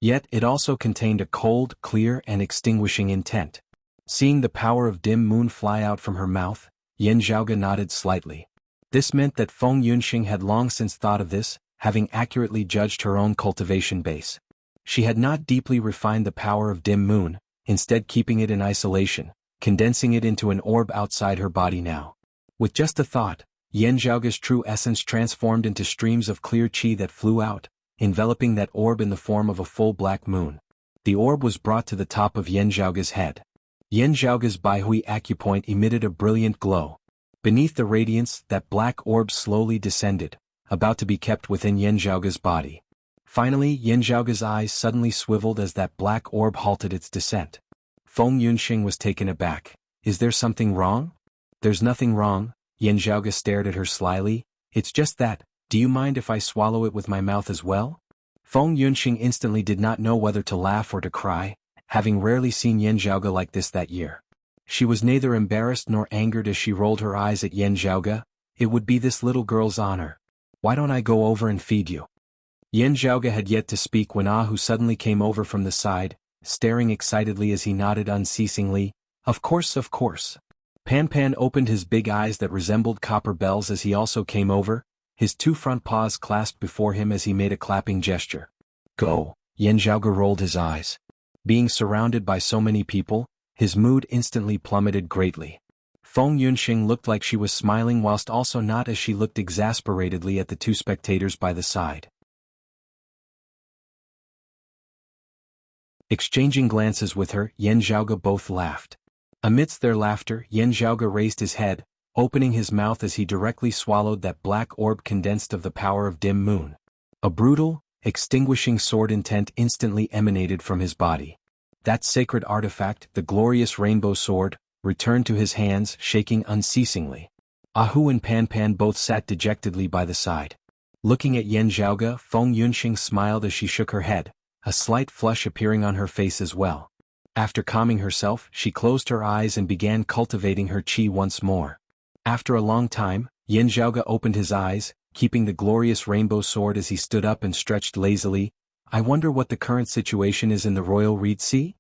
Yet it also contained a cold, clear and extinguishing intent. Seeing the power of dim moon fly out from her mouth, Yan Zhaoge nodded slightly. This meant that Feng Yunxing had long since thought of this, having accurately judged her own cultivation base. She had not deeply refined the power of dim moon, instead keeping it in isolation, condensing it into an orb outside her body now. With just a thought, Yan Zhaoge's true essence transformed into streams of clear qi that flew out, enveloping that orb in the form of a full black moon. The orb was brought to the top of Yan Zhaoge's head. Yan Zhaoge's Baihui acupoint emitted a brilliant glow. Beneath the radiance, that black orb slowly descended, about to be kept within Yan Zhaoge's body. Finally, Yan Zhaoge's eyes suddenly swiveled as that black orb halted its descent. Feng Yunxing was taken aback. Is there something wrong? There's nothing wrong, Yan Zhaoge stared at her slyly. It's just that, do you mind if I swallow it with my mouth as well? Feng Yunxing instantly did not know whether to laugh or to cry, having rarely seen Yan Zhaoge like this that year. She was neither embarrassed nor angered as she rolled her eyes at Yan Zhaoge. It would be this little girl's honor. Why don't I go over and feed you? Yan Zhaoge had yet to speak when Ahu suddenly came over from the side, staring excitedly as he nodded unceasingly. Of course, of course. Pan Pan opened his big eyes that resembled copper bells as he also came over, his two front paws clasped before him as he made a clapping gesture. Go. Yan Zhaoge rolled his eyes. Being surrounded by so many people, his mood instantly plummeted greatly. Feng Yunxing looked like she was smiling whilst also not, as she looked exasperatedly at the two spectators by the side. Exchanging glances with her, Yan Zhaoge both laughed. Amidst their laughter, Yan Zhaoge raised his head, opening his mouth as he directly swallowed that black orb condensed of the power of dim moon. A brutal, extinguishing sword intent instantly emanated from his body. That sacred artifact, the glorious rainbow sword, returned to his hands, shaking unceasingly. Ahu and Pan Pan both sat dejectedly by the side. Looking at Yan Zhaoge, Feng Yunxing smiled as she shook her head, a slight flush appearing on her face as well. After calming herself, she closed her eyes and began cultivating her qi once more. After a long time, Yan Zhaoge opened his eyes, keeping the glorious rainbow sword as he stood up and stretched lazily. I wonder what the current situation is in the royal reed sea?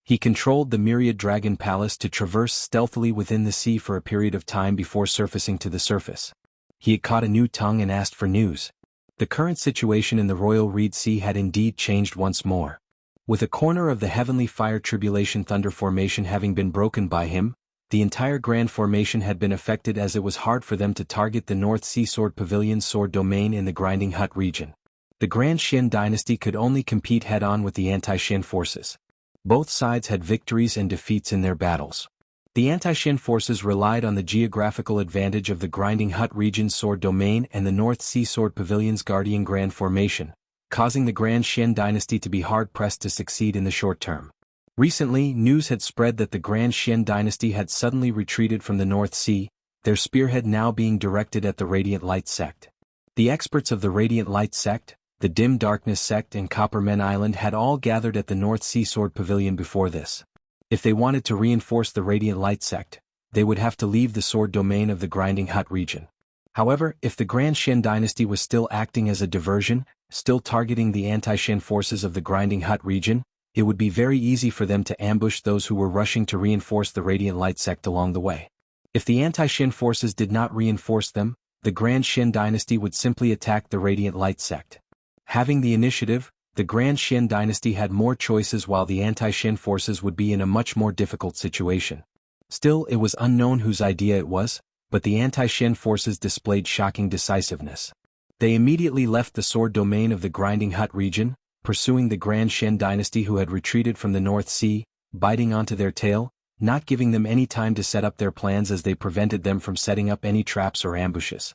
He controlled the myriad dragon palace to traverse stealthily within the sea for a period of time before surfacing to the surface. He had caught a new tongue and asked for news. The current situation in the royal reed sea had indeed changed once more. With a corner of the heavenly fire tribulation thunder formation having been broken by him, the entire grand formation had been affected, as it was hard for them to target the North Sea Sword Pavilion's sword domain in the Grinding Hut region. The Grand Xian dynasty could only compete head-on with the anti-Xian forces. Both sides had victories and defeats in their battles. The anti-Xian forces relied on the geographical advantage of the Grinding Hut region's sword domain and the North Sea Sword Pavilion's Guardian Grand Formation, causing the Grand Xian dynasty to be hard-pressed to succeed in the short term. Recently, news had spread that the Grand Xian dynasty had suddenly retreated from the North Sea, their spearhead now being directed at the Radiant Light sect. The experts of the Radiant Light sect, the Dim Darkness sect and Coppermen Island had all gathered at the North Sea Sword Pavilion before this. If they wanted to reinforce the Radiant Light sect, they would have to leave the sword domain of the Grinding Hut region. However, if the Grand Xian dynasty was still acting as a diversion, still targeting the anti-Xian forces of the Grinding Hut region, it would be very easy for them to ambush those who were rushing to reinforce the Radiant Light sect along the way. If the anti-Xian forces did not reinforce them, the Grand Xian dynasty would simply attack the Radiant Light sect. Having the initiative, the Grand Xian dynasty had more choices, while the anti-Xian forces would be in a much more difficult situation. Still, it was unknown whose idea it was, but the anti-Xian forces displayed shocking decisiveness. They immediately left the sword domain of the Grinding Hut region, pursuing the Grand Xian dynasty who had retreated from the North Sea, biting onto their tail, not giving them any time to set up their plans, as they prevented them from setting up any traps or ambushes.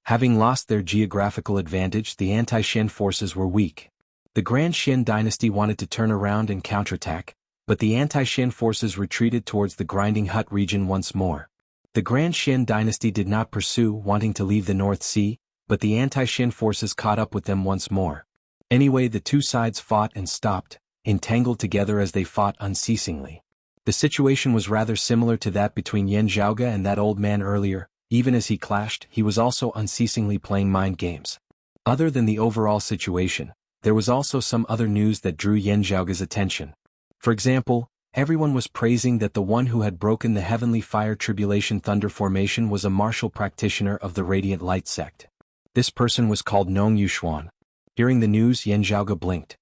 Having lost their geographical advantage, the anti-Xian forces were weak. The Grand Xian dynasty wanted to turn around and counterattack, but the anti-Xian forces retreated towards the Grinding Hut region once more. The Grand Xian dynasty did not pursue, wanting to leave the North Sea, but the anti-Xian forces caught up with them once more. Anyway, the two sides fought and stopped, entangled together as they fought unceasingly. The situation was rather similar to that between Yan Zhaoge and that old man earlier. Even as he clashed, he was also unceasingly playing mind games. Other than the overall situation, there was also some other news that drew Yan Zhaoge's attention. For example, Everyone was praising that the one who had broken the heavenly fire tribulation thunder formation was a martial practitioner of the Radiant Light sect. This person was called Nong Yuxuan. Hearing the news, Yan Zhaoge blinked.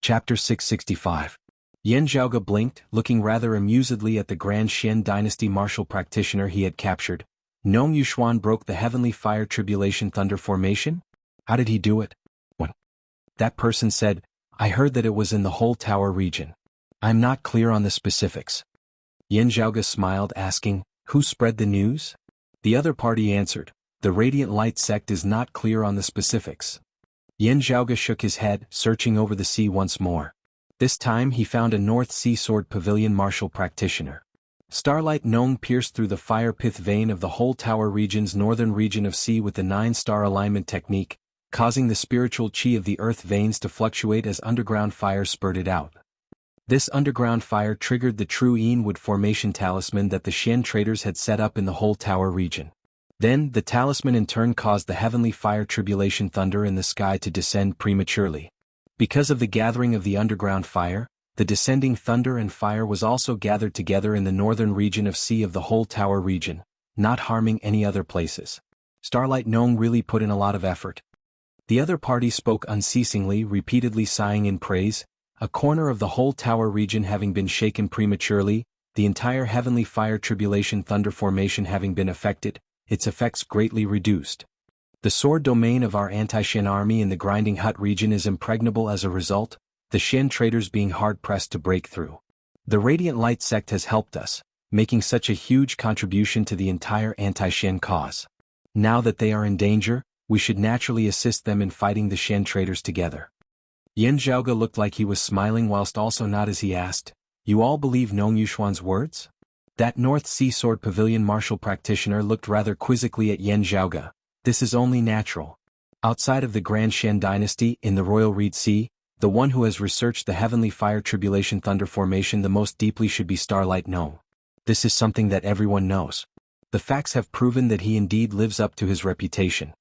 Chapter 665. Yan Zhaoge blinked, looking rather amusedly at the Grand Xian dynasty martial practitioner he had captured. Nong Yuxuan broke the heavenly fire tribulation thunder formation? How did he do it? When? That person said, I heard that it was in the whole tower region. I'm not clear on the specifics. Yan Zhaoge smiled, asking, who spread the news? The other party answered, the Radiant Light sect is not clear on the specifics. Yan Zhaoge shook his head, searching over the sea once more. This time he found a North Sea Sword Pavilion martial practitioner. Starlight Nong pierced through the fire pith vein of the whole tower region's northern region of sea with the 9-star alignment technique, causing the spiritual chi of the earth veins to fluctuate as underground fire spurted out. This underground fire triggered the true Yin-Wood formation talisman that the Xian traders had set up in the whole tower region. Then, the talisman in turn caused the heavenly fire tribulation thunder in the sky to descend prematurely. Because of the gathering of the underground fire, the descending thunder and fire was also gathered together in the northern region of sea of the whole tower region, not harming any other places. Starlight Nong really put in a lot of effort. The other party spoke unceasingly, repeatedly sighing in praise, a corner of the whole tower region having been shaken prematurely, the entire heavenly fire tribulation thunder formation having been affected, its effects greatly reduced. The sword domain of our anti-Xian army in the Grinding Hut region is impregnable as a result, the Xian traders being hard-pressed to break through. The Radiant Light sect has helped us, making such a huge contribution to the entire anti-Xian cause. Now that they are in danger, we should naturally assist them in fighting the Xian traders together. Yan Zhaoge looked like he was smiling whilst also not as he asked, you all believe Nong Yuxuan's words? That North Sea Sword Pavilion martial practitioner looked rather quizzically at Yan Zhaoge. This is only natural. Outside of the Grand Xian dynasty, in the Royal Reed Sea, the one who has researched the heavenly fire tribulation thunder formation the most deeply should be Starlight Nong. This is something that everyone knows. The facts have proven that he indeed lives up to his reputation.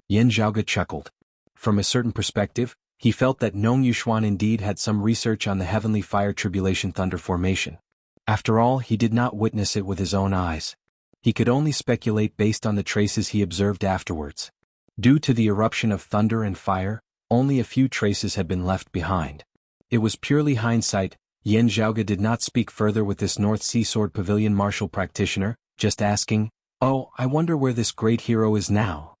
Yan Zhaoge chuckled. From a certain perspective, he felt that Nong Yuxuan indeed had some research on the heavenly fire tribulation thunder formation. After all, he did not witness it with his own eyes. He could only speculate based on the traces he observed afterwards. Due to the eruption of thunder and fire, only a few traces had been left behind. It was purely hindsight. Yan Zhaoge did not speak further with this North Sea Sword Pavilion martial practitioner, just asking, oh, I wonder where this great hero is now.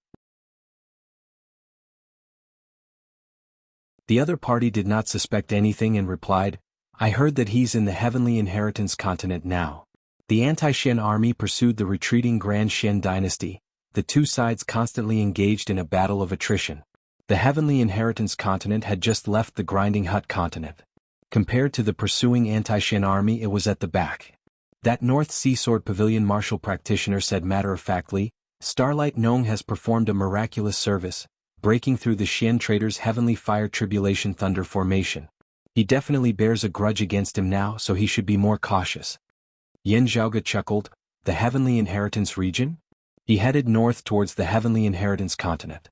The other party did not suspect anything and replied, I heard that he's in the Heavenly Inheritance continent now. The anti-Xian army pursued the retreating Grand Xian dynasty, the two sides constantly engaged in a battle of attrition. The Heavenly Inheritance continent had just left the Grinding Hut continent. Compared to the pursuing anti-Xian army, it was at the back. That North Sea Sword Pavilion martial practitioner said matter-of-factly, Starlight Nong has performed a miraculous service, breaking through the Xian traders' heavenly fire tribulation thunder formation. He definitely bears a grudge against him now, so he should be more cautious. Yan Zhaoge chuckled, the Heavenly Inheritance region? He headed north towards the Heavenly Inheritance continent.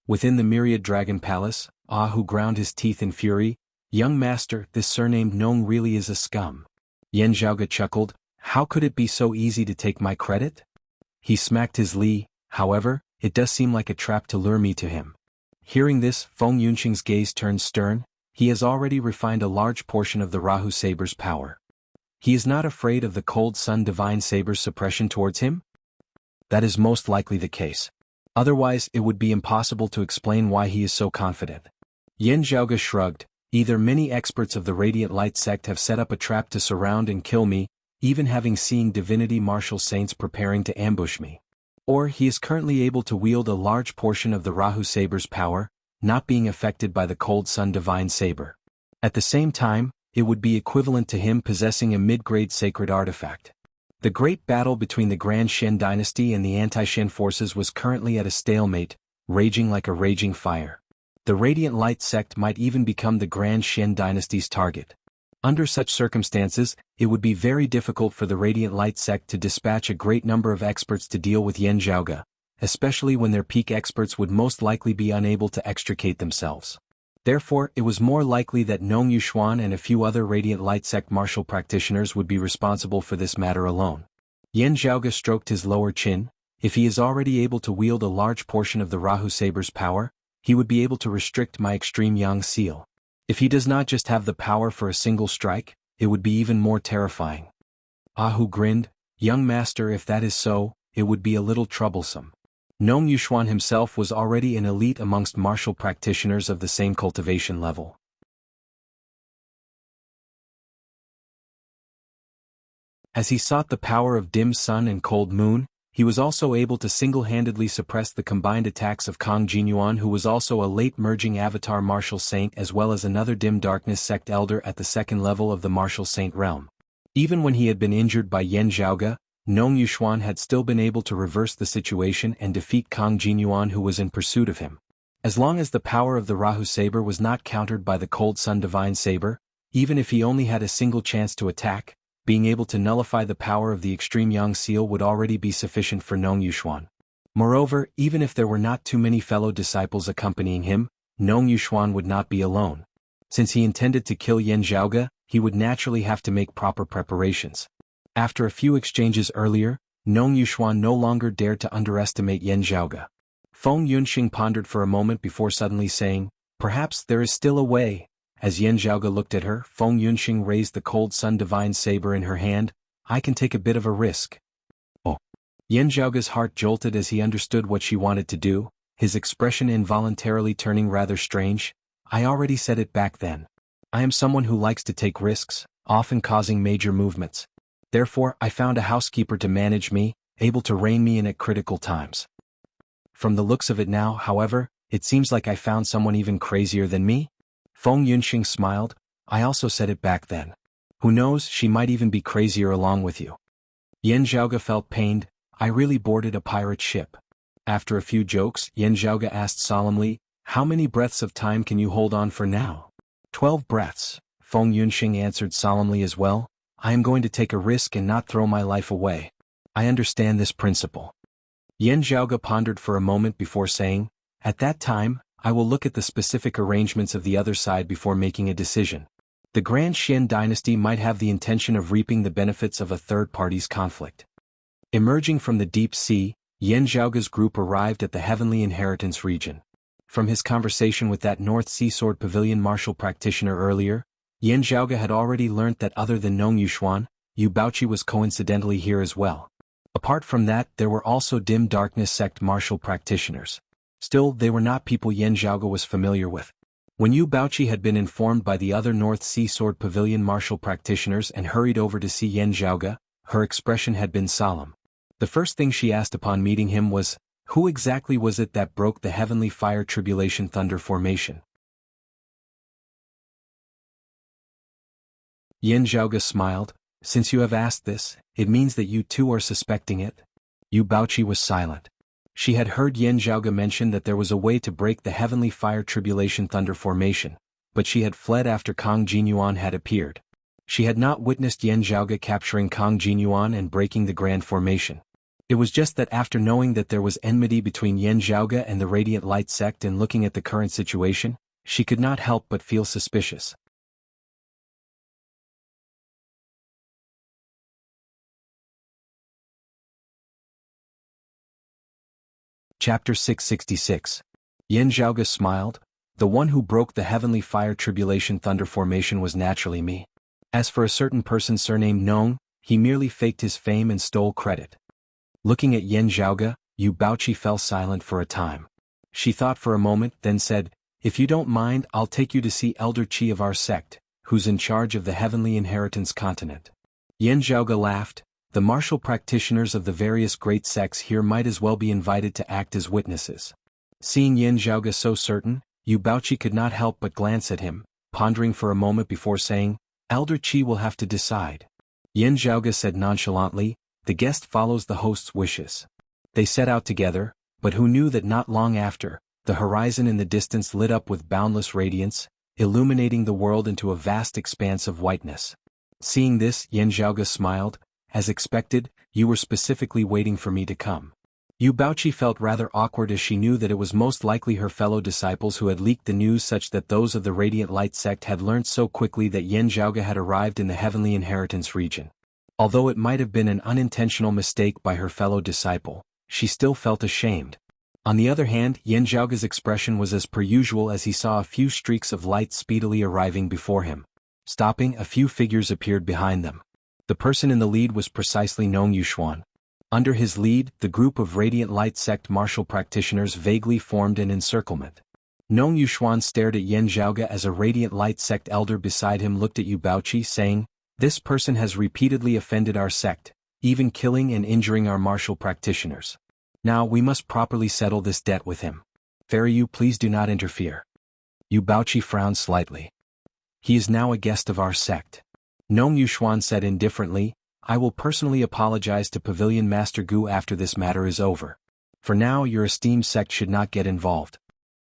Within the Myriad Dragon Palace, who ground his teeth in fury, young master, this surnamed Nong really is a scum. Yan Zhaoge chuckled, how could it be so easy to take my credit? He smacked his li, however, it does seem like a trap to lure me to him. Hearing this, Feng Yunqing's gaze turned stern. He has already refined a large portion of the Rahu Saber's power. He is not afraid of the Cold Sun Divine Saber's suppression towards him? That is most likely the case. Otherwise, it would be impossible to explain why he is so confident. Yan Zhaoge shrugged, either many experts of the Radiant Light sect have set up a trap to surround and kill me, even having seen divinity martial saints preparing to ambush me. Or he is currently able to wield a large portion of the Rahu Saber's power, not being affected by the Cold Sun Divine Saber. At the same time, it would be equivalent to him possessing a mid-grade sacred artifact. The great battle between the Grand Xian dynasty and the anti-Xian forces was currently at a stalemate, raging like a raging fire. The Radiant Light sect might even become the Grand Xian dynasty's target. Under such circumstances, it would be very difficult for the Radiant Light sect to dispatch a great number of experts to deal with Yan Zhaoge, especially when their peak experts would most likely be unable to extricate themselves. Therefore, it was more likely that Nong Yuxuan and a few other Radiant Light Sect martial practitioners would be responsible for this matter alone. Yan Zhaoge stroked his lower chin. If he is already able to wield a large portion of the Rahu Saber's power, he would be able to restrict my extreme Yang seal. If he does not just have the power for a single strike, it would be even more terrifying. Ahu grinned. Young master, if that is so, it would be a little troublesome. Nong Yuxuan himself was already an elite amongst martial practitioners of the same cultivation level. As he sought the power of dim sun and cold moon, he was also able to single-handedly suppress the combined attacks of Kang Jinyuan, who was also a late-merging avatar martial saint as well as another dim darkness sect elder at the second level of the martial saint realm. Even when he had been injured by Yan Zhaoge, Nong Yuxuan had still been able to reverse the situation and defeat Kang Jinyuan, who was in pursuit of him. As long as the power of the Rahu Saber was not countered by the Cold Sun Divine Saber, even if he only had a single chance to attack, being able to nullify the power of the extreme Yang seal would already be sufficient for Nong Yuxuan. Moreover, even if there were not too many fellow disciples accompanying him, Nong Yuxuan would not be alone. Since he intended to kill Yan Zhaoge, he would naturally have to make proper preparations. After a few exchanges earlier, Nong Yuxuan no longer dared to underestimate Yan Zhaoge. Feng Yunxing pondered for a moment before suddenly saying, "Perhaps there is still a way." As Yan Zhaoge looked at her, Feng Yunxing raised the Cold Sun Divine Saber in her hand. "I can take a bit of a risk." Oh. Yan Zhaoge's heart jolted as he understood what she wanted to do, his expression involuntarily turning rather strange. "I already said it back then. I am someone who likes to take risks, often causing major movements. Therefore, I found a housekeeper to manage me, able to rein me in at critical times. From the looks of it now, however, it seems like I found someone even crazier than me." Feng Yunxing smiled. "I also said it back then. Who knows, she might even be crazier along with you." Yan Zhaoge felt pained. "I really boarded a pirate ship." After a few jokes, Yan Zhaoge asked solemnly, "How many breaths of time can you hold on for now?" 12 breaths, Feng Yunxing answered solemnly as well. "I am going to take a risk and not throw my life away. I understand this principle." Yan Zhaoge pondered for a moment before saying, "At that time, I will look at the specific arrangements of the other side before making a decision. The Grand Xian dynasty might have the intention of reaping the benefits of a third party's conflict." Emerging from the deep sea, Yan Zhaoge's group arrived at the Heavenly Inheritance region. From his conversation with that North Sea Sword Pavilion martial practitioner earlier, Yan Zhaoge had already learnt that other than Nong Yuxuan, Yu Baoqi was coincidentally here as well. Apart from that, there were also dim darkness sect martial practitioners. Still, they were not people Yan Zhaoge was familiar with. When Yu Baoqi had been informed by the other North Sea Sword Pavilion martial practitioners and hurried over to see Yan Zhaoge, her expression had been solemn. The first thing she asked upon meeting him was, who exactly was it that broke the Heavenly Fire Tribulation Thunder formation? Yan Zhaoge smiled. "Since you have asked this, it means that you too are suspecting it." Yu Baoqi was silent. She had heard Yan Zhaoge mention that there was a way to break the Heavenly Fire Tribulation Thunder formation, but she had fled after Kang Jinyuan had appeared. She had not witnessed Yan Zhaoge capturing Kang Jinyuan and breaking the Grand Formation. It was just that after knowing that there was enmity between Yan Zhaoge and the Radiant Light sect and looking at the current situation, she could not help but feel suspicious. Chapter 666. Yan Zhaoge smiled. "The one who broke the Heavenly Fire Tribulation Thunder formation was naturally me. As for a certain person surnamed Nong, he merely faked his fame and stole credit." Looking at Yan Zhaoge, Yu Baoqi fell silent for a time. She thought for a moment, then said, "If you don't mind, I'll take you to see Elder Qi of our sect, who's in charge of the Heavenly Inheritance continent." Yan Zhaoge laughed. The martial practitioners of the various great sects here might as well be invited to act as witnesses. Seeing Yan Zhaoge so certain, Yu Baoqi could not help but glance at him, pondering for a moment before saying, "Elder Qi will have to decide." Yan Zhaoge said nonchalantly, "The guest follows the host's wishes." They set out together, but who knew that not long after, the horizon in the distance lit up with boundless radiance, illuminating the world into a vast expanse of whiteness. Seeing this, Yan Zhaoge smiled. "As expected, you were specifically waiting for me to come." Yu Baoqi felt rather awkward as she knew that it was most likely her fellow disciples who had leaked the news such that those of the Radiant Light sect had learnt so quickly that Yen Zhaoge had arrived in the Heavenly Inheritance region. Although it might have been an unintentional mistake by her fellow disciple, she still felt ashamed. On the other hand, Yen Zhaoge's expression was as per usual as he saw a few streaks of light speedily arriving before him. Stopping, a few figures appeared behind them. The person in the lead was precisely Nong Yuxuan. Under his lead, the group of Radiant Light sect martial practitioners vaguely formed an encirclement. Nong Yuxuan stared at Yen Zhaoge as a Radiant Light sect elder beside him looked at Yu Baoqi, saying, "This person has repeatedly offended our sect, even killing and injuring our martial practitioners. Now we must properly settle this debt with him. Fairy Yu, please do not interfere." Yu Baoqi frowned slightly. "He is now a guest of our sect." Nong Yuxuan said indifferently, "I will personally apologize to Pavilion Master Gu after this matter is over. For now your esteemed sect should not get involved."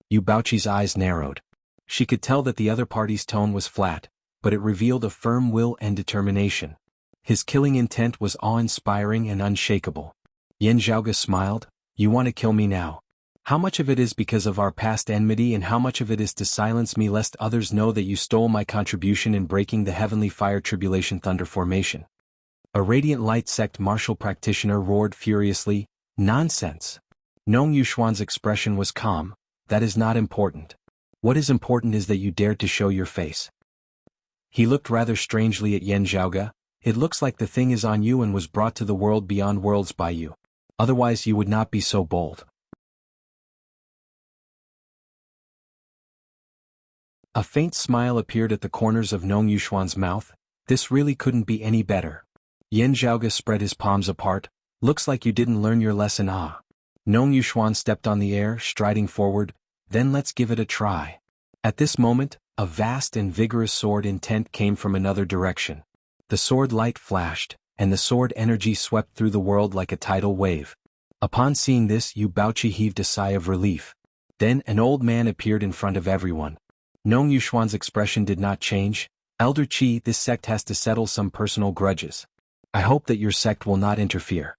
Yu Baoqi's eyes narrowed. She could tell that the other party's tone was flat, but it revealed a firm will and determination. His killing intent was awe-inspiring and unshakable. Yen Zhaoge smiled, "You want to kill me now? How much of it is because of our past enmity and how much of it is to silence me lest others know that you stole my contribution in breaking the Heavenly Fire Tribulation Thunder formation?" A Radiant Light sect martial practitioner roared furiously, "Nonsense!" Nong Yuxuan's expression was calm. "That is not important. What is important is that you dared to show your face." He looked rather strangely at Yen Zhaoge. "It looks like the thing is on you and was brought to the world beyond worlds by you. Otherwise you would not be so bold." A faint smile appeared at the corners of Nong Yuxuan's mouth. "This really couldn't be any better." Yen Zhaoge spread his palms apart. "Looks like you didn't learn your lesson, ah." Nong Yuxuan stepped on the air, striding forward. "Then let's give it a try." At this moment, a vast and vigorous sword intent came from another direction. The sword light flashed, and the sword energy swept through the world like a tidal wave. Upon seeing this, Yu Baoqi heaved a sigh of relief. Then an old man appeared in front of everyone. Nong Yuxuan's expression did not change. "Elder Qi, this sect has to settle some personal grudges. I hope that your sect will not interfere."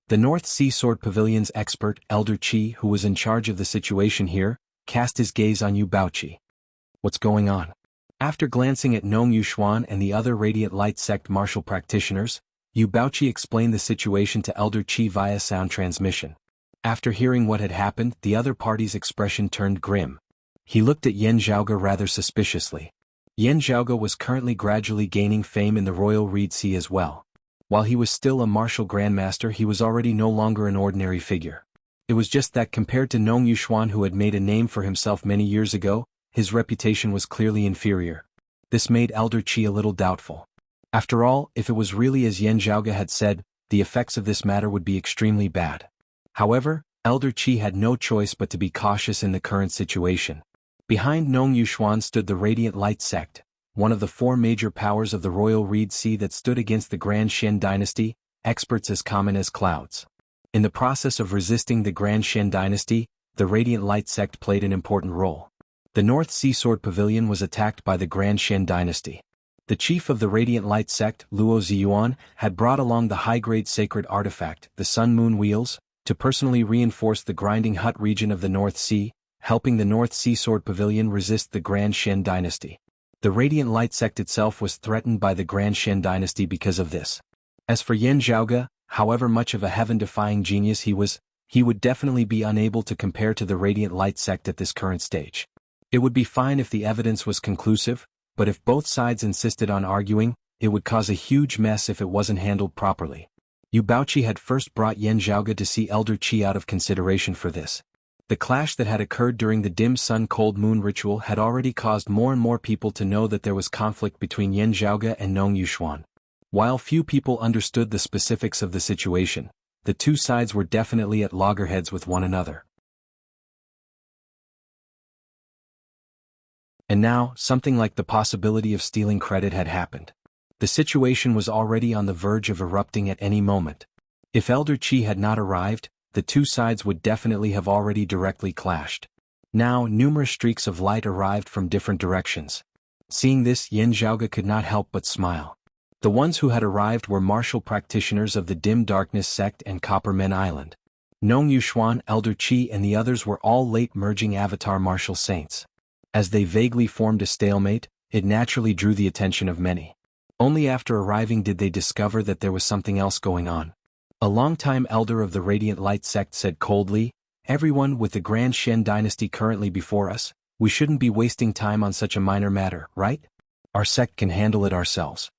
The North Sea Sword Pavilion's expert, Elder Qi, who was in charge of the situation here, cast his gaze on Yu Baoqi. "What's going on?" After glancing at Nong Yuxuan and the other Radiant Light sect martial practitioners, Yu Baoqi explained the situation to Elder Qi via sound transmission. After hearing what had happened, the other party's expression turned grim. He looked at Yen Zhaoge rather suspiciously. Yen Zhaoge was currently gradually gaining fame in the Royal Reed Sea as well. While he was still a martial grandmaster, he was already no longer an ordinary figure. It was just that compared to Nong Yuxuan, who had made a name for himself many years ago, his reputation was clearly inferior. This made Elder Qi a little doubtful. After all, if it was really as Yen Zhaoge had said, the effects of this matter would be extremely bad. However, Elder Qi had no choice but to be cautious in the current situation. Behind Nong Yuxuan stood the Radiant Light sect, one of the four major powers of the Royal Reed Sea that stood against the Grand Shen dynasty, experts as common as clouds. In the process of resisting the Grand Shen dynasty, the Radiant Light sect played an important role. The North Sea Sword Pavilion was attacked by the Grand Shen dynasty. The chief of the Radiant Light sect, Luo Ziyuan, had brought along the high-grade sacred artifact, the Sun Moon Wheels, to personally reinforce the Grinding Hut region of the North Sea, helping the North Sea Sword Pavilion resist the Grand Shen dynasty. The Radiant Light sect itself was threatened by the Grand Shen dynasty because of this. As for Yen Zhaoge, however much of a heaven-defying genius he was, he would definitely be unable to compare to the Radiant Light sect at this current stage. It would be fine if the evidence was conclusive, but if both sides insisted on arguing, it would cause a huge mess if it wasn't handled properly. Yu Baoqi had first brought Yen Zhaoge to see Elder Qi out of consideration for this. The clash that had occurred during the dim sun cold moon ritual had already caused more and more people to know that there was conflict between Yen Zhaoge and Nong Yuxuan. While few people understood the specifics of the situation, the two sides were definitely at loggerheads with one another. And now, something like the possibility of stealing credit had happened. The situation was already on the verge of erupting at any moment. If Elder Qi had not arrived, the two sides would definitely have already directly clashed. Now, numerous streaks of light arrived from different directions. Seeing this, Yen Zhaoge could not help but smile. The ones who had arrived were martial practitioners of the Dim Darkness sect and Coppermen Island. Nong Yuxuan, Elder Qi and the others were all late merging avatar martial saints. As they vaguely formed a stalemate, it naturally drew the attention of many. Only after arriving did they discover that there was something else going on. A longtime elder of the Radiant Light sect said coldly, "Everyone, with the Grand Shen dynasty currently before us, we shouldn't be wasting time on such a minor matter, right? Our sect can handle it ourselves."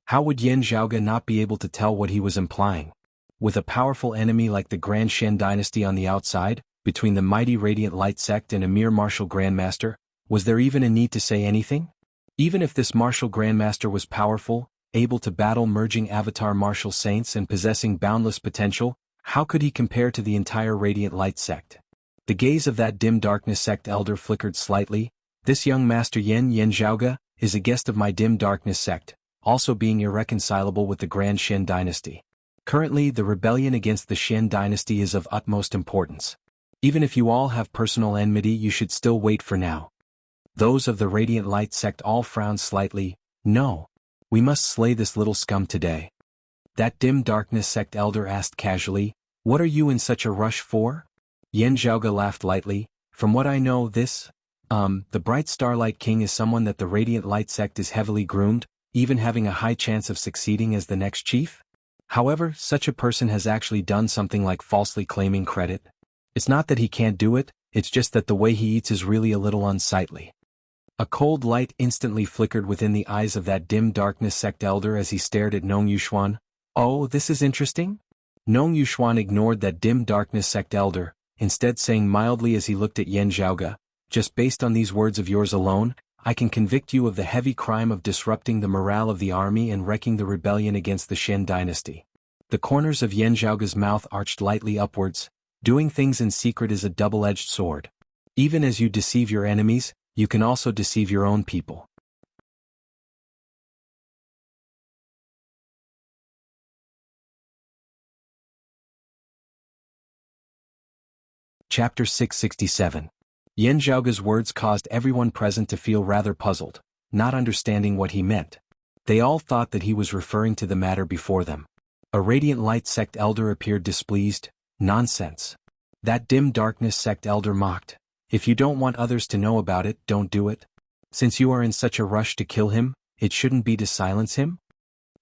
How would Yen Zhaoge not be able to tell what he was implying? With a powerful enemy like the Grand Shen dynasty on the outside, between the mighty Radiant Light sect and a mere martial grandmaster, was there even a need to say anything? Even if this martial grandmaster was powerful, able to battle merging avatar martial saints and possessing boundless potential, how could he compare to the entire Radiant Light sect? The gaze of that dim darkness sect elder flickered slightly. "This young master Yen Zhaoge is a guest of my dim darkness sect, also being irreconcilable with the Grand Shen dynasty. Currently, the rebellion against the Shen dynasty is of utmost importance. Even if you all have personal enmity, you should still wait for now." Those of the Radiant Light sect all frowned slightly. "No. We must slay this little scum today." That dim darkness sect elder asked casually, "What are you in such a rush for?" Yen Zhaoge laughed lightly. "From what I know, the bright Starlight King is someone that the Radiant Light sect is heavily groomed, even having a high chance of succeeding as the next chief. However, such a person has actually done something like falsely claiming credit. It's not that he can't do it, it's just that the way he eats is really a little unsightly." A cold light instantly flickered within the eyes of that dim darkness sect elder as he stared at Nong Yuxuan. "Oh, this is interesting?" Nong Yuxuan ignored that dim darkness sect elder, instead saying mildly as he looked at Yen Zhaoge, "Just based on these words of yours alone, I can convict you of the heavy crime of disrupting the morale of the army and wrecking the rebellion against the Shen dynasty." The corners of Yen Zhaoge's mouth arched lightly upwards. Doing things in secret is a double-edged sword. Even as you deceive your enemies, you can also deceive your own people. Chapter 667. Yen Zhaoge's words caused everyone present to feel rather puzzled, not understanding what he meant. They all thought that he was referring to the matter before them. A Radiant Light sect elder appeared displeased. "Nonsense." That dim darkness sect elder mocked. "If you don't want others to know about it, don't do it. Since you are in such a rush to kill him, it shouldn't be to silence him."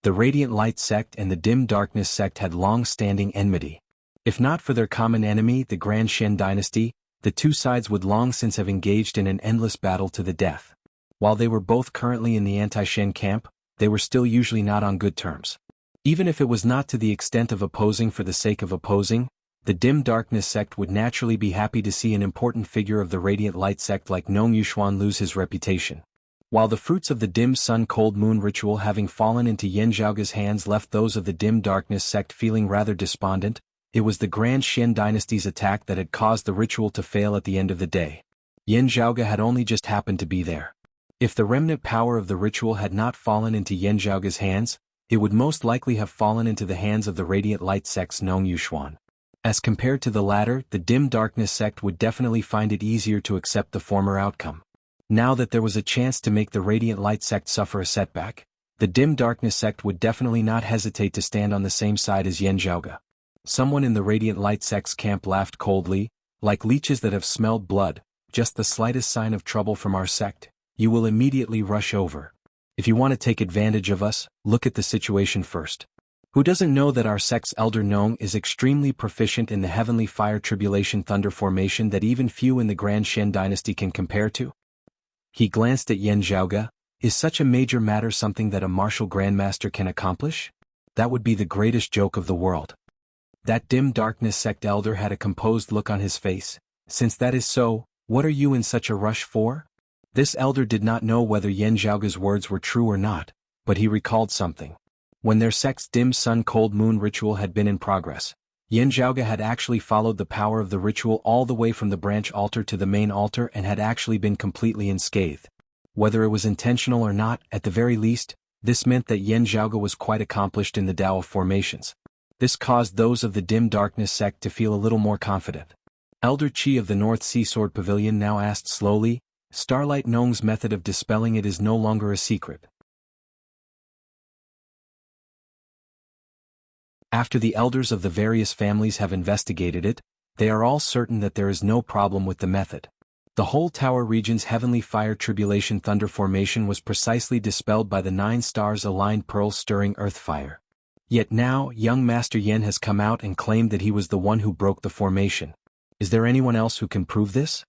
The Radiant Light sect and the dim darkness sect had long-standing enmity. If not for their common enemy, the Grand Shen dynasty, the two sides would long since have engaged in an endless battle to the death. While they were both currently in the anti-Shen camp, they were still usually not on good terms. Even if it was not to the extent of opposing for the sake of opposing, the dim darkness sect would naturally be happy to see an important figure of the Radiant Light sect like Nong Yuxuan lose his reputation. While the fruits of the dim sun cold moon ritual having fallen into Yen Zhaoge's hands left those of the dim darkness sect feeling rather despondent, it was the Grand Shen dynasty's attack that had caused the ritual to fail at the end of the day. Yen Zhaoge had only just happened to be there. If the remnant power of the ritual had not fallen into Yen Zhaoge's hands, it would most likely have fallen into the hands of the Radiant Light sect's Nong Yuxuan. As compared to the latter, the dim darkness sect would definitely find it easier to accept the former outcome. Now that there was a chance to make the Radiant Light sect suffer a setback, the dim darkness sect would definitely not hesitate to stand on the same side as Yen Zhaoge. Someone in the Radiant Light sect's camp laughed coldly. "Like leeches that have smelled blood, just the slightest sign of trouble from our sect, you will immediately rush over. If you want to take advantage of us, look at the situation first. Who doesn't know that our sect's elder Nong is extremely proficient in the heavenly fire tribulation thunder formation that even few in the Grand Shen dynasty can compare to?" He glanced at Yen Zhaoge. "Is such a major matter something that a martial grandmaster can accomplish? That would be the greatest joke of the world." That dim darkness sect elder had a composed look on his face. "Since that is so, what are you in such a rush for?" This elder did not know whether Yen Zhaoge's words were true or not, but he recalled something. When their sect's dim sun cold moon ritual had been in progress, Yen Zhaoge had actually followed the power of the ritual all the way from the branch altar to the main altar and had actually been completely unscathed. Whether it was intentional or not, at the very least, this meant that Yen Zhaoge was quite accomplished in the Tao of formations. This caused those of the dim darkness sect to feel a little more confident. Elder Qi of the North Sea Sword Pavilion now asked slowly, "Starlight Nong's method of dispelling it is no longer a secret." After the elders of the various families have investigated it, they are all certain that there is no problem with the method. The whole tower region's heavenly fire tribulation thunder formation was precisely dispelled by the 9 stars-aligned pearl-stirring earth fire. Yet now, young Master Yen has come out and claimed that he was the one who broke the formation. Is there anyone else who can prove this?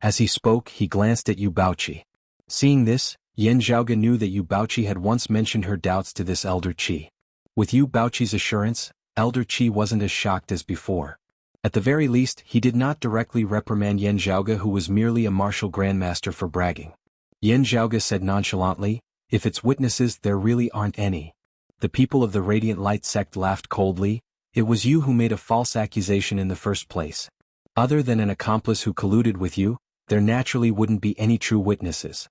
As he spoke, he glanced at Yu Baoqi. Seeing this, Yen Zhaoge knew that Yu Baoqi had once mentioned her doubts to this Elder Qi. With Yu Baoqi's assurance, Elder Qi wasn't as shocked as before. At the very least, he did not directly reprimand Yen Zhaoge, who was merely a martial grandmaster, for bragging. Yen Zhaoge said nonchalantly, "If it's witnesses, there really aren't any." The people of the Radiant Light sect laughed coldly. "It was you who made a false accusation in the first place. Other than an accomplice who colluded with you, there naturally wouldn't be any true witnesses."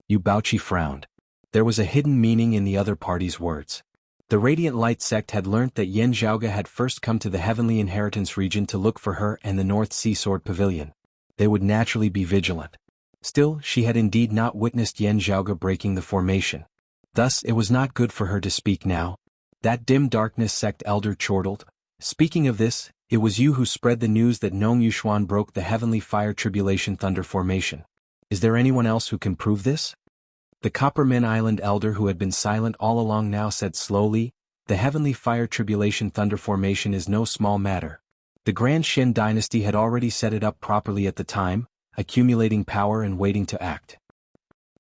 Yu Baoqi frowned. There was a hidden meaning in the other party's words. The Radiant Light sect had learnt that Yen Zhaoge had first come to the Heavenly Inheritance region to look for her and the North Sea Sword Pavilion. They would naturally be vigilant. Still, she had indeed not witnessed Yen Zhaoge breaking the formation. Thus, it was not good for her to speak now. That dim darkness sect elder chortled. "Speaking of this, it was you who spread the news that Nong Yuxuan broke the Heavenly Fire Tribulation Thunder formation. Is there anyone else who can prove this?" The Copper Men Island elder, who had been silent all along, now said slowly, "The Heavenly Fire Tribulation Thunder formation is no small matter. The Grand Shen dynasty had already set it up properly at the time, accumulating power and waiting to act.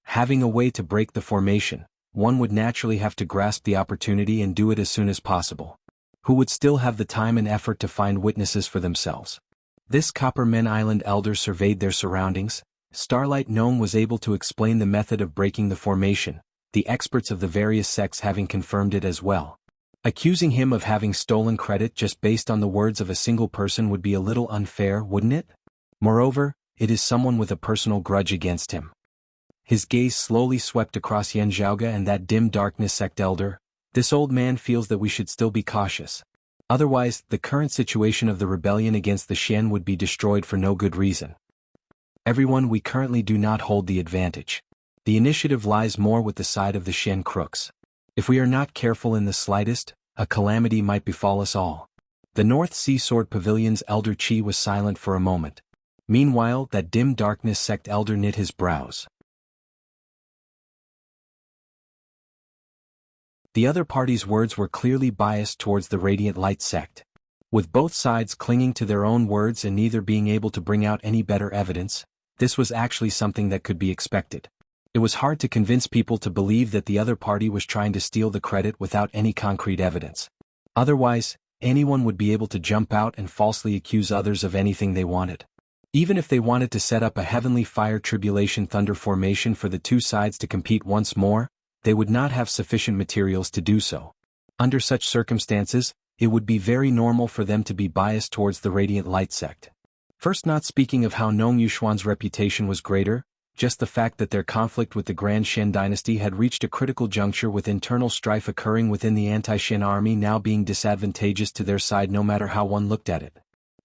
Having a way to break the formation, one would naturally have to grasp the opportunity and do it as soon as possible. Who would still have the time and effort to find witnesses for themselves?" This Copper Men Island elder surveyed their surroundings. Starlight Gnome was able to explain the method of breaking the formation, the experts of the various sects having confirmed it as well. Accusing him of having stolen credit just based on the words of a single person would be a little unfair, wouldn't it? Moreover, it is someone with a personal grudge against him. His gaze slowly swept across Yen Zhaoge and that dim darkness sect elder. This old man feels that we should still be cautious. Otherwise, the current situation of the rebellion against the Shen would be destroyed for no good reason. Everyone, we currently do not hold the advantage. The initiative lies more with the side of the Shen crooks. If we are not careful in the slightest, a calamity might befall us all. The North Sea Sword Pavilion's Elder Qi was silent for a moment. Meanwhile, that dim darkness sect elder knit his brows. The other party's words were clearly biased towards the Radiant Light sect. With both sides clinging to their own words and neither being able to bring out any better evidence, this was actually something that could be expected. It was hard to convince people to believe that the other party was trying to steal the credit without any concrete evidence. Otherwise, anyone would be able to jump out and falsely accuse others of anything they wanted. Even if they wanted to set up a Heavenly Fire Tribulation Thunder formation for the two sides to compete once more, they would not have sufficient materials to do so. Under such circumstances, it would be very normal for them to be biased towards the Radiant Light sect. First, not speaking of how Nong Yuxuan's reputation was greater, just the fact that their conflict with the Grand Shen dynasty had reached a critical juncture with internal strife occurring within the anti-Shen army now being disadvantageous to their side no matter how one looked at it.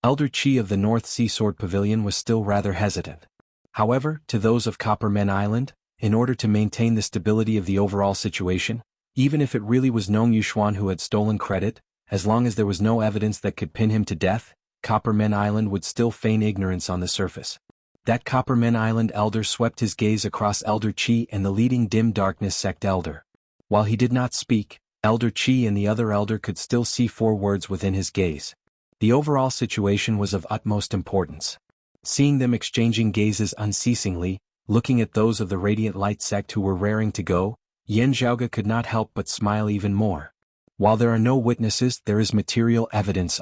Elder Qi of the North Sea Sword Pavilion was still rather hesitant. However, to those of Copper Men Island, in order to maintain the stability of the overall situation, even if it really was Nong Yuxuan who had stolen credit, as long as there was no evidence that could pin him to death, Copper Men Island would still feign ignorance on the surface. That Copper Men Island elder swept his gaze across Elder Qi and the leading dim darkness sect elder. While he did not speak, Elder Qi and the other elder could still see 4 words within his gaze. The overall situation was of utmost importance. Seeing them exchanging gazes unceasingly, looking at those of the Radiant Light sect who were raring to go, Yen Zhaoge could not help but smile even more. While there are no witnesses, there is material evidence.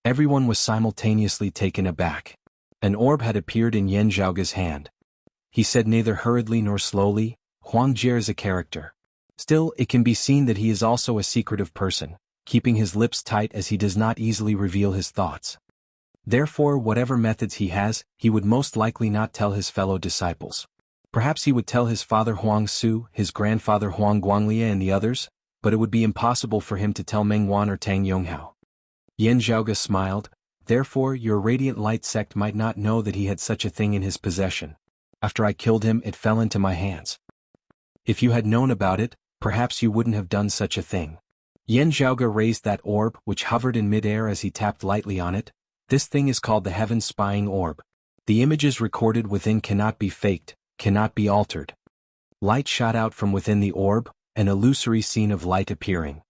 Everyone was simultaneously taken aback. An orb had appeared in Yen Zhaoge's hand. He said neither hurriedly nor slowly, "Huang Jie is a character. Still, it can be seen that he is also a secretive person, keeping his lips tight as he does not easily reveal his thoughts. Therefore, whatever methods he has, he would most likely not tell his fellow disciples. Perhaps he would tell his father Huang Su, his grandfather Huang Guanglie and the others, but it would be impossible for him to tell Meng Wan or Tang Yonghao." Yen Zhaoge smiled. "Therefore, your Radiant Light sect might not know that he had such a thing in his possession. After I killed him, it fell into my hands. If you had known about it, perhaps you wouldn't have done such a thing." Yan Zhaoge raised that orb, which hovered in midair as he tapped lightly on it. This thing is called the Heaven Spying Orb. The images recorded within cannot be faked, cannot be altered. Light shot out from within the orb, an illusory scene of light appearing.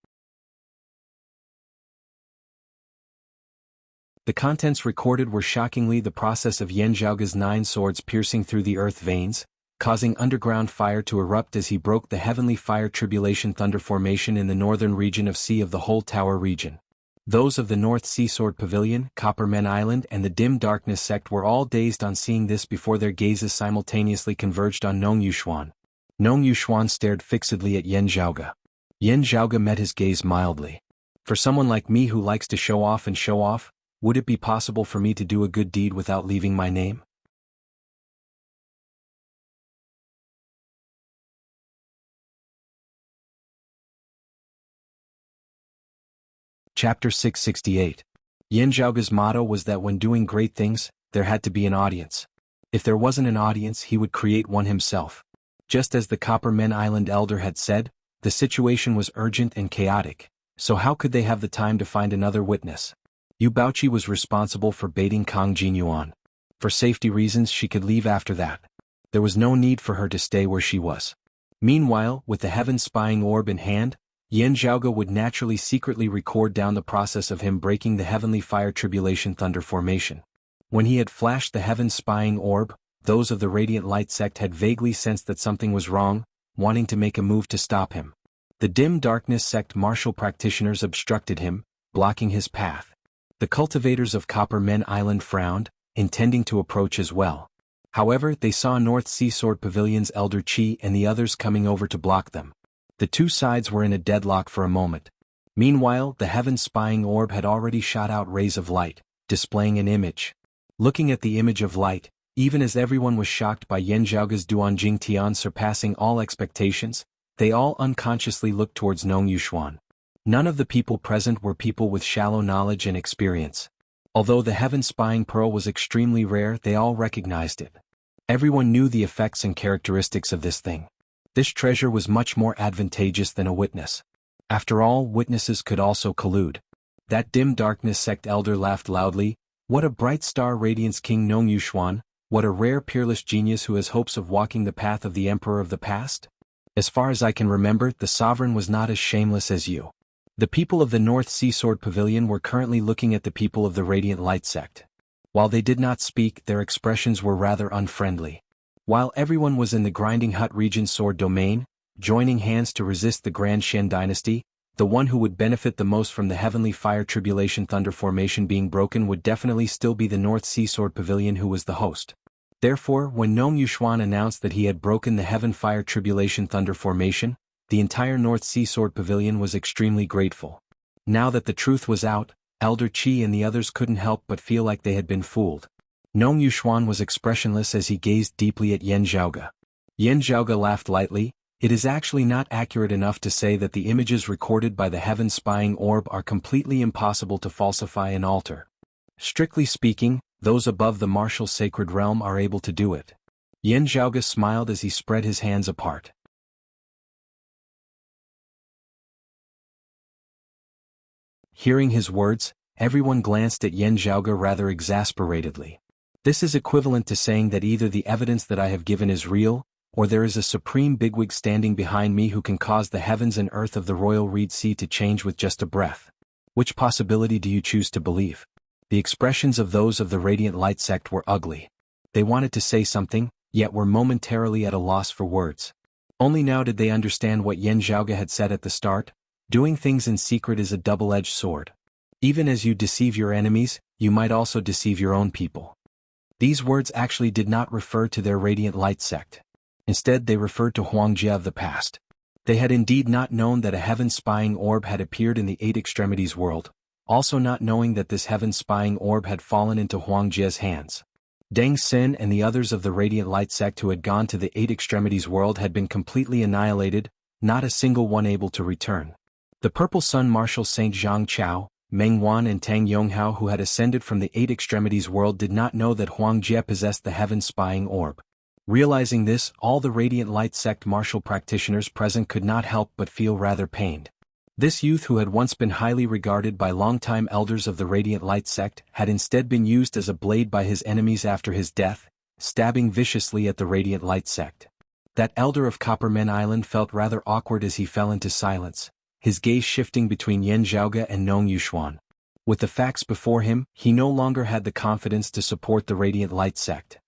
The contents recorded were shockingly the process of Yan Zhaoge's 9 swords piercing through the earth veins, causing underground fire to erupt as he broke the heavenly fire tribulation thunder formation in the northern region of Sea of the Whole Tower region. Those of the North Sea Sword Pavilion, Copper Men Island and the Dim Darkness sect were all dazed on seeing this before their gazes simultaneously converged on Nong Yuxuan. Nong Yuxuan stared fixedly at Yan Zhaoge. Yan Zhaoge met his gaze mildly. For someone like me who likes to show off, would it be possible for me to do a good deed without leaving my name? Chapter 668. Yan Zhaoge's motto was that when doing great things, there had to be an audience. If there wasn't an audience, he would create one himself. Just as the Copper Men Island elder had said, the situation was urgent and chaotic, so how could they have the time to find another witness? Yu Baoqi was responsible for baiting Kang Jinyuan. For safety reasons she could leave after that. There was no need for her to stay where she was. Meanwhile, with the Heaven Spying Orb in hand, Yan Zhaoge would naturally secretly record down the process of him breaking the Heavenly Fire Tribulation Thunder formation. When he had flashed the Heaven Spying Orb, those of the Radiant Light sect had vaguely sensed that something was wrong, wanting to make a move to stop him. The Dim Darkness sect martial practitioners obstructed him, blocking his path. The cultivators of Copper Men Island frowned, intending to approach as well. However, they saw North Sea Sword Pavilion's Elder Qi and the others coming over to block them. The two sides were in a deadlock for a moment. Meanwhile, the Heaven Spying Orb had already shot out rays of light, displaying an image. Looking at the image of light, even as everyone was shocked by Yan Zhaoge's Duanjing Tian surpassing all expectations, they all unconsciously looked towards Nong Yuxuan. None of the people present were people with shallow knowledge and experience. Although the Heaven Spying Pearl was extremely rare, they all recognized it. Everyone knew the effects and characteristics of this thing. This treasure was much more advantageous than a witness. After all, witnesses could also collude. That Dim Darkness sect elder laughed loudly. What a bright star radiance King Nong Yuxuan, what a rare peerless genius who has hopes of walking the path of the Emperor of the past? As far as I can remember, the sovereign was not as shameless as you. The people of the North Sea Sword Pavilion were currently looking at the people of the Radiant Light sect. While they did not speak, their expressions were rather unfriendly. While everyone was in the Grinding Hut region sword domain, joining hands to resist the Grand Shen dynasty, the one who would benefit the most from the Heavenly Fire Tribulation Thunder formation being broken would definitely still be the North Sea Sword Pavilion who was the host. Therefore, when Nong Yuxuan announced that he had broken the Heaven Fire Tribulation Thunder formation, the entire North Sea Sword Pavilion was extremely grateful. Now that the truth was out, Elder Qi and the others couldn't help but feel like they had been fooled. Nong Yuxuan was expressionless as he gazed deeply at Yan Zhaoge. Yan Zhaoge laughed lightly. It is actually not accurate enough to say that the images recorded by the Heaven Spying Orb are completely impossible to falsify and alter. Strictly speaking, those above the martial sacred realm are able to do it. Yan Zhaoge smiled as he spread his hands apart. Hearing his words, everyone glanced at Yan Zhaoge rather exasperatedly. This is equivalent to saying that either the evidence that I have given is real, or there is a supreme bigwig standing behind me who can cause the heavens and earth of the Royal Reed Sea to change with just a breath. Which possibility do you choose to believe? The expressions of those of the Radiant Light sect were ugly. They wanted to say something, yet were momentarily at a loss for words. Only now did they understand what Yan Zhaoge had said at the start. Doing things in secret is a double-edged sword. Even as you deceive your enemies, you might also deceive your own people. These words actually did not refer to their Radiant Light sect. Instead, they referred to Huangjia of the past. They had indeed not known that a Heaven Spying Orb had appeared in the Eight Extremities world, also not knowing that this Heaven Spying Orb had fallen into Huangjia's hands. Deng Xin and the others of the Radiant Light sect who had gone to the Eight Extremities world had been completely annihilated, not a single one able to return. The Purple Sun Marshal Saint Zhang Chao, Meng Wan and Tang Yonghao who had ascended from the Eight Extremities world did not know that Huangjia possessed the Heaven Spying Orb. Realizing this, all the Radiant Light sect martial practitioners present could not help but feel rather pained. This youth, who had once been highly regarded by longtime elders of the Radiant Light sect, had instead been used as a blade by his enemies after his death, stabbing viciously at the Radiant Light sect. That elder of Coppermen Island felt rather awkward as he fell into silence, his gaze shifting between Yan Zhaoge and Nong Yuxuan. With the facts before him, he no longer had the confidence to support the Radiant Light sect.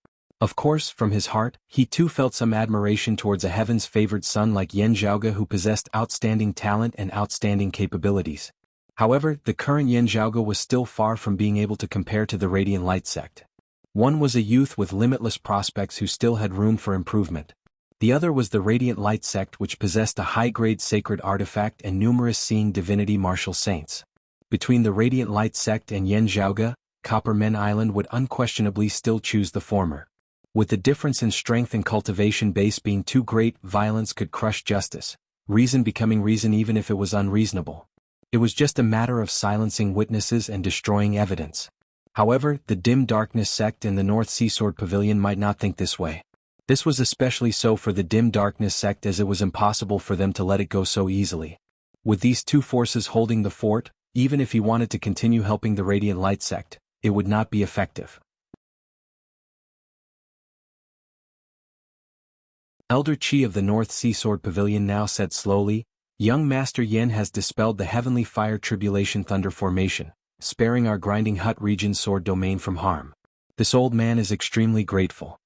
Of course, from his heart, he too felt some admiration towards a heavens-favored son like Yan Zhaoge, who possessed outstanding talent and outstanding capabilities. However, the current Yan Zhaoge was still far from being able to compare to the Radiant Light sect. One was a youth with limitless prospects who still had room for improvement. The other was the Radiant Light sect, which possessed a high-grade sacred artifact and numerous seeing divinity martial saints. Between the Radiant Light sect and Yan Zhaoge, Coppermen Island would unquestionably still choose the former. With the difference in strength and cultivation base being too great, violence could crush justice, reason becoming reason even if it was unreasonable. It was just a matter of silencing witnesses and destroying evidence. However, the Dim Darkness sect in the North Sea Sword Pavilion might not think this way. This was especially so for the Dim Darkness sect, as it was impossible for them to let it go so easily. With these two forces holding the fort, even if he wanted to continue helping the Radiant Light sect, it would not be effective. Elder Qi of the North Sea Sword Pavilion now said slowly, "Young Master Yin has dispelled the Heavenly Fire Tribulation Thunder Formation, sparing our Grinding Hut region sword domain from harm. This old man is extremely grateful."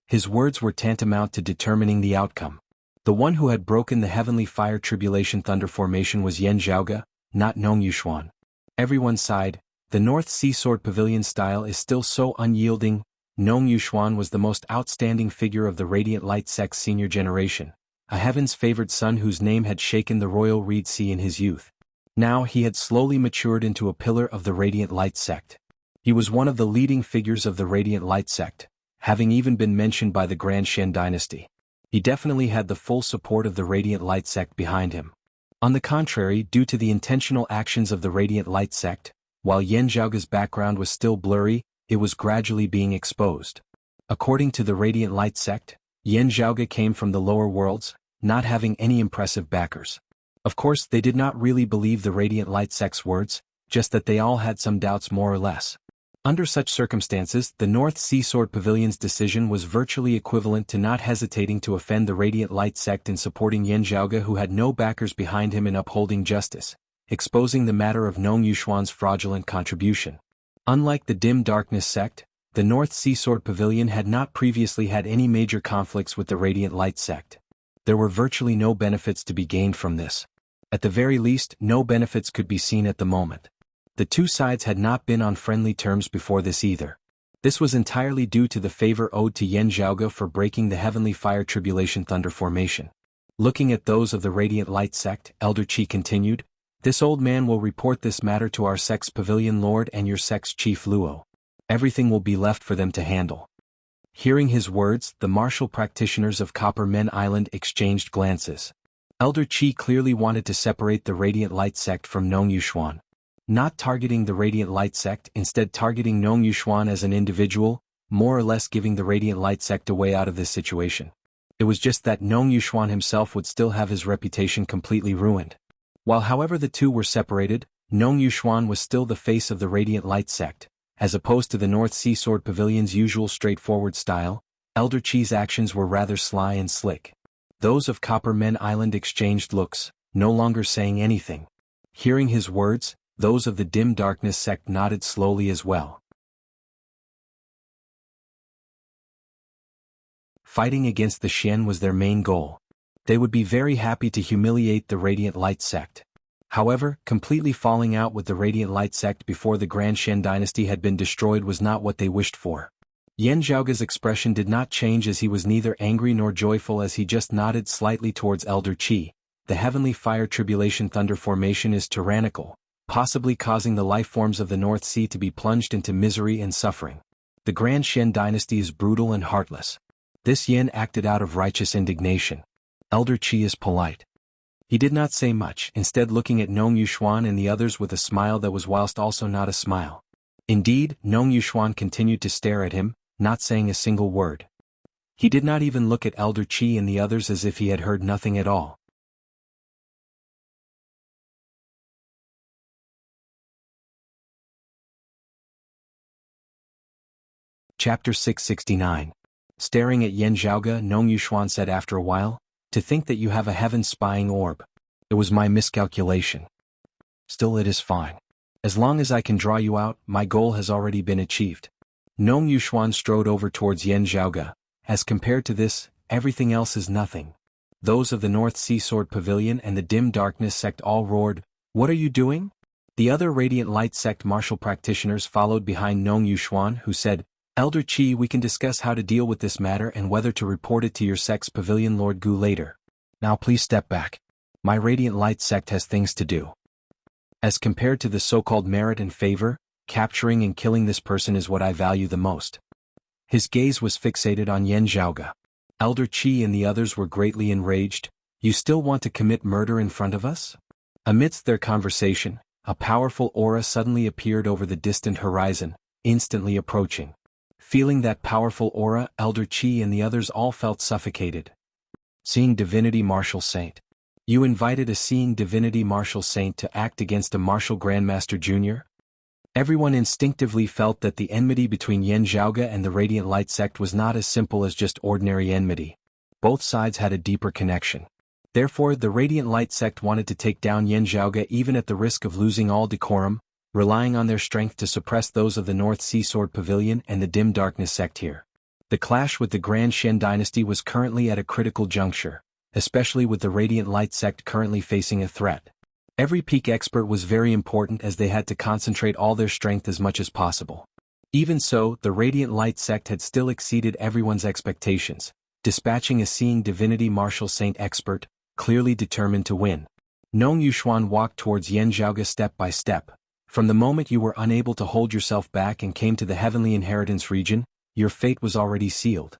His words were tantamount to determining the outcome. The one who had broken the Heavenly Fire Tribulation Thunder Formation was Yan Zhaoge, not Nong Yuxuan. Everyone sighed. The North Sea Sword Pavilion style is still so unyielding. Nong Yuxuan was the most outstanding figure of the Radiant Light sect's senior generation, a heavens-favored son whose name had shaken the royal Reed Sea in his youth. Now he had slowly matured into a pillar of the Radiant Light sect. He was one of the leading figures of the Radiant Light sect, having even been mentioned by the Grand Shen dynasty. He definitely had the full support of the Radiant Light sect behind him. On the contrary, due to the intentional actions of the Radiant Light sect, while Yan Zhaoge's background was still blurry, it was gradually being exposed. According to the Radiant Light sect, Yan Zhaoge came from the lower worlds, not having any impressive backers. Of course, they did not really believe the Radiant Light sect's words, just that they all had some doubts more or less. Under such circumstances, the North Sea Sword Pavilion's decision was virtually equivalent to not hesitating to offend the Radiant Light sect in supporting Yan Zhaoge, who had no backers behind him, in upholding justice, exposing the matter of Nong Yuxuan's fraudulent contribution. Unlike the Dim Darkness sect, the North Sea Sword Pavilion had not previously had any major conflicts with the Radiant Light sect. There were virtually no benefits to be gained from this. At the very least, no benefits could be seen at the moment. The two sides had not been on friendly terms before this either. This was entirely due to the favor owed to Yan Zhaoge for breaking the Heavenly Fire Tribulation Thunder Formation. Looking at those of the Radiant Light sect, Elder Qi continued, "This old man will report this matter to our sect's pavilion lord and your sect's chief Luo. Everything will be left for them to handle." Hearing his words, the martial practitioners of Coppermen Island exchanged glances. Elder Qi clearly wanted to separate the Radiant Light sect from Nong Yuxuan. Not targeting the Radiant Light sect, instead targeting Nong Yuxuan as an individual, more or less giving the Radiant Light sect a way out of this situation. It was just that Nong Yuxuan himself would still have his reputation completely ruined. While however the two were separated, Nong Yuxuan was still the face of the Radiant Light sect. As opposed to the North Sea Sword Pavilion's usual straightforward style, Elder Qi's actions were rather sly and slick. Those of Coppermen Island exchanged looks, no longer saying anything. Hearing his words, those of the Dim Darkness sect nodded slowly as well. Fighting against the Xian was their main goal. They would be very happy to humiliate the Radiant Light sect. However, completely falling out with the Radiant Light sect before the Grand Shen dynasty had been destroyed was not what they wished for. Yan Zhaoge's expression did not change, as he was neither angry nor joyful, as he just nodded slightly towards Elder Qi. "The Heavenly Fire Tribulation Thunder Formation is tyrannical, possibly causing the life forms of the North Sea to be plunged into misery and suffering. The Grand Shen dynasty is brutal and heartless." This Yin acted out of righteous indignation. Elder Qi is polite. He did not say much, instead looking at Nong Yuxuan and the others with a smile that was whilst also not a smile. Indeed, Nong Yuxuan continued to stare at him, not saying a single word. He did not even look at Elder Qi and the others, as if he had heard nothing at all. Chapter 669. Staring at Yan Zhaoge, Nong Yuxuan said after a while, "To think that you have a heaven-spying orb. It was my miscalculation. Still, it is fine. As long as I can draw you out, my goal has already been achieved." Nong Yuxuan strode over towards Yan Zhaoge. "As compared to this, everything else is nothing." Those of the North Sea Sword Pavilion and the Dim Darkness sect all roared, "What are you doing?" The other Radiant Light sect martial practitioners followed behind Nong Yuxuan, who said, "Elder Qi, we can discuss how to deal with this matter and whether to report it to your sect's pavilion Lord Gu later. Now please step back. My Radiant Light sect has things to do. As compared to the so-called merit and favor, capturing and killing this person is what I value the most." His gaze was fixated on Yan Zhaoge. Elder Qi and the others were greatly enraged. "You still want to commit murder in front of us?" Amidst their conversation, a powerful aura suddenly appeared over the distant horizon, instantly approaching. Feeling that powerful aura, Elder Qi and the others all felt suffocated. Seeing Divinity Martial Saint. You invited a Seeing Divinity Martial Saint to act against a Martial Grandmaster Jr.? Everyone instinctively felt that the enmity between Yan Zhaoge and the Radiant Light sect was not as simple as just ordinary enmity. Both sides had a deeper connection. Therefore, the Radiant Light sect wanted to take down Yan Zhaoge even at the risk of losing all decorum, relying on their strength to suppress those of the North Sea Sword Pavilion and the Dim Darkness sect here. The clash with the Grand Shen dynasty was currently at a critical juncture, especially with the Radiant Light sect currently facing a threat. Every peak expert was very important as they had to concentrate all their strength as much as possible. Even so, the Radiant Light sect had still exceeded everyone's expectations, dispatching a Seeing Divinity Martial Saint expert, clearly determined to win. Nong Yuxuan walked towards Yan Zhaoge step by step. From the moment you were unable to hold yourself back and came to the Heavenly Inheritance region, your fate was already sealed.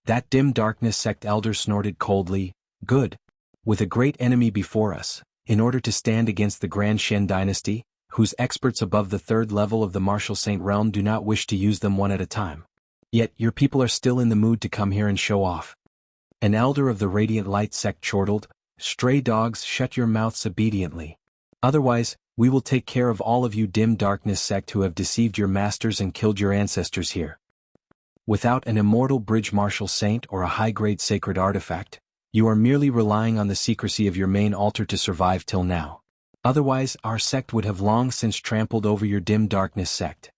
That Dim Darkness sect elder snorted coldly, "Good. With a great enemy before us, in order to stand against the Grand Shen dynasty, whose experts above the third level of the Martial Saint realm do not wish to use them one at a time. Yet your people are still in the mood to come here and show off." An elder of the Radiant Light sect chortled, "Stray dogs, shut your mouths obediently. Otherwise, we will take care of all of you Dim Darkness sect who have deceived your masters and killed your ancestors here. Without an immortal bridge Martial Saint or a high-grade sacred artifact, you are merely relying on the secrecy of your main altar to survive till now. Otherwise, our sect would have long since trampled over your Dim Darkness sect.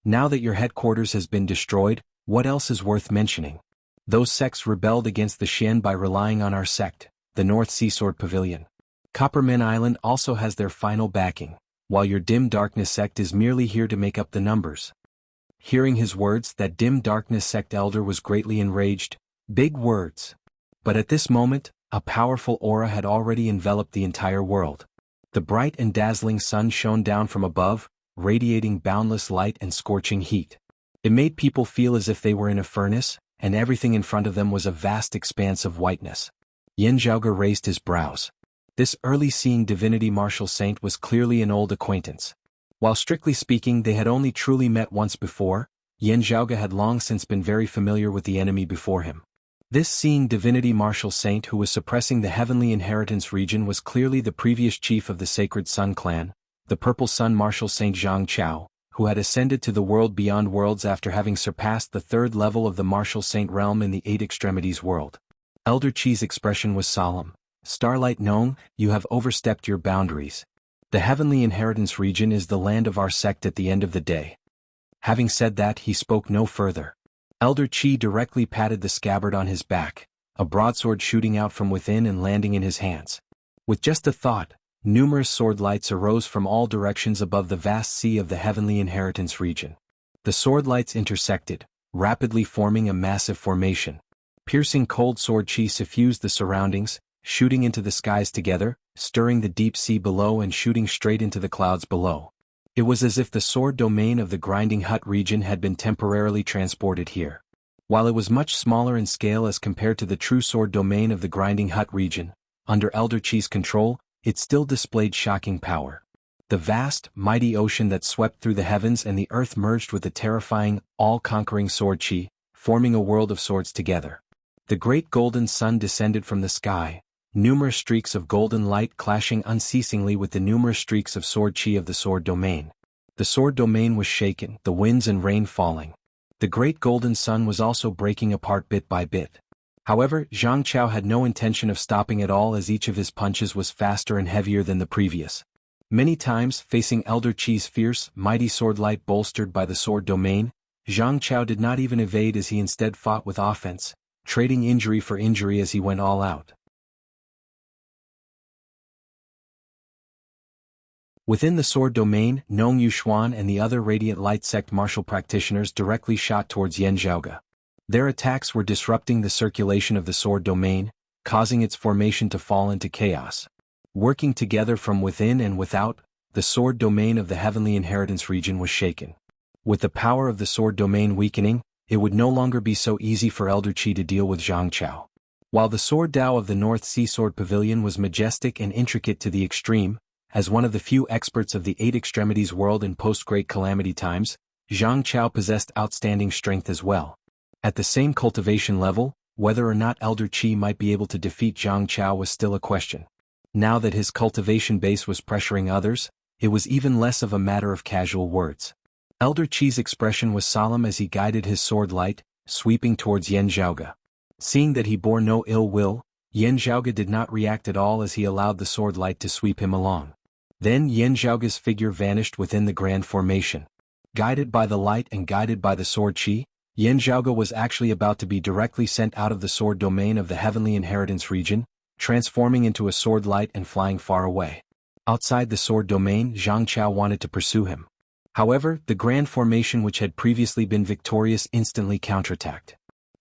Now that your headquarters has been destroyed, what else is worth mentioning? Those sects rebelled against the Shen by relying on our sect, the North Sea Sword Pavilion. Copperman Island also has their final backing, while your Dim Darkness sect is merely here to make up the numbers." Hearing his words, that Dim Darkness sect elder was greatly enraged. Big words. But at this moment, a powerful aura had already enveloped the entire world. The bright and dazzling sun shone down from above, radiating boundless light and scorching heat. It made people feel as if they were in a furnace, and everything in front of them was a vast expanse of whiteness. Yan Zhaoge raised his brows. This early Seeing Divinity Martial Saint was clearly an old acquaintance. While strictly speaking they had only truly met once before, Yan Zhaoge had long since been very familiar with the enemy before him. This Seeing Divinity Martial Saint who was suppressing the Heavenly Inheritance region was clearly the previous chief of the Sacred Sun clan, the Purple Sun Martial Saint Zhang Chao, who had ascended to the world beyond worlds after having surpassed the third level of the Martial Saint realm in the Eight Extremities world. Elder Qi's expression was solemn. "Starlight Nong, you have overstepped your boundaries. The Heavenly Inheritance region is the land of our sect at the end of the day." Having said that, he spoke no further. Elder Qi directly patted the scabbard on his back, a broadsword shooting out from within and landing in his hands. With just a thought, numerous sword lights arose from all directions above the vast sea of the Heavenly Inheritance region. The sword lights intersected, rapidly forming a massive formation. Piercing cold sword chi suffused the surroundings, shooting into the skies together, stirring the deep sea below and shooting straight into the clouds below. It was as if the sword domain of the Grinding Hut region had been temporarily transported here. While it was much smaller in scale as compared to the true sword domain of the Grinding Hut region, under Elder Qi's control, it still displayed shocking power. The vast, mighty ocean that swept through the heavens and the earth merged with the terrifying, all-conquering sword chi, forming a world of swords together. The great golden sun descended from the sky, numerous streaks of golden light clashing unceasingly with the numerous streaks of sword chi of the sword domain. The sword domain was shaken, the winds and rain falling. The great golden sun was also breaking apart bit by bit. However, Zhang Chao had no intention of stopping at all, as each of his punches was faster and heavier than the previous. Many times, facing Elder Chi's fierce, mighty sword light bolstered by the sword domain, Zhang Chao did not even evade, as he instead fought with offense, trading injury for injury as he went all out. Within the sword domain, Nong Yuxuan and the other Radiant Light Sect martial practitioners directly shot towards Yan Zhaoge. Their attacks were disrupting the circulation of the sword domain, causing its formation to fall into chaos. Working together from within and without, the sword domain of the Heavenly Inheritance region was shaken. With the power of the sword domain weakening, it would no longer be so easy for Elder Chi to deal with Zhang Chao. While the sword Dao of the North Sea Sword Pavilion was majestic and intricate to the extreme, as one of the few experts of the Eight Extremities world in post-Great Calamity times, Zhang Chao possessed outstanding strength as well. At the same cultivation level, whether or not Elder Chi might be able to defeat Zhang Chao was still a question. Now that his cultivation base was pressuring others, it was even less of a matter of casual words. Elder Chi's expression was solemn as he guided his sword light, sweeping towards Yan Zhaoge. Seeing that he bore no ill will, Yan Zhaoge did not react at all as he allowed the sword light to sweep him along. Then Yan Zhaoge's figure vanished within the grand formation. Guided by the light and guided by the sword chi, Yan Zhaoge was actually about to be directly sent out of the sword domain of the Heavenly Inheritance region, transforming into a sword light and flying far away. Outside the sword domain, Zhang Chao wanted to pursue him. However, the grand formation which had previously been victorious instantly counterattacked.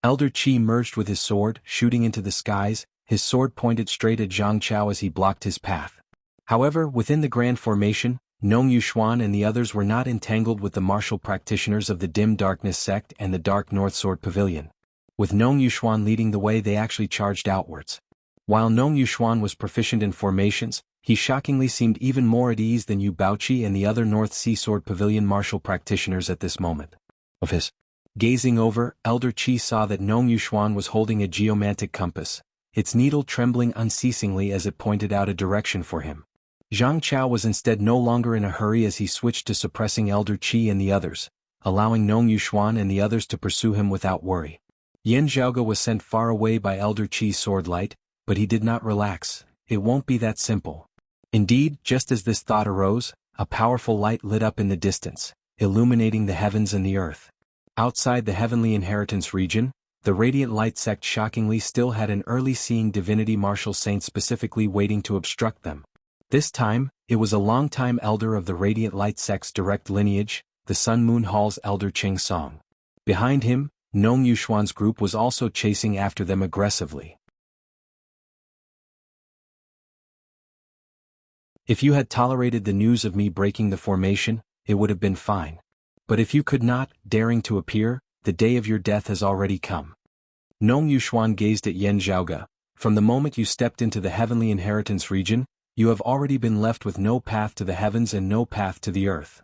Elder Chi merged with his sword, shooting into the skies, his sword pointed straight at Zhang Chao as he blocked his path. However, within the grand formation, Nong Yuxuan and the others were not entangled with the martial practitioners of the Dim Darkness sect and the Dark North Sword Pavilion. With Nong Yuxuan leading the way, they actually charged outwards. While Nong Yuxuan was proficient in formations, he shockingly seemed even more at ease than Yu Baoqi and the other North Sea Sword Pavilion martial practitioners at this moment of his. Gazing over, Elder Chi saw that Nong Yuxuan was holding a geomantic compass, its needle trembling unceasingly as it pointed out a direction for him. Zhang Chao was instead no longer in a hurry as he switched to suppressing Elder Chi and the others, allowing Nong Yuxuan and the others to pursue him without worry. Yan Zhaoge was sent far away by Elder Chi's sword light, but he did not relax. It won't be that simple. Indeed, just as this thought arose, a powerful light lit up in the distance, illuminating the heavens and the earth. Outside the Heavenly Inheritance region, the Radiant Light sect shockingly still had an early seeing divinity martial saint specifically waiting to obstruct them. This time, it was a long-time elder of the Radiant Light sect's direct lineage, the Sun Moon Hall's elder Ching Song. Behind him, Nong Yuxuan's group was also chasing after them aggressively. If you had tolerated the news of me breaking the formation, it would have been fine. But if you could not, daring to appear, the day of your death has already come. Nong Yuxuan gazed at Yan Zhaoge. From the moment you stepped into the Heavenly Inheritance region, you have already been left with no path to the heavens and no path to the earth.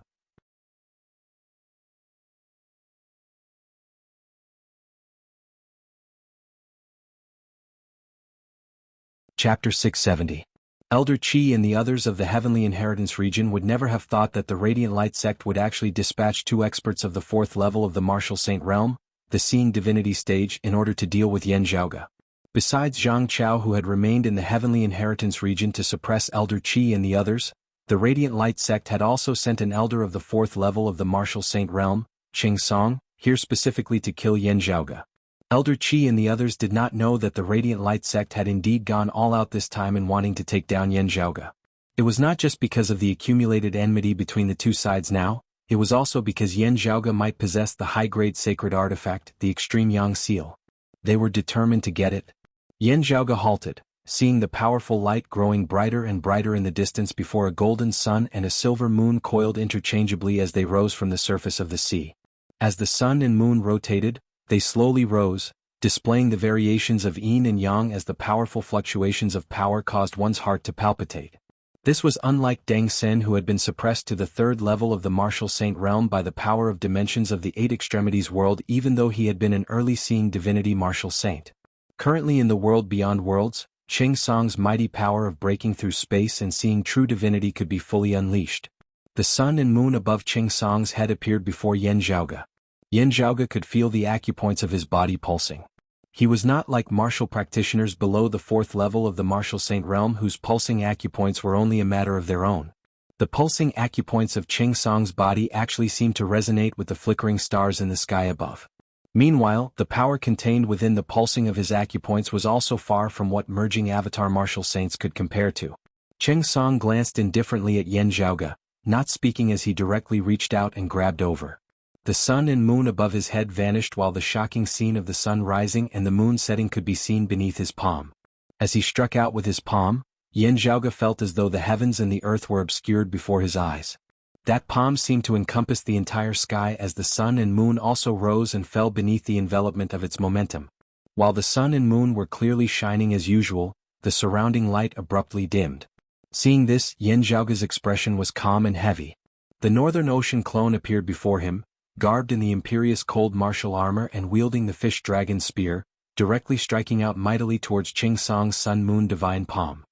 Chapter 670. Elder Chi and the others of the Heavenly Inheritance region would never have thought that the Radiant Light sect would actually dispatch 2 experts of the 4th level of the Martial Saint realm, the Seeing Divinity stage, in order to deal with Yan Zhaoge. Besides Zhang Chao, who had remained in the Heavenly Inheritance region to suppress Elder Chi and the others, the Radiant Light sect had also sent an elder of the 4th level of the Martial Saint realm, Ching Song, here specifically to kill Yan Zhaoge. Elder Chi and the others did not know that the Radiant Light sect had indeed gone all out this time in wanting to take down Yan Zhaoge. It was not just because of the accumulated enmity between the two sides now, it was also because Yan Zhaoge might possess the high-grade sacred artifact, the Extreme Yang Seal. They were determined to get it. Yan Zhaoge halted, seeing the powerful light growing brighter and brighter in the distance before a golden sun and a silver moon coiled interchangeably as they rose from the surface of the sea. As the sun and moon rotated, they slowly rose, displaying the variations of yin and yang as the powerful fluctuations of power caused one's heart to palpitate. This was unlike Deng Sen, who had been suppressed to the 3rd level of the Martial Saint realm by the power of dimensions of the Eight Extremities world, even though he had been an early seeing divinity martial saint. Currently in the world beyond worlds, Ching Song's mighty power of breaking through space and seeing true divinity could be fully unleashed. The sun and moon above Ching Song's head appeared before Yan Zhaoge. Yan Zhaoge could feel the acupoints of his body pulsing. He was not like martial practitioners below the 4th level of the martial saint realm whose pulsing acupoints were only a matter of their own. The pulsing acupoints of Ching Song's body actually seemed to resonate with the flickering stars in the sky above. Meanwhile, the power contained within the pulsing of his acupoints was also far from what merging avatar martial saints could compare to. Ching Song glanced indifferently at Yan Zhaoge, not speaking as he directly reached out and grabbed over. The sun and moon above his head vanished while the shocking scene of the sun rising and the moon setting could be seen beneath his palm. As he struck out with his palm, Yan Zhaoge felt as though the heavens and the earth were obscured before his eyes. That palm seemed to encompass the entire sky as the sun and moon also rose and fell beneath the envelopment of its momentum. While the sun and moon were clearly shining as usual, the surrounding light abruptly dimmed. Seeing this, Yan Zhaoge's expression was calm and heavy. The Northern Ocean clone appeared before him, garbed in the imperious cold martial armor and wielding the fish dragon spear, directly striking out mightily towards Ching Song's sun-moon divine palm.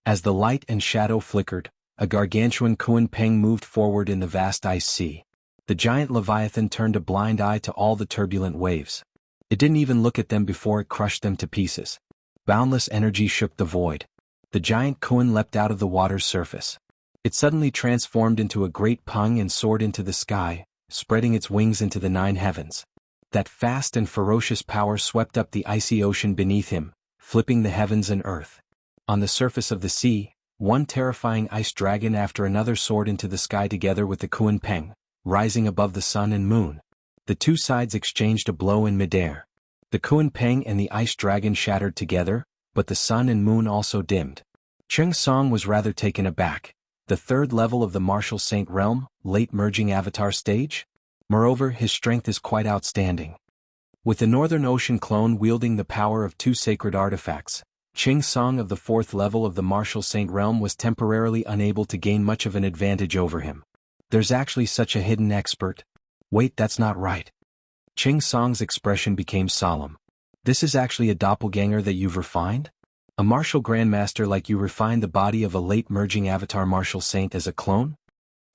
As the light and shadow flickered, a gargantuan Kuan Peng moved forward in the vast ice sea. The giant leviathan turned a blind eye to all the turbulent waves. It didn't even look at them before it crushed them to pieces. Boundless energy shook the void. The giant Kuan leapt out of the water's surface. It suddenly transformed into a great peng and soared into the sky, spreading its wings into the 9 heavens. That fast and ferocious power swept up the icy ocean beneath him, flipping the heavens and earth. On the surface of the sea, one terrifying ice dragon after another soared into the sky together with the Kuan Peng, rising above the sun and moon. The two sides exchanged a blow in midair. The Kuan Peng and the ice dragon shattered together, but the sun and moon also dimmed. Ching Song was rather taken aback. The 3rd level of the martial saint realm, late merging avatar stage? Moreover, his strength is quite outstanding. With the Northern Ocean clone wielding the power of 2 sacred artifacts, Ching Song of the 4th level of the martial saint realm was temporarily unable to gain much of an advantage over him. There's actually such a hidden expert. Wait, that's not right. Ching Song's expression became solemn. This is actually a doppelganger that you've refined? A martial grandmaster like you refined the body of a late merging avatar martial saint as a clone?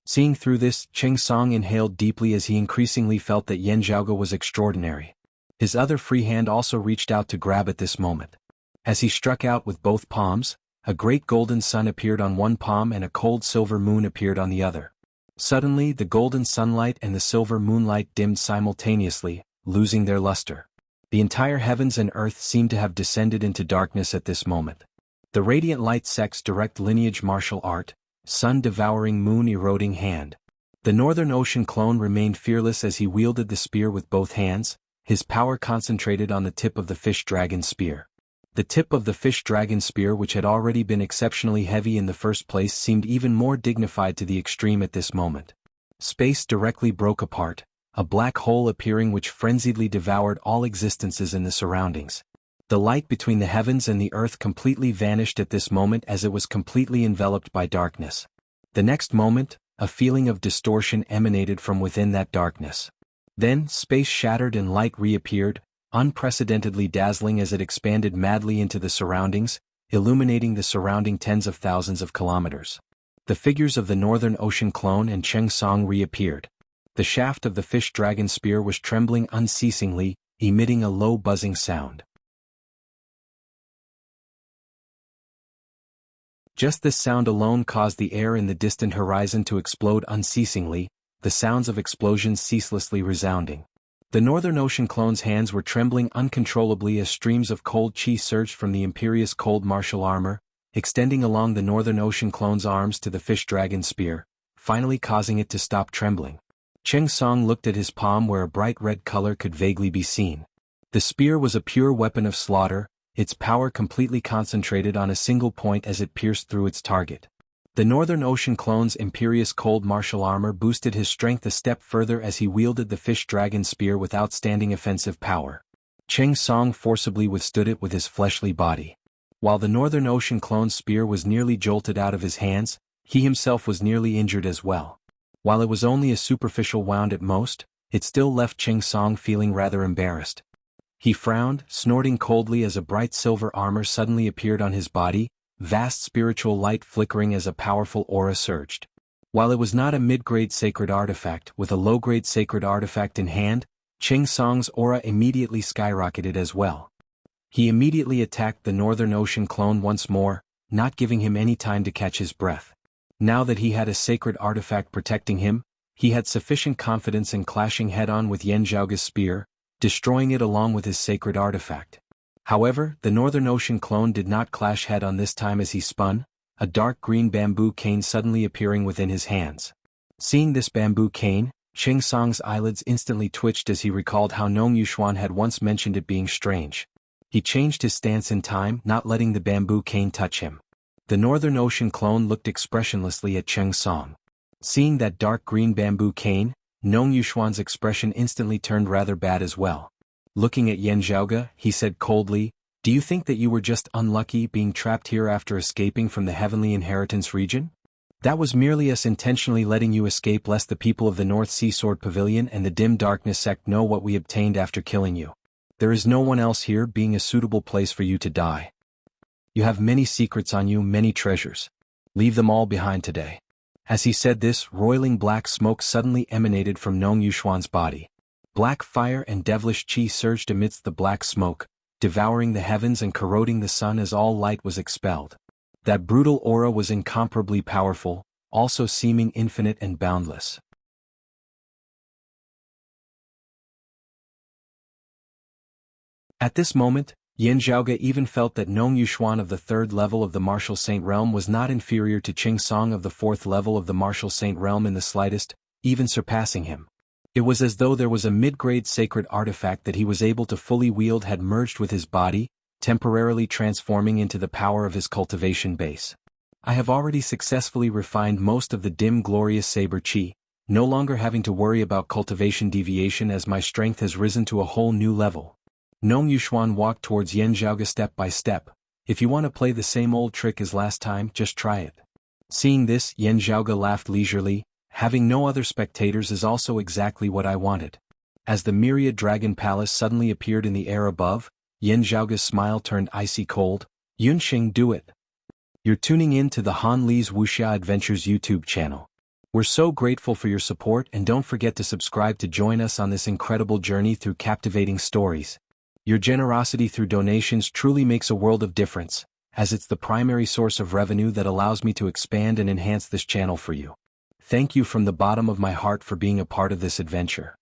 Seeing through this, Ching Song inhaled deeply as he increasingly felt that Yan Zhaoge was extraordinary. His other free hand also reached out to grab at this moment. As he struck out with both palms, a great golden sun appeared on one palm and a cold silver moon appeared on the other. Suddenly, the golden sunlight and the silver moonlight dimmed simultaneously, losing their luster. The entire heavens and earth seemed to have descended into darkness at this moment. The radiant light sex direct lineage martial art, sun-devouring moon-eroding hand. The Northern Ocean clone remained fearless as he wielded the spear with both hands, his power concentrated on the tip of the fish dragon spear. The tip of the fish dragon spear, which had already been exceptionally heavy in the first place, seemed even more dignified to the extreme at this moment. Space directly broke apart, a black hole appearing which frenziedly devoured all existences in the surroundings. The light between the heavens and the earth completely vanished at this moment as it was completely enveloped by darkness. The next moment, a feeling of distortion emanated from within that darkness. Then, space shattered and light reappeared, unprecedentedly dazzling as it expanded madly into the surroundings, illuminating the surrounding tens of thousands of kilometers. The figures of the Northern Ocean clone and Ching Song reappeared. The shaft of the fish dragon spear was trembling unceasingly, emitting a low buzzing sound. Just this sound alone caused the air in the distant horizon to explode unceasingly, the sounds of explosions ceaselessly resounding. The Northern Ocean clone's hands were trembling uncontrollably as streams of cold chi surged from the imperious cold martial armor, extending along the Northern Ocean clone's arms to the fish dragon spear, finally causing it to stop trembling. Ching Song looked at his palm where a bright red color could vaguely be seen. The spear was a pure weapon of slaughter, its power completely concentrated on a single point as it pierced through its target. The Northern Ocean clone's imperious cold martial armor boosted his strength a step further as he wielded the fish dragon spear with outstanding offensive power. Ching Song forcibly withstood it with his fleshly body. While the Northern Ocean clone's spear was nearly jolted out of his hands, he himself was nearly injured as well. While it was only a superficial wound at most, it still left Ching Song feeling rather embarrassed. He frowned, snorting coldly as a bright silver armor suddenly appeared on his body, vast spiritual light flickering as a powerful aura surged. While it was not a mid-grade sacred artifact with a low-grade sacred artifact in hand, Ching Song's aura immediately skyrocketed as well. He immediately attacked the Northern Ocean clone once more, not giving him any time to catch his breath. Now that he had a sacred artifact protecting him, he had sufficient confidence in clashing head-on with Yan Zhaoge's spear, destroying it along with his sacred artifact. However, the Northern Ocean clone did not clash head-on this time as he spun, a dark green bamboo cane suddenly appearing within his hands. Seeing this bamboo cane, Ching Song's eyelids instantly twitched as he recalled how Nong Yuxuan had once mentioned it being strange. He changed his stance in time, not letting the bamboo cane touch him. The Northern Ocean clone looked expressionlessly at Ching Song. Seeing that dark green bamboo cane, Nong Yuxuan's expression instantly turned rather bad as well. Looking at Yan Zhaoge, he said coldly, "Do you think that you were just unlucky being trapped here after escaping from the Heavenly Inheritance region? That was merely us intentionally letting you escape lest the people of the North Sea Sword Pavilion and the Dim Darkness sect know what we obtained after killing you. There is no one else here being a suitable place for you to die. You have many secrets on you, many treasures. Leave them all behind today." As he said this, roiling black smoke suddenly emanated from Nong Yuxuan's body. Black fire and devilish qi surged amidst the black smoke, devouring the heavens and corroding the sun as all light was expelled. That brutal aura was incomparably powerful, also seeming infinite and boundless. At this moment, Yan Zhaoge even felt that Nong Yuxuan of the 3rd level of the Martial Saint Realm was not inferior to Ching Song of the 4th level of the Martial Saint Realm in the slightest, even surpassing him. It was as though there was a mid-grade sacred artifact that he was able to fully wield had merged with his body, temporarily transforming into the power of his cultivation base. I have already successfully refined most of the dim glorious saber qi, no longer having to worry about cultivation deviation as my strength has risen to a whole new level. Nong Yuxuan walked towards Yan Zhaoge step by step. "If you want to play the same old trick as last time, just try it." Seeing this, Yan Zhaoge laughed leisurely. "Having no other spectators is also exactly what I wanted." As the myriad dragon palace suddenly appeared in the air above, Yan Zhaoge's smile turned icy cold. "Yunxing, do it." You're tuning in to the Han Li's Wuxia Adventures YouTube channel. We're so grateful for your support, and don't forget to subscribe to join us on this incredible journey through captivating stories. Your generosity through donations truly makes a world of difference, as it's the primary source of revenue that allows me to expand and enhance this channel for you. Thank you from the bottom of my heart for being a part of this adventure.